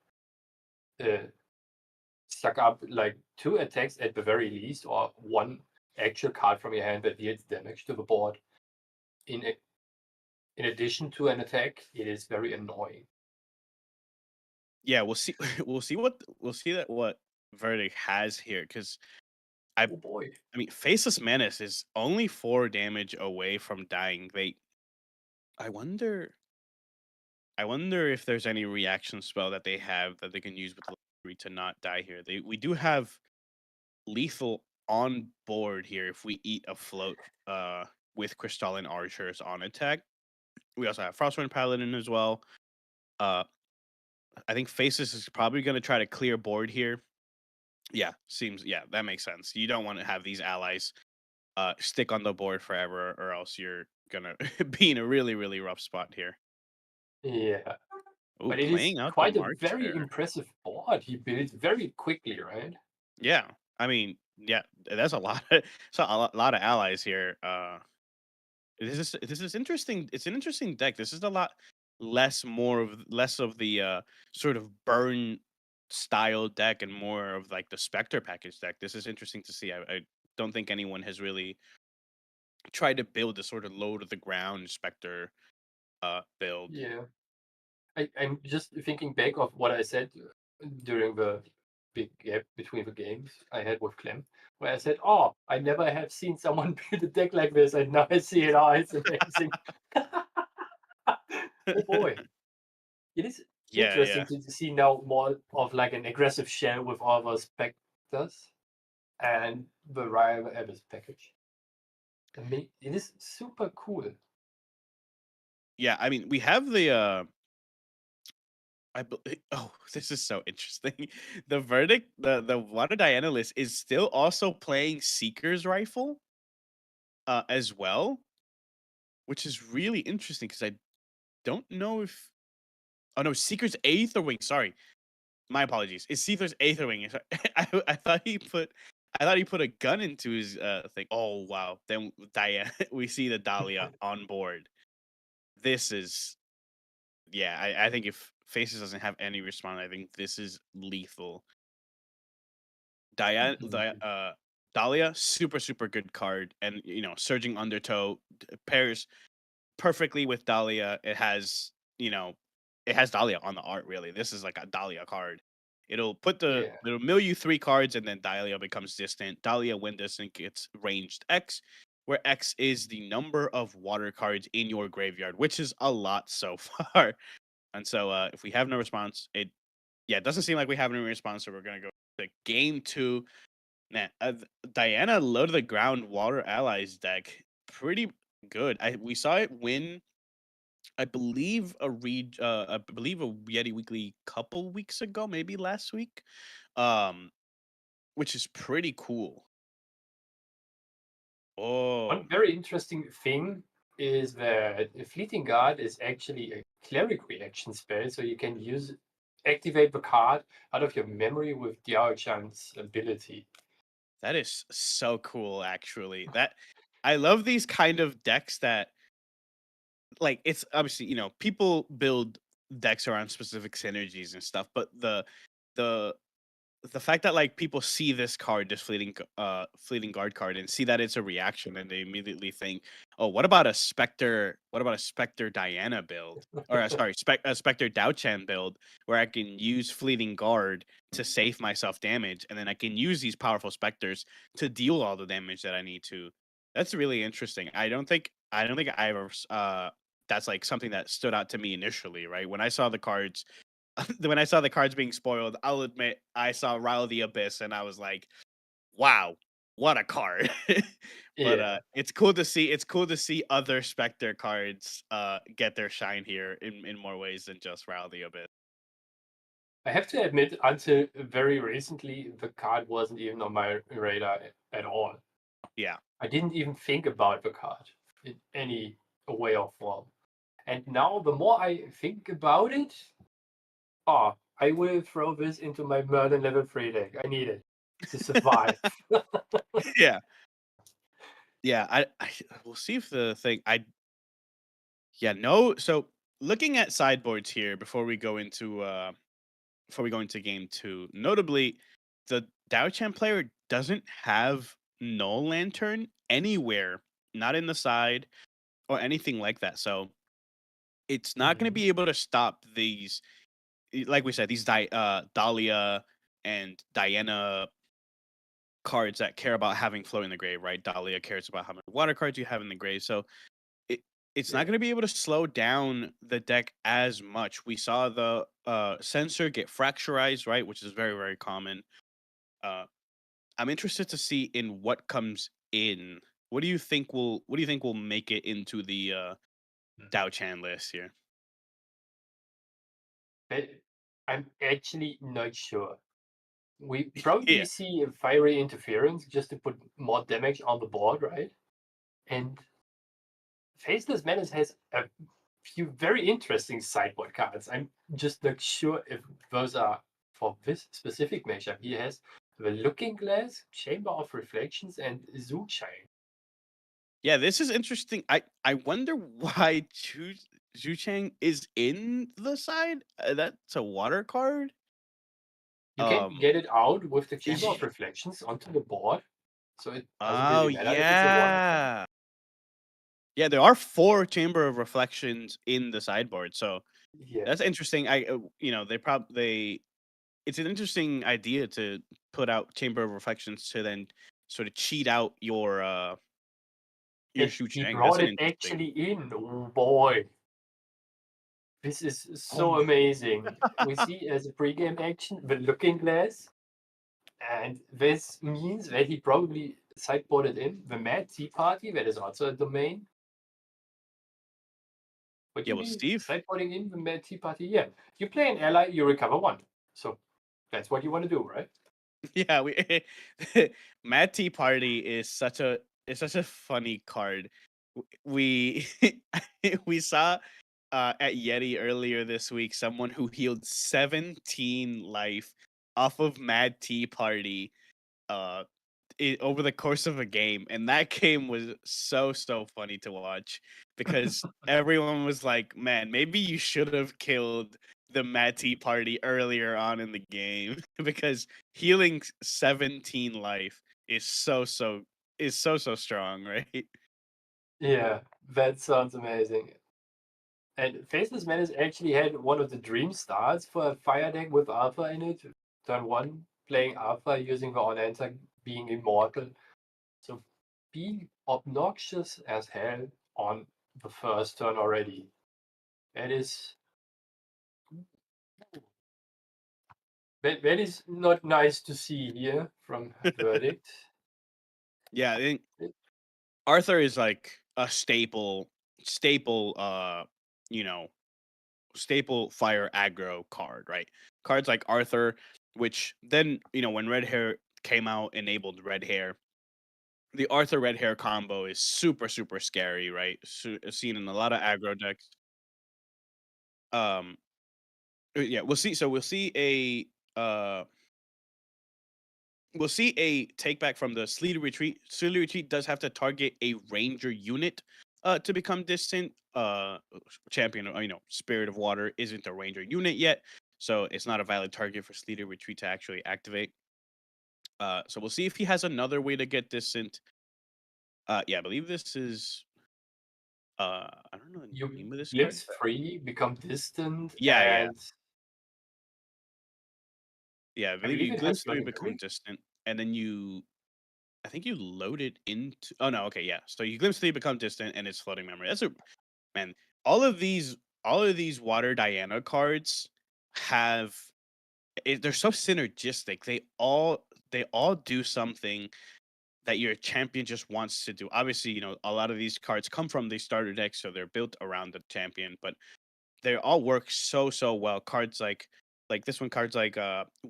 suck up like 2 attacks at the very least, or 1 actual card from your hand that deals damage to the board. In addition to an attack, it is very annoying. Yeah, we'll see. We'll see what Verdict has here, because Oh boy. I mean, Faceless Menace is only 4 damage away from dying. I wonder if there's any reaction spell that they have that they can use with Valkyrie to not die here. We do have lethal on board here if we eat a float with Crystalline Archers on attack. We also have Frostwind Paladin as well. I think Faceless is probably going to try to clear board here. Yeah, that makes sense. You don't want to have these allies stick on the board forever, or else you're gonna be in a really, really rough spot here. Yeah. Ooh, But it is playing out quite the a March very there. impressive board he built very quickly, right? Yeah, I mean, yeah, that's a lot. Of, a lot of allies here. this is interesting. It's an interesting deck. This is a lot less of the sort of burn style deck and more of like the Spectre package deck. This is interesting to see. I don't think anyone has really tried to build a sort of low to the ground Spectre build. Yeah. I'm just thinking back of what I said during the big gap between the games I had with Clem, where I said, "Oh, I never have seen someone build a deck like this, and now I see it. Oh, it's amazing!" Oh boy, it is Yeah, interesting yeah. to see now more of like an aggressive shell with all those specters and the Rival Abyss package. I mean, it is super cool. Yeah, I mean, we have the oh, this is so interesting. The verdict, the Water Diana list is still also playing Seeker's Rifle as well, which is really interesting because I don't know if oh no, Seeker's Aether Wing. Sorry, my apologies. It's Seeker's Aether Wing. I thought he put a gun into his thing. Oh wow, then Diana, we see the Dahlia on board. This is yeah. I think if Faces doesn't have any response, I think this is lethal. Diana, Dahlia, super good card, and Surging Undertow pairs perfectly with Dahlia. It has Dahlia on the art. Really, this is like a Dahlia card. It'll Yeah. mill you 3 cards, and then Dahlia becomes distant. Dahlia, when distant, gets ranged X, where X is the number of water cards in your graveyard, which is a lot so far. And so, if we have no response, it doesn't seem like we have any response. So we're gonna go to game 2. Man, Diana low to the ground water allies deck, pretty good. We saw it win, I believe I believe a Yeti Weekly couple weeks ago, maybe last week, um, which is pretty cool. Oh, One very interesting thing is that a Fleeting Guard is actually a cleric reaction spell, so you can activate the card out of your memory with Diao-chan's ability. that is so cool, actually. I love these kind of decks that like it's obviously people build decks around specific synergies and stuff, but the the fact that like people see this card, this fleeting guard card, and see that it's a reaction, and they immediately think, oh, what about a Spectre Diana build, or sorry, a Spectre Dao-chan build, where I can use fleeting guard to save myself damage, and then I can use these powerful specters to deal all the damage that I need to. That's really interesting. I don't think I ever that's like something that stood out to me initially, right? When I saw the cards when I saw the cards being spoiled, I'll admit I saw Rile the Abyss and I was like, wow, what a card. But Yeah. it's cool to see other Spectre cards get their shine here in more ways than just Rile the Abyss. I have to admit, until very recently, the card wasn't even on my radar at all. Yeah. I didn't even think about the card in any way or form. And now, the more I think about it, I will throw this into my Merlin level 3 deck. I need it to survive. Yeah. Yeah, I we'll see if the thing no, so looking at sideboards here before we go into game 2, notably the Dao-chan player doesn't have Null Lantern anywhere, not in the side or anything like that. So it's not going to Mhm. be able to stop these, like we said, these Dahlia and Diana cards that care about having flow in the grave, right? Dahlia cares about how many water cards you have in the grave. So it's not Yeah. going to be able to slow down the deck as much. We saw the sensor get fracturized, right, which is very common. Uh, I'm interested to see in what comes in. What do you think will make it into the Mhm. Dao-chan list here? I'm actually not sure. We probably Yeah, see a fiery interference just to put more damage on the board, right? And Faceless Menace has a few very interesting sideboard cards. I'm just not sure if those are for this specific matchup. He has the Looking Glass, Chamber of Reflections, and Zoo Child. Yeah, this is interesting. I wonder why Zhuchang is in the side. That's a water card. You can Um. get it out with the Chamber of Reflections onto the board, so it doesn't Oh really matter if it's a water card. yeah. Yeah, there are 4 Chamber of Reflections in the sideboard, so Yeah, that's interesting. They probably it's an interesting idea to put out Chamber of Reflections to then sort of cheat out your and Shu he Chang. That's brought an it interesting. actually in. Oh boy, this is so Oh, amazing. We see as a pre-game action the Looking Glass, and this means that he probably sideboarded in the Mad Tea Party, that is also a domain. What do yeah, you well, mean Steve. sideboarding in the Mad Tea Party? Yeah, you play an ally, you recover 1. So that's what you want to do, right? Yeah, we Mad Tea Party is such a funny card. We we saw at Yeti earlier this week someone who healed 17 life off of Mad Tea Party uh over the course of a game, and that game was so funny to watch because everyone was like, man, maybe you should have killed the Mad Tea Party earlier on in the game because healing 17 life is so strong, right? Yeah, that sounds amazing. And Faceless Menace actually had one of the dream starts for a fire deck with Alpha in it. Turn 1, playing Alpha using the on-enter, being immortal. So being obnoxious as hell on the first turn already. That is that is not nice to see here from Verdict. Yeah, I think Arthur is like a staple you know staple fire aggro card, right? Cards like Arthur, which then, when Red Hair came out, enabled Red Hair. The Arthur Red Hair combo is super scary, right? Seen in a lot of aggro decks. Um, yeah, we'll see. So we'll see a take back from the Sleety Retreat. Sleety Retreat does have to target a Ranger unit to become distant. Champion, Spirit of Water isn't a Ranger unit yet, so it's not a valid target for Sleety Retreat to actually activate. So we'll see if he has another way to get distant. Yeah, I believe this is. I don't know the You name of this card. glimpse free, become distant, Yeah. and Yeah, I I believe believe you it has glimpse through, floating become memory. distant, and then I think you load it into. Oh no, okay, yeah. So you glimpse 3, become distant, and it's floating memory. That's a man. All of these Water Diana cards have. They're so synergistic. They all do something that your champion just wants to do. Obviously, a lot of these cards come from the starter deck, so they're built around the champion, but they all work so well. Cards like this one, cards like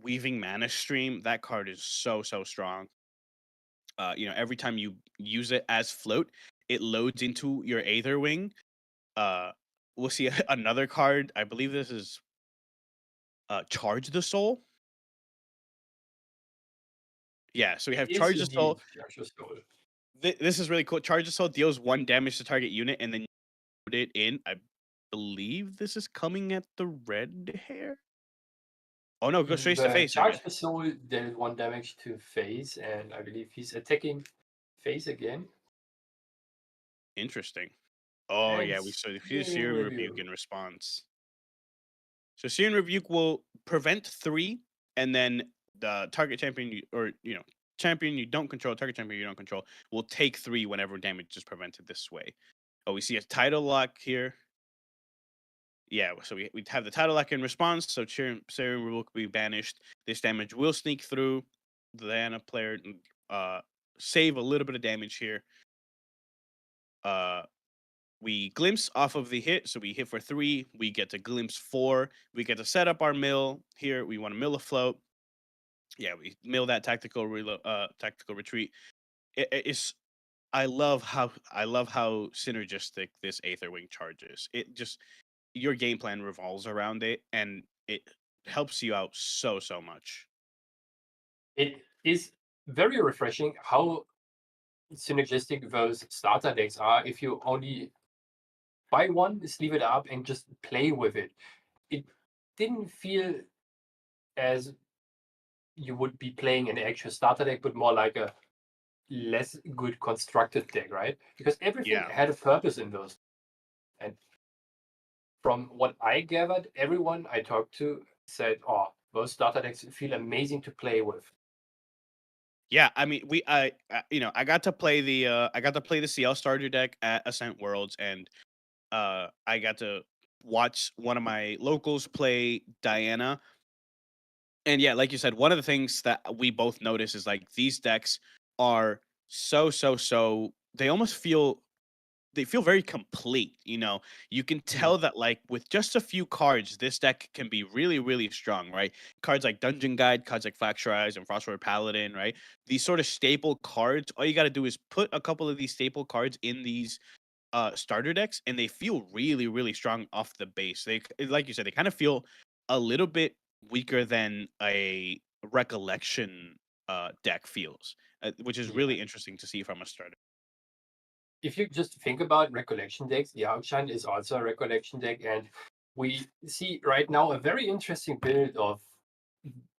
Weaving Mana Stream. That card is so strong. Every time you use it as float, it loads into your Aether Wing. Uh, we'll see another card. I believe this is Charge the Soul. Yeah, so we have It is Charge the Soul. indeed Joshua Stoll. This is really cool. Charge the Soul deals 1 damage to target unit, and then you put it in. I believe this is coming at the Red Hair. Oh no, go straight to The face. charge the soul dealt 1 damage to face, and I believe he's attacking face again. Interesting. Oh And yeah, we saw Searing Searing Rebuke Rebuke. in response. So Searing Rebuke will prevent 3, and then the target champion champion you don't control, target champion you don't control, will take 3 whenever damage is prevented this way. Oh, we see a title lock here. Yeah, so we have the title lock in response, so Searing Rebuke will be banished. This damage will sneak through the Diana player and save a little bit of damage here. We glimpse off of the hit, so we hit for 3. We get to glimpse 4. We get to set up our mill here. We want to mill a float. Yeah, we mill that tactical retreat. It's I love how synergistic this Aether Wing charge is. It just your game plan revolves around it, and it helps you out so much. It is very refreshing how synergistic those starter decks are if you only buy one, sleeve it up, and just play with it. It didn't feel as you would be playing an actual starter deck, but more like a less good constructed deck, right? Because everything Yeah. had a purpose in those. And from what I gathered, everyone I talked to said, "Oh, those starter decks feel amazing to play with." Yeah, I mean, I got to play the CL starter deck at Ascent Worlds, and I got to watch one of my locals play Diana. And yeah, like you said, one of the things that we both notice is like these decks are so they feel very complete. You can tell that like with just a few cards, this deck can be really, really strong, right? Cards like Dungeon Guide, cards like Fracturize and Frostward Paladin, right? These sort of staple cards. All you got to do is put a couple of these staple cards in these starter decks, and they feel really, really strong off the base. Like you said, they kind of feel a little bit weaker than a recollection deck feels, which is Yeah. really interesting to see from a starter. If you just think about recollection decks, the Outshine is also a recollection deck, and we see right now a very interesting build of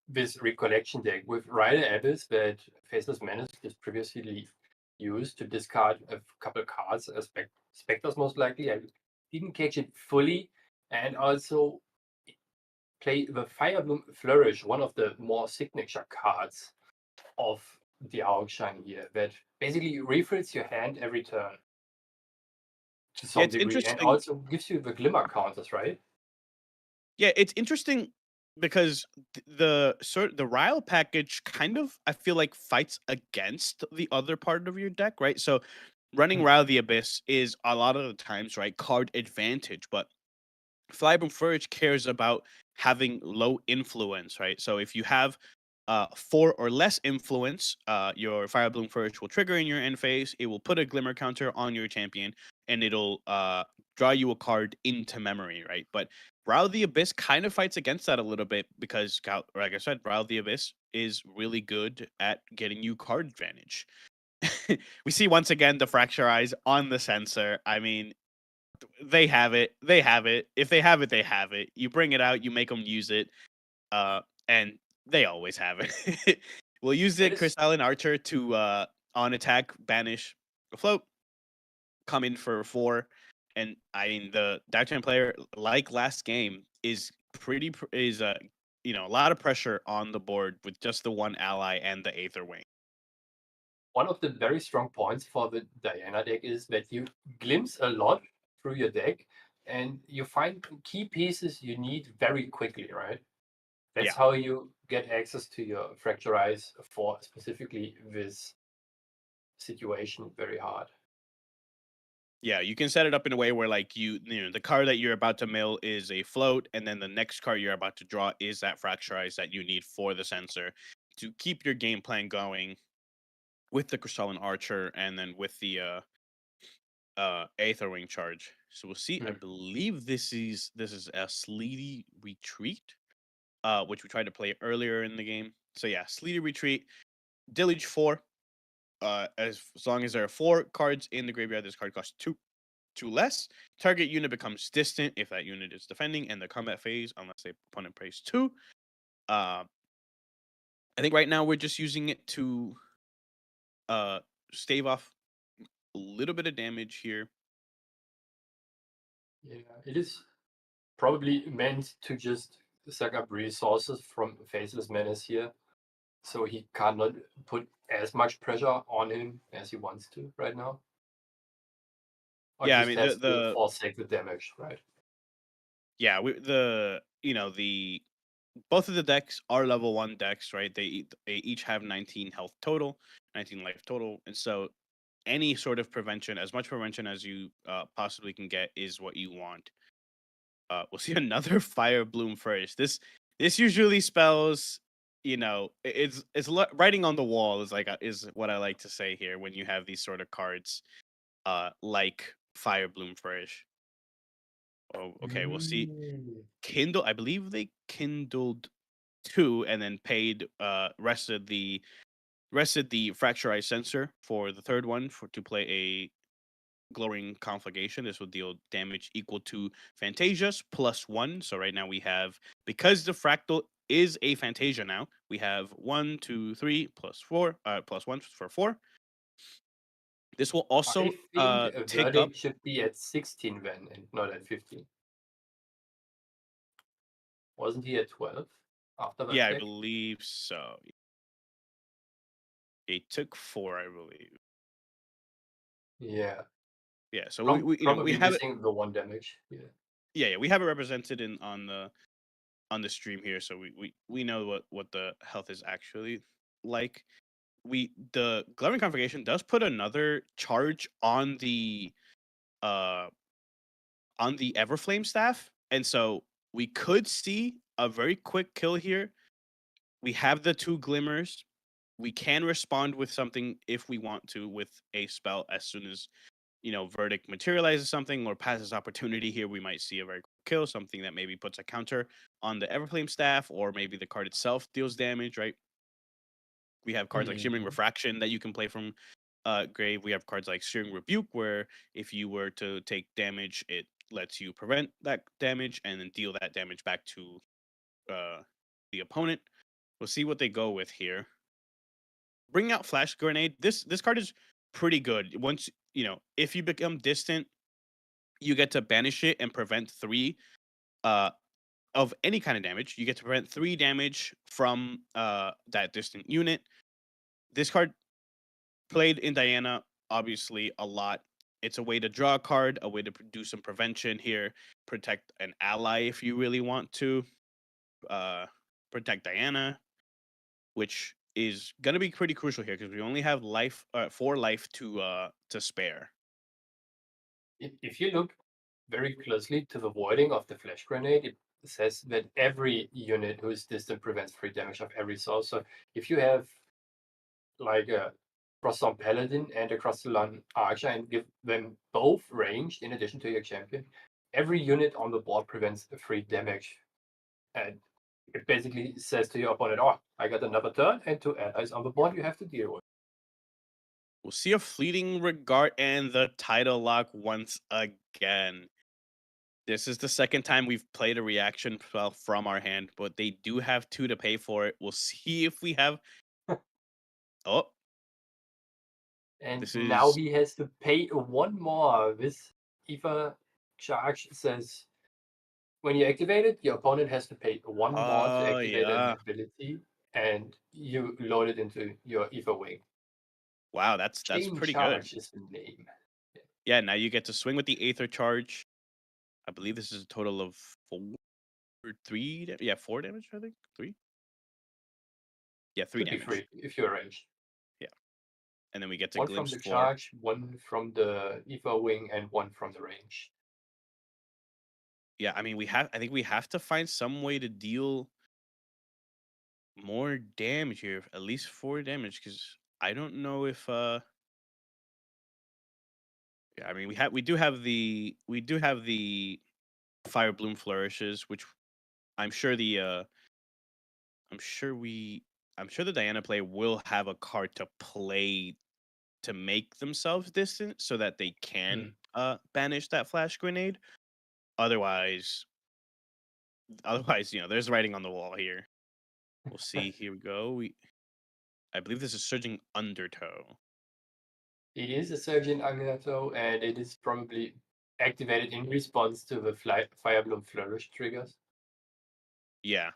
this recollection deck with Rider Abyss that Faceless Menace just previously used to discard a couple cards as Spectres most likely. I didn't catch it fully, and also play the Firebloom Flourish, one of the more signature cards of the Outshine here, that basically refills your hand every turn to Yeah, some it's degree, and interesting. also gives you the glimmer counters, right? Yeah, it's interesting because the Ryle package kind of, I feel like, fights against the other part of your deck, right? So running Mm. Ryle the Abyss is a lot of the times, right, card advantage, but Flyboom Forage cares about having low influence, right? So if you have 4 or less influence, your Firebloom Forage will trigger in your end phase. It will put a Glimmer counter on your champion, and it'll draw you a card into memory, right? But Brow the Abyss kind of fights against that a little bit because, like I said, Brow the Abyss is really good at getting you card advantage. We see once again the Fracturize on the sensor. I mean, they have it. They have it. If they have it, they have it. You bring it out, you make them use it, and they always have it. We'll use the That is Crystalline Archer to on attack banish a float, come in for 4, and I mean the Dark player, like last game, is a lot of pressure on the board with just the one ally and the Aether Wing. one of the very strong points for the Diana deck is that you glimpse a lot through your deck, and you find key pieces you need very quickly, right? That's Yeah. how you get access to your Fracturize for specifically this situation very hard. Yeah, you can set it up in a way where like the card that you're about to mill is a float, and then the next card you're about to draw is that Fracturize that you need for the sensor to keep your game plan going with the Crystalline Archer and then with the Aether Wing charge. So we'll see. I believe this is a Sleety Retreat, which we tried to play earlier in the game. So yeah, Sleety Retreat, Dillage 4. As long as there are 4 cards in the graveyard, this card costs 2 less. Target unit becomes distant if that unit is defending in the combat phase, unless the opponent pays 2. I think right now we're just using it to stave off a little bit of damage here. Yeah, it is probably meant to just suck up resources from Faceless Menace here, so he cannot put as much pressure on him as he wants to right now. Or Yeah, I just mean has to forsake the damage, right? yeah, the both of the decks are level 1 decks, right? They each have 19 health total, 19 life total, and so any sort of prevention, as much prevention as you possibly can get, is what you want. We'll see another Fire Bloom first. This usually spells, writing on the wall is what I like to say here when you have these sort of cards, like Fire Bloom Flourish. Oh, okay. We'll see. Kindle. I believe they kindled 2 and then paid rested the rested the Fracturized Sensor for the third one to play a Glowing Conflagration. This will deal damage equal to Fantasia's +1. So right now we have, because the Fractal is a Fantasia now, we have 1, 2, 3 +4, +1 for 4. This will also I think a take up. verdict should be at 16 then and not at 15. Wasn't he at 12 after that Yeah, I deck? believe so. It took 4, I believe. Yeah. Yeah, so we you know we Probably have it. missing the 1 damage. Yeah. Yeah, we have it represented on the stream here, so we know what the health is actually like. The Glaring Conflagration does put another charge on the Everflame staff, and so we could see a very quick kill here. We have the 2 glimmers. We can respond with something if we want to with a spell as soon as Verdict materializes something or passes opportunity here. We might see a very quick kill, something that maybe puts a counter on the Everflame staff, or maybe the card itself deals damage, right? We have cards like Shimmering Refraction that you can play from Grave. We have cards like Searing Rebuke, where if you were to take damage, it lets you prevent that damage and then deal that damage back to the opponent. We'll see what they go with here. Bring out Flash Grenade. This card is pretty good. Once if you become distant, you get to banish it and prevent 3 of any kind of damage. You get to prevent 3 damage from that distant unit. This card played in Diana obviously a lot. It's a way to draw a card, a way to do some prevention here, protect an ally if you really want to, protect Diana, which is gonna be pretty crucial here because we only have 4 life to spare. If you look very closely to the wording of the Flash Grenade, it says that every unit who is distant prevents 3 damage of every source. So if you have like a Cross-Zone Paladin and a Cross-Zone Archer and give them both ranged in addition to your champion, every unit on the board prevents 3 damage. And it basically says to your opponent, oh, I got another turn, and 2 allies on the board you have to deal with. We'll see a Fleeting Regard and the title lock once again. This is the second time we've played a reaction spell from our hand, but they do have 2 to pay for it. We'll see if we have. Oh. And now he has to pay 1 more. This Ether charge says when you activate it, your opponent has to pay 1 more to activate an ability, and you load it into your Ether Wing. Wow, that's Chain pretty charge good. is the name. Yeah, now you get to swing with the Aether charge. I believe this is a total of 4 or 3. Yeah, 4 damage, I think. 3? Yeah, 3 damage. 3 if you're ranged. Yeah. And then we get to 1 glimpse from the 4. charge, 1 from the Ether Wing, and 1 from the range. Yeah, I mean I think we have to find some way to deal more damage here, at least 4 damage, because I don't know if yeah, I mean we do have the Fire Bloom Flourishes, which I'm sure the Diana player will have a card to play to make themselves distant so that they can banish that Flash Grenade. Otherwise, there's writing on the wall here. We'll see. Here we go. I believe this is Surging Undertow. It is a Surging Undertow, and it is probably activated in response to the Fire Bloom Flourish triggers. Yeah.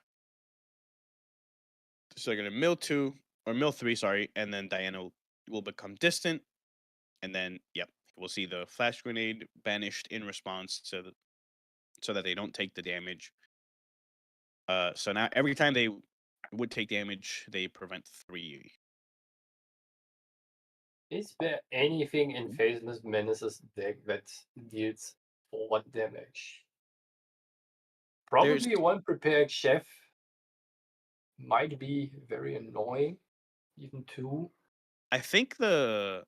So they're gonna mill 2 or mill 3, sorry, and then Diana will become distant, and then we'll see the Flash Grenade banished in response to so that they don't take the damage. So now every time they would take damage, they prevent 3. Is there anything in Faceless Menace's deck that deals 4 damage? Probably one Prepared Chef might be very annoying, even 2. I think the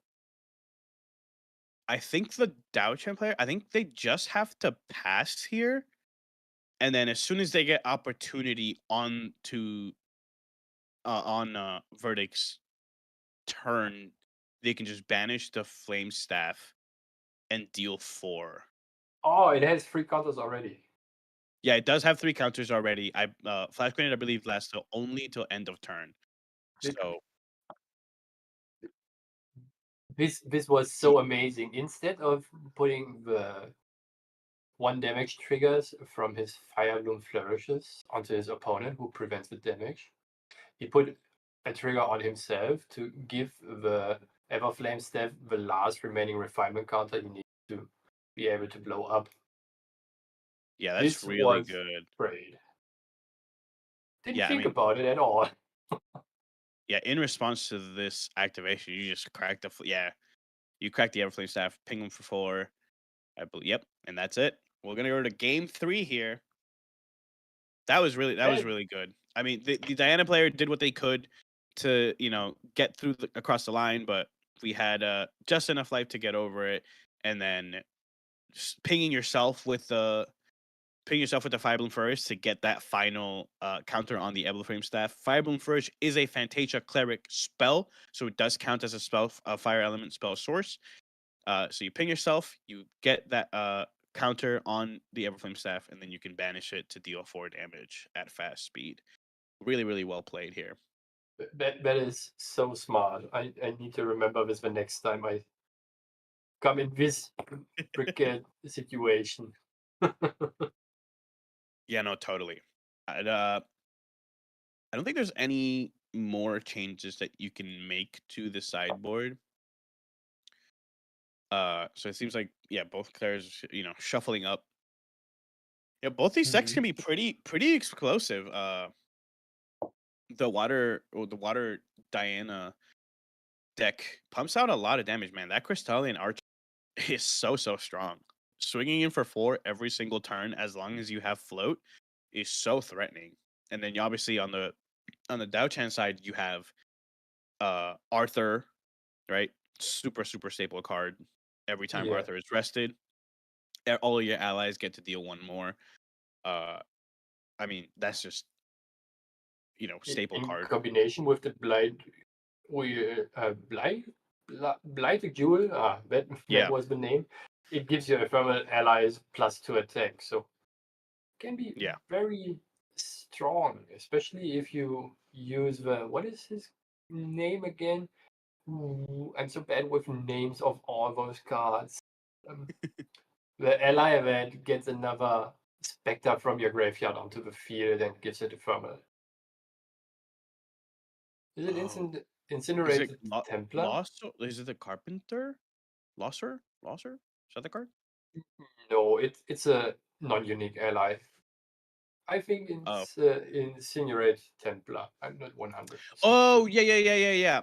Dow Champ player, I think they just have to pass here. And then as soon as they get opportunity on Verdict's turn, they can just banish the Flame Staff and deal 4. Oh, it has 3 counters already. Yeah, it does have 3 counters already. Flash Grenade, I believe, lasts only till end of turn. Th- So This was so amazing. Instead of putting the 1 damage triggers from his Fire Bloom Flourishes onto his opponent who prevents the damage, he put a trigger on himself to give the Everflame Staff the last remaining refinement counter he needs to be able to blow up. yeah, that's This really was good. great. Didn't Yeah, I think mean, about it at all. yeah, in response to this activation, you just crack you crack the Everflame Staff, ping him for 4. I believe, yep, and that's it. We're gonna go to game 3 here. That was really good. I mean, the Diana player did what they could to get through across the line, but we had just enough life to get over it, and then pinging yourself with the Fire Bloom Flourish to get that final counter on the Everflame Staff. Fire Bloom Flourish is a Fantasia Cleric spell, so it does count as a fire element spell source. So you ping yourself, you get that counter on the Everflame Staff, and then you can banish it to deal 4 damage at fast speed. Really, really well played here. That is so smart. I need to remember this the next time I come in this freaking situation. Yeah, no, totally. I don't think there's any more changes that you can make to the sideboard. So it seems like both players, shuffling up. Yeah, both these decks can be pretty explosive. The water Diana deck pumps out a lot of damage, man. That Crystallian Arch is so strong. Swinging in for 4 every single turn, as long as you have float, is so threatening. And then you obviously on the Dao-Chan side, you have Arthur, right? Super staple card. Every time Yeah. Arthur is rested, all of your allies get to deal 1 more. I mean, that's just staple in card. combination with the Blighted Jewel, that Yeah. was the name. It gives your ephemeral allies +2 attack, so can be Yeah. very strong, especially if you use what is his name again? Ooh, I'm so bad with names of all those cards. The ally that gets another specter from your graveyard onto the field and gives it ephemeral. Is it Incinerated Templar? Losser? Is it the Carpenter? Losser? Is that the card? No, it's a non-unique ally. I think it's Incinerate Templar. I'm not 100%. Oh, yeah.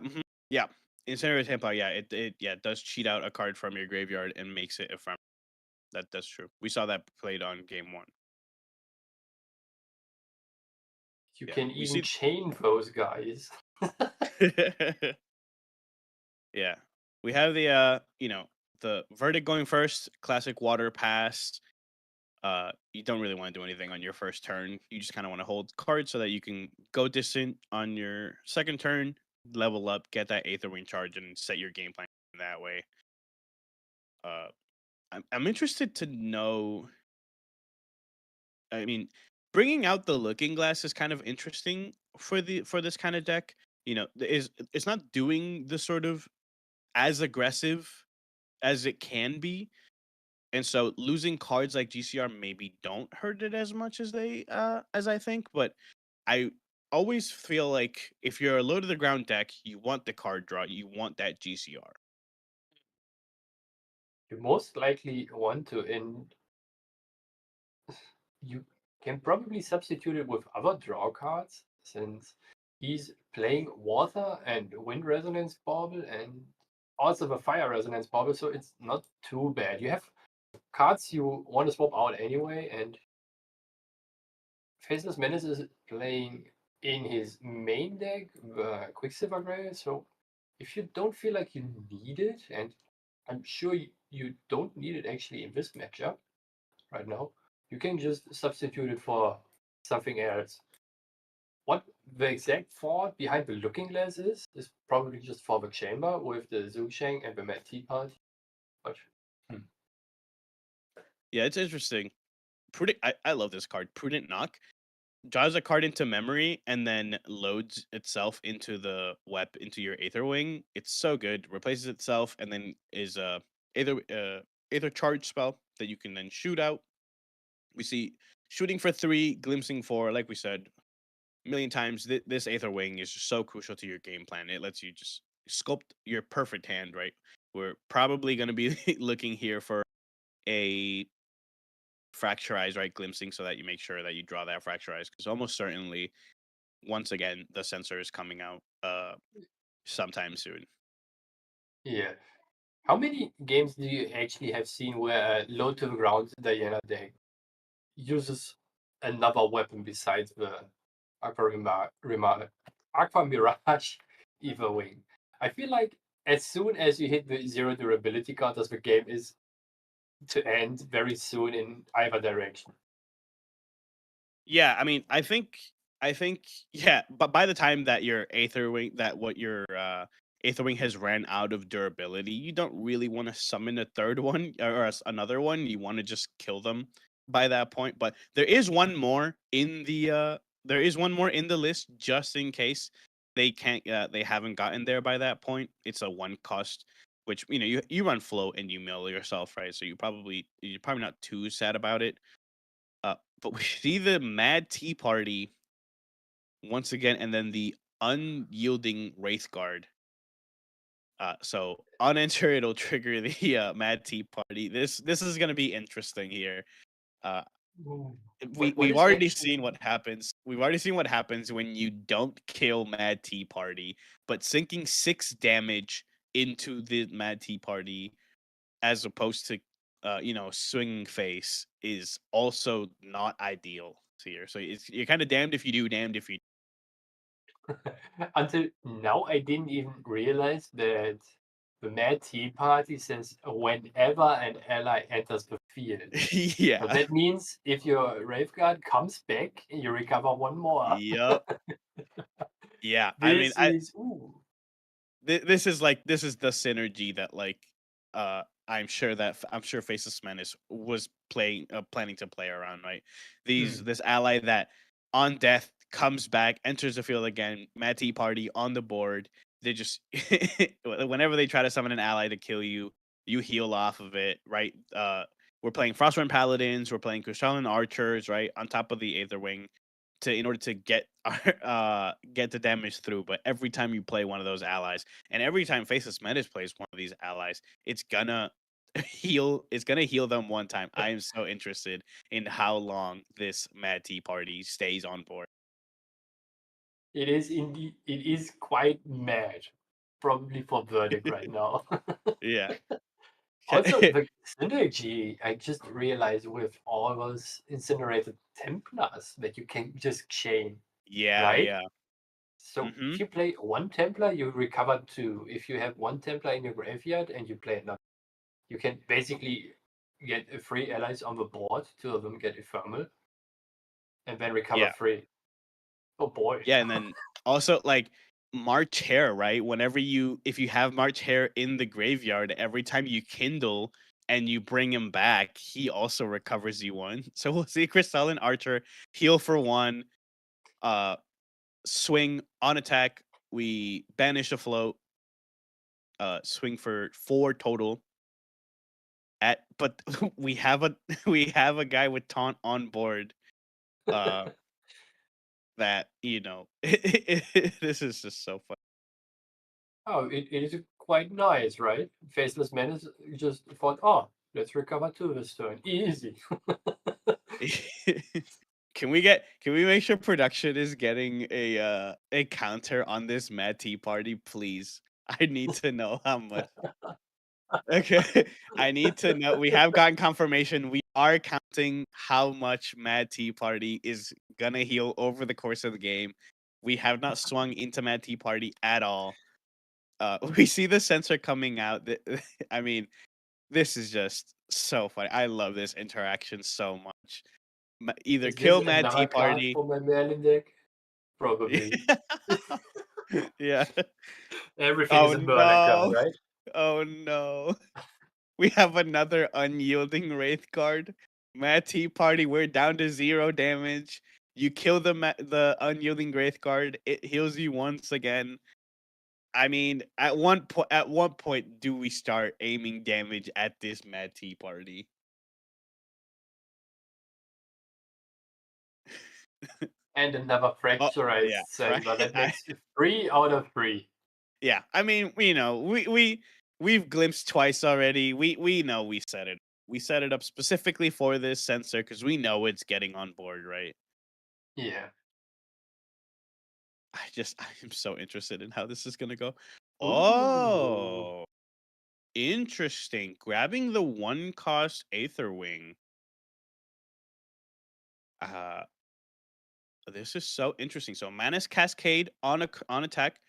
Yeah. Incinerator Templar, yeah, it does cheat out a card from your graveyard and makes it ephemeral. That's true. We saw that played on game 1. You Yeah, can we even see- chain those guys. Yeah. We have the the Verdict going first, classic water pass. You don't really want to do anything on your first turn. You just kind of want to hold cards so that you can go distant on your second turn, level up, get that Aether Wing charge, and set your game plan that way. I'm interested to know. I mean, bringing out the Looking Glass is kind of interesting for this kind of deck. It's not doing the sort of as aggressive as it can be, and so losing cards like GCR maybe don't hurt it as much as as I think. But I always feel like if you're a low to the ground deck, you want the card draw, you want that GCR. You most likely want to, and you can probably substitute it with other draw cards since he's playing Water and Wind Resonance Bauble and also the Fire Resonance Bauble, so it's not too bad. You have cards you want to swap out anyway, and Faceless Menace is playing in his main deck, the Quicksilver Grail, so if you don't feel like you need it, and I'm sure you don't need it actually in this matchup right now, you can just substitute it for something else. what the exact thought behind the looking glass is probably just for the chamber with the Zhusheng and the Mad Tea Party. But Yeah, it's interesting. Prudent. I love this card. Prudent Knock draws a card into memory and then loads itself into the into your Aether Wing. It's so good. Replaces itself and then is a Aether charge spell that you can then shoot out. We see shooting for 3, glimpsing 4. Like we said a million times, this Aether Wing is just so crucial to your game plan. It lets you just sculpt your perfect hand. Right. We're probably going to be looking here for a fracturize, right, glimpsing, so that you make sure that you draw that fracturize, because almost certainly once again the sensor is coming out sometime soon. yeah. How many games do you actually have seen where a low to the ground Diana deck uses another weapon besides the Aqua Mirage Ether Wing? I feel like as soon as you hit the 0 durability counters, the game is to end very soon in either direction. Yeah, I mean, I think yeah, but by the time that your Aether Wing Aether Wing has ran out of durability, you don't really want to summon a third one or another one. You want to just kill them by that point. But there is one more in the list, just in case they haven't gotten there by that point. It's a 1 cost, which you run float and you mill yourself, right? So you're probably not too sad about it. But we see the Mad Tea Party once again, and then the Unyielding Wraith Guard. So on enter, it'll trigger the Mad Tea Party. This is gonna be interesting here. Uh, What we've is already actually seen what happens. We've already seen what happens when you don't kill Mad Tea Party, but sinking 6 damage into the Mad Tea Party as opposed to swinging face is also not ideal here. So you're kind of damned if you do, damned if you until now I didn't even realize that the Mad Tea Party says whenever an ally enters the field. So yeah. that means if your Rave Guard comes back, you recover 1 more. Yep. Yeah. I mean, This is ooh. this is the synergy that I'm sure Faceless Menace was planning to play around, right? This ally that on death comes back, enters the field again, Mad Tea Party on the board. They just whenever they try to summon an ally to kill you, you heal off of it, right? We're playing Frostborn Paladins, we're playing Crystalline Archers, right? On top of the Aether Wing in order to get get the damage through. But every time you play one of those allies, and every time Faceless Menace plays one of these allies, it's gonna heal them one time. I am so interested in how long this Mad Tea Party stays on board. It is indeed. It is quite mad, probably for Verdict right now. Yeah. Also, the synergy I just realized with all those incinerated Templars that you can just chain, yeah, right? yeah. So if you play 1 Templar, you recover 2. If you have 1 Templar in your graveyard and you play another, you can basically get 3 allies on the board. 2 of them get ephemeral, and then recover Yeah. 3. Oh boy. Yeah, and then also March Hare, right? If you have March Hare in the graveyard, every time you kindle and you bring him back, he also recovers you 1. So we'll see Crystalline Archer heal for 1, swing on attack. We banish the float, swing for 4 total. But we have a guy with taunt on board. That this is just so fun. Oh, it is quite nice, right? Faceless Menace just thought, oh, let's recover 2 this turn. Easy. Can we make sure production is getting a counter on this Mad Tea Party, please? I need to know how much. Okay, I need to know. We have gotten confirmation. We are counting how much Mad Tea Party is gonna heal over the course of the game. We have not swung into Mad Tea Party at all. We see the sensor coming out. I mean, this is just so funny. I love this interaction so much. Either Is kill this Mad Tea another card Party. for my Merlin deck? probably. Yeah. Everything Oh is a Merlin card, no. right? Oh no. We have another unyielding Wraith card. Tea Party, we're down to 0 damage. You kill the unyielding Wraith card, it heals you once again. I mean, at one point do we start aiming damage at this Tea Party? And another Oh, fracturized yeah, center. That makes 3 out of 3. yeah. I mean, we've glimpsed twice already. We know we set it. We set it up specifically for this sensor because we know it's getting on board, right? Yeah. I am so interested in how this is gonna go. Ooh. Oh, interesting. Grabbing the 1-cost Aether Wing. This is so interesting. So Manus Cascade on attack.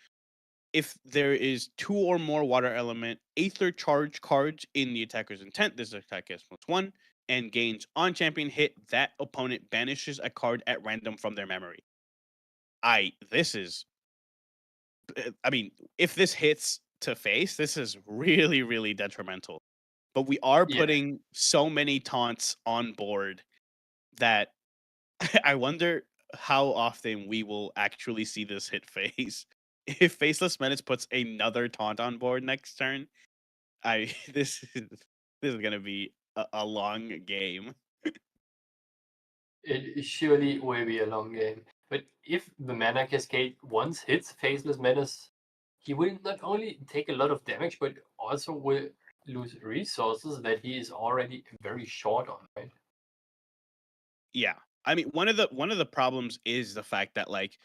If there is 2 or more water element Aether charge cards in the attacker's intent, this attack gets +1 and gains on champion hit. That opponent banishes a card at random from their memory. This is. I mean, if this hits to face, this is really, really detrimental. But we are Yeah. putting so many taunts on board that I wonder how often we will actually see this hit face. If Faceless Menace puts another taunt on board next turn, this is gonna be a long game. It surely will be a long game. But if the Mana Cascade once hits Faceless Menace, he will not only take a lot of damage, but also will lose resources that he is already very short on, right? Yeah. I mean, one of the problems is the fact that, like,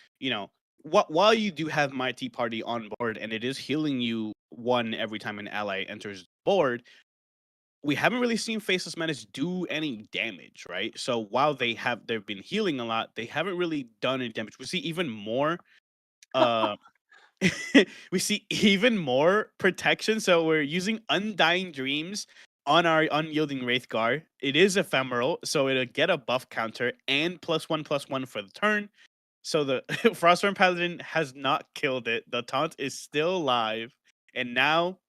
while you do have Tea Party on board and it is healing you 1 every time an ally enters the board, we haven't really seen Faceless Menace do any damage, right? So while they've been healing a lot, they haven't really done any damage. We see even more we see even more protection. So we're using Undying Dreams on our unyielding Wraithguard. It is ephemeral, so it'll get a buff counter and +1/+1 for the turn. So the Frostworm Paladin has not killed it. The taunt is still alive, and now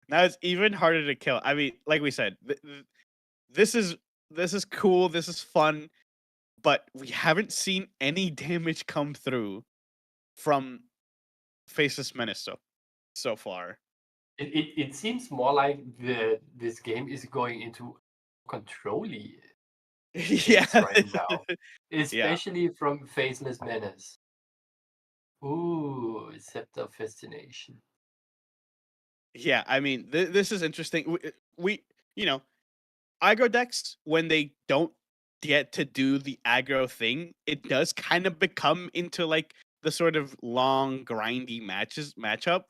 now it's even harder to kill. I mean, like we said, this is cool. This is fun, but we haven't seen any damage come through from Faceless Menace so far. It seems more like this game is going into control-y Yeah. phase right now, Yeah. especially from Faceless Menace. Ooh, Scepter of Fascination. Yeah, I mean, this is interesting. We aggro decks, when they don't get to do the aggro thing, it does kind of become into like the sort of long grindy matchup.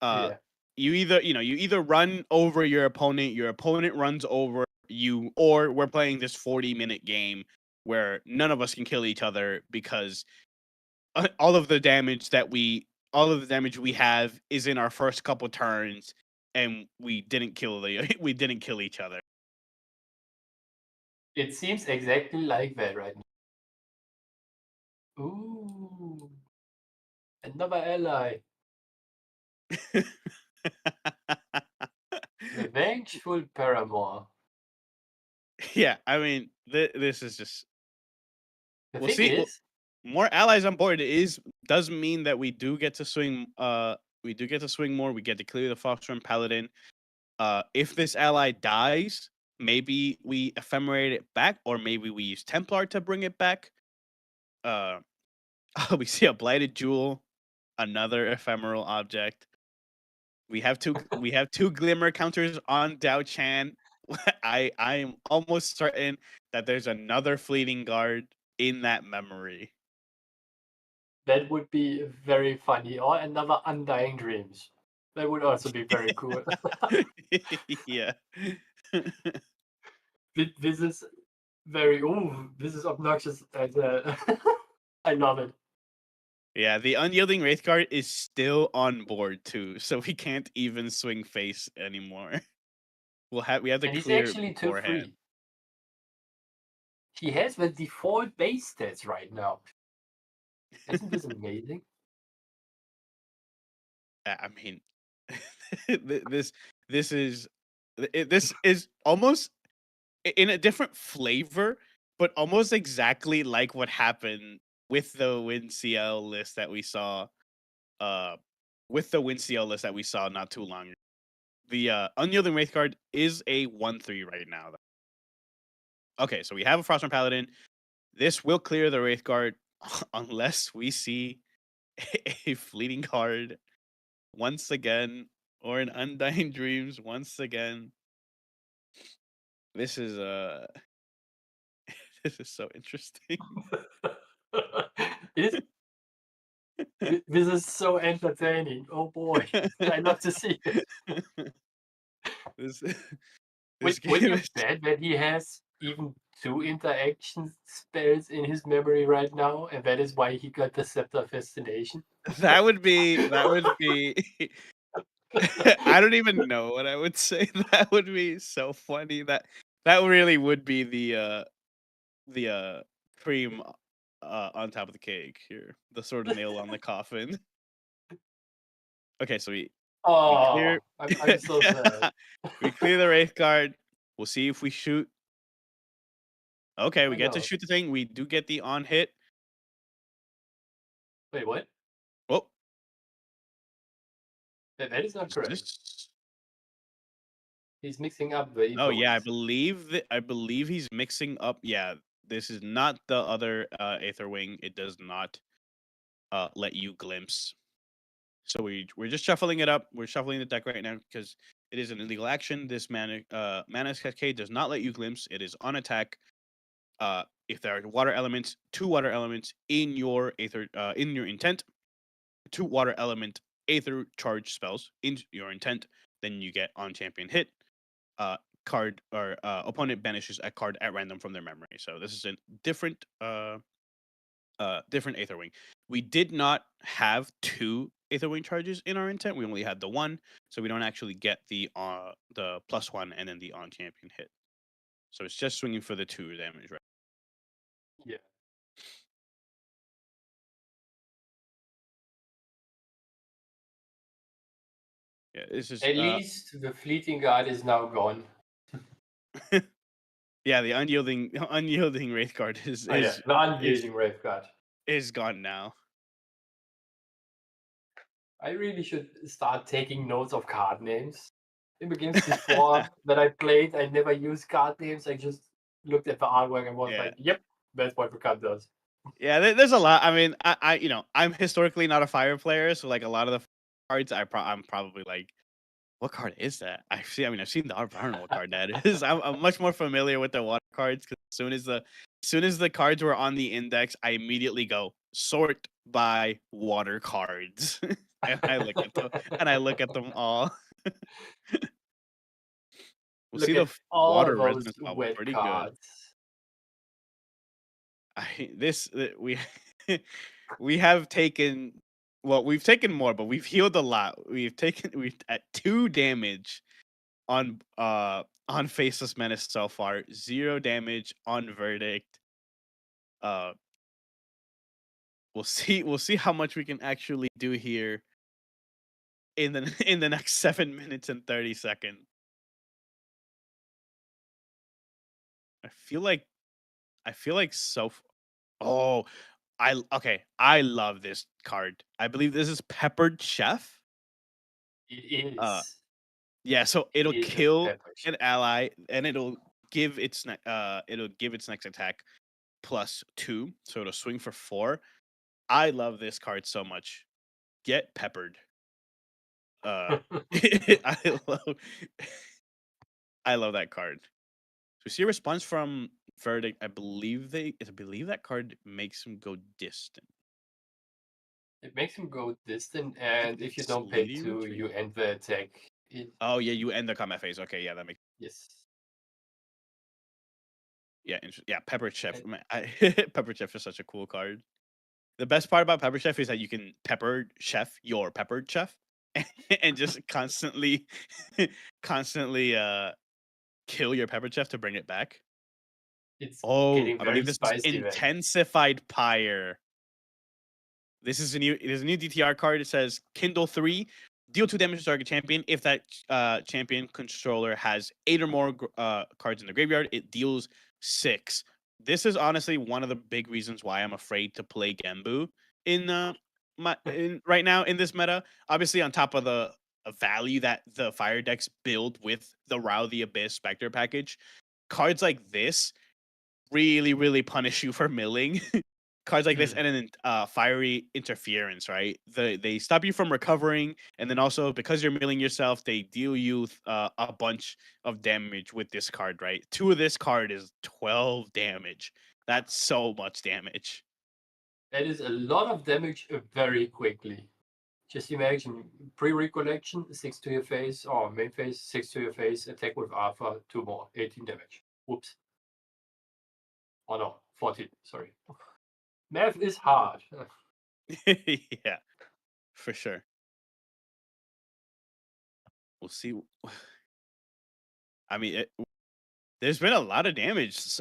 Yeah. You either run over your opponent runs over you, or we're playing this 40-minute game where none of us can kill each other because all of the damage we have is in our first couple turns, and we didn't kill each other. It seems exactly like that right now. Ooh, another ally. The Vengeful Paramour. Yeah, I mean, this is just. The We'll thing see. is, More allies on board does mean that we do get to swing. We do get to swing more. We get to clear the Foxworm Paladin. If this ally dies, maybe we ephemerate it back, or maybe we use Templar to bring it back. We see a Blighted Jewel, another ephemeral object. We have two Glimmer counters on Dao Chan. I am almost certain that there's another Fleeting Guard in that memory. that would be very funny. Or another Undying Dreams. That would also be very cool. Yeah. This is very. Ooh, this is obnoxious. I love it. Yeah, the Unyielding Wraith card is still on board too, so we can't even swing face anymore. We have to And he's clear it actually beforehand. 2-3. He has the default base stats right now. Isn't this amazing? I mean, this this is almost in a different flavor, but almost exactly like what happened with the Win CL list that we saw. With the Win CL list that we saw not too long ago. The Unyielding Wraith card is a 1/3 right now. Okay, so we have a Frostborn Paladin. This will clear the Wraith Guard unless we see a fleeting card once again, or an Undying Dreams once again. This is this is so interesting. It is. This is so entertaining. Oh boy, I love to see it. This Would game you is bet that he has even 2 interaction spells in his memory right now, and that is why he got the Scepter Fascination? that would be I don't even know what I would say. That would be so funny. That really would be the cream on top of the cake here. The sort of nail on the coffin. Okay, so we Oh, clear I'm so sad. we clear the Wraith card. We'll see if we shoot. Okay, we Why get to not? shoot the thing. We do get the on hit. Wait, what? Oh, That is not is correct. this? He's mixing up the Oh yeah, I infos. believe he's mixing up. Yeah, this is not the other Aether Wing. It does not let you glimpse. So we're just shuffling it up. We're shuffling the deck right now because it is an illegal action. This mana cascade does not let you glimpse. It is on attack. If there are water elements, 2 water elements in your intent, 2 water element Aether charge spells in your intent, then you get on champion hit. Card or opponent banishes a card at random from their memory. So this is a different different Aether Wing. We did not have 2 Aether Wing charges in our intent. We only had the 1, so we don't actually get the +1 and then the on champion hit. So it's just swinging for the 2 damage, right? Yeah. Yeah, this is At least the fleeting guard is now gone. yeah, the unyielding Wraith card The unyielding Wraith guard. is gone now. I really should start taking notes of card names. In the games before that I played, I never used card names. I just looked at the artwork and was Yeah. like, "Yep, that's what the card does." Yeah, there's a lot. I mean, I I'm historically not a fire player, so like a lot of the cards, I'm probably like, what card is that? I've seen the art, but I don't know what card that is. I'm much more familiar with the water cards because as soon as the cards were on the index, I immediately go sort by water cards, and I look at them all. We'll Look see at the all water those resonance bubble, wet pretty good. cards. We have taken, well, we've taken more, but we've healed a lot. We've at 2 damage on Faceless Menace so far, 0 damage on Verdict. We'll see how much we can actually do here in the next 7 minutes and 30 seconds. I feel like oh, I love this card. I believe this is Peppered Chef. It is. Yeah, so it'll It is a kill pepper chef. an ally, and it'll give its next attack +2, so it'll swing for 4. I love this card so much. Get peppered. I love I love that card. So we see a response from Verdict. I believe that card makes him go distant. It makes him go distant, and if you It's don't pay Sleety 2, Retreat? you end the attack. Oh yeah, you end the combat phase. Okay, yeah, that makes Yes. yeah. Peppered Chef. And- Man, Peppered Chef is such a cool card. The best part about Peppered Chef is that you can peppered chef your Peppered Chef and just constantly kill your Peppered Chef to bring it back. It's Oh, getting I very believe this is spicy. Intensified Pyre. This is a new DTR card. It says Kindle 3, deal 2 damage to target champion. If that champion controller has 8 or more cards in the graveyard, it deals 6. This is honestly one of the big reasons why I'm afraid to play Gembu in right now in this meta. Obviously, on top of the value that the fire decks build with the Row the Abyss Spectre package, cards like this really, really punish you for milling. Cards like this and then fiery interference, right? They stop you from recovering, and then also because you're milling yourself, they deal you a bunch of damage with this card, right? 2 of this card is 12 damage. That's so much damage. That is a lot of damage very quickly. Just imagine pre-recollection, 6 to your face, or main phase, 6 to your face, attack with Alpha, 2 more, 18 damage. Whoops. Oh no, 14, sorry. Math is hard. Yeah, for sure. We'll see. I mean, there's been a lot of damage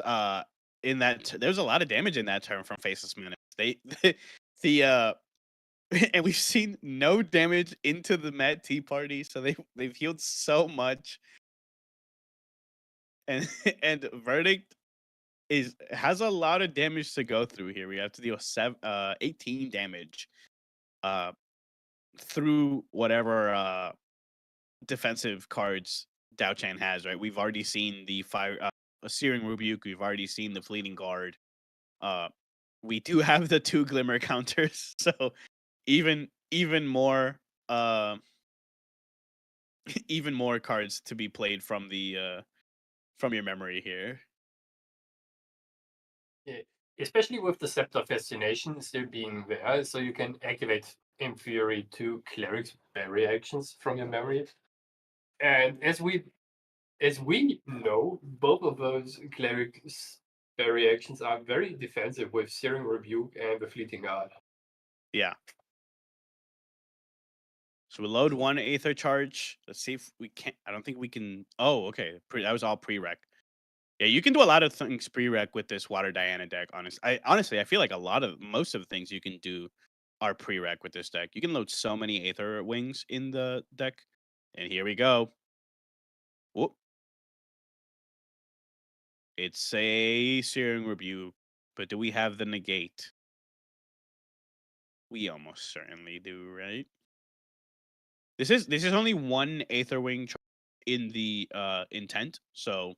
in that. There's a lot of damage in that turn from Faceless Menace. The and we've seen no damage into the Mad Tea Party, so they've healed so much. And and Verdict has a lot of damage to go through here. We have to deal 18 damage through whatever defensive cards Dao Chan has, right? We've already seen the Searing Rebuke, we've already seen the Fleeting Guard. We do have the 2 Glimmer counters, so even more even more cards to be played from the from your memory here. Yeah. Especially with the Scepter Fascination still being there, so you can activate, in theory, 2 Cleric's Berry actions from your memory. And as we know, both of those Cleric's Berry actions are very defensive with Searing Rebuke and the Fleeting Guard. Yeah. So we load 1 Aether Charge. Let's see if we can. I don't think we can. Oh, okay. That was all prereq. Yeah, you can do a lot of things prereq with this Water Diana deck. Honestly, I feel like most of the things you can do are prereq with this deck. You can load so many Aether Wings in the deck. And here we go. Whoop. It's a Searing Rebuke, but do we have the negate? We almost certainly do, right? This is only 1 Aether Wing in the intent, so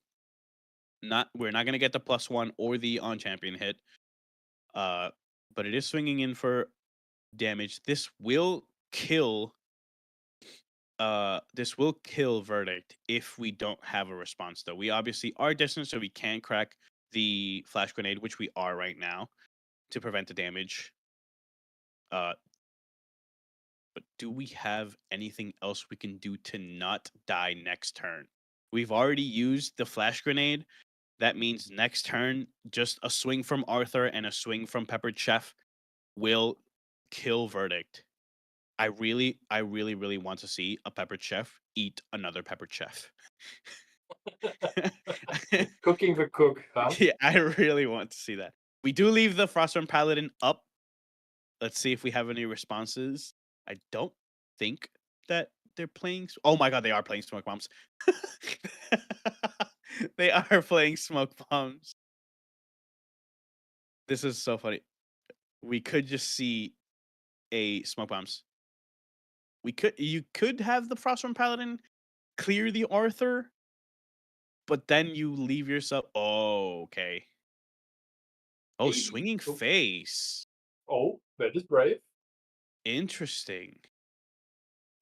we're not gonna get the +1 or the on champion hit. But it is swinging in for damage. This will kill Verdict if we don't have a response, though. We obviously are distant, so we can crack the Flash Grenade, which we are right now, to prevent the damage. But do we have anything else we can do to not die next turn? We've already used the Flash Grenade. That means next turn, just a swing from Arthur and a swing from Peppered Chef will kill Verdict. I really want to see a Peppered Chef eat another Peppered Chef. Cooking the cook, huh? Yeah, I really want to see that. We do leave the Frostworm Paladin up. Let's see if we have any responses. I don't think that they're playing. Oh my god, they are playing Smoke Bombs. They are playing Smoke Bombs. This is so funny. We could just see a Smoke Bombs. You could have the Frostworm Paladin clear the Arthur, but then you leave yourself. Oh, okay. Oh, Hey, Swinging Face. Oh, that is brave. Interesting.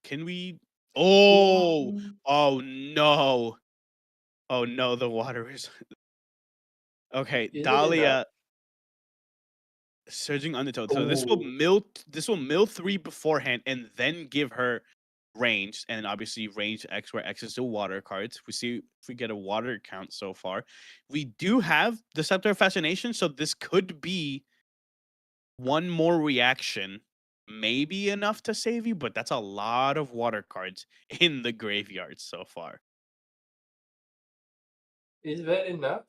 Can we? Oh, oh no. Oh no, the water is. Okay, Is it Dahlia. enough? Surging Undertow. So this will mill 3 beforehand and then give her range, and obviously range X, where X is the water cards. If we get a water count so far. We do have the Scepter of Fascination, so this could be one more reaction, maybe enough to save you, but that's a lot of water cards in the graveyard so far. Is that enough?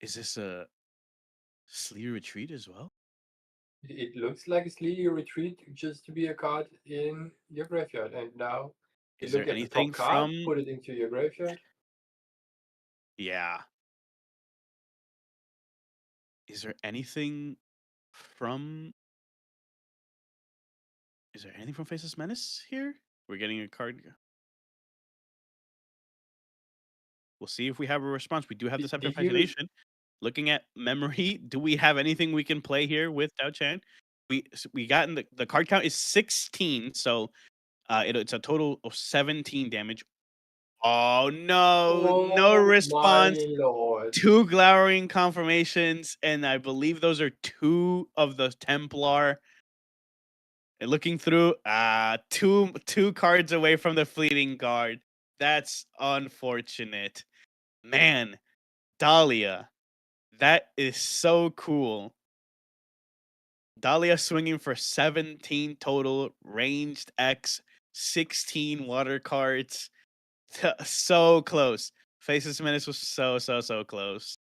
Is this a Sleeve Retreat as well. It looks like a Sleeve Retreat just to be a card in your graveyard. And now you Is look there at the anything top card, from? put it into your graveyard. Yeah. Is there anything from? Is there anything from Faceless Menace here? We're getting a card. We'll see if we have a response. We do have the Scepter of Did you Fascination. Looking at memory, do we have anything we can play here with Dao Chan? We got in the card count is 16, so it's a total of 17 damage. Oh no, no Oh my response. lord. 2 glowering confirmations, and I believe those are 2 of the Templar. And looking through, two cards away from the Fleeting Guard. That's unfortunate. Man, Dahlia. That is so cool. Dahlia swinging for 17 total, ranged X, 16 water cards. So close. Faceless Menace was so close.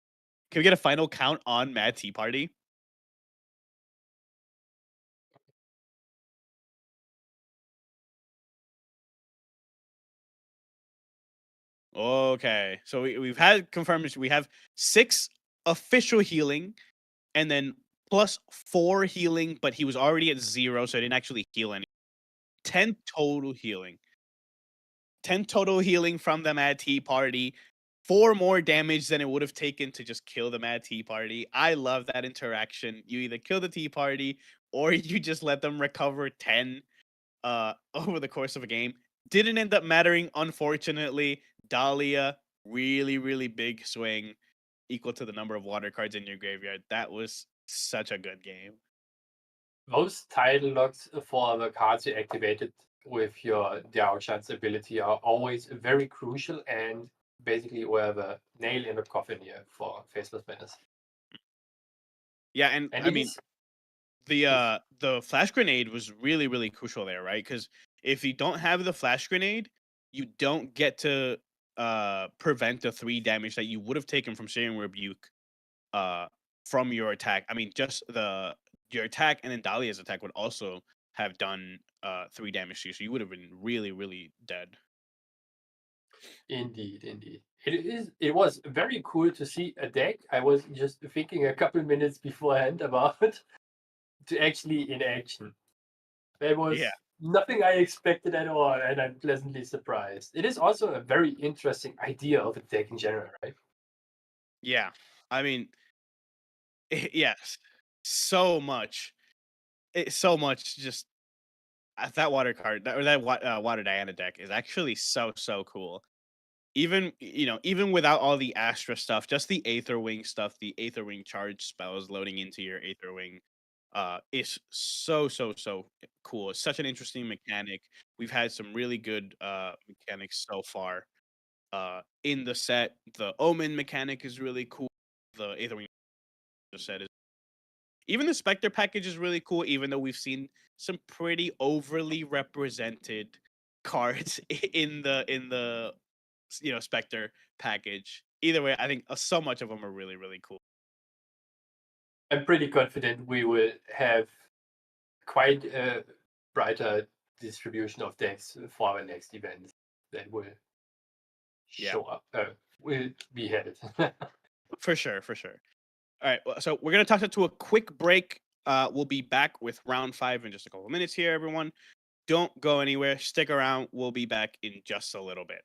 Can we get a final count on Mad Tea Party? Okay, so we've had confirmation. We have 6 official healing, and then plus 4 healing, but he was already at 0, so he didn't actually heal any. 10 total healing. 10 total healing from the Mad Tea Party. 4 more damage than it would have taken to just kill the Mad Tea Party. I love that interaction. You either kill the Tea Party or you just let them recover 10 over the course of a game. Didn't end up mattering, unfortunately. Dahlia, really big swing, equal to the number of water cards in your graveyard. That was such a good game. Those title locks for the cards you activated with your Diao Chan's ability are always very crucial and basically were the nail in the coffin here for Faceless Menace. Yeah, and And I it mean, is the flash grenade was really crucial there, right? Because if you don't have the flash grenade, you don't get to prevent the 3 damage that you would have taken from Sharing Rebuke from your attack. I mean, just your attack and then Dahlia's attack would also have done 3 damage to you, so you would have been really dead. indeed. It was very cool to see a deck. I was just thinking a couple minutes beforehand about to actually in action. That was Yeah. nothing I expected at all, and I'm pleasantly surprised. It is also a very interesting idea of a deck in general, right? Yeah. I mean, yes. So much. So much just that water card that water Diana deck is actually so cool. Even even without all the Astra stuff, just the Aether Wing stuff, the Aether Wing charge spells loading into your Aether Wing is so cool. It's such an interesting mechanic. We've had some really good mechanics so far in the set. The Omen mechanic is really cool. The Aether Wing set is, even the Spectre package is really cool, even though we've seen some pretty overly represented cards in the Spectre package. Either way, I think so much of them are really cool. I'm pretty confident we will have quite a brighter distribution of decks for our next event that will show up. Will be headed. For sure. All right, so we're gonna toss it to a quick break. We'll be back with round 5 in just a couple of minutes here, everyone. Don't go anywhere. Stick around. We'll be back in just a little bit.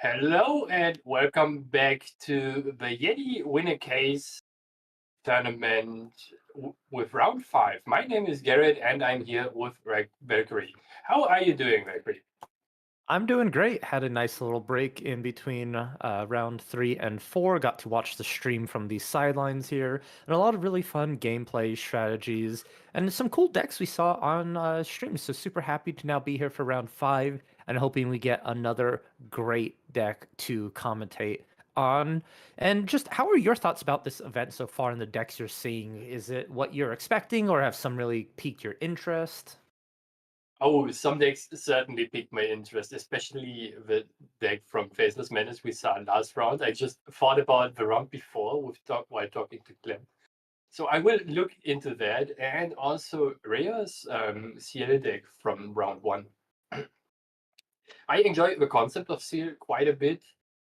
Hello and welcome back to the Yeti Winner Case tournament with round 5. My name is Gerrit and I'm here with Valkyrie. How are you doing, Valkyrie? I'm doing great. Had a nice little break in between round 3 and 4. Got to watch the stream from the sidelines here, and a lot of really fun gameplay strategies and some cool decks we saw on stream. So super happy to now be here for round 5 and hoping we get another great deck to commentate on. And just how are your thoughts about this event so far in the decks you're seeing? Is it what you're expecting, or have some really piqued your interest? Oh, some decks certainly piqued my interest, especially the deck from Faceless Menace we saw last round. I just thought about the round before while talking to Clem. So I will look into that, and also Rhea's CL deck from round 1. I enjoy the concept of Seal quite a bit,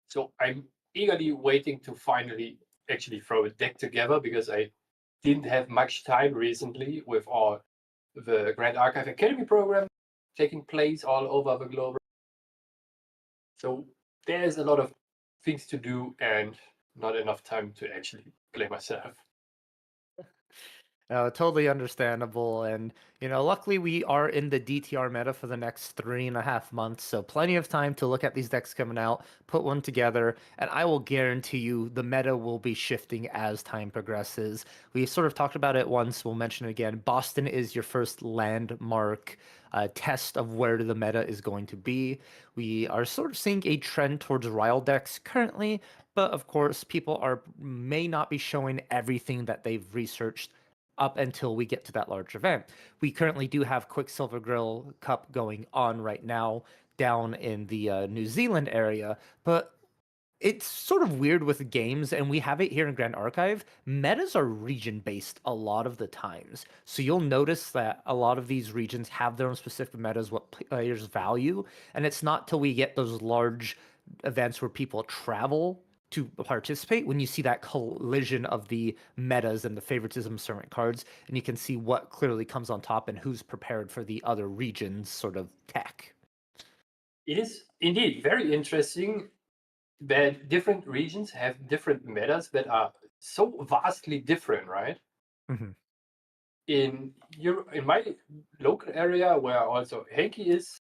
so I'm eagerly waiting to finally actually throw a deck together because I didn't have much time recently with the Grand Archive Academy program taking place all over the globe. So there's a lot of things to do and not enough time to actually play myself. Totally understandable. And, luckily we are in the DTR meta for the next 3.5 months. So plenty of time to look at these decks coming out, put one together, and I will guarantee you the meta will be shifting as time progresses. We sort of talked about it once, we'll mention it again. Boston is your first landmark test of where the meta is going to be. We are sort of seeing a trend towards Ryle decks currently, but of course, people may not be showing everything that they've researched up until we get to that large event. We currently do have Quicksilver Grill Cup going on right now down in the New Zealand area, but it's sort of weird with games, and we have it here in Grand Archive. Metas are region based a lot of the times. So you'll notice that a lot of these regions have their own specific metas, what players value. And it's not till we get those large events where people travel to participate when you see that collision of the metas and the favoritism of certain cards, and you can see what clearly comes on top and who's prepared for the other regions sort of tech. It is indeed very interesting that different regions have different metas that are so vastly different, right? Mm-hmm. In my local area, where also Henki is,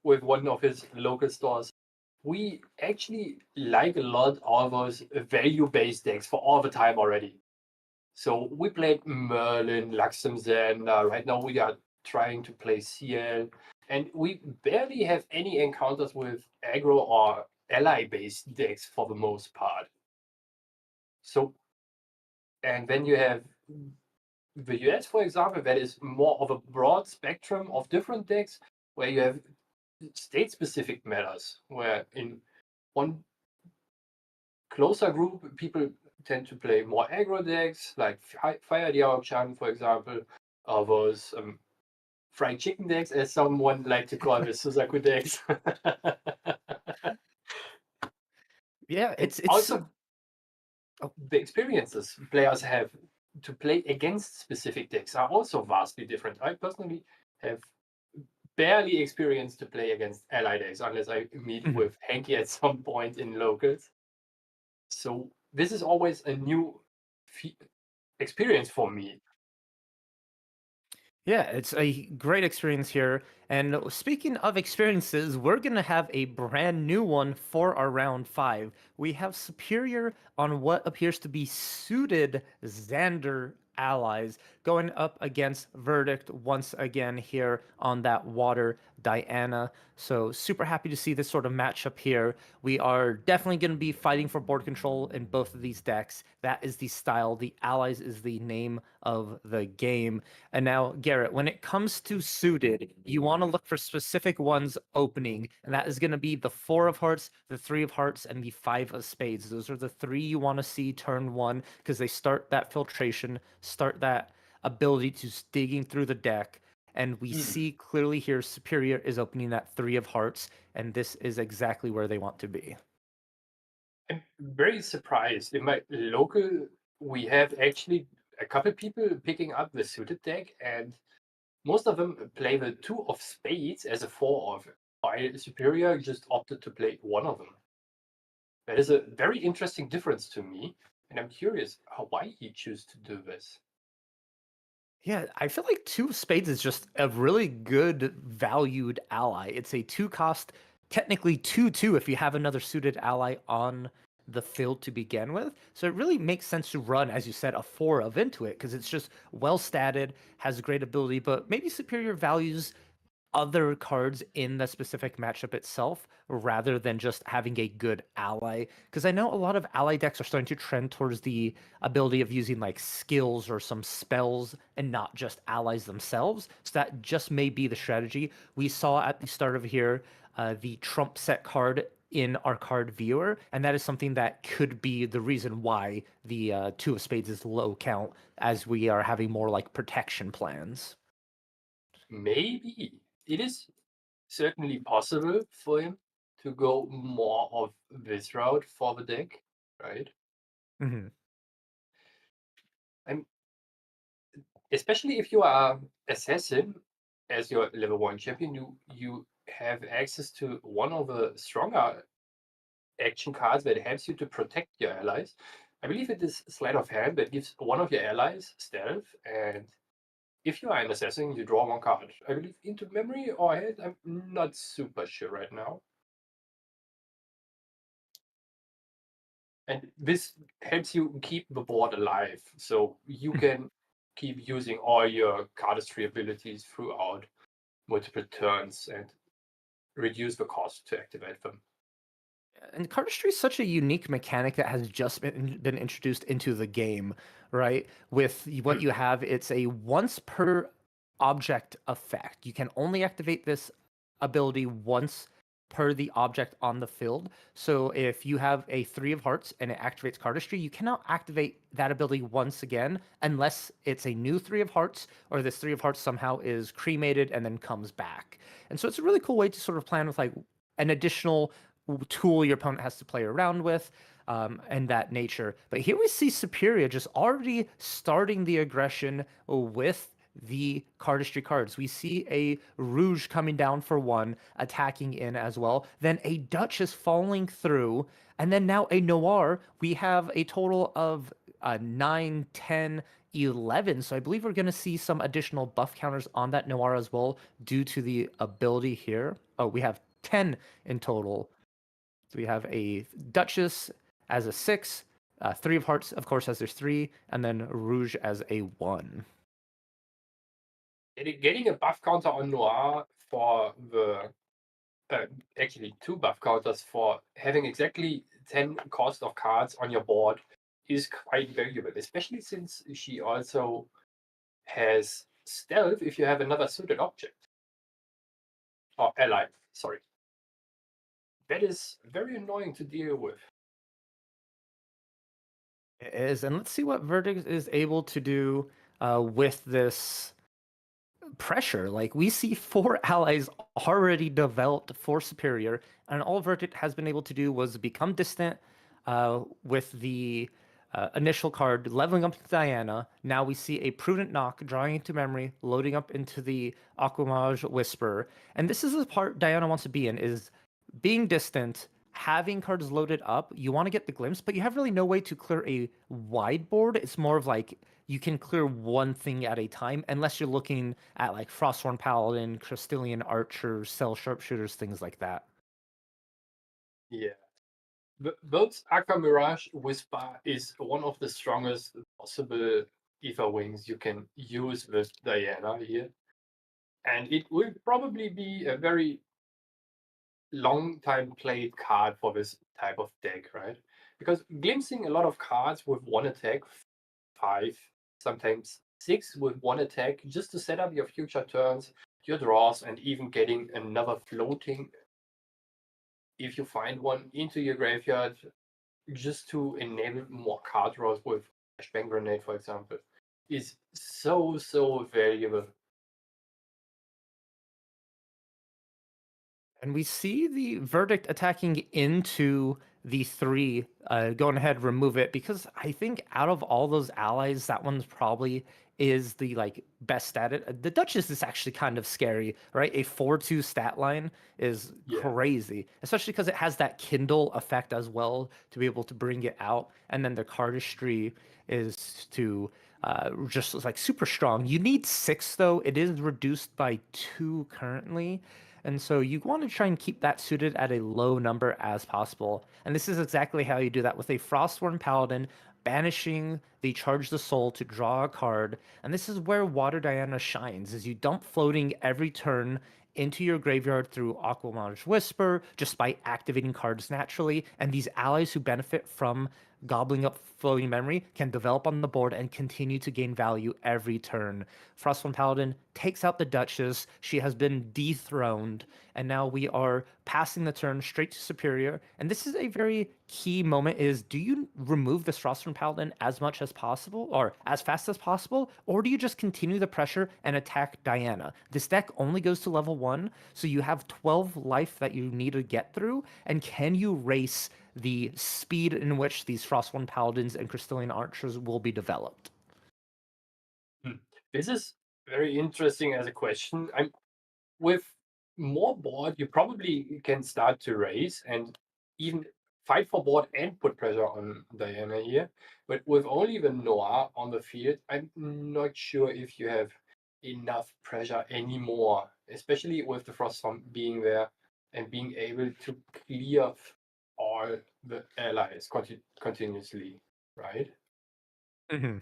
with one of his local stores, we actually like a lot all those value-based decks for all the time already. So we played Merlin, Xander. Right now we are trying to play CL, and we barely have any encounters with aggro or ally-based decks for the most part. So, and then you have the US, for example, that is more of a broad spectrum of different decks, where you have state-specific metas, where in one closer group, people tend to play more aggro decks, like Fire Diao-chan, for example, or those fried chicken decks, as someone like to call the Suzaku decks. Yeah, it's also the experiences players have to play against specific decks are also vastly different. I personally have barely experience to play against ally decks unless I meet with Henki at some point in locals. So this is always a new experience for me. Yeah, it's a great experience here. And speaking of experiences, we're going to have a brand new one for our round 5. We have Superior on what appears to be suited Xander allies going up against Verdict once again here on that water Diana. So super happy to see this sort of matchup here. We are definitely going to be fighting for board control in both of these decks. That is the style. The allies is the name of the game. And now, Gerrit, when it comes to suited, you want to look for specific ones opening, and that is going to be the 4 of hearts, the 3 of hearts, and the 5 of spades. Those are the 3 you want to see turn 1 because they start that filtration, start that ability to digging through the deck. And we see clearly here Superior is opening that 3 of hearts, and this is exactly where they want to be. I'm very surprised. In my local, we have actually a couple people picking up the suited deck, and most of them play the 2 of spades as a 4 of while Superior just opted to play one of them. That is a very interesting difference to me, and I'm curious why he chose to do this. Yeah, I feel like two of spades is just a really good valued ally. It's a 2 cost, technically 2/2 if you have another suited ally on the field to begin with. So it really makes sense to run, as you said, a 4 of into it because it's just well statted, has great ability, but maybe superior values other cards in the specific matchup itself rather than just having a good ally. Because I know a lot of ally decks are starting to trend towards the ability of using like skills or some spells and not just allies themselves. So that just may be the strategy. We saw at the start of here the Trump set card in our card viewer, and that is something that could be the reason why the Two of Spades is low count, as we are having more like protection plans. Maybe it is certainly possible for him to go more of this route for the deck, right? Mm-hmm. I'm especially if you are assassin as your level 1 champion, you have access to one of the stronger action cards that helps you to protect your allies. I believe it is sleight of hand that gives one of your allies stealth, and if you are an assassin, you draw one card. I believe into memory or head. I'm not super sure right now. And this helps you keep the board alive, so you can keep using all your cardistry abilities throughout multiple turns and reduce the cost to activate them. And cardistry is such a unique mechanic that has just been introduced into the game, right? With what you have, it's a once per object effect. You can only activate this ability once per the object on the field. So if you have a 3 of hearts and it activates cardistry, you cannot activate that ability once again unless it's a new 3 of hearts or this 3 of hearts somehow is cremated and then comes back. And so it's a really cool way to sort of plan with like an additional tool your opponent has to play around with, and that nature. But here we see Superior just already starting the aggression with the cardistry cards. We see a Rouge coming down for 1, attacking in as well. Then a Duchess falling through, and then now a Noir. We have a total of 9, 10, 11. So I believe we're going to see some additional buff counters on that Noir as well due to the ability here. Oh, we have 10 in total. So we have a Duchess as a 6, 3 of hearts, of course, as there's 3, and then Rouge as a 1. Getting a buff counter on Noir for the actually 2 buff counters for having exactly 10 cost of cards on your board is quite valuable, especially since she also has stealth if you have another suited object. Or ally, sorry. That is very annoying to deal with. It is, and let's see what Verdict is able to do with this pressure. Like, we see 4 allies already developed for Superior, and all Verdict has been able to do was become distant with the initial card, leveling up to Diana. Now we see a Prudent Knock, drawing into memory, loading up into the Aquamage Whisper. And this is the part Diana wants to be in, is being distant, having cards loaded up. You want to get the glimpse, but you have really no way to clear a wide board. It's more of like you can clear one thing at a time, unless you're looking at like Frosthorn Paladin, Crystallian Archer, Cell Sharpshooters, things like that. Yeah. Both Aqua Mirage Whisper is one of the strongest possible Ether Wings you can use with Diana here. And it will probably be a very long time played card for this type of deck, right? Because glimpsing a lot of cards with 1 attack, 5, sometimes 6 with 1 attack, just to set up your future turns, your draws, and even getting another floating, if you find one, into your graveyard, just to enable more card draws with Flashbang Grenade, for example, is so valuable. And we see the Verdict attacking into the 3, going ahead, remove it, because I think out of all those allies, that one's probably is the like best at it. The Duchess is actually kind of scary, right? A 4/2 stat line is Yeah. crazy, especially because it has that Kindle effect as well to be able to bring it out. And then the cardistry is to just like super strong. You need 6 though. It is reduced by 2 currently. And so you want to try and keep that suited at a low number as possible. And this is exactly how you do that with a Frostworn Paladin, banishing the Charge the Soul to draw a card. And this is where Water Diana shines, is you dump floating every turn into your graveyard through Aquamarge Whisper, just by activating cards naturally. And these allies who benefit from gobbling up floating memory can develop on the board and continue to gain value every turn. Frostborn Paladin takes out the Duchess. She has been dethroned, and now we are passing the turn straight to Superior. And this is a very key moment: is do you remove this Frostborn Paladin as much as possible, or as fast as possible, or do you just continue the pressure and attack Diana? This deck only goes to level 1, so you have 12 life that you need to get through, and can you race the speed in which these Frostborn Paladins and Crystalline Archers will be developed? This is very interesting as a question. With more board, you probably can start to race and even fight for board and put pressure on Diana here. But with only the Noir on the field, I'm not sure if you have enough pressure anymore, especially with the Froststorm being there and being able to clear all the allies continuously, right? Mm-hmm.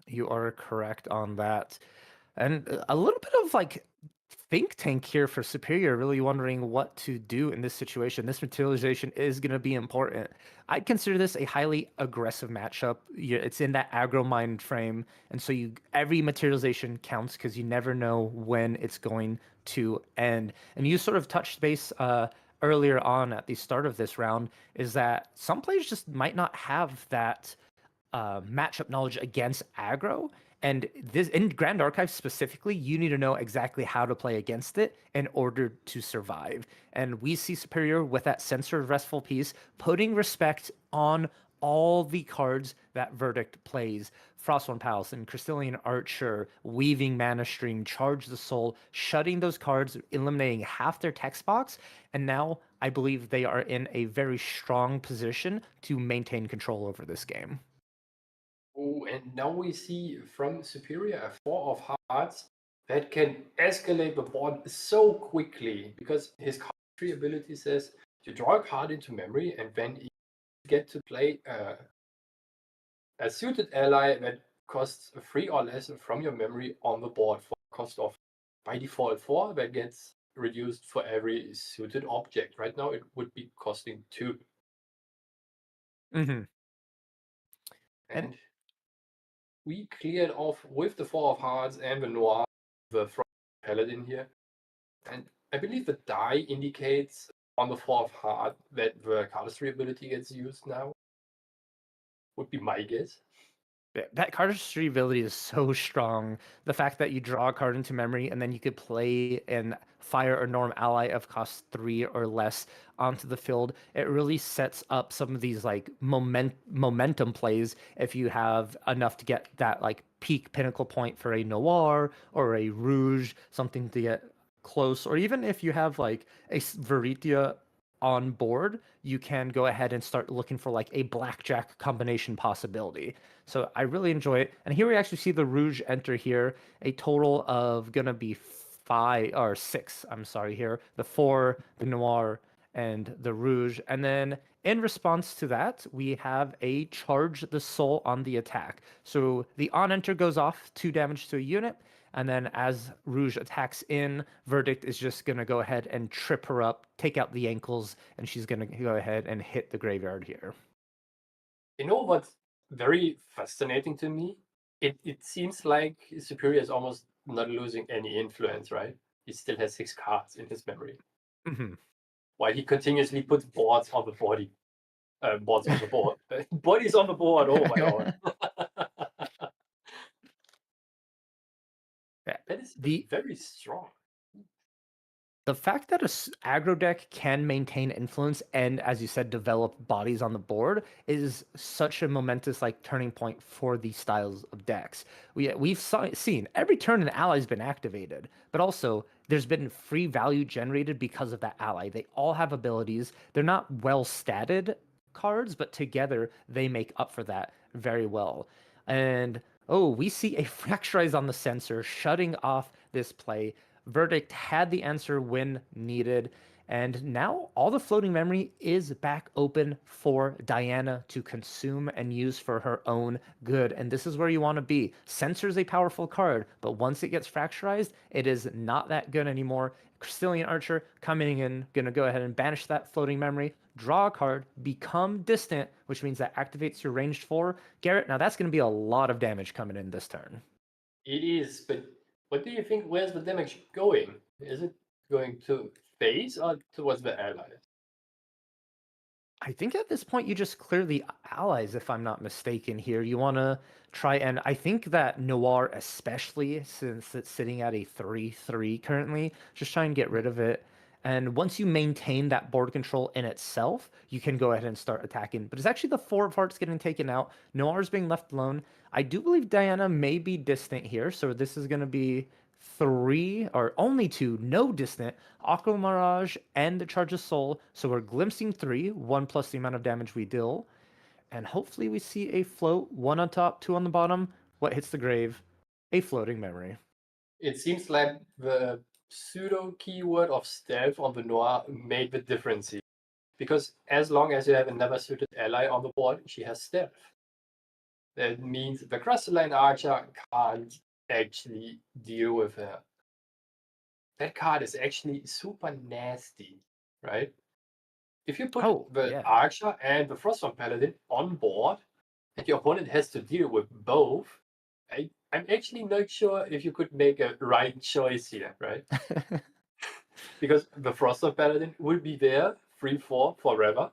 You are correct on that. And a little bit of like think tank here for Superior, really wondering what to do in this situation. This materialization is going to be important. I'd consider this a highly aggressive matchup. It's in that aggro mind frame, and so every materialization counts because you never know when it's going to end. And you sort of touched base earlier on at the start of this round, is that some players just might not have that matchup knowledge against aggro. And this in Grand Archive specifically, you need to know exactly how to play against it in order to survive. And we see Superior with that censored restful piece, putting respect on all the cards that Verdict plays. Frostborn Paladin, Crystalline Archer, Weaving Mana Stream, Charge the Soul, shutting those cards, eliminating half their text box. And now I believe they are in a very strong position to maintain control over this game. Oh, and now we see from Superior a 4 of Hearts that can escalate the board so quickly because his card tree ability says you draw a card into memory and then you get to play a suited ally that costs 3 or less from your memory on the board for a cost of by default 4 that gets reduced for every suited object. Right now it would be costing 2. Mm-hmm. And we cleared off with the 4 of Hearts and the Noir, the Front Paladin here. And I believe the die indicates on the 4 of Heart that the cardistry ability gets used now. Would be my guess. That cardistry ability is so strong. The fact that you draw a card into memory and then you could play an fire or norm ally of cost 3 or less onto the field, it really sets up some of these like momentum plays if you have enough to get that like peak pinnacle point for a Noir or a Rouge, something to get close, or even if you have like a Veritia on board, you can go ahead and start looking for like a blackjack combination possibility. So I really enjoy it. And here we actually see the Rouge enter here, a total of gonna be 5 or 6. I'm sorry here. The 4, the Noir, and the Rouge. And then in response to that, we have a Charge the Soul on the attack. So the on enter goes off 2 damage to a unit. And then as Rouge attacks in, Verdict is just going to go ahead and trip her up, take out the ankles, and she's going to go ahead and hit the graveyard here. You know what's very fascinating to me? It seems like Superior is almost not losing any influence, right? He still has 6 cards in his memory. Mm-hmm. While he continuously puts boards on the body. Boards on the board. Bodies on the board, oh my god. Yeah. That is very strong. The fact that aggro deck can maintain influence and, as you said, develop bodies on the board is such a momentous like turning point for these styles of decks. We've seen every turn an ally's been activated, but also there's been free value generated because of that ally. They all have abilities. They're not well statted cards, but together they make up for that very well. And oh, we see a Fracturize on the sensor shutting off this play. Verdict had the answer when needed, and now all the floating memory is back open for Diana to consume and use for her own good. And this is where you want to be. Censor's a powerful card, but once it gets fracturized, it is not that good anymore. Crystallian Archer coming in, gonna go ahead and banish that floating memory, draw a card, become distant, which means that activates your ranged 4. Gerrit, now that's gonna be a lot of damage coming in this turn. It is, but what do you think? Where's the damage going? Is it going to face or towards the allies? I think at this point you just clear the allies, if I'm not mistaken here. You want to try, and I think that Noir, especially since it's sitting at a 3/3 currently, just try and get rid of it. And once you maintain that board control in itself, you can go ahead and start attacking. But it's actually the 4 of hearts getting taken out. Noir's being left alone. I do believe Diana may be distant here, so this is going to be 3 or only 2, no distant, Aqua Mirage and the Charge of Soul. So we're glimpsing 3, 1 plus the amount of damage we deal. And hopefully we see a float, 1 on top, 2 on the bottom. What hits the grave? A floating memory. It seems like the pseudo keyword of stealth on the Noir made the difference here. Because as long as you have another suited ally on the board, she has stealth. That means the Crystalline Archer can't actually deal with her. That card is actually super nasty, right? If you put the Archer and the Frostborn Paladin on board, and your opponent has to deal with both, I'm actually not sure if you could make a right choice here, right? Because the Frostborn Paladin will be there, 3/4 forever,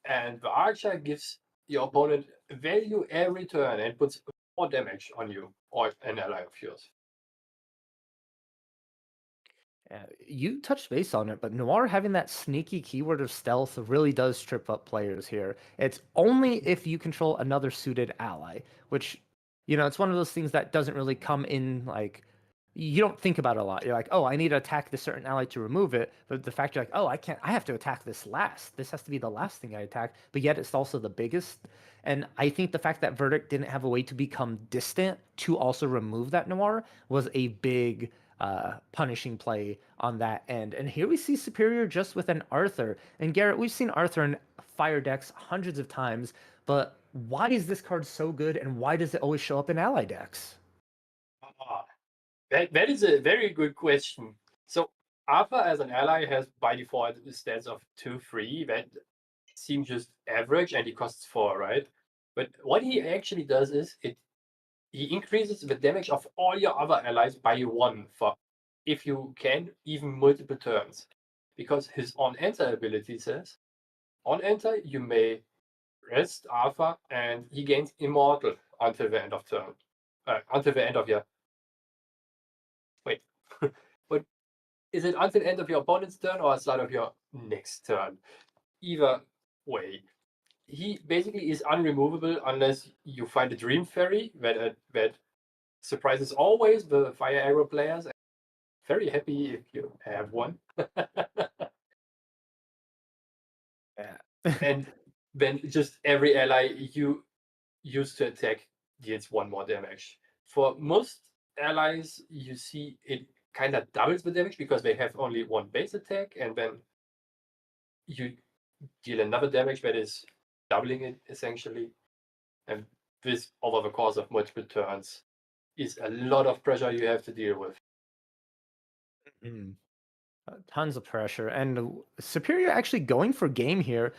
and the Archer gives your opponent value every turn and puts more damage on you or an ally of yours. You touched base on it, but Noir having that sneaky keyword of stealth really does trip up players here. It's only if you control another suited ally, which, it's one of those things that doesn't really come in, like, you don't think about it a lot. You're like, oh, I need to attack this certain ally to remove it. But the fact you're like, oh, I have to attack this last. This has to be the last thing I attack. But yet it's also the biggest. And I think the fact that Verdict didn't have a way to become distant to also remove that Noir was a big punishing play on that end. And here we see Superior just with an Arthur. And Gerrit, we've seen Arthur in fire decks hundreds of times, but why is this card so good and why does it always show up in ally decks? That is a very good question. So Arthur as an ally has by default stats of 2/3. That seems just average and he costs 4, right? But what he actually does is he increases the damage of all your other allies by 1 for, if you can, even multiple turns. Because his on-enter ability says, on enter you may rest Arthur and he gains immortal until the end of turn. Until the end of your... Wait. But is it until the end of your opponent's turn or start of your next turn? Either way. He basically is unremovable unless you find a Dream Fairy that surprises always the fire aggro players. Very happy if you have one. And then just every ally you use to attack deals 1 more damage. For most allies, you see it kind of doubles the damage because they have only 1 base attack, and then you deal another damage that is doubling it essentially. And this, over the course of multiple turns, is a lot of pressure you have to deal with. Tons of pressure. And Superior actually going for game here,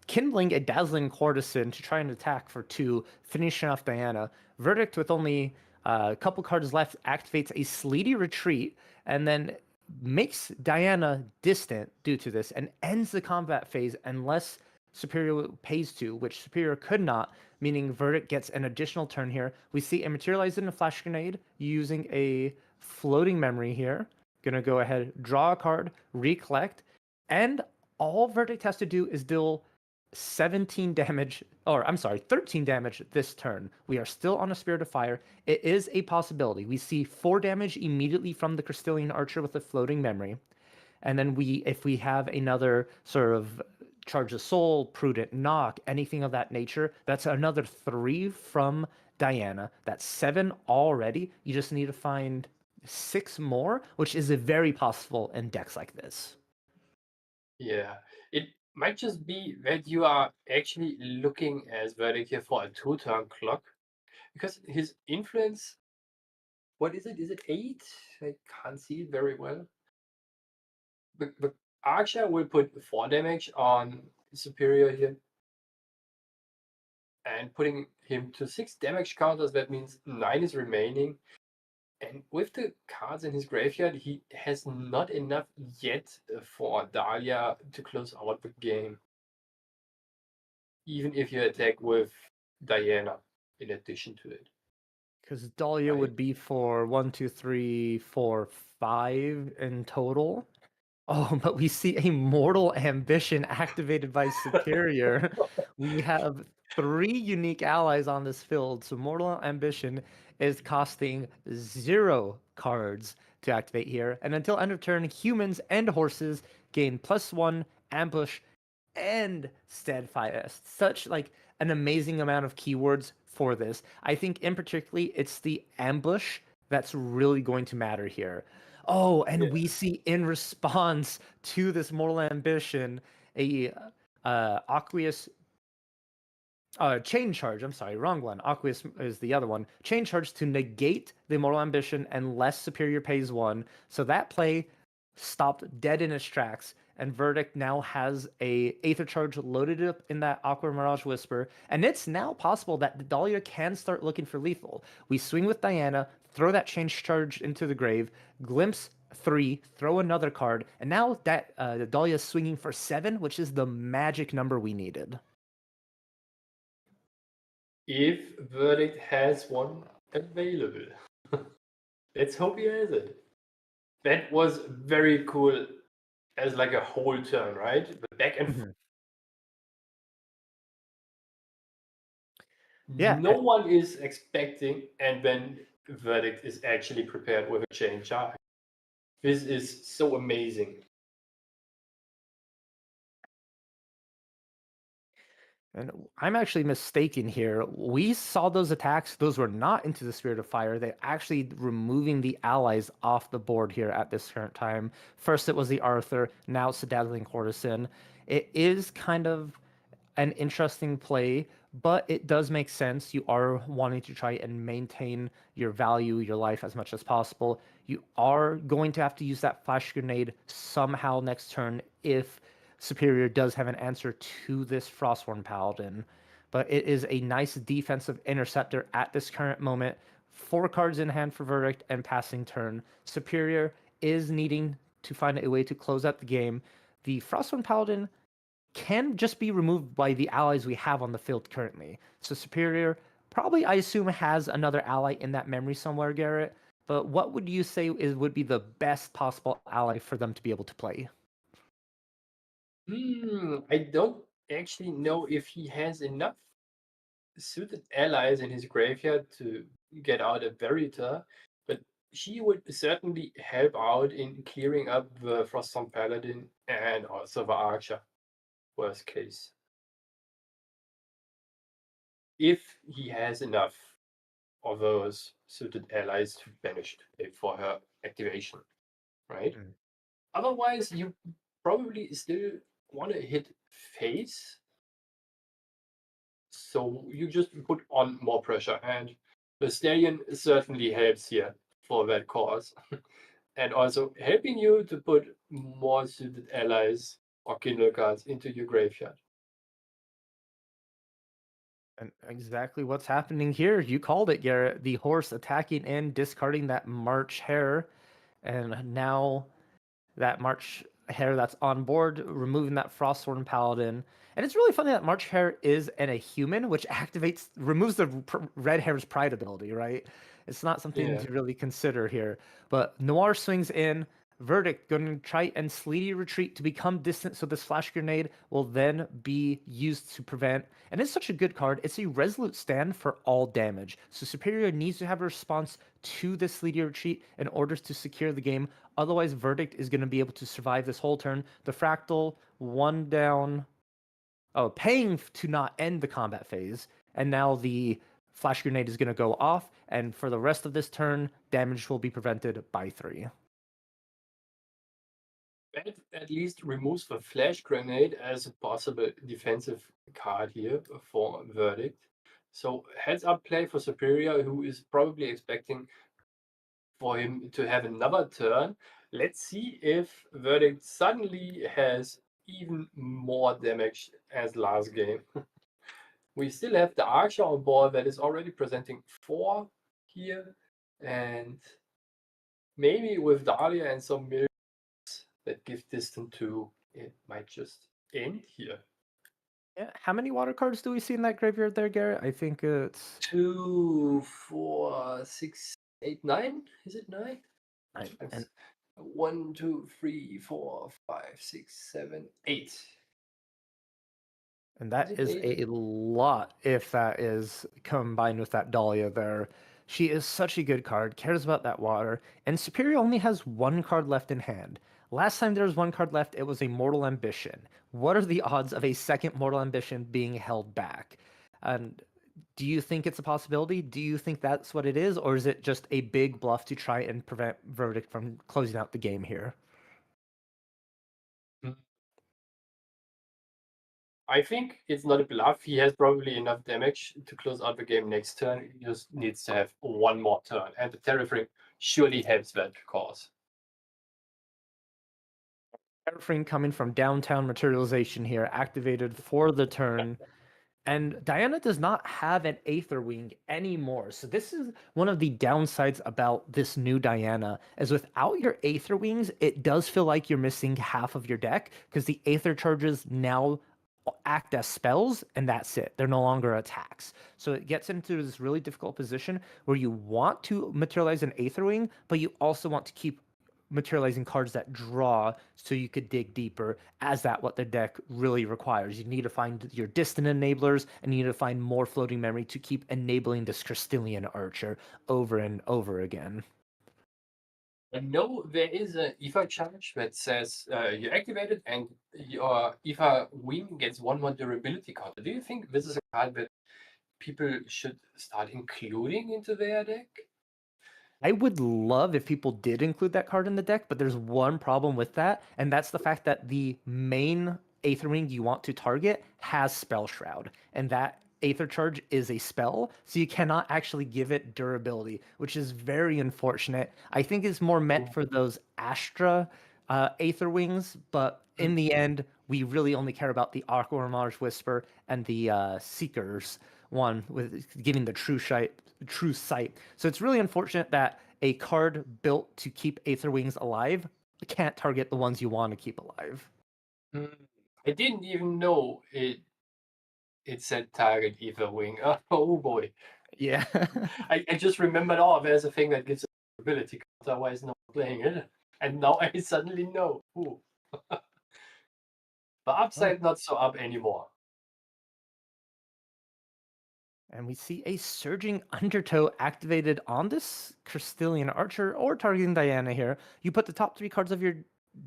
kindling a Dazzling Courtesan to try and attack for 2, finishing off Diana. Verdict with only a couple cards left activates a Sleety Retreat and then makes Diana distant due to this and ends the combat phase unless Superior pays to, which Superior could not, meaning Verdict gets an additional turn here. We see it materialize in a Flash Grenade using a floating memory here. Gonna go ahead, draw a card, recollect, and all Verdict has to do is deal 17 damage, or I'm sorry, 13 damage this turn. We are still on a Spirit of Fire. It is a possibility. We see 4 damage immediately from the Crystalline Archer with a floating memory. And then if we have another sort of Charge of Soul, Prudent Knock, anything of that nature, that's another 3 from Diana. That's 7 already. You just need to find 6 more, which is a very possible in decks like this. Yeah, it might just be that you are actually looking as Verdict here for a 2-turn clock, because his influence, what is it? Is it 8? I can't see it very well. The Archer will put 4 damage on Superior here, and putting him to 6 damage counters, that means 9 is remaining. And with the cards in his graveyard, he has not enough yet for Dahlia to close out the game. Even if you attack with Diana in addition to it. Because Dahlia Right. would be for 1, 2, 3, 4, 5 in total. Oh, but we see a Mortal Ambition activated by Superior. We have 3 unique allies on this field. So Mortal Ambition is costing 0 cards to activate here. And until end of turn, humans and horses gain +1 ambush and steadfast. Such like an amazing amount of keywords for this. I think in particularly it's the ambush that's really going to matter here. Oh, and we see in response to this Mortal Ambition a Aqueous Chain Charge. I'm sorry, wrong one. Aqueous is the other one. Chain Charge to negate the Mortal Ambition unless Superior pays 1. So that play stopped dead in its tracks, and Verdict now has a Aether Charge loaded up in that Aqua Mirage Whisper, and it's now possible that Dahlia can start looking for lethal. We swing with Diana, throw that Change Charge into the grave, glimpse 3, throw another card, and now that Dahlia is swinging for 7, which is the magic number we needed. If Verdict has one available. Let's hope he has it. That was very cool as like a whole turn, right? The back and forth. Yeah, No one is expecting, and then Verdict is actually prepared with a chain charge. This is so amazing. And I'm actually mistaken here. We saw those attacks. Those were not into the Spirit of Fire. They're actually removing the allies off the board here at this current time. First, it was the Arthur. Now it's the Dazzling Courtesan. It is kind of an interesting play, but it does make sense. You are wanting to try and maintain your value, your life as much as possible. You are going to have to use that Flash Grenade somehow next turn if Superior does have an answer to this Frostborn Paladin. But it is a nice defensive interceptor at this current moment. 4 cards in hand for Verdict and passing turn. Superior is needing to find a way to close out the game. The Frostborn Paladin can just be removed by the allies we have on the field currently. So Superior probably, I assume, has another ally in that memory somewhere, Gerrit. But what would you say would be the best possible ally for them to be able to play? I don't actually know if he has enough suited allies in his graveyard to get out a Verita, but she would certainly help out in clearing up the Frostborn Paladin and also the Archer, worst case. If he has enough of those suited allies to banish for her activation, right? Otherwise, you probably still want to hit face. So you just put on more pressure, and the Stallion certainly helps here for that cause. And also helping you to put more suited allies or Kindle cards into your graveyard. And exactly what's happening here. You called it, Gerrit. The horse attacking in, discarding that March Hare. And now that March Hare that's on board, removing that Frostborn Paladin. And it's really funny that March Hare is a human, which removes the Red Hare's Pride ability, right? It's not something to really consider here. But Noir swings in. Verdict going to try and sleety retreat to become distant, so this flash grenade will then be used to prevent. And it's such a good card. It's a resolute stand for all damage. So Superior needs to have a response to this sleety retreat in order to secure the game. Otherwise, Verdict is going to be able to survive this whole turn. The Fractal, one down. Oh, paying to not end the combat phase. And now the flash grenade is going to go off. And for the rest of this turn, damage will be prevented by 3. That at least removes the flash grenade as a possible defensive card here for Verdict. So heads up play for Superior, who is probably expecting for him to have another turn. Let's see if Verdict suddenly has even more damage as last game. We still have the Archer on board that is already presenting 4 here, and maybe with Dahlia and some mirrors that give distance to, it might just end here. Yeah. How many water cards do we see in that graveyard there, Gerrit? I think it's 2, 4, 6, 8, 9. Is it 9? 9. And 1, 2, 3, 4, 5, 6, 7, 8. that is a lot if that is combined with that Dahlia there. She is such a good card, cares about that water, and Superior only has 1 card left in hand. Last time there was 1 card left, it was a Mortal Ambition. What are the odds of a second Mortal Ambition being held back? And do you think it's a possibility? Do you think that's what it is? Or is it just a big bluff to try and prevent Verdict from closing out the game here? I think it's not a bluff. He has probably enough damage to close out the game next turn. He just needs to have 1 more turn. And the Terrafring surely helps that cause. Terrafring coming from downtown materialization here, activated for the turn. And Diana does not have an Aether Wing anymore. So this is one of the downsides about this new Diana, is without your Aether Wings, it does feel like you're missing half of your deck, because the Aether charges now act as spells, and that's it. They're no longer attacks. So it gets into this really difficult position where you want to materialize an Aether Wing, but you also want to keep materializing cards that draw so you could dig deeper, as that what the deck really requires. You need to find your distant enablers, and you need to find more floating memory to keep enabling this Crystallian Archer over and over again. I know there is an IFA charge that says you activate it and your IFA wing gets 1 more durability counter. Do you think this is a card that people should start including into their deck? I would love if people did include that card in the deck, but there's one problem with that, and that's the fact that the main Aether Ring you want to target has Spell Shroud, and that Aether Charge is a spell, so you cannot actually give it durability, which is very unfortunate. I think it's more meant for those Astra Aether Wings, but in the end, we really only care about the Aquamarge Whisper and the Seekers one with giving the true sight. So it's really unfortunate that a card built to keep Aether Wings alive can't target the ones you want to keep alive. I didn't even know it said target Aether Wing. Oh boy. Yeah. I just remembered, there's a thing that gives ability, otherwise no playing it. And now I suddenly know. Ooh. The upside not so up anymore. And we see a Surging Undertow activated on this Crystallian Archer or targeting Diana here. You put the top 3 cards of your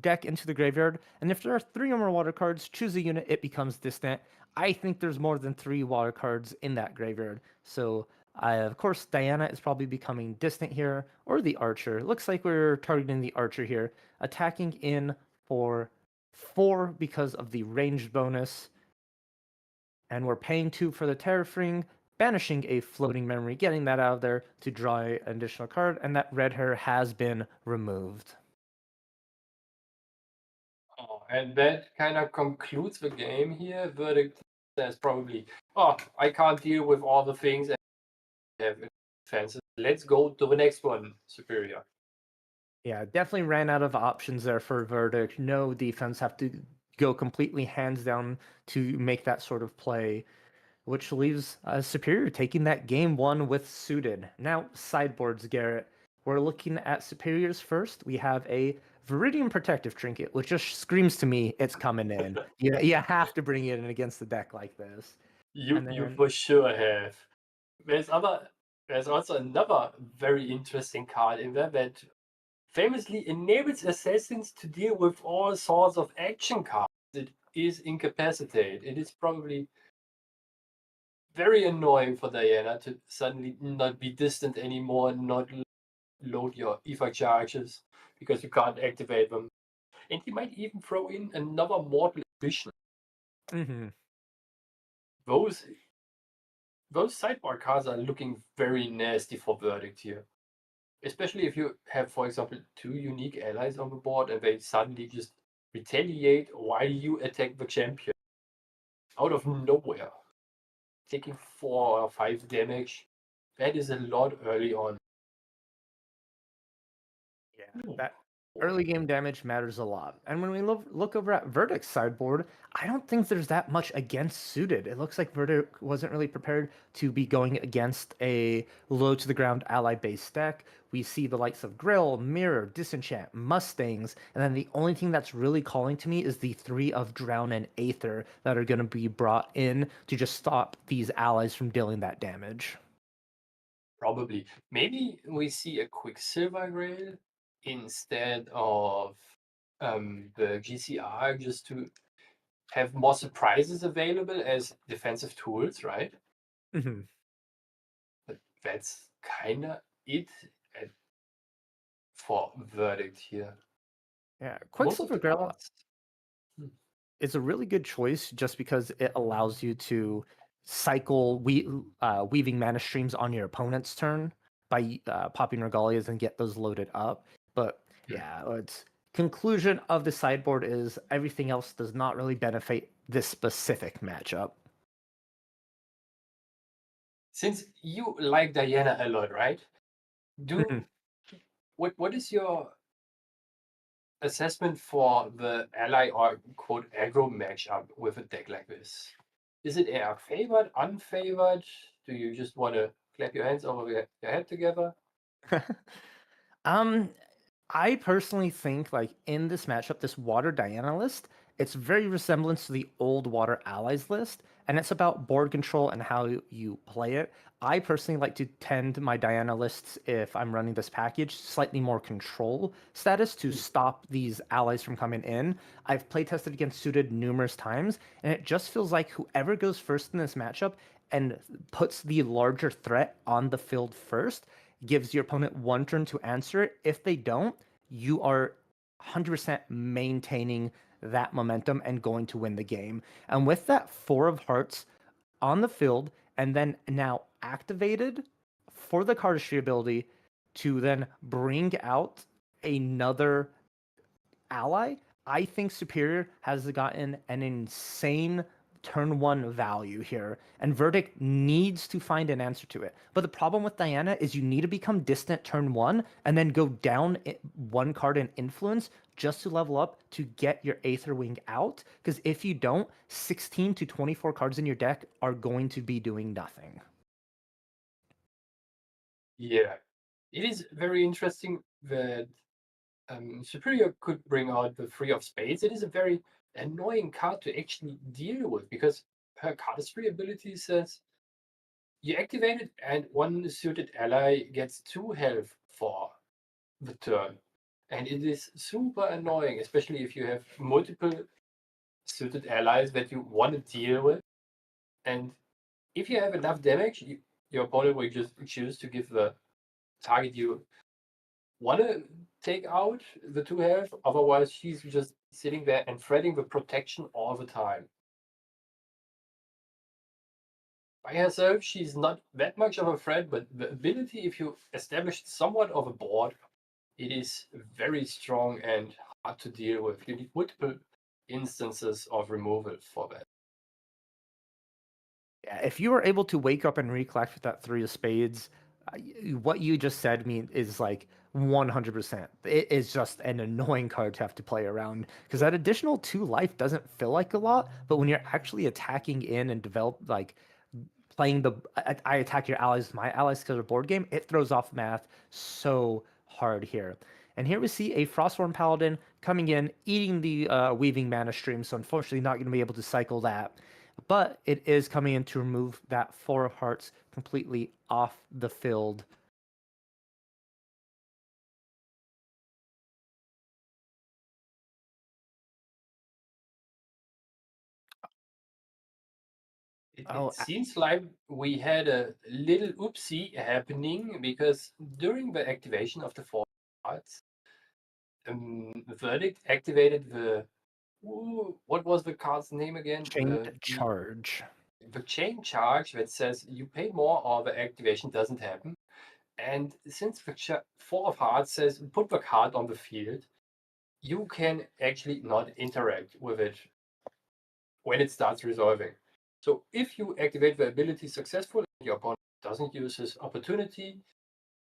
deck into the graveyard, and if there are 3 or more water cards, choose a unit, it becomes distant. I think there's more than 3 water cards in that graveyard. So, of course, Diana is probably becoming distant here, or the Archer. Looks like we're targeting the Archer here, attacking in for 4 because of the ranged bonus. And we're paying 2 for the Terrafring, banishing a floating memory, getting that out of there to draw an additional card, and that red hair has been removed. And that kind of concludes the game here. Verdict says probably, I can't deal with all the things and have defenses. Let's go to the next one, Superior. Yeah, definitely ran out of options there for Verdict. No defense, have to go completely hands down to make that sort of play, which leaves Superior taking that game 1 with suited. Now, sideboards, Gerrit. We're looking at Superiors first. We have a Viridian Protective Trinket, which just screams to me it's coming in. You have to bring it in against the deck like this. You And then- for sure have. There's also another very interesting card in there that famously enables assassins to deal with all sorts of action cards. It is Incapacitate. It is probably very annoying for Diana to suddenly not be distant anymore, not load your EVA charges because you can't activate them. And he might even throw in another Mortal Ambition. Those sideboard cards are looking very nasty for Verdict here. Especially if you have, for example, 2 unique allies on the board and they suddenly just retaliate while you attack the champion. Out of nowhere. Taking 4 or 5 damage. That is a lot early on. Yeah, that early game damage matters a lot. And when we look over at Verdict's sideboard, I don't think there's that much against suited. It looks like Verdict wasn't really prepared to be going against a low to the ground ally based deck. We see the likes of Grill, Mirror, Disenchant, Mustangs, and then the only thing that's really calling to me is the 3 of Drown and Aether that are going to be brought in to just stop these allies from dealing that damage. Probably. Maybe we see a Quicksilver Grail instead of the GCR just to have more surprises available as defensive tools, right? Mm-hmm. But that's kind of it for Verdict here. Yeah, Most of Quicksilver the Grill cards- is a really good choice just because it allows you to cycle weaving mana streams on your opponent's turn by popping Regalias and get those loaded up. But yeah, it's conclusion of the sideboard is everything else does not really benefit this specific matchup. Since you like Diana a lot, right? What is your assessment for the ally or quote aggro matchup with a deck like this? Is it favored, unfavored? Do you just want to clap your hands over your head together? I personally think like in this matchup, this Water Diana list, it's very resemblance to the old Water Allies list, and it's about board control and how you play it. I personally like to tend my Diana lists if I'm running this package slightly more control status to stop these allies from coming in. I've play tested against suited numerous times, and it just feels like whoever goes first in this matchup and puts the larger threat on the field first gives your opponent 1 turn to answer it. If they don't, you are 100% maintaining that momentum and going to win the game. And with that 4 of hearts on the field and then now activated for the cardistry ability to then bring out another ally, I think Superior has gotten an insane turn 1 value here, and Verdict needs to find an answer to it. But the problem with Diana is you need to become distant turn 1 and then go down 1 card in influence just to level up to get your Aether Wing out, because if you don't, 16 to 24 cards in your deck are going to be doing nothing. Yeah, it is very interesting that Superior could bring out the 3 of Spades. It is a very annoying card to actually deal with because her cardistry ability says you activate it and 1 suited ally gets 2 health for the turn. And it is super annoying, especially if you have multiple suited allies that you want to deal with. And if you have enough damage, your opponent will just choose to give the target you want to take out the 2 health. Otherwise, she's just sitting there and threading the protection all the time. By herself, she's not that much of a threat, but the ability, if you establish somewhat of a board, it is very strong and hard to deal with. You need multiple instances of removal for that. Yeah, if you are able to wake up and recollect with that 3 of spades, what you just said is like 100%. It is just an annoying card to have to play around because that additional 2 life doesn't feel like a lot, but when you're actually attacking in and playing I attack your allies with my allies because of board game, it throws off math so hard here. And here we see a Frostborn Paladin coming in, eating the Weaving Mana Stream, so unfortunately not going to be able to cycle that. But it is coming in to remove that Four of Hearts completely off the field. It seems like we had a little oopsie happening because during the activation of the Four Hearts, Verdict activated the what was the card's name again? Chained Charge. The chain charge that says you pay more or the activation doesn't happen. And since the Four of Hearts says put the card on the field, you can actually not interact with it when it starts resolving. So if you activate the ability successfully, your opponent doesn't use his opportunity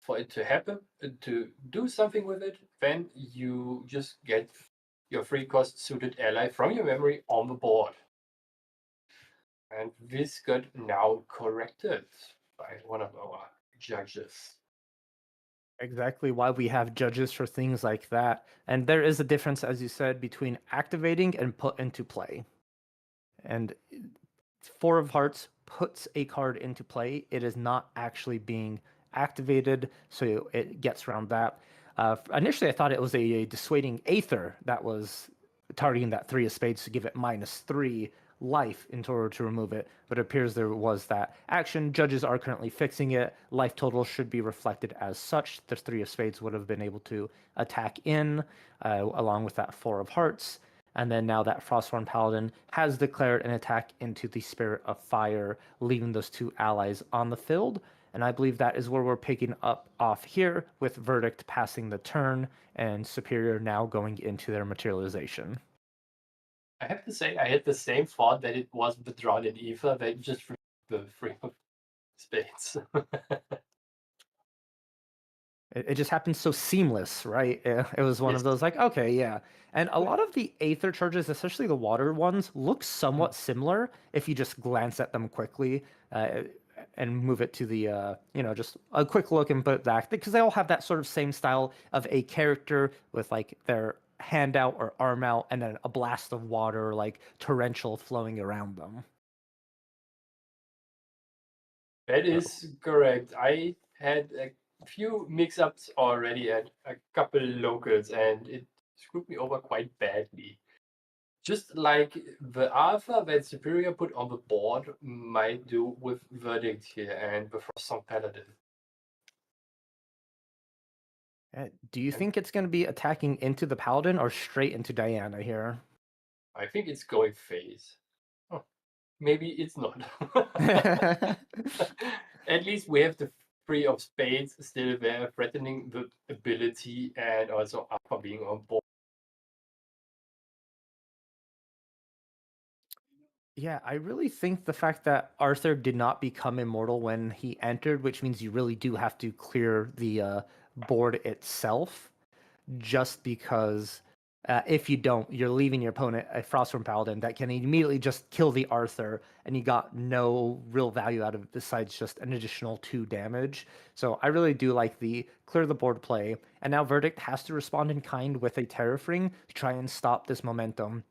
for it to happen, to do something with it, then you just get your free cost suited ally from your memory on the board. And this got now corrected by one of our judges. Exactly why we have judges for things like that. And there is a difference, as you said, between activating and put into play. And Four of Hearts puts a card into play. It is not actually being activated, so it gets around that. Initially, I thought it was a dissuading Aether that was targeting that Three of Spades to give it -3 life in order to remove it, but it appears there was that action. Judges are currently fixing it. Life total should be reflected as such. The Three of Spades would have been able to attack in along with that Four of Hearts. And then now that Frostborn Paladin has declared an attack into the Spirit of Fire, leaving those two allies on the field. And I believe that is where we're picking up off here, with Verdict passing the turn and Superior now going into their materialization. I have to say, I had the same thought that it was the Drawn in Ether, they just the Three of Spades. It just happened so seamless, right? It was one of those like, okay, yeah. And a lot of the Aether charges, especially the water ones, look somewhat similar if you just glance at them quickly and move it to the, just a quick look and put it back. Because they all have that sort of same style of a character with like their hand out or arm out and then a blast of water, like torrential, flowing around them. That is correct. I had a few mix-ups already at a couple locals, and it screwed me over quite badly. Just like the alpha that Superior put on the board might do with Verdict here and the Frostborn Paladin. Do you think it's going to be attacking into the Paladin or straight into Diana here? I think it's going phase. Oh, maybe it's not. At least we have the Three of Spades still there, threatening the ability, and also Alpha being on board. Yeah, I really think the fact that Arthur did not become immortal when he entered, which means you really do have to clear the board itself, just because if you don't, you're leaving your opponent a Frostborn Paladin that can immediately just kill the Arthur, and you got no real value out of it besides just an additional 2 damage. So I really do like the clear the board play, and now Verdict has to respond in kind with a Terrafring to try and stop this momentum.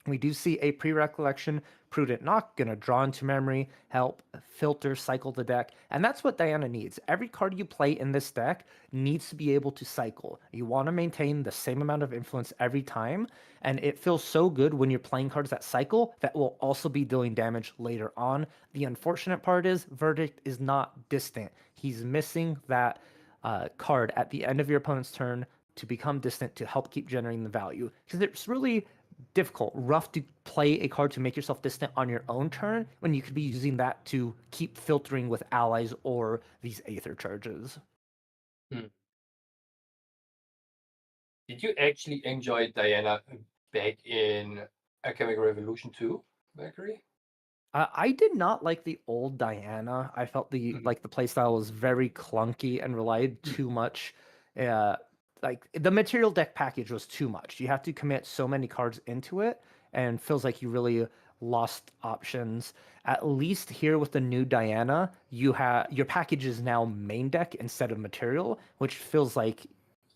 We do see a pre-recollection, Prudent Knock, gonna draw into memory, help filter, cycle the deck, and that's what Diana needs. Every card you play in this deck needs to be able to cycle. You want to maintain the same amount of influence every time, and it feels so good when you're playing cards that cycle that will also be dealing damage later on. The unfortunate part is Verdict is not distant. He's missing that card at the end of your opponent's turn to become distant to help keep generating the value, because it's really rough to play a card to make yourself distant on your own turn when you could be using that to keep filtering with allies or these Aether charges. Did you actually enjoy Diana back in Alchemic Revolution 2, Valkyrie? I did not like the old Diana. I felt the playstyle was very clunky and relied too much. Like the material deck package was too much. You have to commit so many cards into it, and feels like you really lost options. At least here with the new Diana, you have your package is now main deck instead of material, which feels like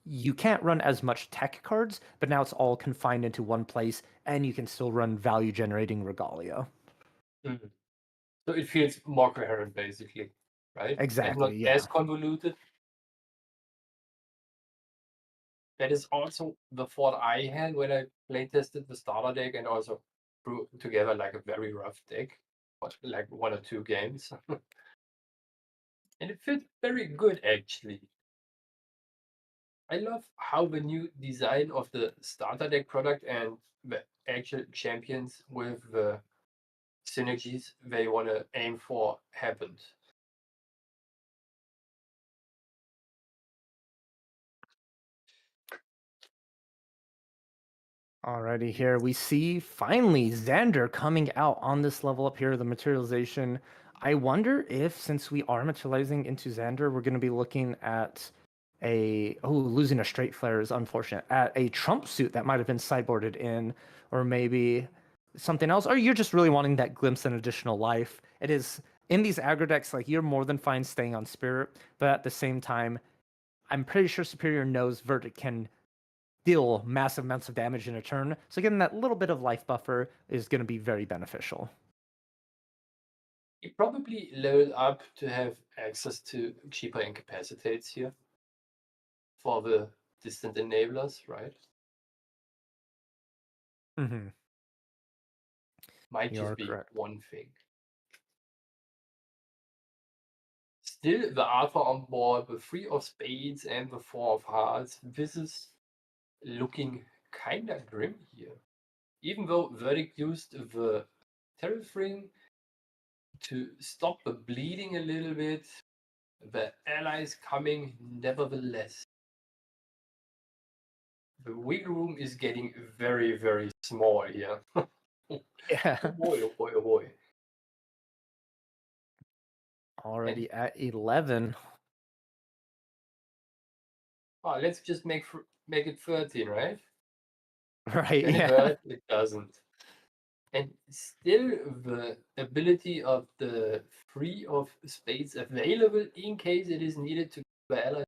you can't run as much tech cards, but now it's all confined into one place, and you can still run value generating regalia. Mm. So it feels more coherent, basically, right? And not Exactly, yeah. as convoluted. That is also the thought I had when I play tested the starter deck and also threw together like a very rough deck, but like 1 or 2 games. And it felt very good, actually. I love how the new design of the starter deck product and the actual champions with the synergies they want to aim for happened. Alrighty, here we see finally Xander coming out on this level up here, the materialization. I wonder if, since we are materializing into Xander, we're going to be looking at losing a straight flare is unfortunate, at a Trump suit that might have been sideboarded in, or maybe something else, or you're just really wanting that glimpse and additional life. It is, in these aggro decks, like, you're more than fine staying on Spirit, but at the same time, I'm pretty sure Superior knows Verdict can deal massive amounts of damage in a turn. So getting that little bit of life buffer is going to be very beneficial. You probably leveled up to have access to cheaper incapacitates here for the distant enablers, right? Mm-hmm. Might You just are be correct. one thing. Still, the alpha on board, the 3 of spades and the 4 of hearts. This is looking kinda grim here. Even though Verdict used the tariff ring to stop the bleeding a little bit, the allies coming nevertheless. The wiggle room is getting very, very small here. Yeah. Oh boy, oh boy, oh boy. Already at 11. Let's just make it 13, right? Right, Can it yeah. hurt? It doesn't. And still the ability of the 3 of spades available in case it is needed to the ally.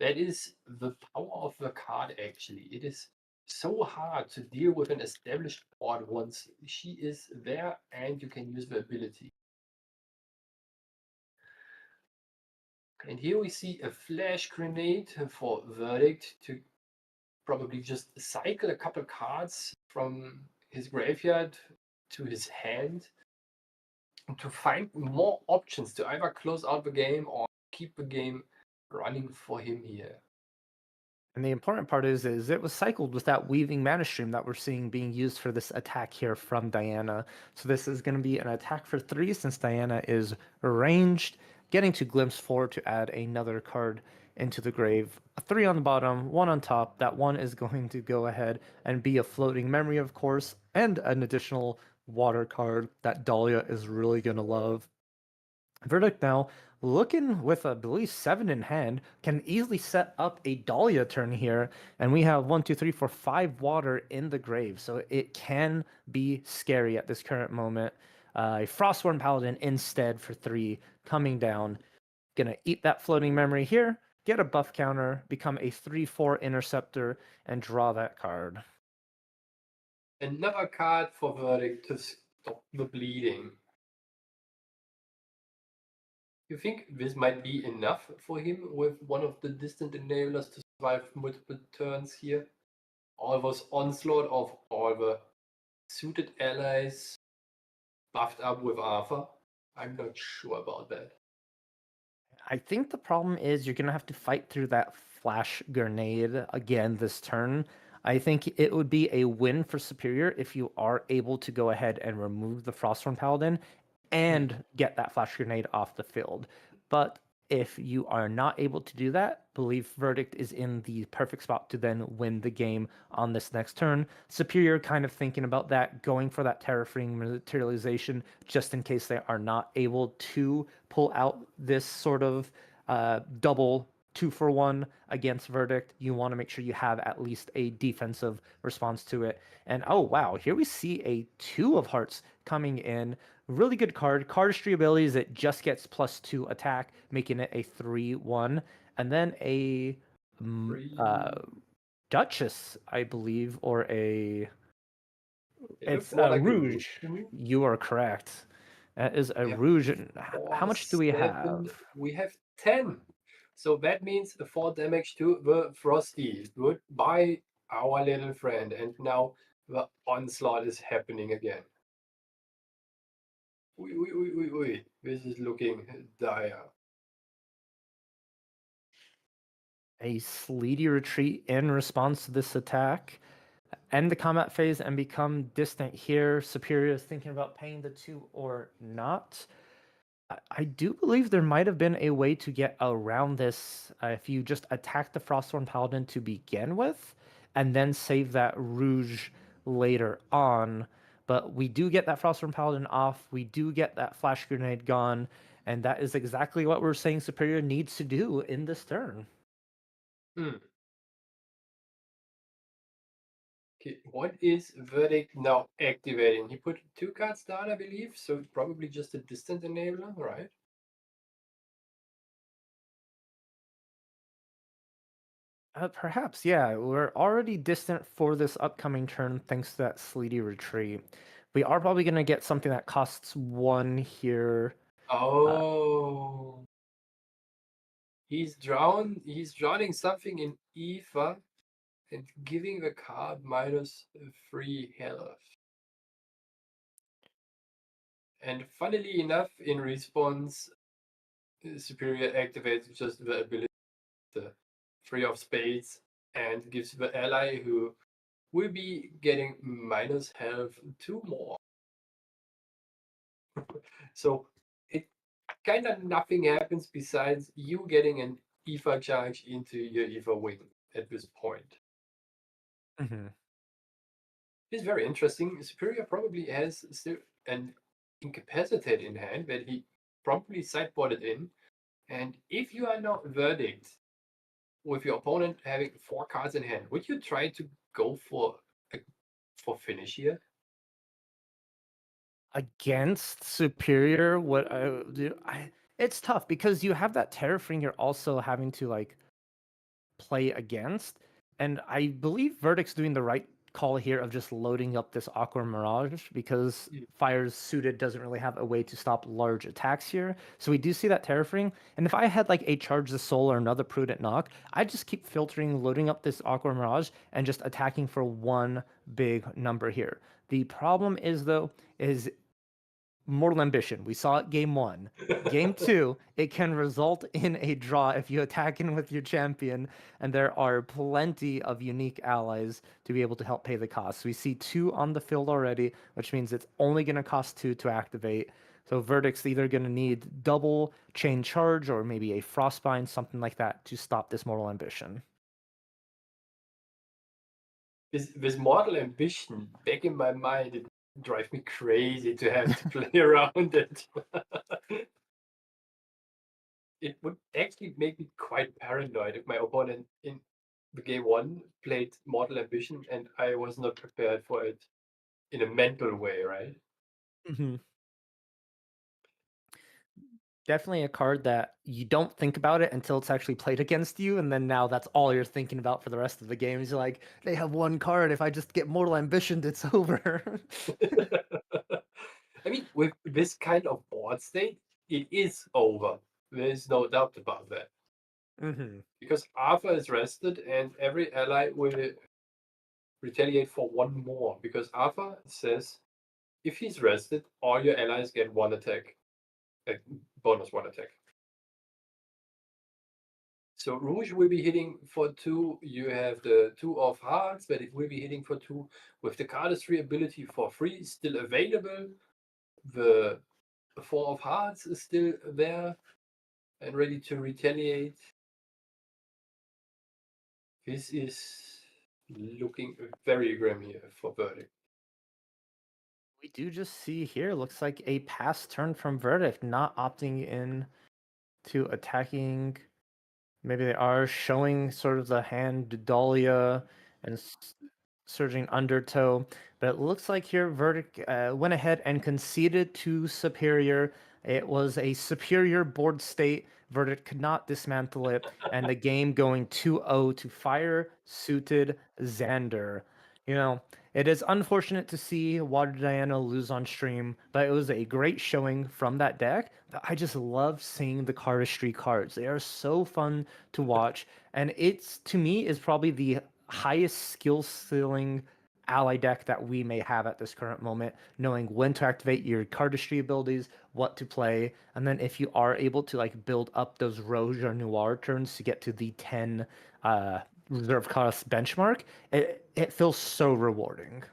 That is the power of the card, actually. It is so hard to deal with an established board once she is there and you can use the ability. And here we see a flash grenade for Verdict to probably just cycle a couple cards from his graveyard to his hand to find more options to either close out the game or keep the game running for him here. And the important part is it was cycled with that weaving mana stream that we're seeing being used for this attack here from Diana. So this is going to be an attack for 3 since Diana is ranged, getting to Glimpse 4 to add another card into the grave. A 3 on the bottom, 1 on top. That 1 is going to go ahead and be a floating memory, of course, and an additional water card that Dahlia is really going to love. Verdict now, looking with, I believe, 7 in hand, can easily set up a Dahlia turn here, and we have 1, 2, 3, 4, 5 water in the grave, so it can be scary at this current moment. A Frostborn Paladin instead for 3 coming down, gonna eat that floating memory here, get a buff counter, become a 3/4 interceptor, and draw that card. Another card for Verdict to stop the bleeding. You think this might be enough for him with one of the distant enablers to survive multiple turns here? All those onslaught of all the suited allies buffed up with Arthur? I'm not sure about that. I think the problem is you're gonna have to fight through that flash grenade again this turn. I think it would be a win for Superior if you are able to go ahead and remove the Frostborn Paladin and get that flash grenade off the field. But if you are not able to do that, believe Verdict is in the perfect spot to then win the game on this next turn. Superior kind of thinking about that, going for that terraforming materialization just in case they are not able to pull out this sort of double 2-for-1 against Verdict. You want to make sure you have at least a defensive response to it. And oh wow, here we see a 2 of hearts coming in. Really good card. Cardistry abilities, it just gets +2 attack, making it a 3/1. And then a Duchess, I believe, or a. It It's looks more a like a Rouge. to me. You are correct. That is a Yeah. Rouge. How 4, much do we 7, have? We have 10. So that means 4 damage to the Frosty. Goodbye, our little friend. And now the onslaught is happening again. This is looking dire. A Sleety retreat in response to this attack. End the combat phase and become distant here. Superior is thinking about paying the 2 or not. I do believe there might have been a way to get around this if you just attack the Frostborn Paladin to begin with, and then save that Rouge later on. But we do get that Frostborn Paladin off, we do get that Flash Grenade gone, and that is exactly what we're saying Superior needs to do in this turn. Okay, what is Verdict now activating? He put 2 cards down, I believe, so probably just a distant enabler, right? Perhaps, yeah. We're already distant for this upcoming turn thanks to that Sleety retreat. We are probably going to get something that costs 1 here. Oh. He's drowning something in ether and giving the card -3 health. And funnily enough, in response, Superior activates just the ability, the 3 of spades, and gives the ally who will be getting minus health 2 more. So it kind of nothing happens besides you getting an ether charge into your ether wing at this point. Mm-hmm. It's very interesting. Superior probably has still an incapacitate in hand that he probably sideboarded in. And if you are not Verdict with your opponent having 4 cards in hand, would you try to go for finish here? Against Superior, what I do, it's tough because you have that Terrafring you're also having to like play against, and I believe Verdict's doing the right call here of just loading up this Aqua Mirage because Fire's suited doesn't really have a way to stop large attacks here. So we do see that Terrafring, and if I had like a Charge the Soul or another Prudent Knock, I'd just keep filtering, loading up this Aqua Mirage, and just attacking for 1 big number here. The problem is though, is Mortal Ambition. We saw it game 1. Game 2, it can result in a draw if you attack in with your champion, and there are plenty of unique allies to be able to help pay the cost. So we see 2 on the field already, which means it's only going to cost 2 to activate. So Verdict's either going to need double Chain Charge or maybe a Frostbind, something like that, to stop this Mortal Ambition. This Mortal Ambition, back in my mind, it drives me crazy to have to play around it. It would actually make me quite paranoid if my opponent in the game 1 played Mortal Ambition and I was not prepared for it in a mental way, right? Mm-hmm. Definitely a card that you don't think about it until it's actually played against you, and then now that's all you're thinking about for the rest of the game. You're like, they have 1 card. If I just get Mortal Ambition, it's over. I mean, with this kind of board state, it is over. There's no doubt about that. Mm-hmm. Because Arthur is rested and every ally will retaliate for 1 more. Because Arthur says if he's rested, all your allies get 1 attack. Bonus 1 attack. So Rouge will be hitting for 2. You have the 2 of hearts, but it will be hitting for 2 with the cardistry ability for free still available. The 4 of hearts is still there and ready to retaliate. This is looking very grim here for Verdict. We do just see here, looks like a pass turn from Verdict, not opting in to attacking. Maybe they are showing sort of the hand Dahlia and surging Undertow. But it looks like here Verdict went ahead and conceded to Superior. It was a superior board state. Verdict could not dismantle it, and the game going 2-0 to fire suited Xander. You know, it is unfortunate to see Water Diana lose on stream, but it was a great showing from that deck. But I just love seeing the cardistry cards. They are so fun to watch, and it's, to me, is probably the highest skill ceiling ally deck that we may have at this current moment, knowing when to activate your cardistry abilities, what to play, and then if you are able to like build up those Rouge or Noir turns to get to the 10 reserve cost benchmark, it feels so rewarding.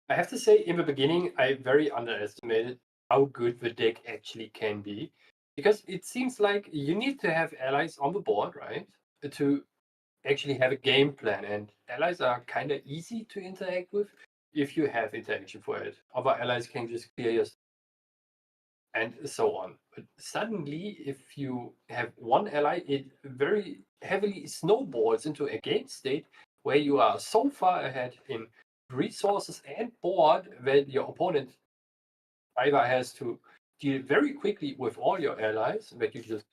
I have to say, in the beginning, I very underestimated how good the deck actually can be, because it seems like you need to have allies on the board, right, to actually have a game plan, and allies are kind of easy to interact with if you have interaction for it. Other allies can just clear your and so on. But suddenly, if you have one ally, it very heavily snowballs into a game state where you are so far ahead in resources and board that your opponent either has to deal very quickly with all your allies that you just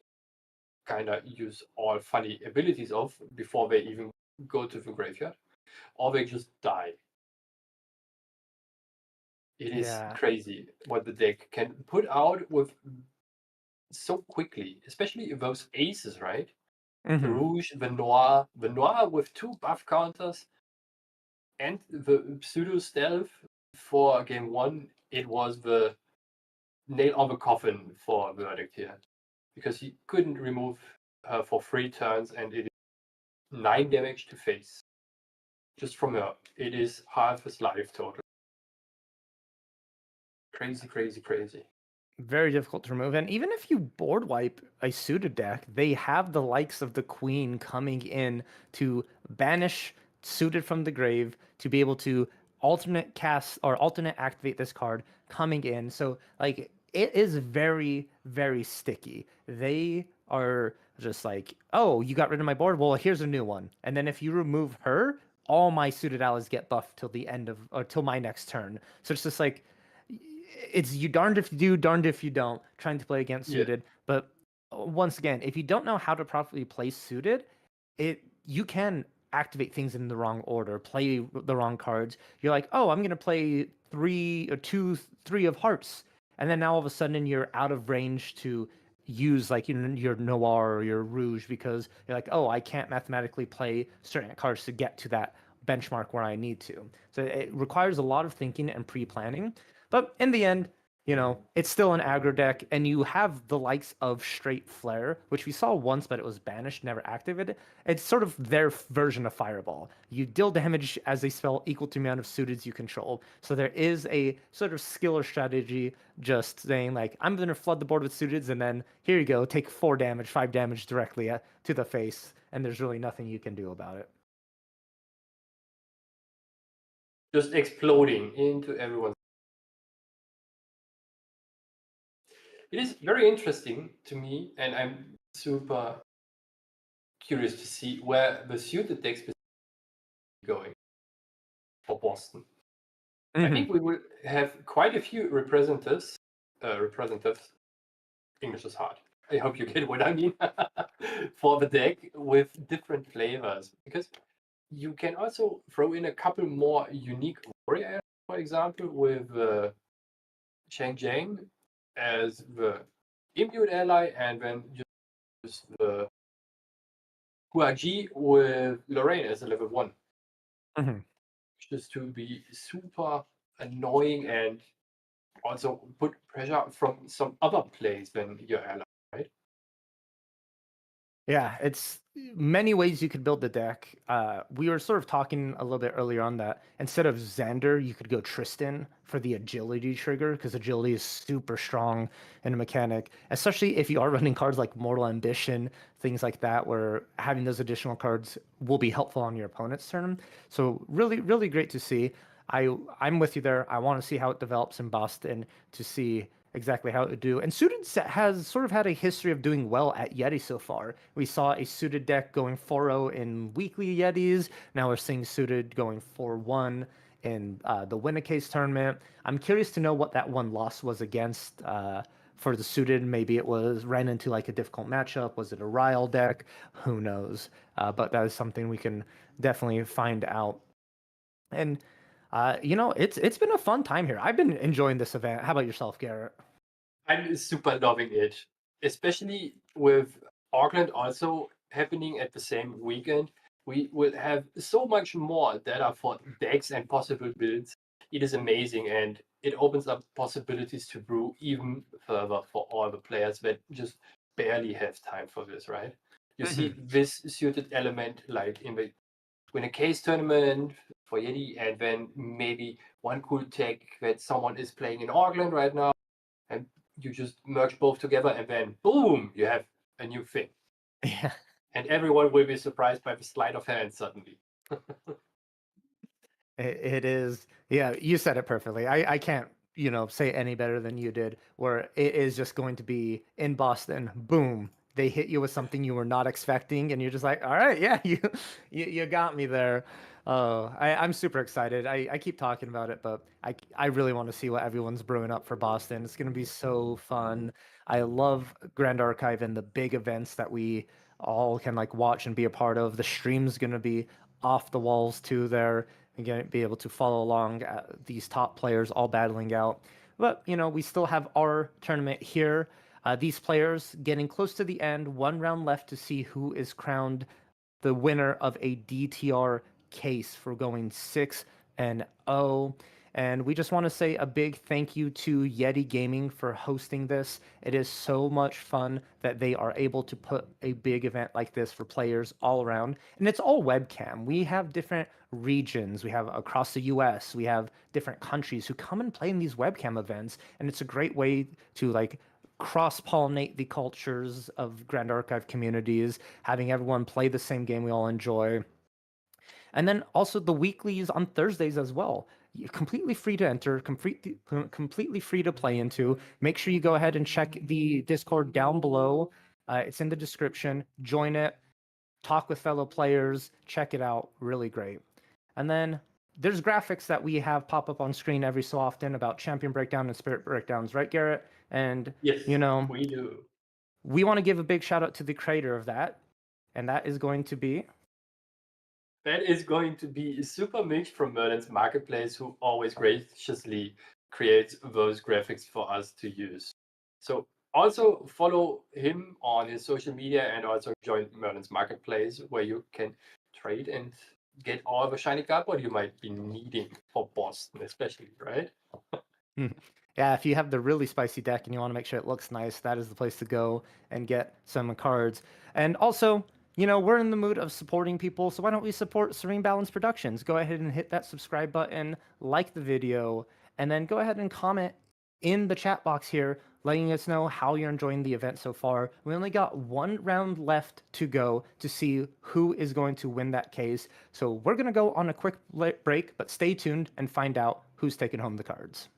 kind of use all funny abilities of before they even go to the graveyard, or they just die. It is Yeah. crazy what the deck can put out with so quickly, especially those aces, right? The Mm-hmm. Rouge, the Noir with 2 buff counters, and the pseudo stealth for game 1. It was the nail on the coffin for Verdict here, because he couldn't remove her for 3 turns, and it is 9 damage to face just from her. It is half his life total. Crazy, crazy, crazy. Very difficult to remove. And even if you board wipe a suited deck, they have the likes of the Queen coming in to banish suited from the grave to be able to alternate cast or alternate activate this card coming in. So like it is very, very sticky. They are just like, oh, you got rid of my board? Well, here's a new one. And then if you remove her, all my suited allies get buffed till the end of or till my next turn. So it's just like it's you darned if you do, darned if you don't, trying to play against Yeah. suited. But once again, if you don't know how to properly play suited, you can activate things in the wrong order, play the wrong cards. You're like, oh, I'm gonna play 3 of hearts, and then now all of a sudden you're out of range to use like your Noir or your Rouge because you're like, oh, I can't mathematically play certain cards to get to that benchmark where I need to. So it requires a lot of thinking and pre-planning. But in the end, it's still an aggro deck, and you have the likes of Straight Flare, which we saw once, but it was banished, never activated. It's sort of their version of Fireball. You deal damage as a spell equal to the amount of suiteds you control. So there is a sort of skill or strategy just saying, like, I'm going to flood the board with suiteds, and then here you go, take 4 damage, 5 damage directly to the face, and there's really nothing you can do about it. Just exploding into everyone's. It is very interesting to me, and I'm super curious to see where the suited decks is going for Boston. I think we will have quite a few representatives. English is hard. I hope you get what I mean. For the deck with different flavors, because you can also throw in a couple more unique warrior, for example, with Shang Jiang as the immune ally, and then just the Huaji with Lorraine as a level 1. Just to be super annoying and also put pressure from some other place than your ally, right? Yeah, it's many ways you could build the deck. We were sort of talking a little bit earlier on that instead of Xander, you could go Tristan for the agility trigger because agility is super strong in a mechanic, especially if you are running cards like Mortal Ambition, things like that, where having those additional cards will be helpful on your opponent's turn. So really, really great to see. I'm with you there. I want to see how it develops in Boston to see exactly how it would do. And suited set has sort of had a history of doing well at Yeti so far. We saw a suited deck going 4-0 in weekly Yetis. Now we're seeing suited going 4-1 in the Win a Case tournament. I'm curious to know what that one loss was against for the suited, maybe it ran into like a difficult matchup. Was it a Ryle deck? Who knows? But that is something we can definitely find out. And it's been a fun time here. I've been enjoying this event. How about yourself, Gerrit? I'm super loving it, especially with Auckland also happening at the same weekend. We will have so much more data for decks and possible builds. It is amazing, and it opens up possibilities to brew even further for all the players that just barely have time for this, right? You see this suited element like in the win a case tournament for Yeti, and then maybe one cool tech that someone is playing in Auckland right now, and you just merge both together, and then boom, you have a new thing. Yeah. And everyone will be surprised by the sleight of hand suddenly. It is, yeah, you said it perfectly. I can't, say any better than you did, where it is just going to be in Boston, boom, they hit you with something you were not expecting, and you're just like, all right, yeah, you got me there. I'm super excited. I keep talking about it, but I really want to see what everyone's brewing up for Boston. It's gonna be so fun. I love Grand Archive and the big events that we all can like watch and be a part of. The stream's gonna be off the walls too there. Again, be able to follow along these top players all battling out. But, we still have our tournament here. These players getting close to the end, one round left to see who is crowned the winner of a DTR case for going 6-0. And we just want to say a big thank you to Yeti Gaming for hosting this. It is so much fun that they are able to put a big event like this for players all around. And it's all webcam. We have different regions. We have across the US, we have different countries who come and play in these webcam events. And it's a great way to like cross-pollinate the cultures of Grand Archive communities, having everyone play the same game we all enjoy. And then also the weeklies on Thursdays as well. You're completely free to enter, completely free to play into. Make sure you go ahead and check the Discord down below. It's in the description. Join it, talk with fellow players, check it out. Really great. And then there's graphics that we have pop up on screen every so often about champion breakdown and spirit breakdowns, right, Gerrit? And Yes, we do. we want to give a big shout out to the creator of that, and that is going to be Super Mix from Merlin's Marketplace, who always graciously creates those graphics for us to use. So also follow him on his social media and also join Merlin's Marketplace, where you can trade and get all the shiny cardboard you might be needing for Boston, especially, right? Yeah, if you have the really spicy deck and you want to make sure it looks nice, that is the place to go and get some cards. And also, we're in the mood of supporting people, so why don't we support Serene Balance Productions? Go ahead and hit that subscribe button, like the video, and then go ahead and comment in the chat box here, letting us know how you're enjoying the event so far. We only got one round left to go to see who is going to win that case. So we're going to go on a quick break, but stay tuned and find out who's taking home the cards.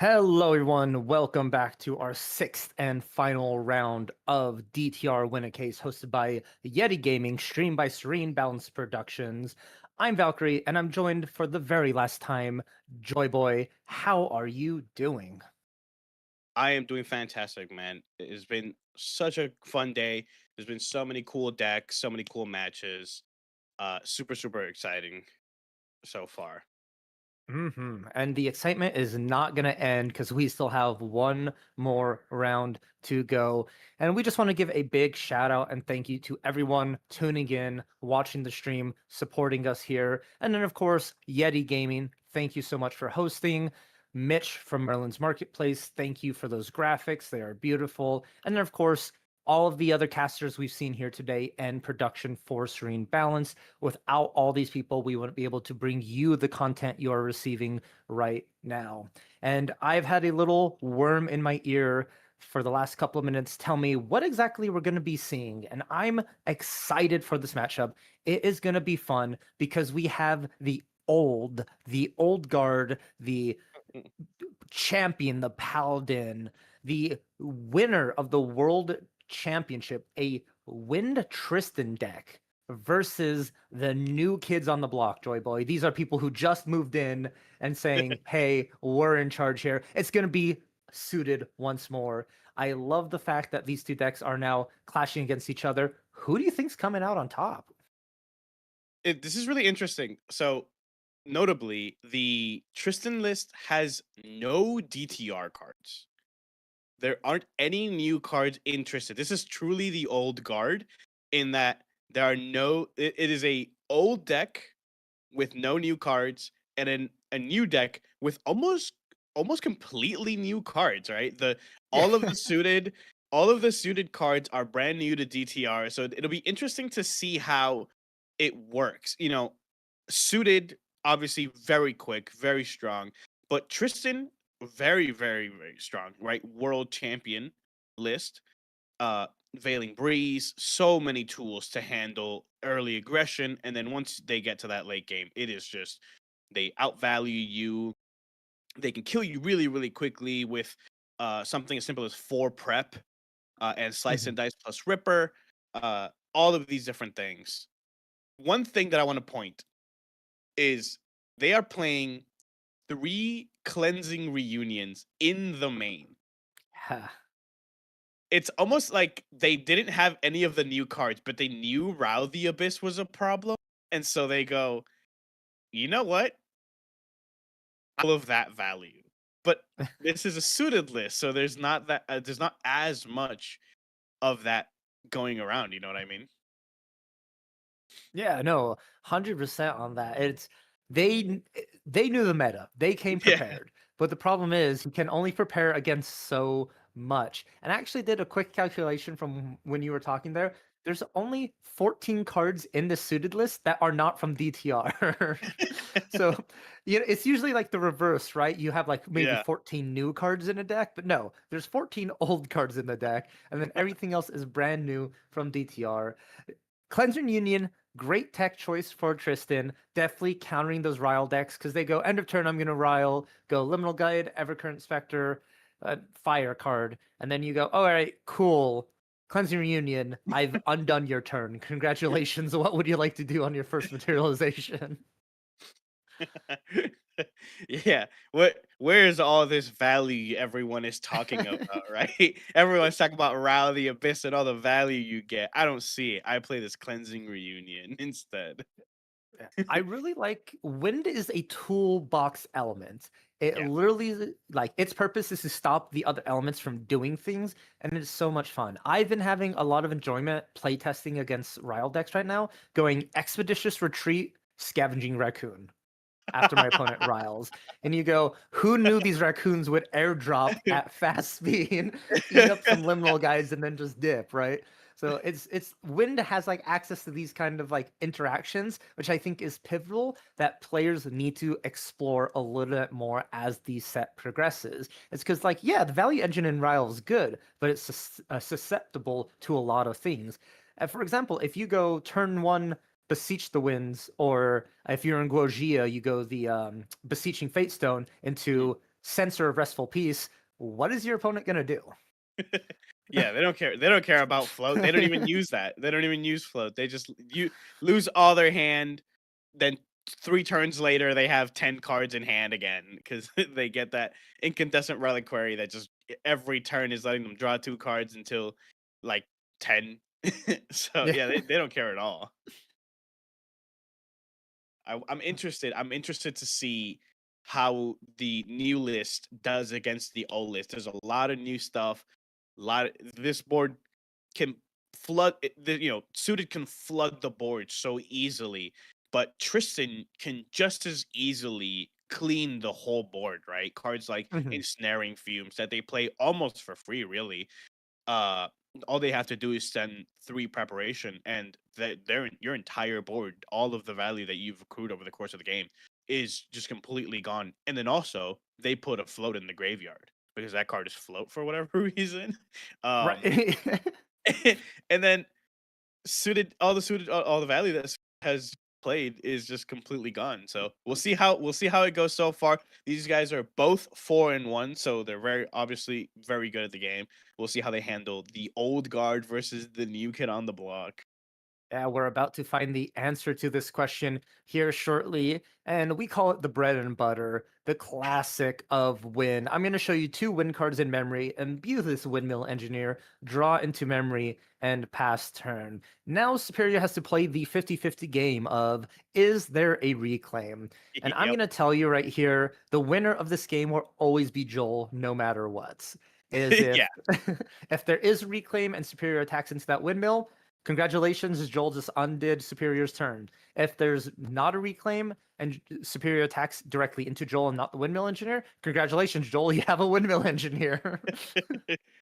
Hello, everyone. Welcome back to our sixth and final round of DTR Win a Case, hosted by Yeti Gaming, streamed by Serene Balance Productions. I'm Valkyrie, and I'm joined for the very last time, Joyboy. How are you doing? I am doing fantastic, man. It has been such a fun day. There's been so many cool decks, so many cool matches. Super, super exciting so far. And the excitement is not going to end because we still have one more round to go. And we just want to give a big shout out and thank you to everyone tuning in, watching the stream, supporting us here. And then, of course, Yeti Gaming, thank you so much for hosting. Mitch from Merlin's Marketplace, thank you for those graphics. They are beautiful. And then, of course, all of the other casters we've seen here today and production for Serene Balance. Without all these people, we wouldn't be able to bring you the content you are receiving right now. And I've had a little worm in my ear for the last couple of minutes tell me what exactly we're going to be seeing. And I'm excited for this matchup. It is going to be fun because we have the old guard, the champion, the paladin, the winner of the world championship, a Wind Tristan deck versus the new kids on the block, Joyboy. These are people who just moved in and saying, hey, we're in charge here. It's going to be suited once more. I love the fact that these two decks are now clashing against each other. Who do you think's coming out on top? This is really interesting. So, notably, the Tristan list has no DTR cards. There aren't any new cards in Tristan. This is truly the old guard in that there are no. It is a old deck with no new cards, and then a new deck with almost completely new cards. Right, all of the suited cards are brand new to DTR. So it'll be interesting to see how it works. Suited obviously very quick, very strong, but Tristan very, very, very strong, right? World champion list. Veiling Breeze, so many tools to handle early aggression, and then once they get to that late game, it is just they outvalue you. They can kill you really, really quickly with something as simple as 4 prep and slice and dice plus Ripper. All of these different things. One thing that I want to point is they are playing 3 cleansing reunions in the main. It's almost like they didn't have any of the new cards, but they knew Row the Abyss was a problem. And so they go, you know what? All of that value. But this is a suited list, so there's not as much of that going around, you know what I mean? Yeah, no, 100% on that. They knew the meta. They came Yeah. prepared. But the problem is you can only prepare against so much. And I actually did a quick calculation from when you were talking there. There's only 14 cards in the suited list that are not from DTR. So, it's usually like the reverse, right? You have like maybe Yeah. 14 new cards in a deck, but no, there's 14 old cards in the deck, and then everything else is brand new from DTR. Cleanser Union, great tech choice for Tristan. Definitely countering those Ryle decks because they go end of turn, I'm going to Ryle, go Liminal Guide, Evercurrent Spectre, Fire card. And then you go, all right, cool. Cleansing Reunion, I've undone your turn. Congratulations. What would you like to do on your first materialization? Yeah. Where's all this value everyone is talking about, right? Everyone's talking about Row the Abyss and all the value you get. I don't see it. I play this cleansing reunion instead. I really like wind is a toolbox element. It Yeah. literally like its purpose is to stop the other elements from doing things, and it's so much fun. I've been having a lot of enjoyment playtesting against Ryle decks right now, going Expeditious Retreat, Scavenging Raccoon after my opponent riles. And you go, who knew these raccoons would airdrop at fast speed, eat up some liminal guys, and then just dip, right? So it's Wind has like access to these kind of like interactions, which I think is pivotal that players need to explore a little bit more as the set progresses. It's because like, yeah, the value engine in Ryle is good, but it's susceptible to a lot of things. For example, if you go turn 1 Beseech the Winds, or if you're in Goja, you go the Beseeching Fatestone into Censor of Restful Peace, what is your opponent gonna do? Yeah, they don't care. They don't care about float. They don't even use that. They don't even use float. They just you lose all their hand. Then 3 turns later, they have 10 cards in hand again because they get that incandescent reliquary that just every turn is letting them draw 2 cards until like 10. So yeah, they don't care at all. I'm interested. I'm interested to see how the new list does against the old list. There's a lot of new stuff. This board can flood. Suited can flood the board so easily, but Tristan can just as easily clean the whole board. Right, cards like Mhm. ensnaring fumes that they play almost for free. Really, uh all they have to do is send 3 preparation and your entire board, all of the value that you've accrued over the course of the game is just completely gone. And then also they put a float in the graveyard because that card is float for whatever reason. um Right. and then all the value that has played is just completely gone. So we'll see how it goes so far. These guys are both 4-1, so they're very obviously very good at the game. We'll see how they handle the old guard versus the new kid on the block. Yeah, we're about to find the answer to this question here shortly, and we call it the bread and butter, the classic of win. I'm going to show you 2 win cards in memory, imbue this windmill engineer, draw into memory, and pass turn. Now Superior has to play the 50-50 game of, is there a reclaim? And I'm Yep. going to tell you right here, the winner of this game will always be Joel, no matter what. Is if Yeah. if there is reclaim and Superior attacks into that windmill, congratulations, Joel just undid Superior's turn. If there's not a reclaim and Superior attacks directly into Joel and not the windmill engineer, congratulations, Joel, you have a windmill engineer.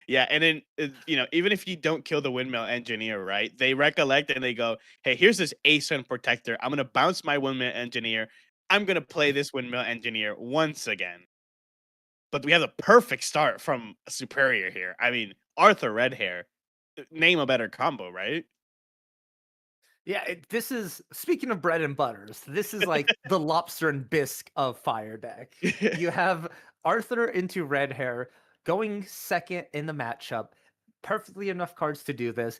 Yeah, and then even if you don't kill the windmill engineer, right? They recollect and they go, "Hey, here's this ace and protector. I'm gonna bounce my windmill engineer. I'm gonna play this windmill engineer once again." But we have a perfect start from Superior here. I mean, Arthur Redhair, name a better combo, right? Yeah, this is, speaking of bread and butters, this is like the lobster and bisque of Fire deck. You have Arthur into red hair going second in the matchup. Perfectly enough cards to do this.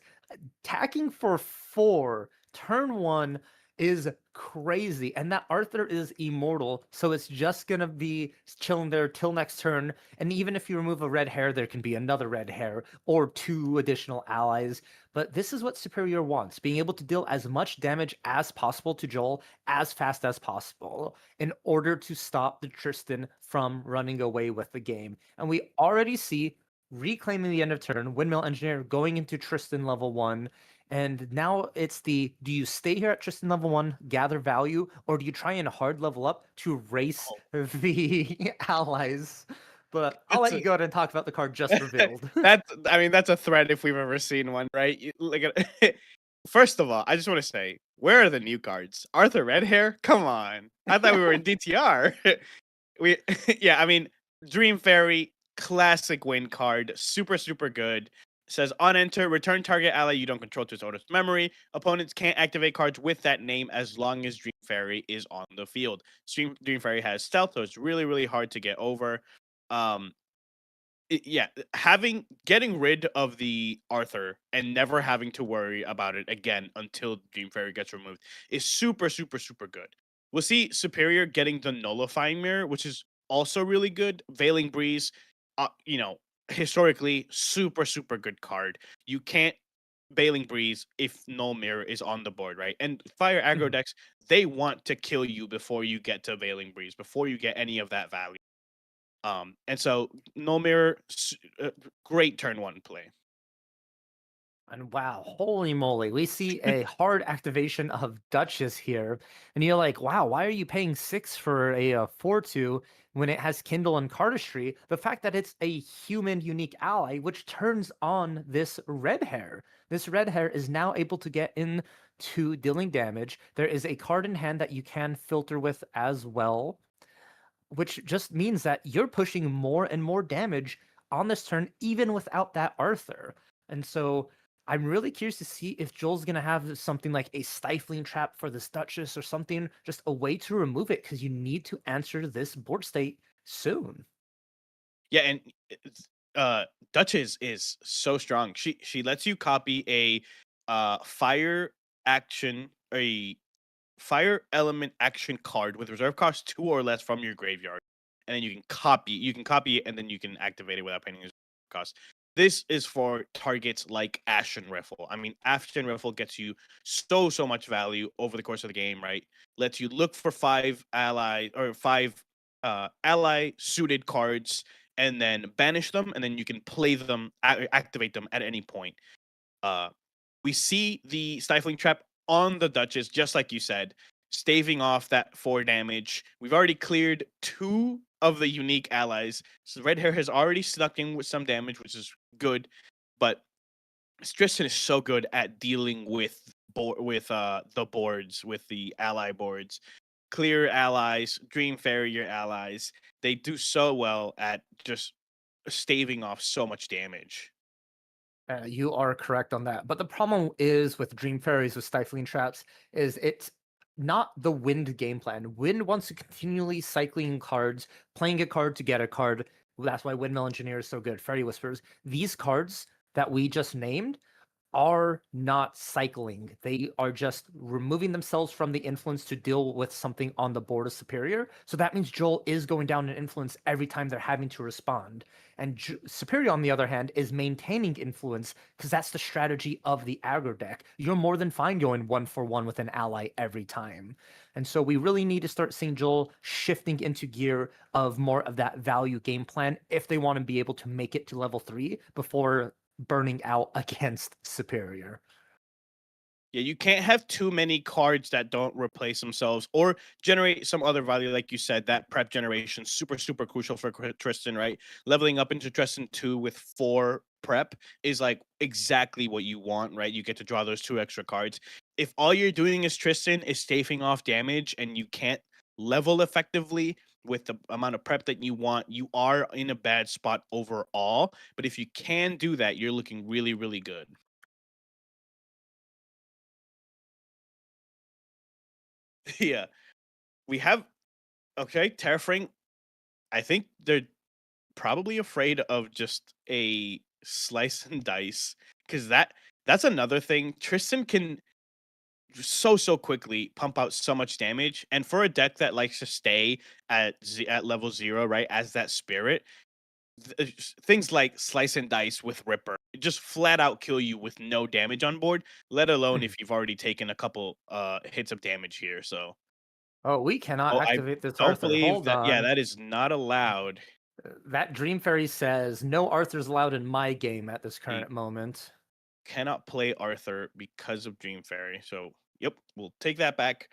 Tacking for 4, turn 1 is crazy. And that Arthur is immortal, so it's just gonna be chilling there till next turn. And even if you remove a red hair, there can be another red hair or 2 additional allies. But this is what Superior wants, being able to deal as much damage as possible to Joel as fast as possible in order to stop the Tristan from running away with the game. And we already see reclaiming the end of turn, Windmill Engineer going into Tristan level 1. And now it's do you stay here at Tristan level 1, gather value, or do you try and hard level up to race the allies? But I'll let you go ahead and talk about the card just revealed. That's a threat if we've ever seen one, right? First of all, I just want to say, where are the new cards? Arthur Redhair? Come on. I thought we were in DTR. Yeah, I mean, Dream Fairy, classic win card, super, super good. Says on enter, return target ally you don't control to its owner's memory. Opponents can't activate cards with that name as long as Dream Fairy is on the field. Dream Fairy has stealth, so it's really, really hard to get over. Yeah, getting rid of the Arthur and never having to worry about it again until Dream Fairy gets removed is super, super, super good. We'll see Superior getting the Nullifying Mirror, which is also really good. Veiling Breeze, historically super, super good card. You can't Veiling Breeze if Null Mirror is on the board, right? And Fire aggro decks, they want to kill you before you get to Veiling Breeze, before you get any of that value. And so Null Mirror, great turn 1 play. And wow, holy moly, we see a hard activation of Duchess here. And you're like, wow, why are you paying 6 for a 4/2 when it has Kindle and Cardistry? The fact that it's a human unique ally, which turns on this red hair. This red hair is now able to get into dealing damage. There is a card in hand that you can filter with as well, which just means that you're pushing more and more damage on this turn, even without that Arthur. And so I'm really curious to see if Joel's going to have something like a stifling trap for this Duchess or something, just a way to remove it, because you need to answer this board state soon. Yeah, and Duchess is so strong. She lets you copy a fire action, a fire element action card with reserve cost 2 or less from your graveyard, and then you can copy it, and then you can activate it without paying reserve cost. This is for targets like Ashen Riffle. I mean, Ashen Riffle gets you so much value over the course of the game, right? Lets you look for 5 ally or 5 ally suited cards and then banish them, and then you can play them, activate them at any point. Uh, we see the Stifling Trap on the Duchess, just like you said, staving off that 4 damage. We've already cleared 2 of the unique allies. So Red Hair has already snuck in with some damage, which is good. But Tristan is so good at dealing with the boards, with the ally boards. Clear allies, Dream Fairy your allies. They do so well at just staving off so much damage. You are correct on that. But the problem is with Dream Fairies with Stifling Traps is it's not the Wind game plan. Wind wants to continually cycling cards, playing a card to get a card. That's why Windmill Engineer is so good. Fairy Whispers. These cards that we just named are not cycling. They are just removing themselves from the influence to deal with something on the board of Superior. So that means Joel is going down in influence every time they're having to respond. And Superior, on the other hand, is maintaining influence because that's the strategy of the aggro deck. You're more than fine going 1-for-1 with an ally every time. And so we really need to start seeing Joel shifting into gear of more of that value game plan if they want to be able to make it to level 3 before burning out against Superior. Yeah, you can't have too many cards that don't replace themselves or generate some other value. Like you said, that prep generation, super crucial for Tristan, right? Leveling up into Tristan 2 with 4 prep is like exactly what you want, right? You get to draw those 2 extra cards. If all you're doing is Tristan is staving off damage and you can't level effectively with the amount of prep that you want, you are in a bad spot overall. But if you can do that, you're looking really good. Yeah. We have okay, Terrafring. I think they're probably afraid of just a slice and dice because that's another thing. Tristan can so quickly pump out so much damage, and for a deck that likes to stay at level 0, right, as that spirit, things like slice and dice with Ripper just flat out kill you with no damage on board. Let alone if you've already taken a couple hits of damage here. So Oh, we cannot oh, I activate this don't Arthur. believe Hold that. Yeah, on. that is not allowed. That Dream Fairy says no Arthur's allowed in my game at this We current moment. cannot play Arthur because of Dream Fairy. So, yep, we'll take that back.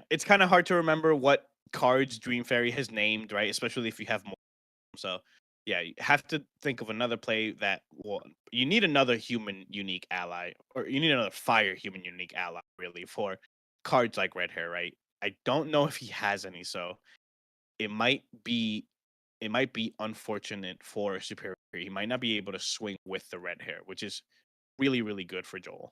It's kind of hard to remember what cards Dream Fairy has named, right? Especially if you have more. So, yeah, you have to think of another play that you need another human unique ally, or you need another fire human unique ally, really, for cards like Red Hair, right? I don't know if he has any, so it might be unfortunate for Superior. He might not be able to swing with the Red Hair, which is really good for Joel.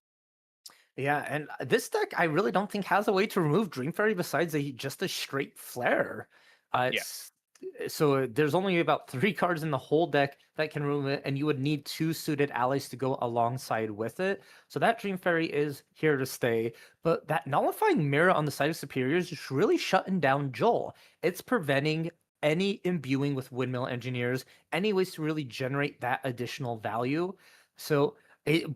Yeah, and this deck I really don't think has a way to remove Dream Fairy besides just a straight flare. Yeah. So there's only about 3 cards in the whole deck that can remove it, and you would need 2 suited allies to go alongside with it. So that Dream Fairy is here to stay. But that nullifying mirror on the side of Superiors is really shutting down Joel. It's preventing any imbuing with Windmill Engineers, any ways to really generate that additional value. So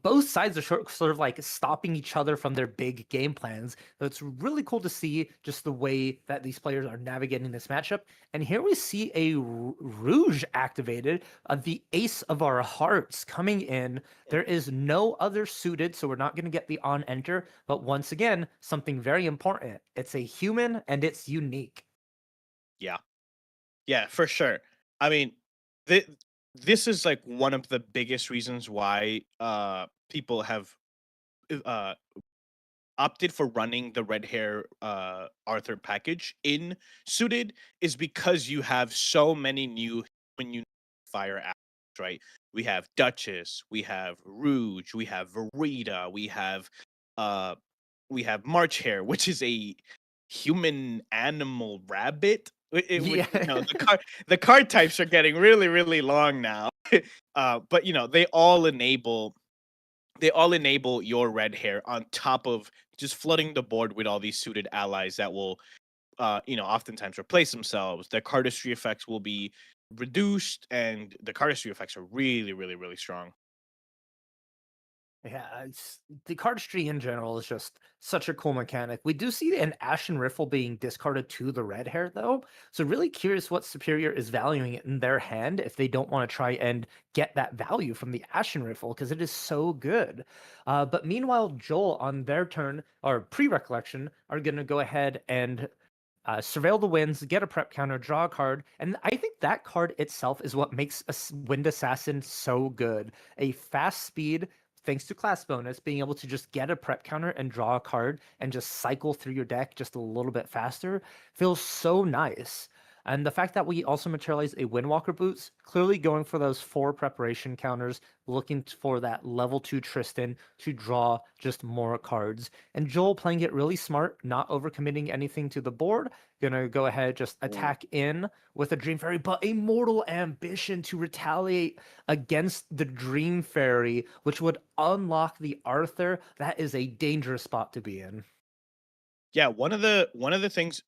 both sides are sort of like stopping each other from their big game plans. So it's really cool to see just the way that these players are navigating this matchup. And here we see a Rouge activated, the Ace of our Hearts coming in. There is no other suited, so we're not going to get the on enter. But once again, something very important. It's a human and it's unique. Yeah, for sure. I mean, this is like one of the biggest reasons why people have uh opted for running the Red Hair Arthur package in suited is because you have so many new when you fire out, right? We have Duchess, we have Rouge, we have Verita, we have March Hare, which is a human animal rabbit The card types are getting really, really long now. But they all enable your red hair on top of just flooding the board with all these suited allies that will oftentimes replace themselves. Their cardistry effects will be reduced, and the cardistry effects are really, really, really strong. Yeah, the cardistry in general is just such a cool mechanic. We do see an Ashen Riffle being discarded to the red hair, though. So really curious what Superior is valuing it in their hand if they don't want to try and get that value from the Ashen Riffle, because it is so good. But meanwhile, Joel on their turn, or pre-recollection, are going to go ahead and surveil the winds, get a prep counter, draw a card, and I think that card itself is what makes a Wind Assassin so good. A fast speed, thanks to class bonus, being able to just get a prep counter and draw a card and just cycle through your deck just a little bit faster feels so nice. And the fact that we also materialize a Windwalker Boots, clearly going for those 4 preparation counters, looking for that level 2 Tristan to draw just more cards. And Joel playing it really smart, not overcommitting anything to the board. Gonna go ahead, just attack in with a Dream Fairy, but a mortal ambition to retaliate against the Dream Fairy, which would unlock the Arthur. That is a dangerous spot to be in. Yeah, one of the things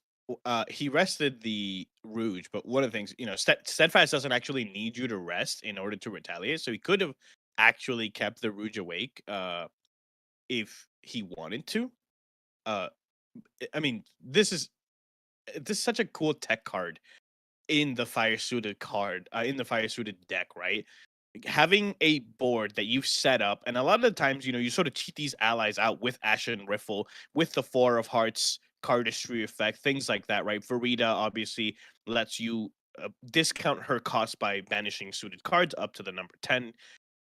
he rested the Rouge, but one of the things, Steadfast doesn't actually need you to rest in order to retaliate, so he could have actually kept the Rouge awake if he wanted to. I mean, this is such a cool tech card in the fire suited deck, right? Having a board that you've set up, and a lot of the times, you sort of cheat these allies out with Ashen Riffle, with the 4 of Hearts cardistry effect, things like that, right? Verita obviously lets you discount her cost by banishing suited cards up to the number 10,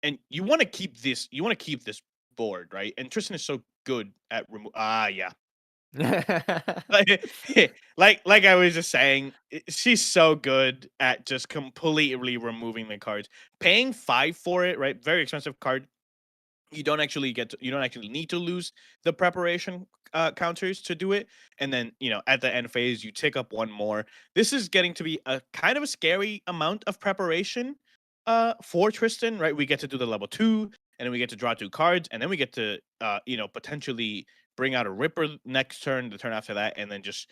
and you want to keep this. You want to keep this board, right? And Tristan is so good at like I was just saying, she's so good at just completely removing the cards. Paying 5 for it, right? Very expensive card. You don't actually need to lose the preparation counters to do it. And then, at the end phase, you take up 1 more. This is getting to be a kind of a scary amount of preparation for Tristan, right? We get to do the level 2, and then we get to draw 2 cards, and then we get to potentially bring out a Ripper next turn, the turn after that, and then just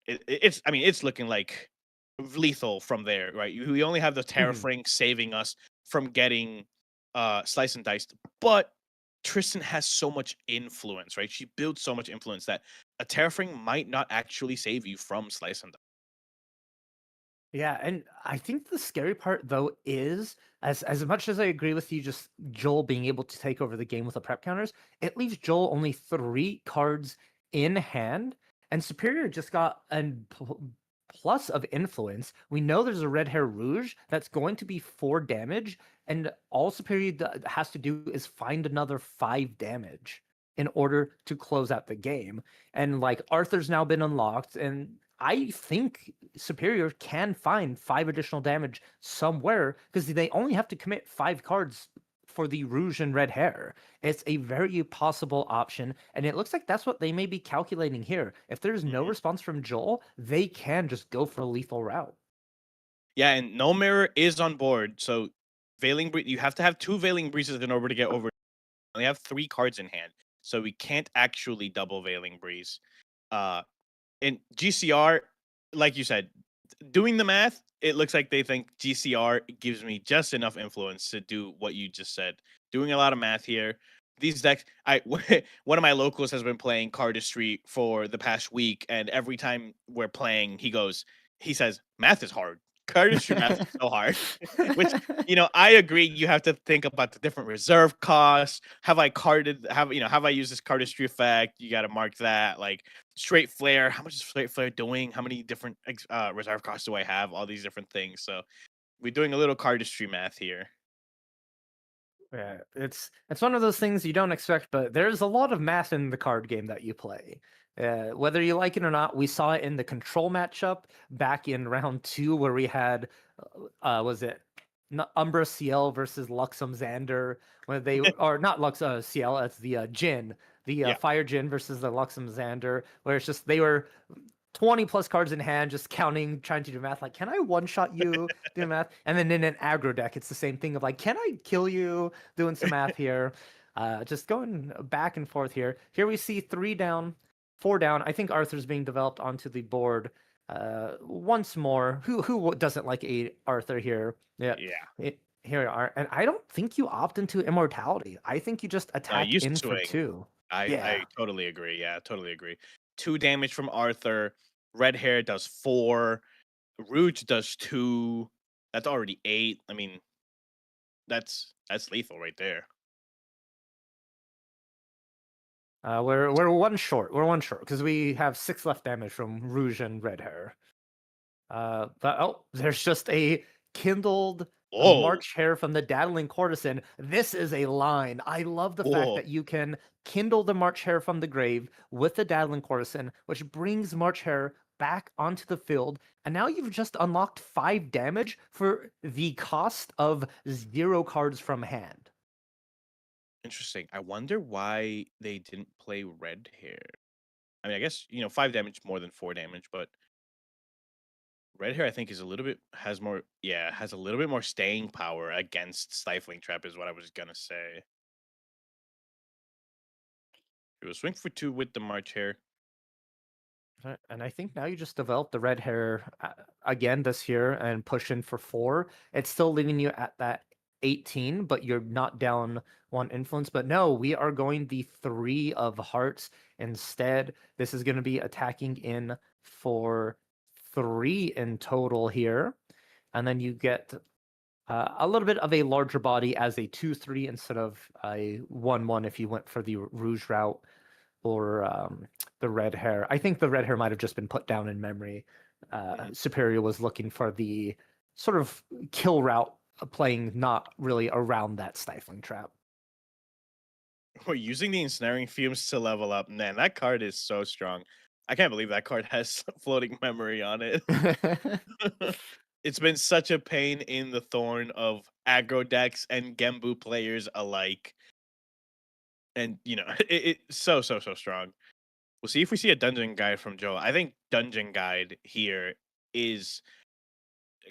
it's looking like lethal from there, right? We only have the Terrafring saving us from getting Slice and Diced, but Tristan has so much influence, right? She builds so much influence that a Terrafring might not actually save you from Slice and Dice. Yeah, and I think the scary part though is as much as I agree with you, just Joel being able to take over the game with the prep counters, it leaves Joel only 3 cards in hand, and Superior just got a plus of influence. We know there's a Red Hair Rouge that's going to be 4 damage, and all Superior has to do is find another 5 damage in order to close out the game. And like Arthur's now been unlocked, and I think Superior can find 5 additional damage somewhere because they only have to commit 5 cards for the Rouge and Red Hair. It's a very possible option, and it looks like that's what they may be calculating here. If there's no response from Joel, they can just go for a lethal route. Yeah, and No Mirror is on board, so Veiling Breeze, you have to have 2 Veiling Breezes in order to get over. We have 3 cards in hand, so we can't actually double Veiling Breeze. In GCR, like you said, doing the math, it looks like they think GCR gives me just enough influence to do what you just said. Doing a lot of math here. These decks, one of my locals has been playing Cardistry for the past week, and every time we're playing, he says, math is hard. Cardistry math is so hard. Which, I agree. You have to think about the different reserve costs. Have I used this cardistry effect? You got to mark that. Like straight flare. How much is straight flare doing? How many different reserve costs do I have? All these different things. So we're doing a little cardistry math here. Yeah, it's one of those things you don't expect, but there's a lot of math in the card game that you play. Whether you like it or not, we saw it in the control matchup back in round 2 where we had, was it Umbra CL versus Luxem Xander, when they or not Lux CL, it's the Jin, the Fire Jin versus the Luxem Xander, where it's just they were 20 plus cards in hand, just counting, trying to do math. Like, can I one shot you doing math? And then in an aggro deck, it's the same thing of like, can I kill you doing some math here? Just going back and forth here. Here we see 3 down, 4 down. I think Arthur's being developed onto the board once more. Who doesn't like a Arthur here? Yeah. Here we are. And I don't think you opt into immortality. I think you just attack you in for swing. 2. I totally agree. Yeah, totally agree. 2 damage from Arthur. Red hair does 4. Rouge does 2. That's already 8. I mean, that's lethal right there. We're 1 short. We're 1 short because we have 6 left damage from Rouge and Red hair. But there's just a kindled March Hare from the Daddling Courtesan. This is a line. I love the fact that you can kindle the March Hare from the grave with the Daddling Courtesan, which brings March Hare back onto the field. And now you've just unlocked 5 damage for the cost of 0 cards from hand. Interesting. I wonder why they didn't play red hair. I mean, I guess, 5 damage more than 4 damage, but red hair I think is a little bit has a little bit more staying power against Stifling Trap is what I was gonna say. It was swing for 2 with the March hair. And I think now you just develop the red hair again this year and push in for 4. It's still leaving you at that 18, but you're not down 1 influence. But no, we are going the 3 of hearts instead. This is going to be attacking in for 3 in total here. And then you get a little bit of a larger body as a 2/3 instead of a 1/1 if you went for the Rouge route or the red hair. I think the red hair might have just been put down in memory. Superior was looking for the sort of kill route, playing not really around that Stifling Trap. We're using the Ensnaring Fumes to level up. Man, that card is so strong. I can't believe that card has floating memory on it. It's been such a pain in the thorn of aggro decks and Gembu players alike. And, it's so strong. We'll see if we see a dungeon guide from Joe. I think dungeon guide here is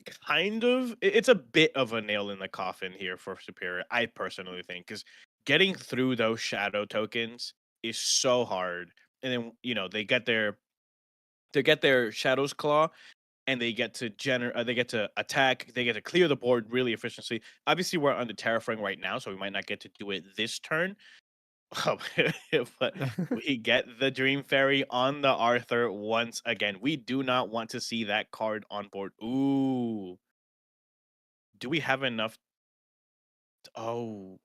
it's a bit of a nail in the coffin here for Superior, I personally think, because getting through those shadow tokens is so hard. And then, they get their Shadow's Claw, and they get to they get to attack, they get to clear the board really efficiently. Obviously, we're under terraforming right now, so we might not get to do it this turn. But we get the Dream Fairy on the Arthur once again. We do not want to see that card on board. Ooh. Do we have enough? Oh.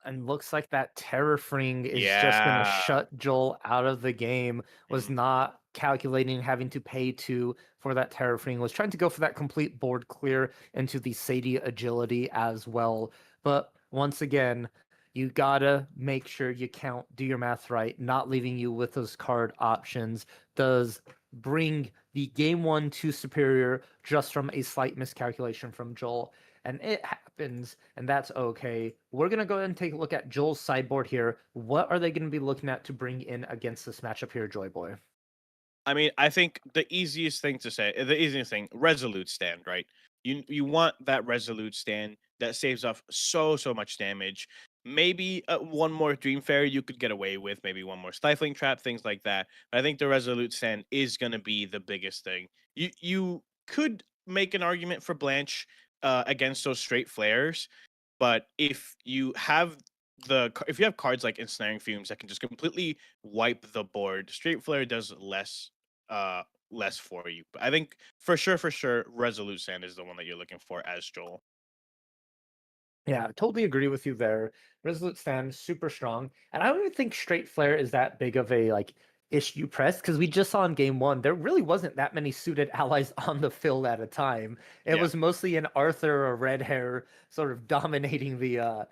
And looks like that Terrafring is just going to shut Joel out of the game. Was not calculating having to pay 2 for that Terrafring. Was trying to go for that complete board clear into the Sadie agility as well. But once again, you gotta make sure you do your math right. Not leaving you with those card options does bring the game 1 to Superior just from a slight miscalculation from Joel. And it happens, and that's okay. We're going to go ahead and take a look at Joel's sideboard here. What are they going to be looking at to bring in against this matchup here, Joyboy? I mean, I think the easiest thing, Resolute Stand, right? You want that Resolute Stand that saves off so much damage. Maybe 1 more Dream Fairy you could get away with, maybe 1 more Stifling Trap, things like that. But I think the Resolute Stand is going to be the biggest thing. You could make an argument for Blanche against those straight flares, but if you have cards like Ensnaring Fumes that can just completely wipe the board, straight flare does less for you. But I think for sure Resolute Stand is the one that you're looking for as Joel. Yeah, totally agree with you there. Resolute Stand, super strong. And I don't even think Straight Flare is that big of a issue press, because we just saw in game 1 there really wasn't that many suited allies on the field at a time. It was mostly an Arthur or Red Hair sort of dominating the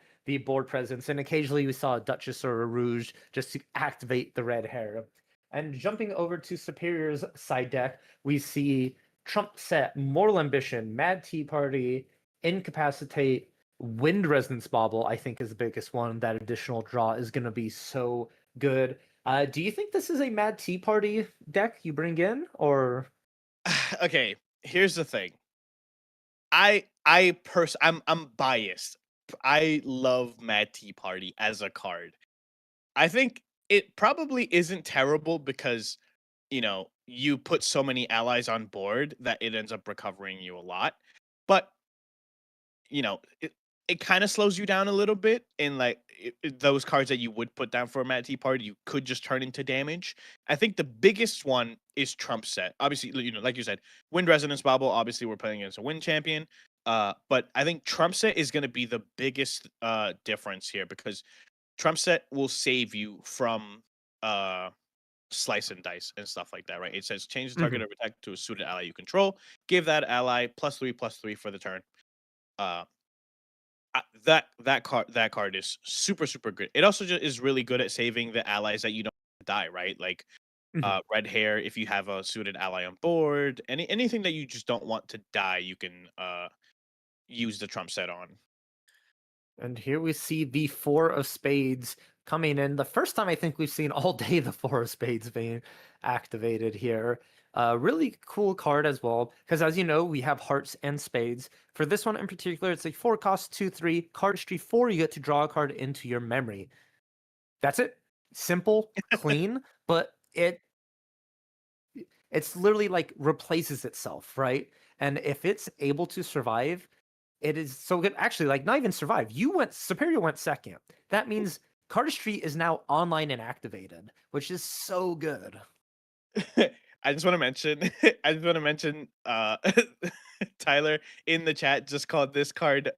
board presence, and occasionally we saw a Duchess or a Rouge just to activate the Red Hair. And jumping over to Superior's side deck, we see Trump Set, Mortal Ambition, Mad Tea Party, Incapacitate, Wind Resonance Bauble, I think is the biggest one. That additional draw is going to be so good. Do you think this is a Mad Tea Party deck you bring in, or Okay, here's the thing. I'm biased. I love Mad Tea Party as a card. I think it probably isn't terrible because you put so many allies on board that it ends up recovering you a lot. But it kind of slows you down a little bit in like those cards that you would put down for a Mad Tea Party, you could just turn into damage. I think the biggest one is Trump Set. Obviously, like you said, Wind Resonance Bobble. Obviously, we're playing against a Wind champion. But I think Trump Set is going to be the biggest difference here because Trump Set will save you from slice and dice and stuff like that, right? It says change the target of attack to a suited ally you control. Give that ally +3/+3 for the turn. That card is super good. It also just is really good at saving the allies that you don't die, right? Like red hair, if you have a suited ally on board, anything that you just don't want to die, you can use the Trump Set on. And here we see the Four of Spades coming in. The first time I think we've seen all day the Four of Spades being activated here. Really cool card as well, because as you know, we have hearts and spades. For this one in particular, it's a 4-cost 2/3 cardistry 4. You get to draw a card into your memory. That's it. Simple, clean, but it's literally like replaces itself, right? And if it's able to survive, it is so good. Actually, like not even survive. Superior went second. That means cardistry is now online and activated, which is so good. I just want to mention Tyler in the chat just called this card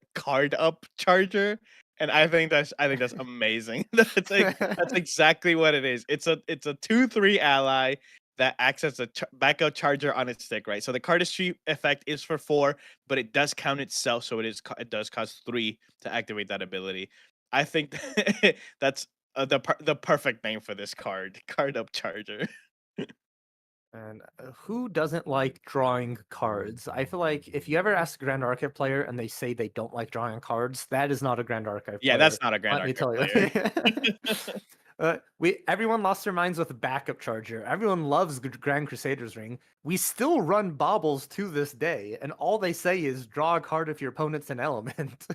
Up Charger, and I think that's amazing. That's exactly what it is. It's a 2/3 ally that acts as a backup charger on its stick, right? So the cardistry effect is for 4, but it does count itself, so it does cost 3 to activate that ability. I think that's the perfect name for this card Up Charger. And who doesn't like drawing cards? I feel like if you ever ask a Grand Archive player and they say they don't like drawing cards, that is not a Grand Archive player. Yeah, that's not a Grand Let me Archive tell you. Everyone lost their minds with a backup charger. Everyone loves Grand Crusader's Ring. We still run baubles to this day, and all they say is draw a card if your opponent's an element.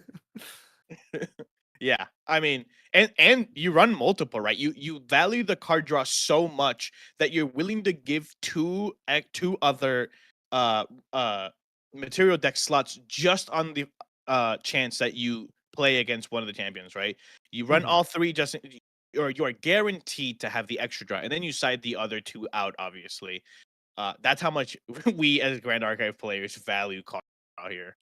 Yeah, I mean, and you run multiple, right? You value the card draw so much that you're willing to give two other uh material deck slots just on the chance that you play against one of the champions, right? You run all 3 or you are guaranteed to have the extra draw, and then you side the other 2 out, obviously. That's how much we as Grand Archive players value card draw here.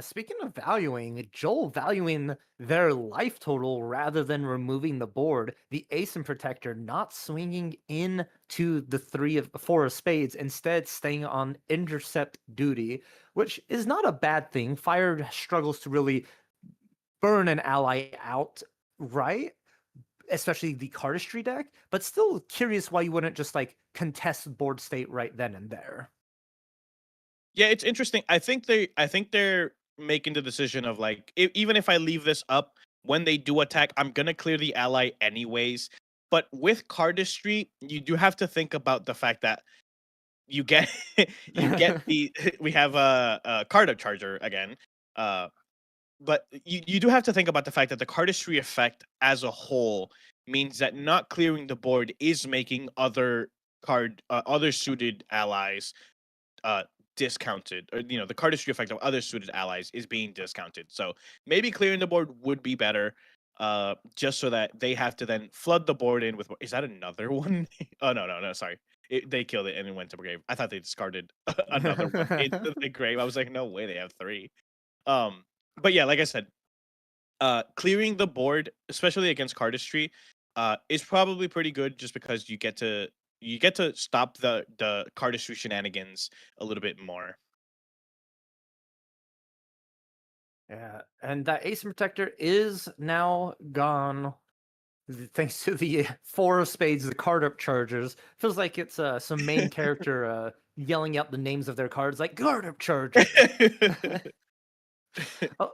Speaking of valuing, Joel valuing their life total rather than removing the board. The Ace and Protector not swinging into the 4 of Spades, instead staying on intercept duty, which is not a bad thing. Fire struggles to really burn an ally out, right? Especially the cardistry deck, but still curious why you wouldn't just like contest board state right then and there. Yeah, it's interesting. I think they're making the decision of like, even if I leave this up, when they do attack, I'm gonna clear the ally anyways. But with cardistry, you do have to think about the fact that you get we have a card up charger again. But you do have to think about the fact that the cardistry effect as a whole means that not clearing the board is making other suited allies discounted, or the cardistry effect of other suited allies is being discounted. So maybe clearing the board would be better, just so that they have to then flood the board in with. Is that another one? Oh no, sorry. They killed it and it went to grave. I thought they discarded another one into the grave. I was like, no way, they have 3. But yeah, like I said, clearing the board, especially against cardistry, is probably pretty good, just because you get to stop the cardistry shenanigans a little bit more. Yeah, and that Ace and Protector is now gone. Thanks to the 4 of Spades, the card up chargers. Feels like it's some main character yelling out the names of their cards, like card up charger.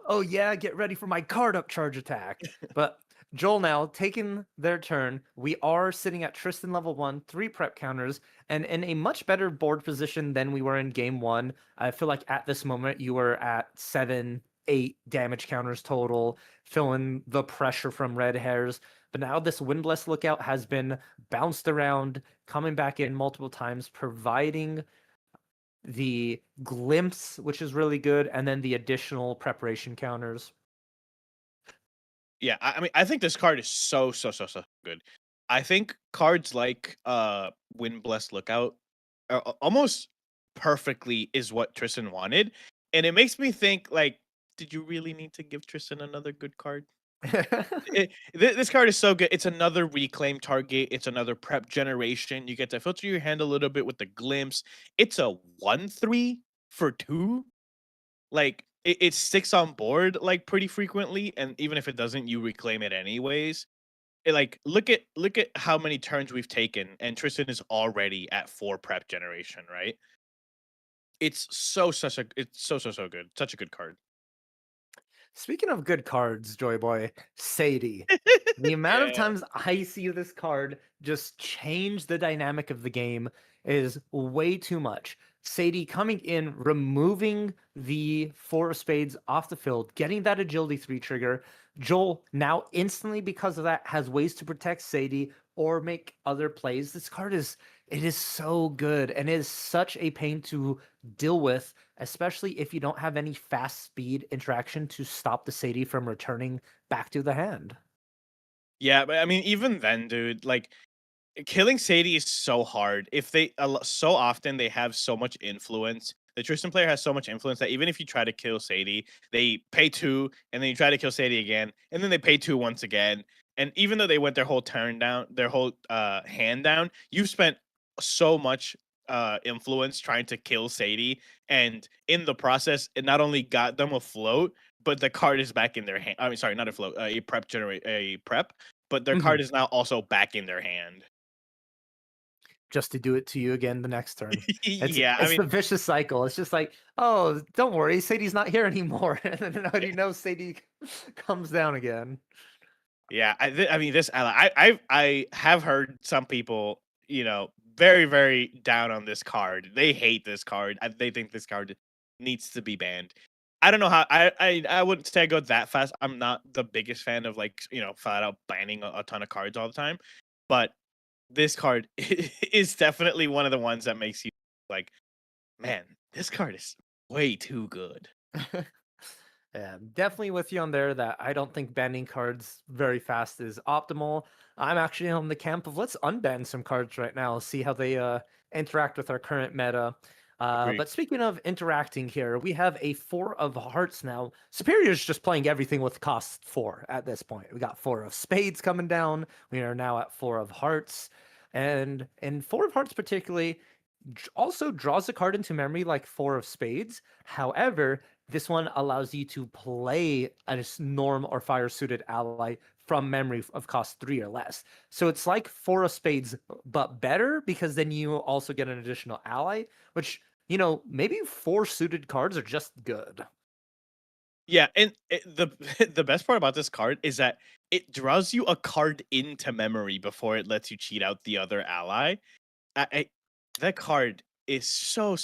Oh yeah, get ready for my card up charge attack. But Joel now taking their turn. We are sitting at Tristan level 1, 3 prep counters, and in a much better board position than we were in game 1. I feel like at this moment you were at 7, 8 damage counters total, feeling the pressure from red hairs. But now this Windbless Lookout has been bounced around, coming back in multiple times, providing the glimpse, which is really good, and then the additional preparation counters. Yeah, I mean, I think this card is so good. I think cards like Wind Blessed Lookout are almost perfectly is what Tristan wanted, and it makes me think like, did you really need to give Tristan another good card? This card is so good. It's another reclaim target. It's another prep generation. You get to filter your hand a little bit with the glimpse. It's a 1/3 for 2. Like it sticks on board like pretty frequently, and even if it doesn't, you reclaim it anyways. Like look at how many turns we've taken, and Tristan is already at 4 prep generation, right? It's so good. Such a good card. Speaking of good cards, Joyboy, Sadie. The amount of Yeah. times I see this card just change the dynamic of the game is way too much. Sadie coming in, removing the 4 of spades off the field, getting that agility 3 trigger. Joel now instantly, because of that, has ways to protect Sadie or make other plays. This card is so good, and it is such a pain to deal with, especially if you don't have any fast speed interaction to stop the Sadie from returning back to the hand. Yeah, but I mean, even then, dude, like killing Sadie is so hard. If they so often they have so much influence. The Tristan player has so much influence that even if you try to kill Sadie, they pay 2, and then you try to kill Sadie again, and then they pay 2 once again. And even though they went their whole turn down, their whole hand down, you've spent so much influence trying to kill Sadie, and in the process, it not only got them afloat, but the card is back in their hand. I mean, sorry, not a float, a prep, but their card is now also back in their hand. Just to do it to you again the next turn. Yeah, I It's mean, the vicious cycle. It's just like, oh, don't worry, Sadie's not here anymore. And then nobody knows Sadie comes down again. yeah, I mean, this ally, I have heard some people, very very down on this card. They hate this card. They think this card needs to be banned. I don't know how. I wouldn't say I go that fast. I'm not the biggest fan of like flat out banning a ton of cards all the time, but this card is definitely one of the ones that makes you like, man, this card is way too good. Yeah, definitely with you on there that I don't think banning cards very fast is optimal. I'm actually on the camp of let's unban some cards right now, see how they interact with our current meta. Agreed. But speaking of interacting here, we have a 4 of hearts now. Superior's just playing everything with cost 4 at this point. We got 4 of spades coming down. We are now at 4 of hearts. And in 4 of hearts particularly, also draws a card into memory like 4 of spades. However, this one allows you to play a norm or fire suited ally from memory of cost 3 or less. So it's like 4 of spades, but better because then you also get an additional ally, which, maybe 4 suited cards are just good. Yeah, and the best part about this card is that it draws you a card into memory before it lets you cheat out the other ally. That card is so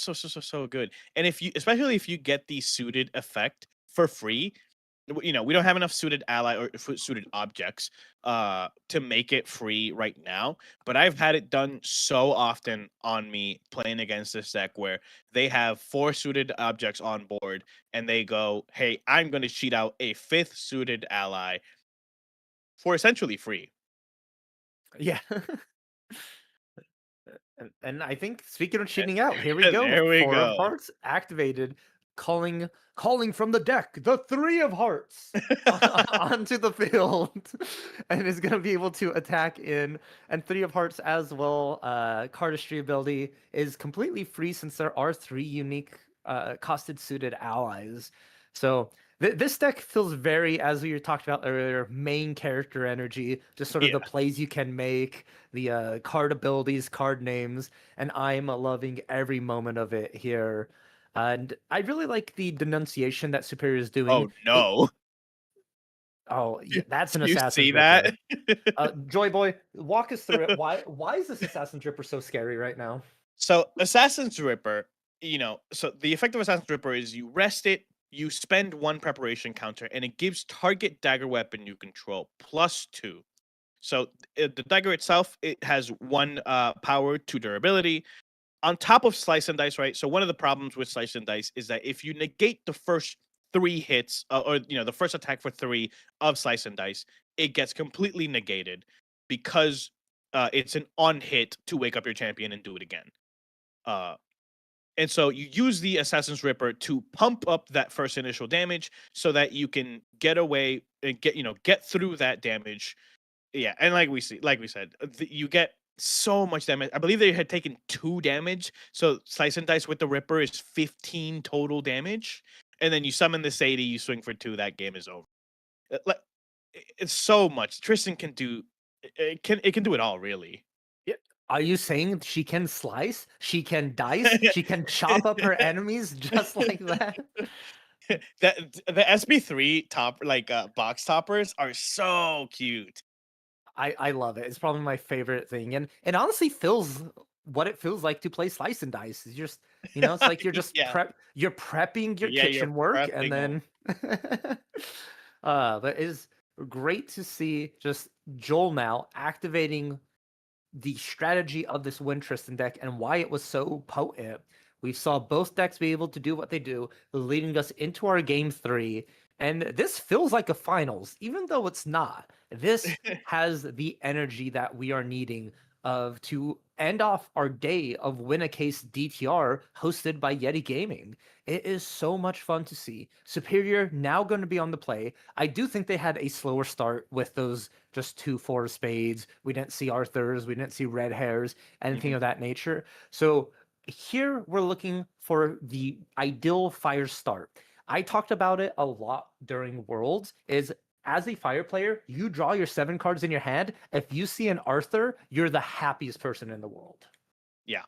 good. And especially if you get the suited effect for free, we don't have enough suited ally or suited objects to make it free right now, but I've had it done so often on me playing against this deck where they have 4 suited objects on board and they go, hey, I'm going to cheat out a 5th suited ally for essentially free. Yeah. And I think speaking of cheating out, here we go. There we 4 of go. hearts activated, calling from the deck the 3 of hearts onto the field, and is going to be able to attack in. And 3 of hearts as well. Cardistry ability is completely free since there are 3 unique costed suited allies. So this deck feels very, as we talked about earlier, main character energy, just sort of the plays you can make, the card abilities, card names, and I'm loving every moment of it here. And I really like the denunciation that Superior is doing. Oh no. Oh, yeah, that's an Do you Assassin's see Ripper. that? Joyboy, walk us through it. Why is this Assassin's Ripper so scary right now? So Assassin's Ripper, so the effect of Assassin's Ripper is you rest it, you spend 1 preparation counter, and it gives target dagger weapon you control +2. So the dagger itself, it has 1 power, 2 durability. On top of Slice and Dice, right? So one of the problems with Slice and Dice is that if you negate the first 3 hits, or the first attack for 3 of Slice and Dice, it gets completely negated because it's an on hit to wake up your champion and do it again. Uh, and so you use the Assassin's Ripper to pump up that first initial damage so that you can get away and get through that damage. Yeah, and like we said, you get so much damage. I believe they had taken 2 damage, so Slice and Dice with the Ripper is 15 total damage, and then you summon the Sadie, you swing for 2, that game is over. It's so much. Tristan can do. It can do it all, really. Are you saying she can slice? She can dice? She can chop up her enemies just like that? The SB3 top box toppers are so cute. I love it. It's probably my favorite thing, and it honestly feels what it feels like to play slice and dice. It's just it's like you're just Yeah. you're prepping your Yeah, you're kitchen work, prepping and then but it's great to see just Joel now activating the strategy of this Win Tristan deck and why it was so potent. We saw both decks be able to do what they do, leading us into our game 3. And this feels like a finals, even though it's not. This has the energy that we are needing to end off our day of Win a Case DTR hosted by Yeti Gaming. It is so much fun to see. Superior now going to be on the play. I do think they had a slower start with those just 2 4 spades. We didn't see Arthurs, we didn't see red hairs, anything of that nature. So here we're looking for the ideal fire start. I talked about it a lot during Worlds, is as a fire player, you draw your 7 cards in your hand. If you see an Arthur, you're the happiest person in the world. Yeah,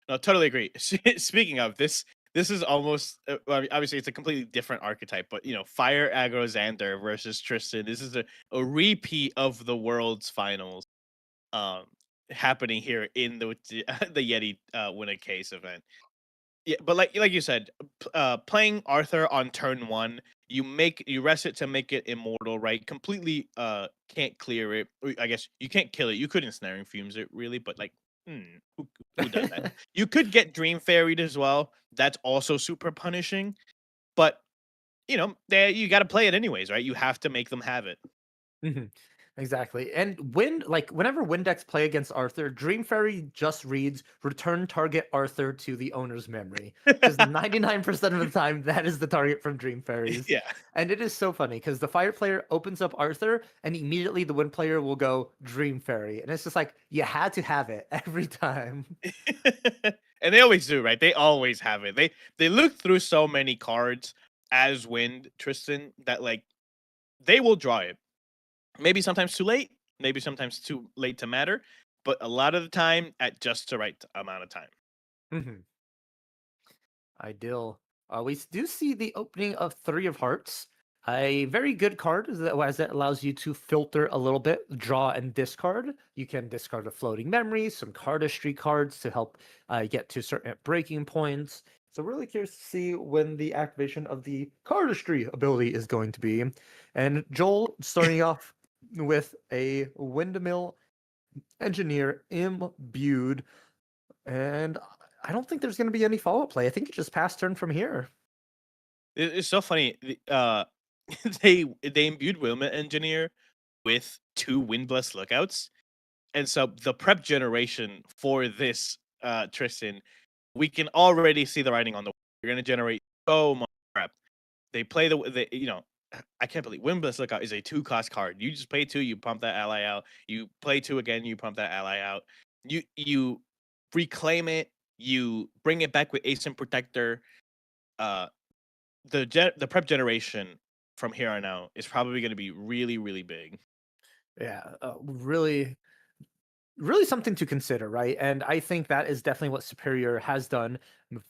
no, totally agree. Speaking of this is almost obviously it's a completely different archetype, but fire aggro Xander versus Tristan. This is a repeat of the World's finals, happening here in the the Yeti Win a Case event. Yeah, but like you said, playing Arthur on turn 1, you rest it to make it immortal, right? Completely can't clear it. I guess you can't kill it. You could ensnaring fumes it really, but who does that? You could get Dream Fairied as well. That's also super punishing. But you got to play it anyways, right? You have to make them have it. Exactly. And whenever Windex play against Arthur, Dream Fairy just reads return target Arthur to the owner's memory. Because 99% of the time that is the target from Dream Fairies. Yeah. And it is so funny because the fire player opens up Arthur and immediately the wind player will go Dream Fairy. And it's just like you had to have it every time. And they always do, right? They always have it. They look through so many cards as Wind Tristan that they will draw it. Maybe sometimes too late, maybe sometimes too late to matter, but a lot of the time at just the right amount of time. Ideal. We do see the opening of 3 of Hearts. A very good card as it allows you to filter a little bit, draw and discard. You can discard a floating memory, some cardistry cards to help get to certain breaking points. So really curious to see when the activation of the cardistry ability is going to be. And Joel starting off with a windmill engineer imbued, and I don't think there's going to be any follow-up play. I think it just pass turn from here. It's so funny. They imbued Wilma Engineer with 2 Windblessed Lookouts, and so the prep generation for this Tristan, we can already see the writing on the wall. You're going to generate so much prep. They play I can't believe Windblessed Lookout is a 2-cost card. You just play 2, you pump that ally out. You play 2 again, you pump that ally out. You reclaim it. You bring it back with Ascent Protector. The prep generation from here on out is probably going to be really, really big. Yeah, really really something to consider, right? And I think that is definitely what Superior has done.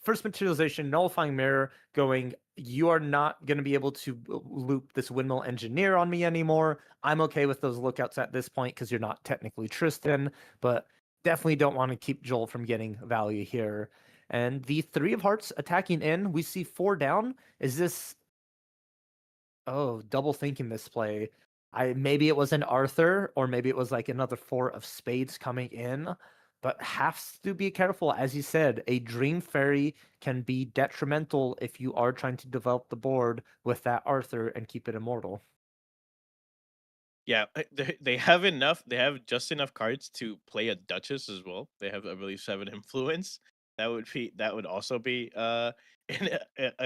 First materialization, nullifying mirror, going, you are not going to be able to loop this windmill engineer on me anymore. I'm okay with those lookouts at this point because you're not technically Tristan, but definitely don't want to keep Joel from getting value here. And the 3 of hearts attacking in, we see 4 down. Is this... Oh, double thinking this play. Maybe it was an Arthur, or maybe it was like another 4 of spades coming in. But have to be careful, as you said, a Dream Fairy can be detrimental if you are trying to develop the board with that Arthur and keep it immortal. Yeah, they have enough. They have just enough cards to play a Duchess as well. They have, I believe, 7 influence. That would also be a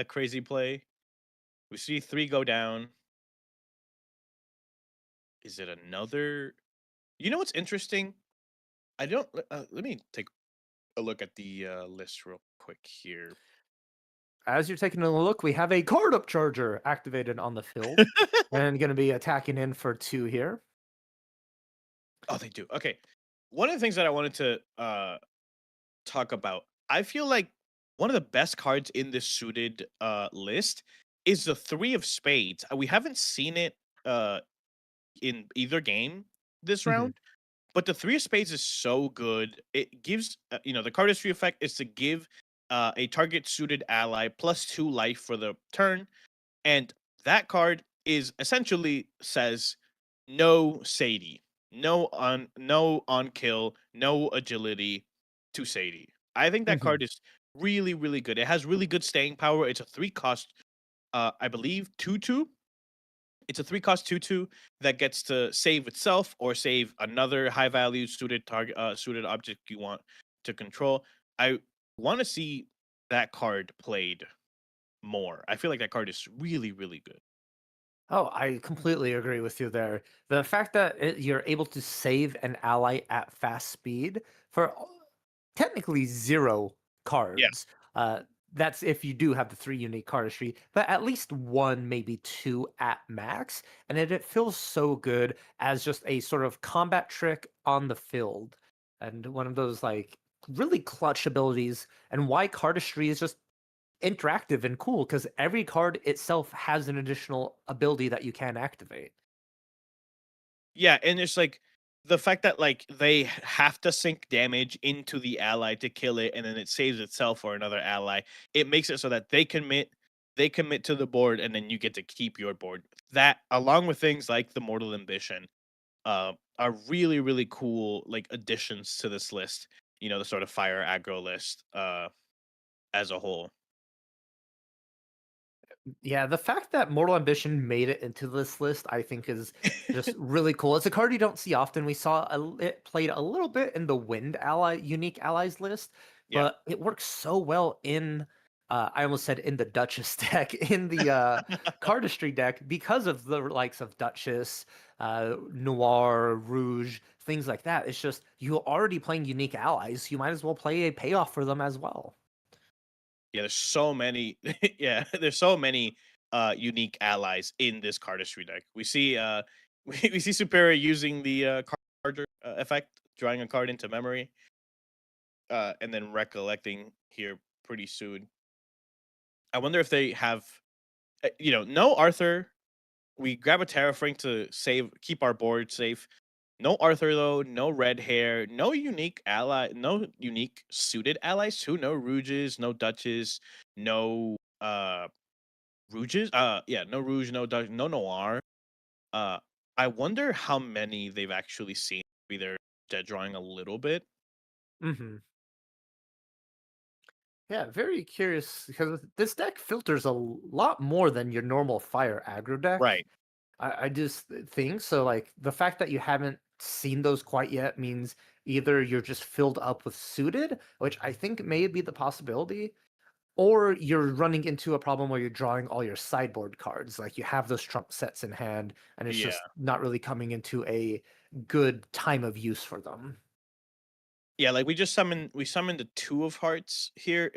crazy play. We see 3 go down. Is it another? You know what's interesting? I don't. Let me take a look at the list real quick here. As you're taking a look, we have a card up charger activated on the field and going to be attacking in for 2 here. Oh, they do. Okay. One of the things that I wanted to talk about, I feel like one of the best cards in this suited list is the 3 of spades. We haven't seen it in either game this Mhm. round, but the 3 of spades is so good. It gives the cardistry effect is to give a target suited ally +2 life for the turn, and that card is essentially says no Sadie, no on kill, no agility to Sadie. I think that Mhm. card is really, really good. It has really good staying power. It's a 3 cost, I believe 2/2. It's a 3 cost 2/2 that gets to save itself or save another high value suited target suited object you want to control. I want to see that card played more. I feel like that card is really, really good. Oh, I completely agree with you there. The fact that you're able to save an ally at fast speed for technically 0 Yeah. cards. That's if you do have the 3 unique cardistry, but at least 1, maybe 2 at max. And it feels so good as just a sort of combat trick on the field. And one of those like really clutch abilities, and why cardistry is just interactive and cool because every card itself has an additional ability that you can activate. Yeah, and it's like the fact that like they have to sink damage into the ally to kill it and then it saves itself or another ally. It makes it so that they commit to the board and then you get to keep your board. That along with things like the Mortal Ambition are really, really cool like additions to this list. The sort of fire aggro list as a whole. Yeah, the fact that Mortal Ambition made it into this list, I think, is just really cool. It's a card you don't see often. We saw it played a little bit in the Wind ally unique allies list, Yeah. but it works so well in. I almost said in the Duchess deck, in the cardistry deck, because of the likes of Duchess, Noir, Rouge, things like that. It's just you're already playing unique allies. You might as well play a payoff for them as well. Yeah, there's so many. Yeah, there's so many unique allies in this cardistry deck. We see we see Superior using the card effect, drawing a card into memory, and then recollecting here pretty soon. I wonder if they have, no Arthur. We grab a Terrafring to keep our board safe. No Arthur though, no red hair, no unique ally, no unique suited allies too. No Rouges, no Duchess, no Rouges. Yeah, no Rouge, no Dutch, no Noir. Uh, I wonder how many they've actually seen. Maybe they're dead drawing a little bit. Hmm. Yeah, very curious because this deck filters a lot more than your normal fire aggro deck. Right. I just think so. Like the fact that you haven't seen those quite yet means either you're just filled up with suited, which I think may be the possibility, or you're running into a problem where you're drawing all your sideboard cards. Like you have those trump sets in hand, and it's Yeah. just not really coming into a good time of use for them. Yeah, like we summoned the 2 of hearts here.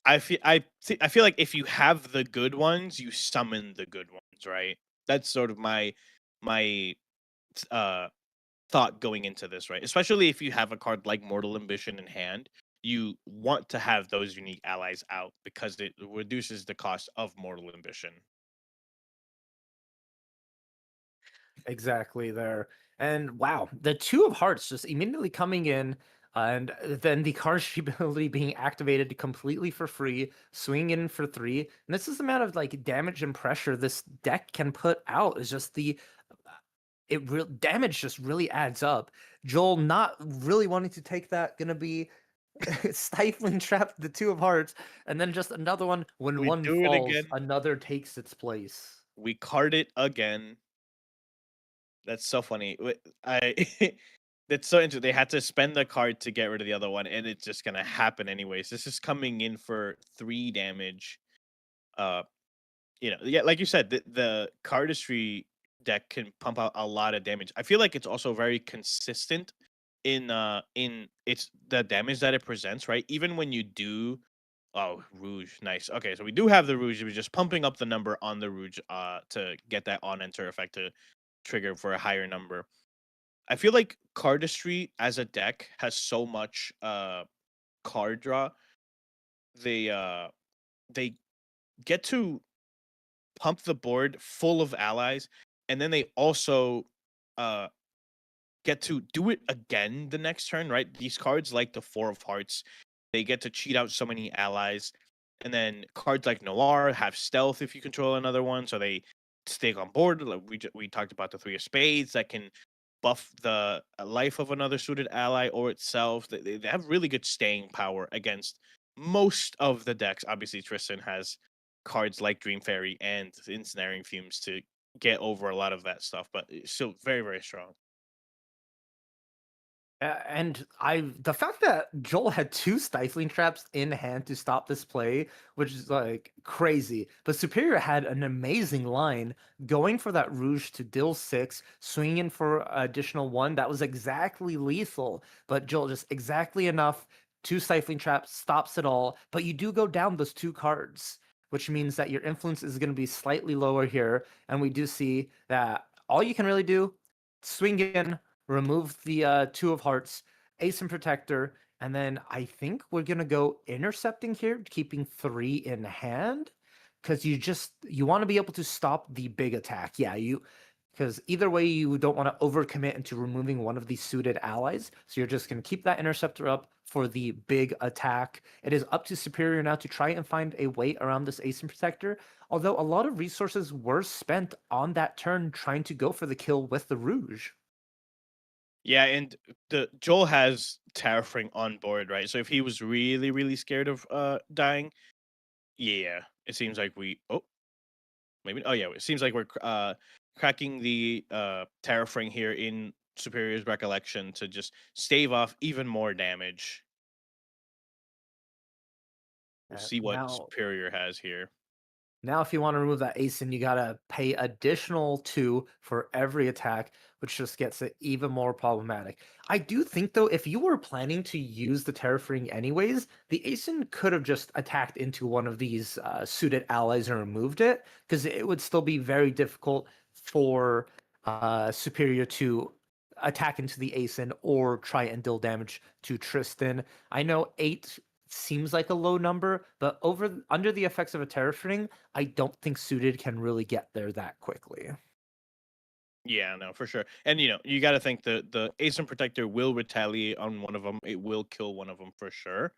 I feel like if you have the good ones, you summon the good ones, right? That's sort of my uh thought going into this, right? Especially if you have a card like Mortal Ambition in hand, you want to have those unique allies out because it reduces the cost of Mortal Ambition. Exactly there. And wow, the Two of Hearts just immediately coming in, and then the card ability being activated completely for free, swinging in for 3. And this is the amount of like damage and pressure this deck can put out. Is just the damage just really adds up. Joel not really wanting to take that, gonna be stifling trap the Two of Hearts, and then just another one when We one do it falls, again. another takes its place. We card it again. That's so funny. That's so interesting. They had to spend the card to get rid of the other one, and it's just gonna happen anyways. This is coming in for 3 damage. Yeah, like you said, the cardistry deck can pump out a lot of damage. I feel like it's also very consistent in it's the damage that it presents, right? Even when you do Rouge, nice. Okay, so we do have the Rouge. We're just pumping up the number on the Rouge to get that on enter effect to trigger for a higher number. I feel like cardistry as a deck has so much card draw. They get to pump the board full of allies, and then they also uh get to do it again the next turn, right? These cards like the Four of Hearts, they get to cheat out so many allies. And then cards like Noir have stealth if you control another one, so they stay on board. Like we talked about the Three of Spades that can buff the life of another suited ally or itself. They have really good staying power against most of the decks. Obviously, Tristan has cards like Dream Fairy and Ensnaring Fumes to get over a lot of that stuff, but it's still very, very strong. And the fact that Joel had 2 stifling traps in hand to stop this play, which is like crazy. But Superior had an amazing line going for that Rouge to deal 6, swinging for additional 1. That was exactly lethal. But Joel just exactly enough. 2 stifling traps stops it all. But you do go down those 2 cards, which means that your influence is going to be slightly lower here. And we do see that all you can really do, swing in, remove the Two of Hearts, Ace and Protector, and then I think we're gonna go intercepting here, keeping 3 in hand, because you want to be able to stop the big attack. Yeah, because either way you don't want to overcommit into removing one of these suited allies, so you're just gonna keep that interceptor up for the big attack. It is up to Superior now to try and find a way around this Ace and Protector, although a lot of resources were spent on that turn trying to go for the kill with the Rouge. Yeah, and the Joel has Terrafring on board, right? So if he was really, really scared of dying, yeah, it seems like it seems like we're cracking the Terrafring here in Superior's Recollection to just stave off even more damage. We'll see what Now, Superior has here. Now, if you want to remove that ASIN, you gotta pay additional 2 for every attack, which just gets it even more problematic. I do think, though, if you were planning to use the Terrafring anyways, the ASIN could have just attacked into one of these suited allies and removed it, because it would still be very difficult for Superior to attack into the ASIN or try and deal damage to Tristan. I know 8 seems like a low number, but under the effects of a Terrafring, I don't think suited can really get there that quickly. Yeah, no, for sure. And you got to think the Ace and Protector will retaliate on one of them. It will kill one of them for sure.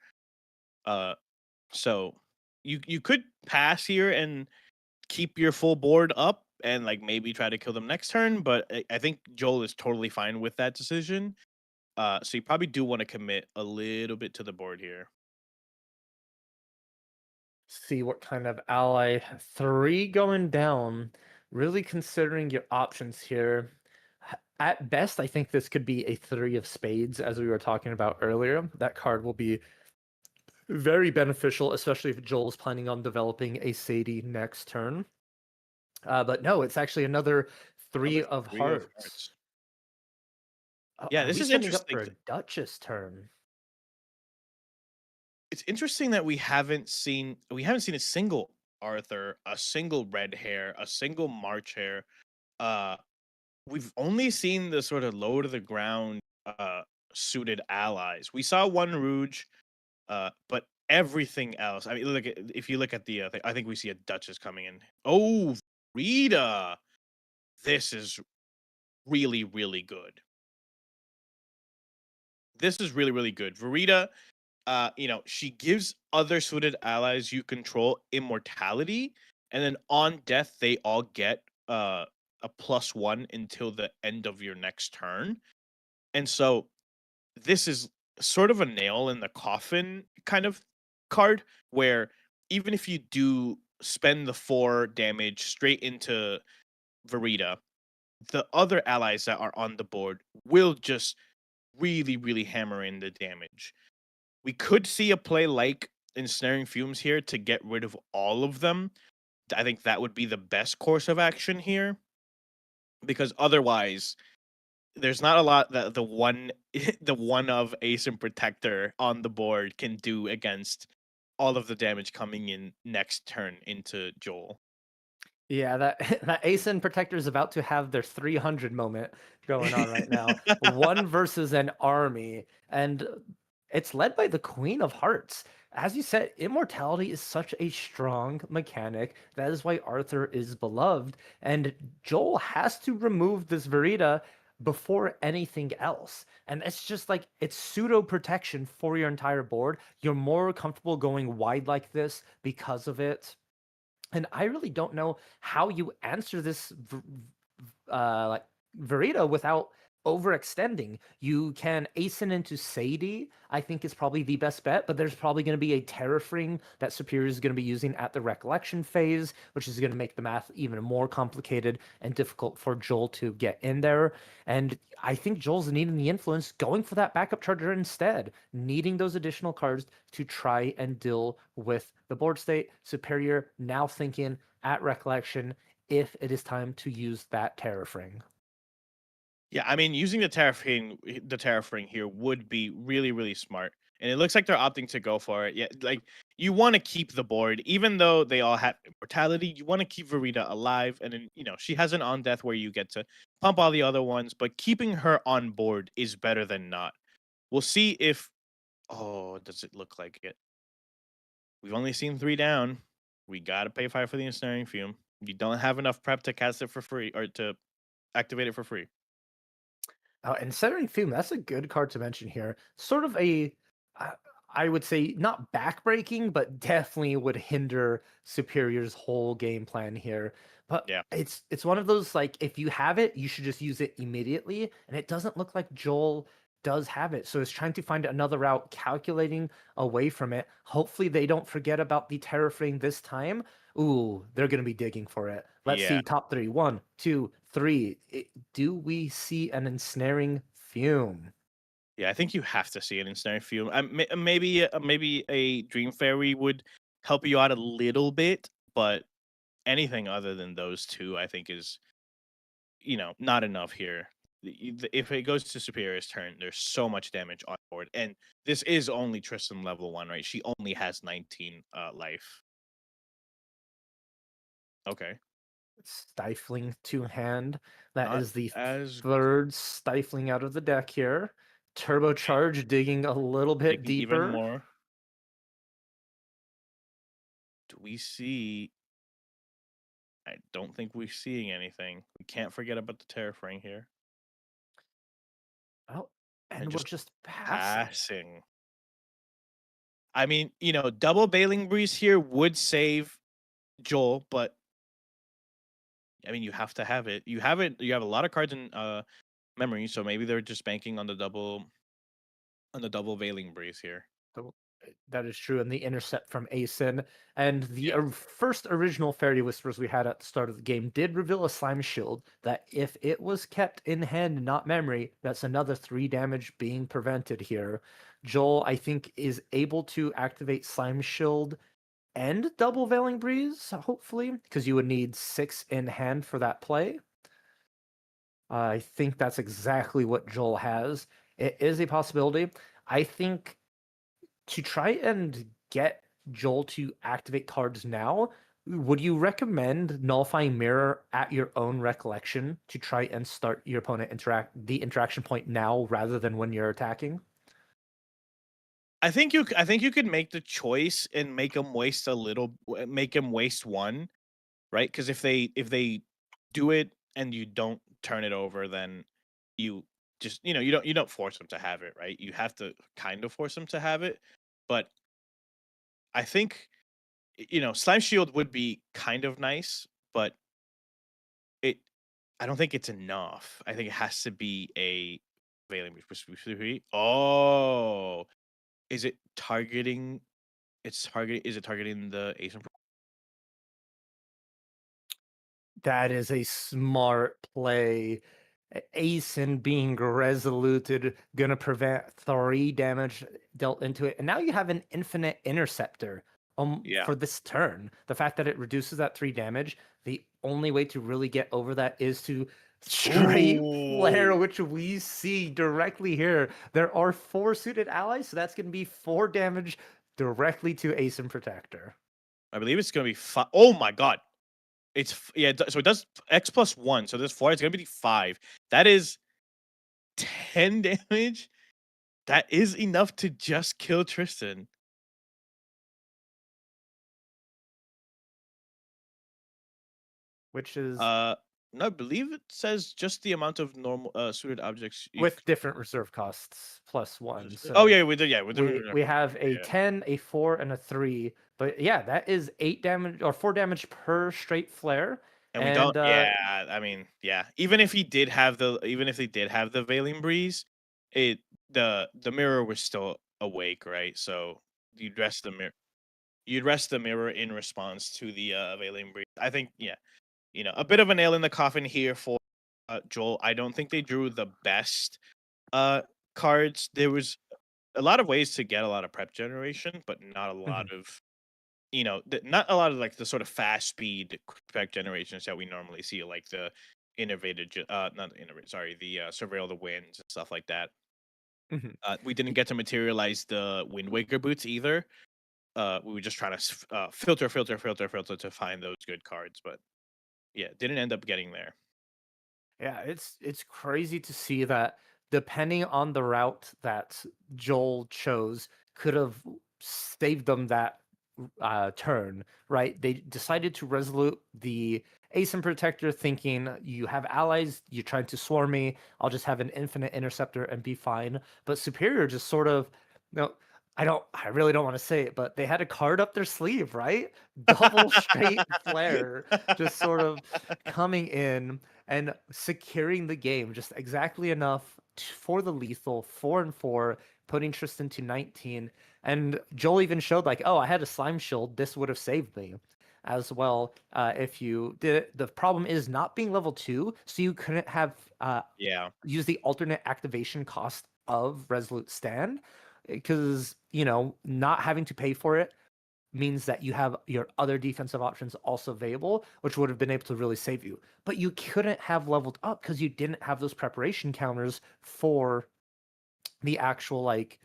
So you could pass here and keep your full board up and like maybe try to kill them next turn, but I think Joel is totally fine with that decision. So you probably do want to commit a little bit to the board here. See what kind of ally. 3 going down. Really considering your options here. At best, I think this could be a 3 of spades, as we were talking about earlier. That card will be very beneficial, especially if Joel is planning on developing a Sadie next turn. But no, it's actually another 3 of hearts. Yeah, Are this we is setting up interesting. for a Duchess turn? It's interesting that we haven't seen a single Arthur, a single red hair, a single March hair. we've only seen the sort of low to the ground suited allies. We saw one Rouge, but everything else. I mean, if you look at the I think we see a Duchess coming in. Oh, Rita. This is really, really good. This is really, really good. Verita, she gives other suited allies you control immortality, and then on death, they all get a +1 until the end of your next turn. And so this is sort of a nail in the coffin kind of card, where even if you do spend the 4 damage straight into Verita, the other allies that are on the board will just really, really hammer in the damage. We could see a play like Ensnaring Fumes here to get rid of all of them. I think that would be the best course of action here, because otherwise there's not a lot that the one the one of Ace and Protector on the board can do against all of the damage coming in next turn into Joel. Yeah, that that Asen Protector is about to have their 300 moment going on right now. One versus an army, and it's led by the Queen of Hearts. As you said, immortality is such a strong mechanic. That is why Arthur is beloved, and Joel has to remove this Verita before anything else. And it's just like it's pseudo protection for your entire board. You're more comfortable going wide like this because of it. And I really don't know how you answer this like Verita without overextending. You can Asen into Sadie, I think is probably the best bet, but there's probably going to be a Terrafring that Superior is going to be using at the Recollection phase, which is going to make the math even more complicated and difficult for Joel to get in there. And I think Joel's needing the influence, going for that backup charger instead, needing those additional cards to try and deal with the board state. Superior now thinking at Recollection if it is time to use that Terrafring. Yeah, I mean, using the Terrafring here would be really, really smart. And it looks like they're opting to go for it. Yeah, like you want to keep the board, even though they all have immortality. You want to keep Verita alive, and then she has an on death where you get to pump all the other ones. But keeping her on board is better than not. We'll see if. Oh, does it look like it? We've only seen 3 down. We gotta pay 5 for the Ensnaring Fume. You don't have enough prep to cast it for free or to activate it for free. And Serene Fume, that's a good card to mention here. Sort of a, I would say, not backbreaking, but definitely would hinder Superior's whole game plan here. But Yeah. it's one of those, like, if you have it, you should just use it immediately. And it doesn't look like Joel does have it. So it's trying to find another route, calculating away from it. Hopefully they don't forget about the Terrafring this time. Ooh, they're going to be digging for it. Let's Yeah. see top 3. 1, 2, 3. Do we see an Ensnaring Fume? Yeah, I think you have to see it in Ensnaring Fume. Maybe a Dream Fairy would help you out a little bit, but anything other than those two, I think, is not enough here. If it goes to Superior's turn, there's so much damage on board, and this is only Tristan level 1, right? She only has 19 life. Okay. Stifling 2-hand. That Not is the as third stifling out of the deck here. Turbocharge digging a little bit digging even deeper. more. Do we see? I don't think we're seeing anything. We can't forget about the Terrafring here. Oh, and we're just just passing. Passing. I mean, double Bailing Breeze here would save Joel, but I mean, you have to have it. You have it. You have a lot of cards in memory, so maybe they're just banking on the double Veiling Breeze here. That is true, and the intercept from Asen. And the first original Fairy Whispers we had at the start of the game did reveal a Slime Shield that if it was kept in hand, not memory, that's another 3 damage being prevented here. Joel, I think, is able to activate Slime Shield and double Veiling Breeze, hopefully, because you would need 6 in hand for that play. I think that's exactly what Joel has. It is a possibility. I think to try and get Joel to activate cards now, Would you recommend nullifying mirror at your own recollection to try and start your opponent the interaction point now rather than when you're attacking? I think you could make the choice and make them waste make them waste one, right? Because if they do it and you don't turn it over, then you just you don't force them to have it, right? You have to kind of force them to have it, but I think Slime Shield would be kind of nice, but it I don't think it's enough. I think it has to be a Veiling Breach. Oh, is it targeting? It's targeting. Is it targeting the Ace? That is a smart play. Asen being resoluted, gonna prevent 3 damage dealt into it. And now you have an infinite interceptor Yeah. for this turn. The fact that it reduces that 3 damage, the only way to really get over that is to straight flare, Ooh. which we see directly here. There are 4 suited allies, so that's gonna be 4 damage directly to Asen Protector. I believe it's gonna be 5. Oh my god! So it does X plus 1. So there's 4. It's gonna be 5. That is 10 damage. That is enough to just kill Tristan. Which is No, I believe it says just the amount of normal suited objects with different reserve costs plus 1. So oh yeah, with we have a yeah. 10, a 4, and a 3. But yeah, that is 8 damage or 4 damage per straight flare. And we don't. Yeah, I mean, yeah. Even if they did have the Veiling Breeze, the mirror was still awake, right? So you'd rest the mirror. You'd rest the mirror in response to the Veiling Breeze. I think, yeah, a bit of a nail in the coffin here for Joel. I don't think they drew the best cards. There was a lot of ways to get a lot of prep generation, but not a lot of not a lot of like the sort of fast speed spec generations that we normally see, like the not innovated, sorry, the surveil the winds and stuff like that. Mhm. We didn't get to materialize the Wind Waker boots either. We were just trying to filter to find those good cards, but yeah, didn't end up getting there. Yeah, it's crazy to see that depending on the route that Joel chose could have saved them that turn, right? They decided to resolute the Asen Protector, thinking you have allies, you're trying to swarm me, I'll just have an infinite interceptor and be fine. But Superior just sort of, no, I really don't want to say it, but they had a card up their sleeve, right? Double straight flare, just sort of coming in and securing the game just exactly enough for the lethal 4 and 4, putting Tristan to 19. And Joel even showed like, oh, I had a slime shield. This would have saved me as well if you did it. The problem is not being level 2, so you couldn't have Yeah. use the alternate activation cost of Resolute Stand because, not having to pay for it means that you have your other defensive options also available, which would have been able to really save you. But you couldn't have leveled up because you didn't have those preparation counters for the actual like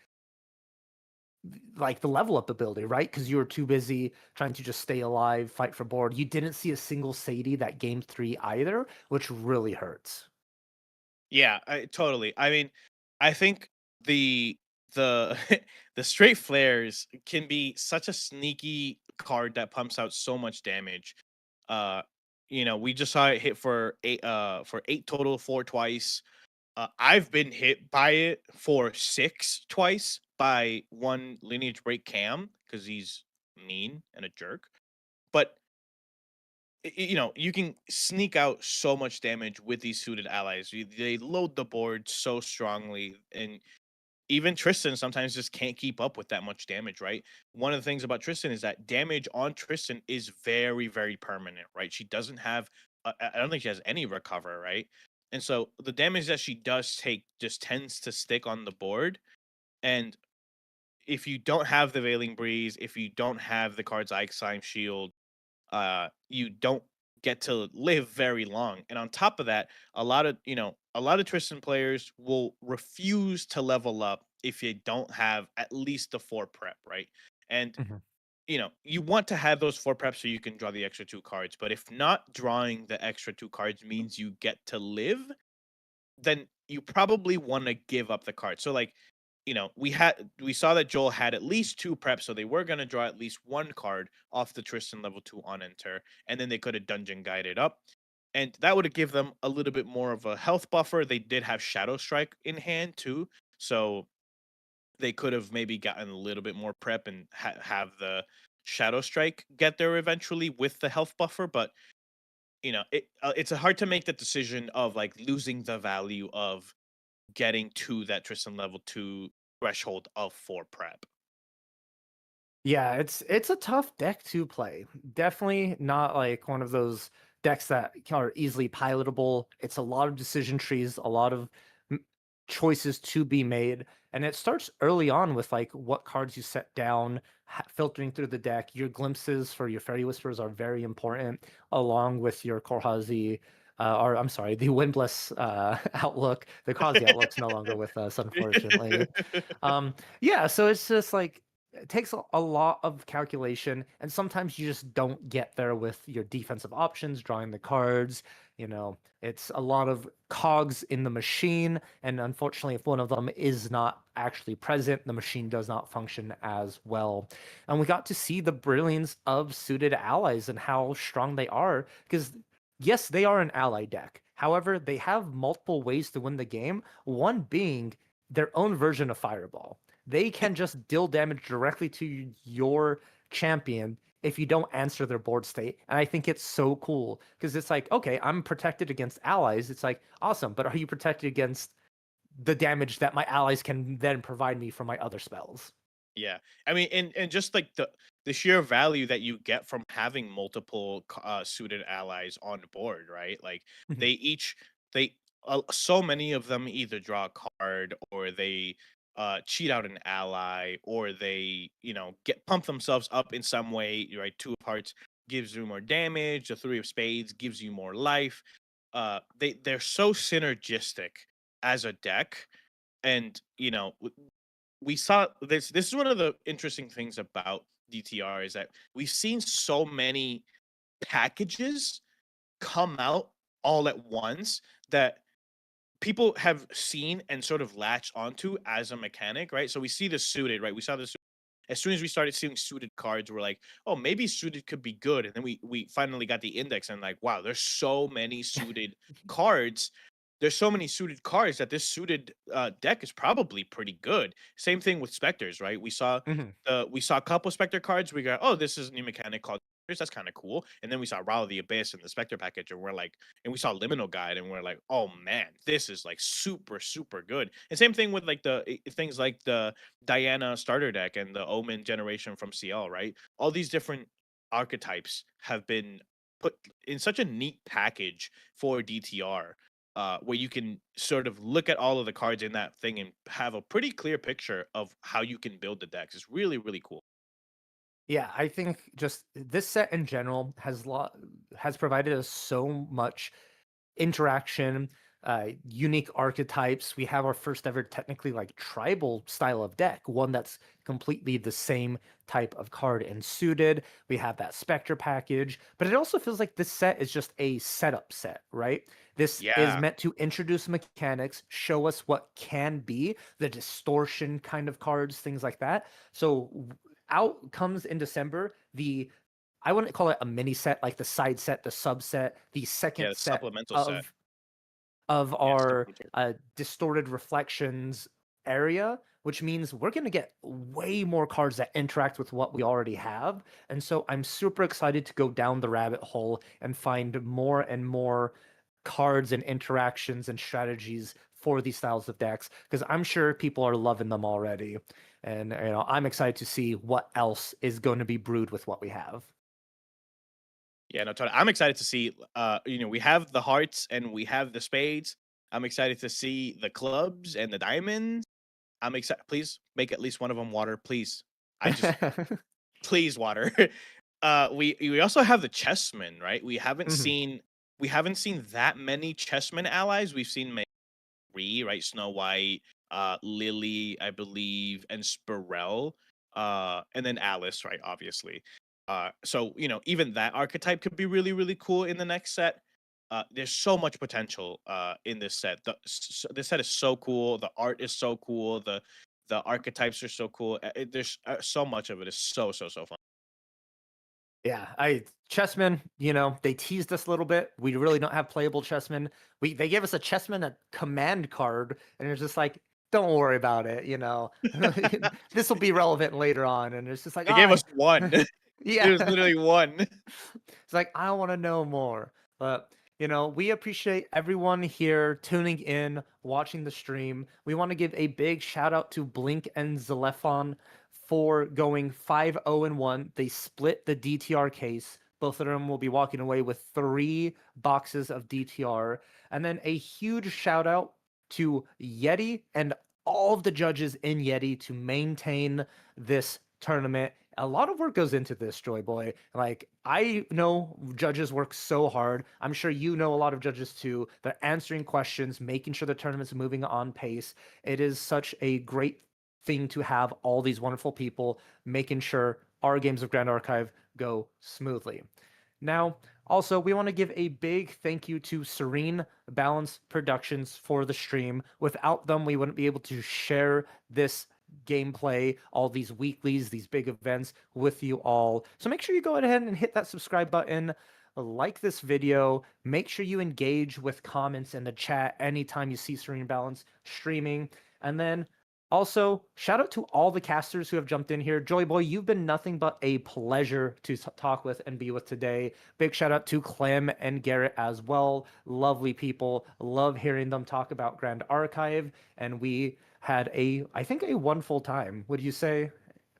the level up ability, right? Because you were too busy trying to just stay alive, fight for board. You didn't see a single Sadie that game 3 either, which really hurts. Yeah, totally. I mean, I think the the straight flares can be such a sneaky card that pumps out so much damage. Uh, we just saw it hit for 8 total, 4 twice. I've been hit by it for 6 twice by one lineage break Cam because he's mean and a jerk. But you can sneak out so much damage with these suited allies. They load the board so strongly, and even Tristan sometimes just can't keep up with that much damage, right? One of the things about Tristan is that damage on Tristan is very, very permanent, right? She doesn't have, I don't think she has any recover, right? And so the damage that she does take just tends to stick on the board. And if you don't have the Veiling Breeze, if you don't have the cards like Slime Shield, you don't get to live very long. And on top of that, a lot of Tristan players will refuse to level up if you don't have at least the 4 prep, right? And you want to have those 4 preps so you can draw the extra 2 cards. But if not drawing the extra 2 cards means you get to live, then you probably want to give up the card. So like, we saw that Joel had at least 2 preps, so they were gonna draw at least 1 card off the Tristan level 2 on enter, and then they could have dungeon guided up. And that would have give them a little bit more of a health buffer. They did have Shadow Strike in hand too, so they could have maybe gotten a little bit more prep and have the Shadow Strike get there eventually with the health buffer. But it's hard to make the decision of like losing the value of getting to that Tristan level 2 threshold of 4 prep. Yeah, it's a tough deck to play. Definitely not like one of those decks that are easily pilotable. It's a lot of decision trees, a lot of choices to be made, and it starts early on with like what cards you set down, filtering through the deck. Your glimpses for your Fairy Whispers are very important, along with your Korhazi. Or I'm sorry, the Windless outlook. The Korhazi outlook's no longer with us, unfortunately. Yeah, so it's just like it takes a lot of calculation, and sometimes you just don't get there with your defensive options, drawing the cards. It's a lot of cogs in the machine, and unfortunately, if one of them is not actually present, the machine does not function as well. And we got to see the brilliance of suited allies and how strong they are, because yes, they are an ally deck. However, they have multiple ways to win the game, one being their own version of Fireball. They can just deal damage directly to your champion if you don't answer their board state. And I think it's so cool because it's like, okay, I'm protected against allies. It's like, awesome, but are you protected against the damage that my allies can then provide me from my other spells? Yeah, I mean, and just like the sheer value that you get from having multiple suited allies on board, right? Like Mhm. they each they so many of them either draw a card or they cheat out an ally or they get pump themselves up in some way, right? 2 of hearts gives you more damage. The 3 of spades gives you more life. They're so synergistic as a deck, and we saw this is one of the interesting things about DTR is that we've seen so many packages come out all at once that people have seen and sort of latched onto as a mechanic, right? So we see the suited, right? We saw this as soon as we started seeing suited cards, we're like, oh, maybe suited could be good. And then we finally got the index and like, wow, there's so many suited cards. There's so many suited cards that this suited deck is probably pretty good. Same thing with specters, right? Mhm. We saw a couple specter cards. We got, oh, this is a new mechanic called specters. That's kind of cool. And then we saw Raw of the Abyss and the specter package, and we're like, and we saw Liminal Guide, and we're like, oh man, this is like super super good. And same thing with like the things like the Diana starter deck and the Omen generation from CL, right? All these different archetypes have been put in such a neat package for DTR, where you can sort of look at all of the cards in that thing and have a pretty clear picture of how you can build the decks. It's really, really cool. Yeah, I think just this set in general has provided us so much interaction, unique archetypes. We have our first ever technically like tribal style of deck, one that's completely the same type of card and suited. We have that Spectre package, but it also feels like this set is just a setup set, right? This is Yeah. meant to introduce mechanics, show us what can be, the distortion kind of cards, things like that. So out comes in December I wouldn't call it a mini set, like the side set, the subset, the Yeah, second the set supplemental set. of Yeah, our super cool. distorted reflections area, which means we're going to get way more cards that interact with what we already have. And so I'm super excited to go down the rabbit hole and find more and more cards and interactions and strategies for these styles of decks, because I'm sure people are loving them already. And I'm excited to see what else is going to be brewed with what we have. Yeah, no, totally. I'm excited to see. We have the hearts and we have the spades. I'm excited to see the clubs and the diamonds. I'm excited. Please make at least one of them water, please. I just please water. We also have the chessmen, right? Mhm. We haven't seen that many chessmen allies. We've seen right? Snow White, Lily, I believe, and Spirel. and then Alice, right? Obviously. So even that archetype could be really, really cool in the next set. There's so much potential in this set. This set is so cool. The art is so cool. The archetypes are so cool. There's so much of it is so fun. Yeah, chessmen, they teased us a little bit. We really don't have playable chessmen. They gave us a chessman a command card, and it's just like, don't worry about it, This will be relevant later on. And it's just like, They gave us one. yeah. It was literally one. It's like, I want to know more. But, we appreciate everyone here tuning in, watching the stream. We want to give a big shout out to Blink and Zelephon for going 5-0-1. They split the DTR case. Both of them will be walking away with 3 boxes of DTR. And then a huge shout out to Yeti and all of the judges in Yeti to maintain this tournament. A lot of work goes into this, Joyboy. Like, I know judges work so hard. I'm sure you know a lot of judges too. They're answering questions, making sure the tournament's moving on pace. It is such a great thing to have all these wonderful people making sure our games of Grand Archive go smoothly. Now, also, we want to give a big thank you to Serene Balance Productions for the stream. Without them, we wouldn't be able to share this gameplay, all these weeklies, these big events with you all. So make sure you go ahead and hit that subscribe button, like this video, make sure you engage with comments in the chat anytime you see Serene Balance streaming. And then also, shout out to all the casters who have jumped in here. Joyboy, you've been nothing but a pleasure to talk with and be with today. Big shout out to Clem and Gerrit as well. Lovely people. Love hearing them talk about Grand Archive. And we had I think a wonderful time, would you say,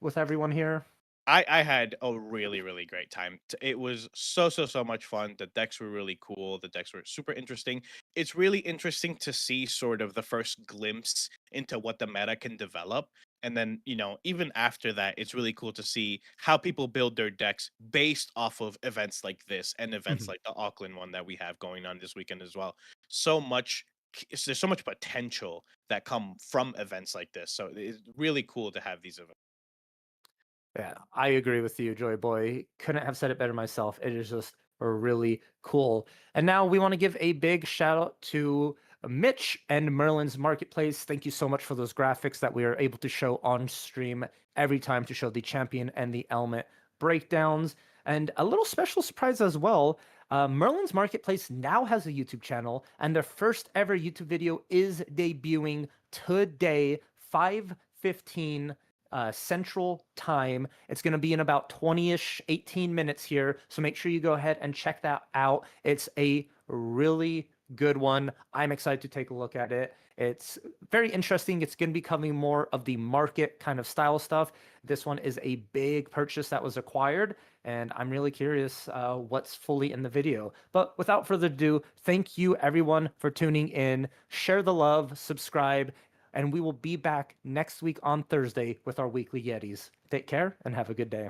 with everyone here? I had a really, really great time. It was so much fun. The decks were really cool. The decks were super interesting. It's really interesting to see sort of the first glimpse into what the meta can develop. And then, even after that, it's really cool to see how people build their decks based off of events like this and events like the Auckland one that we have going on this weekend as well. There's so much potential that come from events like this. So it's really cool to have these events. Yeah, I agree with you, Joyboy. Couldn't have said it better myself. It is just really cool. And now we want to give a big shout out to Mitch and Merlin's Marketplace. Thank you so much for those graphics that we are able to show on stream every time to show the champion and the element breakdowns. And a little special surprise as well. Merlin's Marketplace now has a YouTube channel, and their first ever YouTube video is debuting today, 5:15 Central Time. It's going to be in about 20-ish, 18 minutes here. So make sure you go ahead and check that out. It's a really good one. I'm excited to take a look at it. It's very interesting. It's going to be covering more of the market kind of style stuff. This one is a big purchase that was acquired, and I'm really curious what's fully in the video. But without further ado, thank you everyone for tuning in. Share the love, subscribe, and we will be back next week on Thursday with our weekly Yetis. Take care and have a good day.